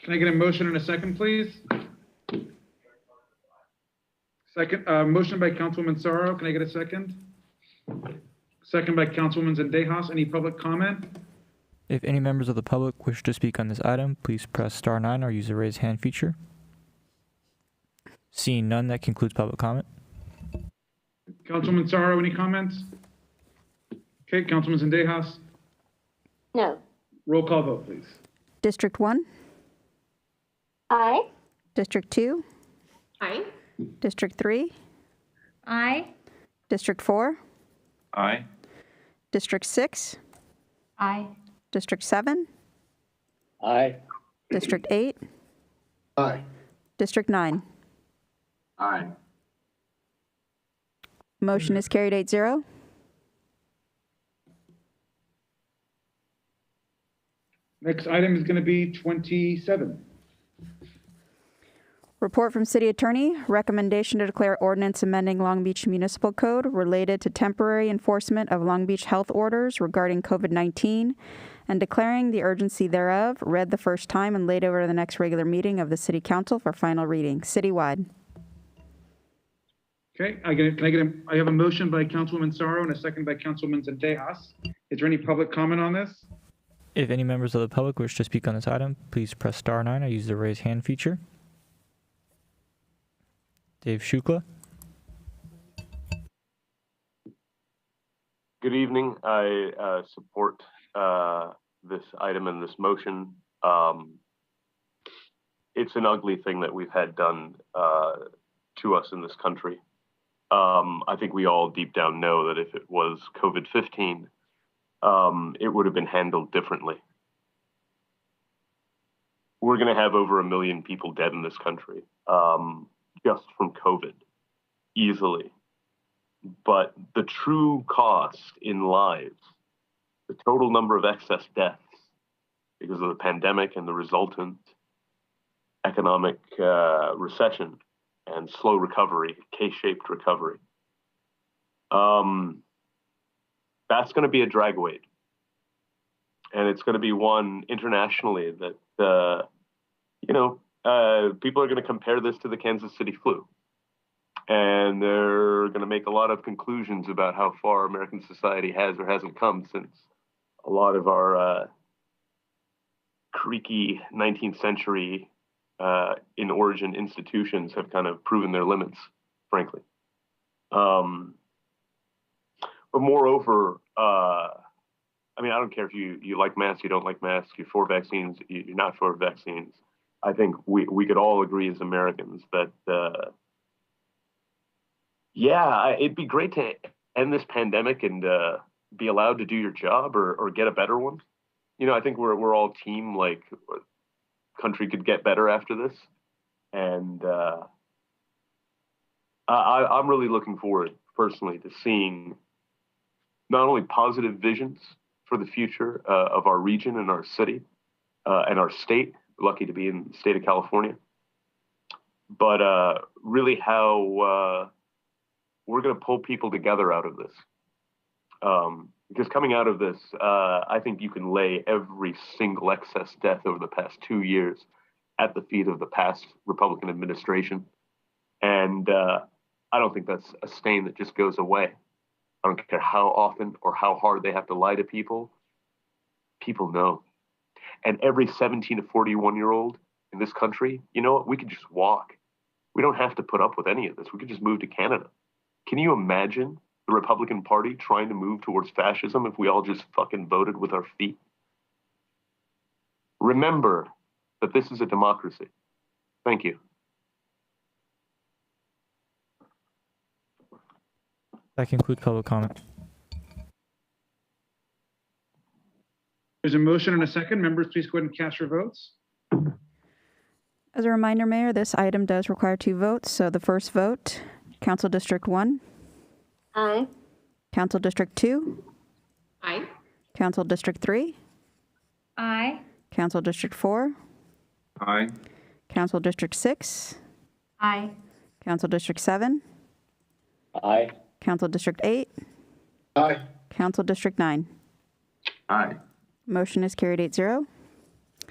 Can I get a motion and a second, please? Second, motion by Councilwoman Sorrow. Can I get a second? Second by Councilwoman Zendejas. Any public comment?
If any members of the public wish to speak on this item, please press star 9 or use the raise hand feature. Seeing none, that concludes public comment.
Councilwoman Sorrow, any comments? Okay, Councilwoman Zendejas.
No.
Roll call vote, please.
District 1?
Aye.
District 2?
Aye.
District 3?
Aye.
District 4?
Aye.
District 6?
Aye.
District 7,
Aye.
District 8,
Aye.
District 9.
Aye.
Motion is carried 8-0.
Next item is going to be 27.
Report from City Attorney, recommendation to declare ordinance amending Long Beach Municipal Code related to temporary enforcement of Long Beach health orders regarding COVID-19 and declaring the urgency thereof, read the first time and laid over to the next regular meeting of the City Council for final reading, citywide.
Okay, I have a motion by Councilwoman Sorrow and a second by Councilwoman Zendejas. Is there any public comment on this?
If any members of the public wish to speak on this item, please press star 9 or use the raise hand feature. Dave Shukla.
Good evening. I support this item and this motion. It's an ugly thing that we've had done to us in this country. I think we all deep down know that if it was COVID-15, it would have been handled differently. We're going to have over 1 million people dead in this country just from COVID, easily. But the true cost in lives, the total number of excess deaths because of the pandemic and the resultant economic recession and slow recovery, K-shaped recovery, that's going to be a dragweight. And it's going to be one internationally that, people are going to compare this to the Kansas City flu. And they're going to make a lot of conclusions about how far American society has or hasn't come since a lot of our creaky 19th century in origin institutions have kind of proven their limits, frankly. But moreover, I don't care if you like masks, you don't like masks, you're for vaccines, you're not for vaccines. I think we could all agree as Americans that, it'd be great to end this pandemic and be allowed to do your job or get a better one. I think we're all team, like, country could get better after this. And I'm really looking forward, personally, to seeing not only positive visions for the future of our region and our city and our state, lucky to be in the state of California, but really how we're going to pull people together out of this. Because coming out of this, I think you can lay every single excess death over the past 2 years at the feet of the past Republican administration. And I don't think that's a stain that just goes away. I don't care how often or how hard they have to lie to people. People know. And every 17 to 41-year-old in this country, you know what? We could just walk. We don't have to put up with any of this. We could just move to Canada. Can you imagine the Republican Party trying to move towards fascism if we all just fucking voted with our feet? Remember that this is a democracy. Thank you.
That concludes public comment.
There's a motion and a second. Members, please go ahead and cast your votes.
As a reminder, Mayor, this item does require 2 votes. So the first vote, Council District 1.
Aye.
Council District 2.
Aye.
Council District 3.
Aye.
Council District 4.
Aye.
Council District 6.
Aye.
Council District 7.
Aye.
Council District 8.
Aye.
Council District 9.
Aye.
Motion is carried 8-0.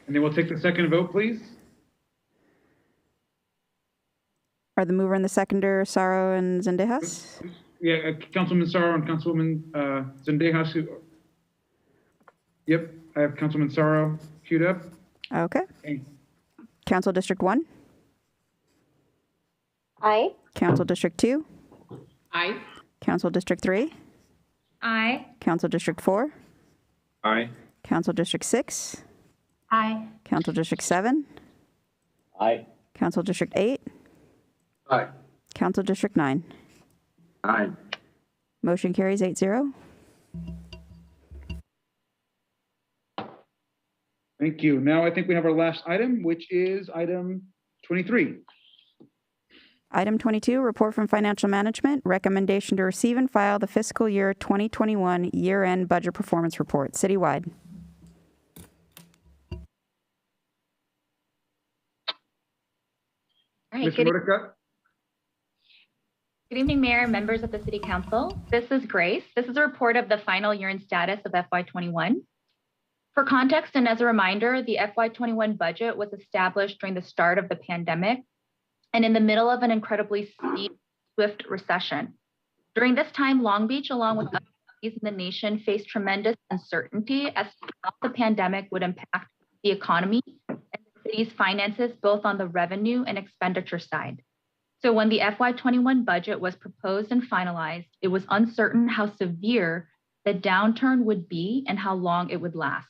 And then we'll take the second vote, please.
Are the mover and the seconder Sorrow and Zendejas?
Yeah, Councilman Sorrow and Councilwoman Zendejas. Yep, I have Councilman Sorrow queued up.
Okay. Council District 1.
Aye.
Council District 2.
Aye.
Council District 3.
Aye.
Council District 4.
Aye.
Council District 6.
Aye.
Council District 7.
Aye.
Council District 8.
Aye.
Council District 9.
Aye.
Motion carries 8-0.
Thank you. Now I think we have our last item, which is item 23.
Item 22, report from financial management, recommendation to receive and file the fiscal year 2021 year-end budget performance report citywide.
All right,
Mr. Modica?
Good evening, Mayor, members of the City Council. This is Grace. This is a report of the final year-end status of FY21. For context and as a reminder, the FY21 budget was established during the start of the pandemic and in the middle of an incredibly steep, swift recession. During this time, Long Beach, along with other cities in the nation, faced tremendous uncertainty as to how the pandemic would impact the economy and the city's finances, both on the revenue and expenditure side. So when the FY21 budget was proposed and finalized, it was uncertain how severe the downturn would be and how long it would last.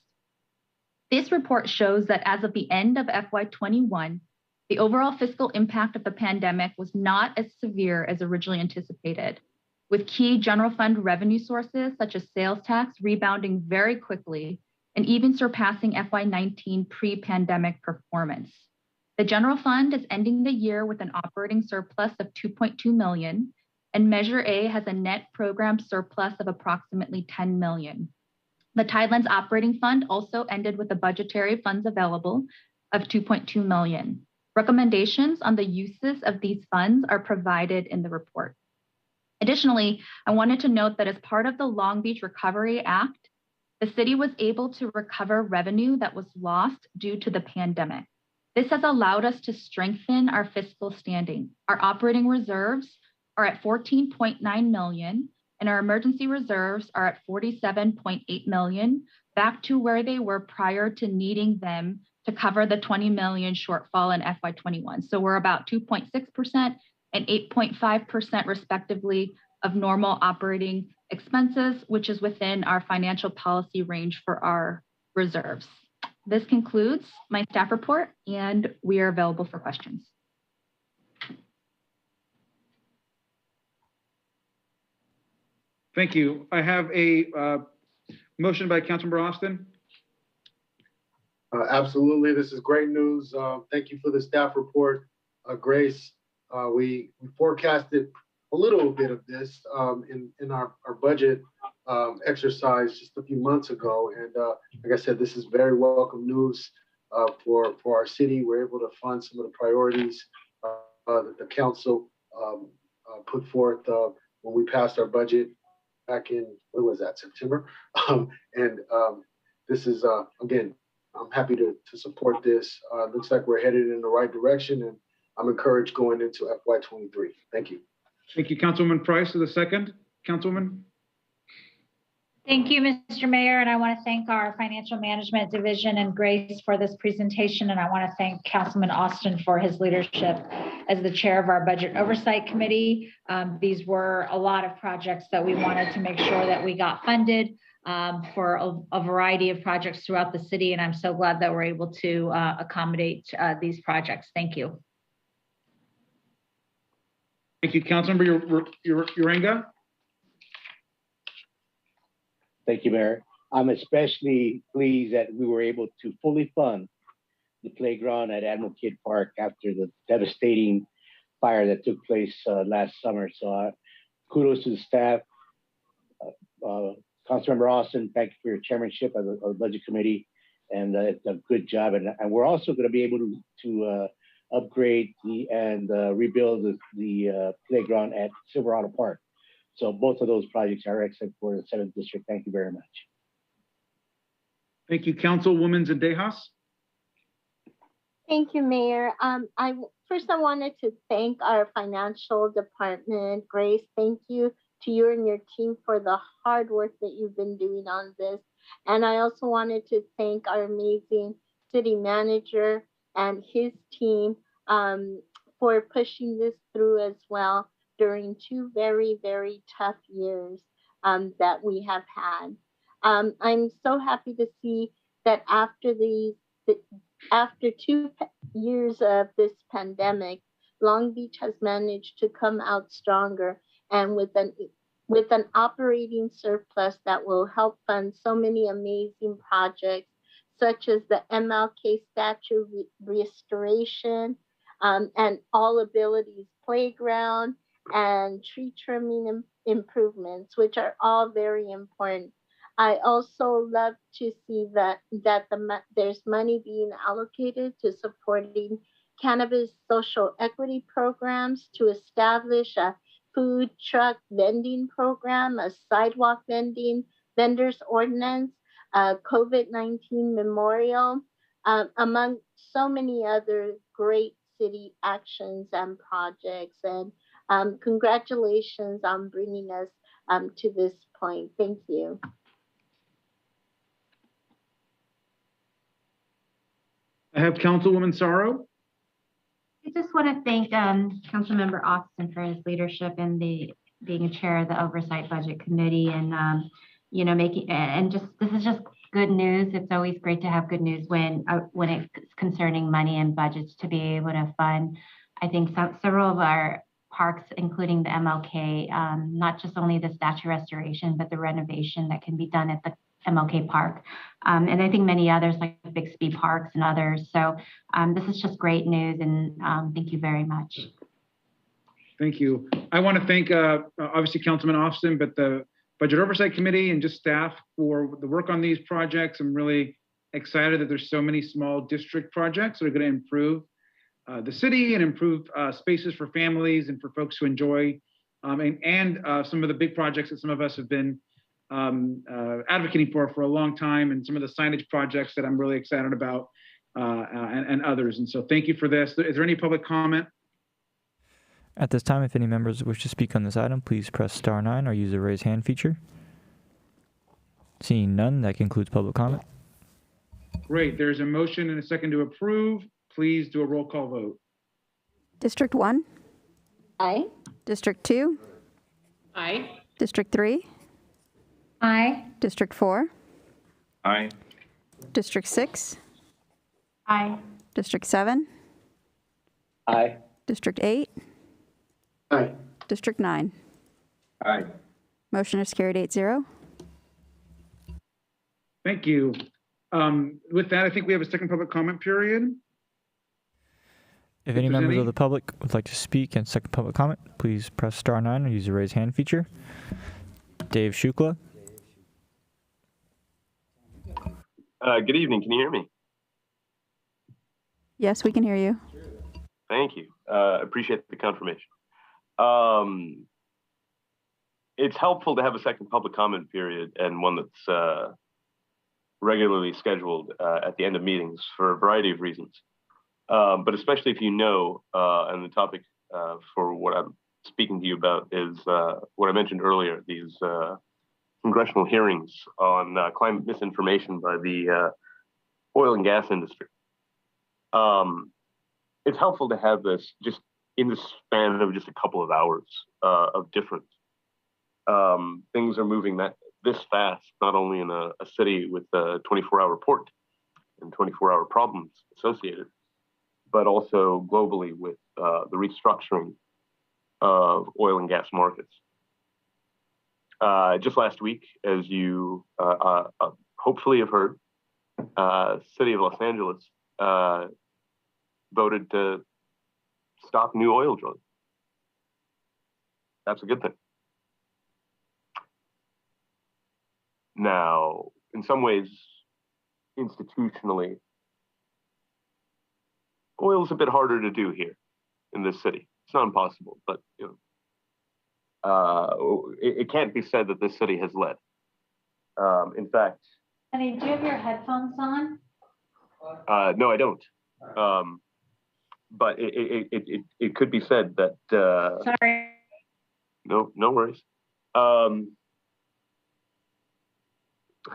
This report shows that as of the end of FY21, the overall fiscal impact of the pandemic was not as severe as originally anticipated, with key general fund revenue sources such as sales tax rebounding very quickly and even surpassing FY19 pre-pandemic performance. The general fund is ending the year with an operating surplus of $2.2 million, and Measure A has a net program surplus of approximately $10 million. The Tidelands Operating Fund also ended with the budgetary funds available of $2.2 million. Recommendations on the uses of these funds are provided in the report. Additionally, I wanted to note that as part of the Long Beach Recovery Act, the city was able to recover revenue that was lost due to the pandemic. This has allowed us to strengthen our fiscal standing. Our operating reserves are at $14.9 million, and our emergency reserves are at $47.8 million, back to where they were prior to needing them to cover the $20 million shortfall in FY21. So we're about 2.6% and 8.5% respectively of normal operating expenses, which is within our financial policy range for our reserves. This concludes my staff report, and we are available for questions.
Thank you. I have a motion by Councilmember Austin.
Absolutely. This is great news. Thank you for the staff report, Grace. We forecasted a little bit of this in our budget exercise just a few months ago. And like I said, this is very welcome news for our city. We're able to fund some of the priorities that the council put forth when we passed our budget back in, what was that, September? This is, again, I'm happy to support this. Looks like we're headed in the right direction, and I'm encouraged going into FY23. Thank you.
Thank you, Councilwoman Price. To the second, Councilwoman.
Thank you, Mr. Mayor, and I want to thank our Financial Management Division and Grace for this presentation, and I want to thank Councilman Austin for his leadership as the chair of our Budget Oversight Committee. These were a lot of projects that we wanted to make sure that we got funded for a variety of projects throughout the city, and I'm so glad that we're able to accommodate these projects. Thank you.
Thank you, Councilmember Uranga.
Thank you, Mayor. I'm especially pleased that we were able to fully fund the playground at Admiral Kidd Park after the devastating fire that took place last summer. So kudos to the staff. Councilmember Austin, thank you for your chairmanship of the Budget Committee, and it's a good job. And we're also going to be able to upgrade and rebuild the playground at Silverado Park. So both of those projects are excellent for the 7th District. Thank you very much.
Thank you, Councilwoman Zendejas.
Thank you, Mayor. First I wanted to thank our financial department. Grace, thank you to you and your team for the hard work that you've been doing on this. And I also wanted to thank our amazing city manager and his team for pushing this through as well during 2 very, very tough years that we have had. I'm so happy to see that after 2 years of this pandemic, Long Beach has managed to come out stronger and with an operating surplus that will help fund so many amazing projects, such as the MLK statue restoration, and All Abilities Playground, and tree trimming improvements, which are all very important. I also love to see that there's money being allocated to supporting cannabis social equity programs, to establish a food truck vending program, a sidewalk vendors ordinance, a COVID-19 memorial, among so many other great city actions and projects. And congratulations on bringing us to this point. Thank you.
I have Councilwoman Sorrow.
I just want to thank Councilmember Austin for his leadership in being a chair of the Oversight Budget Committee, and this is just good news. It's always great to have good news when it's concerning money and budgets to be able to fund. I think several of our parks, including the MLK, not just only the statue restoration, but the renovation that can be done at the MLK Park. And I think many others like Bixby Parks and others. So this is just great news, and thank you very much.
Thank you. I want to thank obviously Councilman Austin, but the Budget Oversight Committee and just staff for the work on these projects. I'm really excited that there's so many small district projects that are going to improve the city and improve spaces for families and for folks to enjoy, and some of the big projects that some of us have been advocating for a long time, and some of the signage projects that I'm really excited about, and others. And so thank you for this. Is there any public comment?
At this time, if any members wish to speak on this item, please press *9 or use the raise hand feature. Seeing none, that concludes public comment.
Great. There's a motion and a second to approve. Please do a roll call vote.
District 1?
Aye.
District 2?
Aye.
District 3?
Aye.
District 4?
Aye.
District 6?
Aye.
District 7?
Aye.
District 8?
Aye.
District 9?
Aye.
Motion is carried 8-0.
Thank you. With that, I think we have a second public comment period.
If any members of the public would like to speak in second public comment, please press *9 or use the raise hand feature. Dave Shukla.
Good evening. Can you hear me?
Yes, we can hear you.
Thank you. Appreciate the confirmation. It's helpful to have a second public comment period, and one that's regularly scheduled at the end of meetings for a variety of reasons. But especially if you know, and the topic for what I'm speaking to you about is what I mentioned earlier, these congressional hearings on climate misinformation by the oil and gas industry. It's helpful to have this just in the span of just a couple of hours of difference. Things are moving this fast, not only in a city with a 24-hour port and 24-hour problems associated, but also globally with the restructuring of oil and gas markets. Just last week, as you hopefully have heard, City of Los Angeles voted to stop new oil drilling. That's a good thing. Now, in some ways, institutionally, oil is a bit harder to do here in this city. It's not impossible, but it can't be said that this city has led. In fact,
Honey, do you have your headphones on?
no, I don't. But it could be said that.
Sorry.
No worries.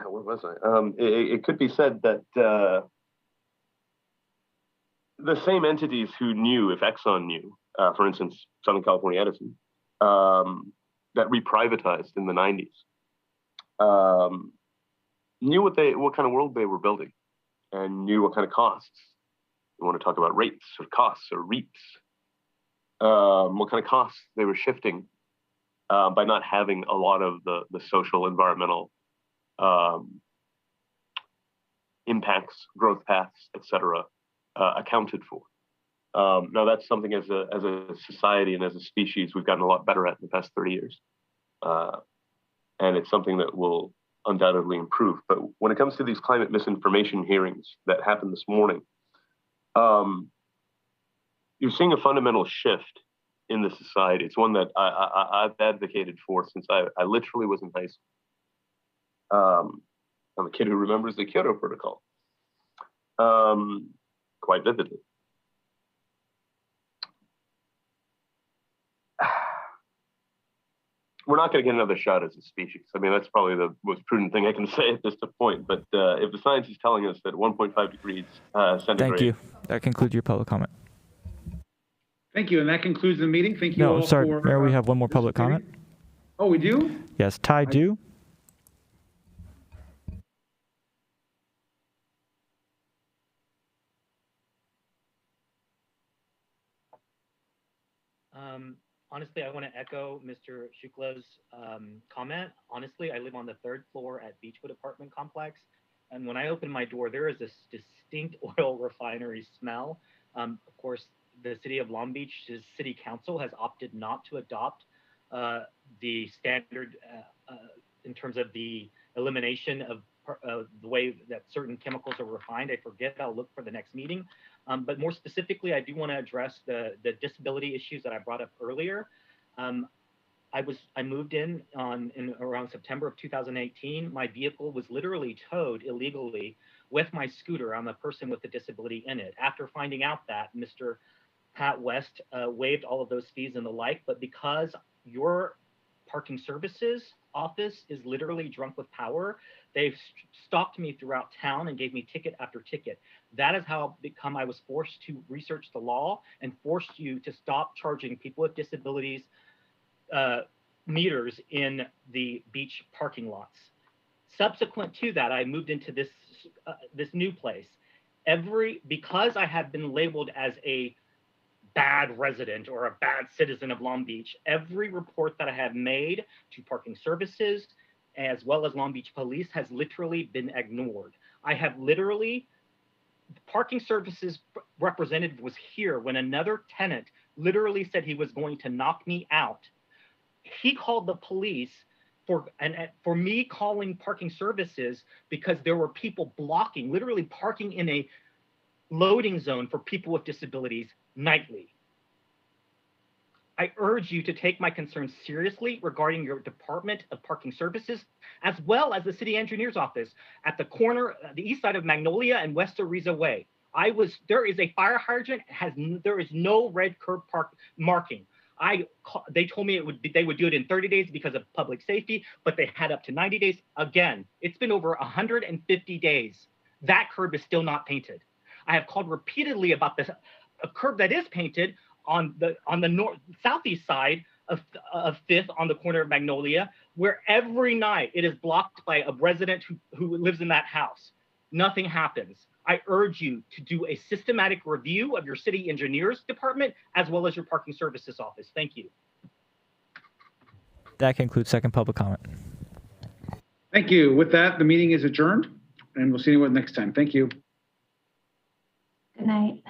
Where was I? It could be said that the same entities who knew, if Exxon knew, for instance, Southern California Edison, that reprivatized in the 90s, knew what kind of world they were building, and knew what kind of costs. You want to talk about rates or costs or REITs, what kind of costs they were shifting by not having a lot of the social, environmental, impacts, growth paths, et cetera, accounted for. Now that's something as a society and as a species we've gotten a lot better at in the past 30 years. And it's something that will undoubtedly improve. But when it comes to these climate misinformation hearings that happened this morning, you're seeing a fundamental shift in the society. It's one that I've advocated for since I literally was in high school. I'm a kid who remembers the Kyoto Protocol quite vividly. We're not going to get another shot as a species. I mean, that's probably the most prudent thing I can say at this point. But if the science is telling us that 1.5 degrees centigrade...
Thank you. That concludes your public comment.
Thank you, and that concludes the meeting. Thank you all
No, sorry,
for...
Mayor, we have one more public comment.
Oh, we do?
Yes, Ty Do.
Honestly, I want to echo Mr. Shukla's comment. Honestly, I live on the 3rd floor at Beechwood Apartment Complex. And when I open my door, there is this distinct oil refinery smell. Of course, the city of Long Beach's city council has opted not to adopt the standard in terms of the elimination of the way that certain chemicals are refined. I forget, I'll look for the next meeting. But more specifically, I do want to address the disability issues that I brought up earlier. I moved in around September of 2018. My vehicle was literally towed illegally with my scooter. I'm a person with a disability in it. After finding out that Mr. Pat West waived all of those fees and the like, but because your parking services office is literally drunk with power, they've stalked me throughout town and gave me ticket after ticket. That is how I was forced to research the law and forced you to stop charging people with disabilities meters in the beach parking lots. Subsequent to that, I moved into this new place. Because I have been labeled as a bad resident or a bad citizen of Long Beach, every report that I have made to parking services as well as Long Beach police has literally been ignored. I have literally, parking services representative was here when another tenant literally said he was going to knock me out. He called the police for me calling parking services because there were people blocking, literally parking in a loading zone for people with disabilities nightly. I urge you to take my concerns seriously regarding your Department of Parking Services, as well as the City Engineer's Office at the corner, the east side of Magnolia and West Ariza Way. There is a fire hydrant, there is no red curb marking. They told me they would do it in 30 days because of public safety, but they had up to 90 days. Again, it's been over 150 days. That curb is still not painted. I have called repeatedly about a curb that is painted on the southeast side of 5th on the corner of Magnolia, where every night it is blocked by a resident who lives in that house. Nothing happens. I urge you to do a systematic review of your city engineer's department as well as your parking services office. Thank you.
That concludes second public comment.
Thank you. With that, the meeting is adjourned, and we'll see you next time. Thank you.
Good night.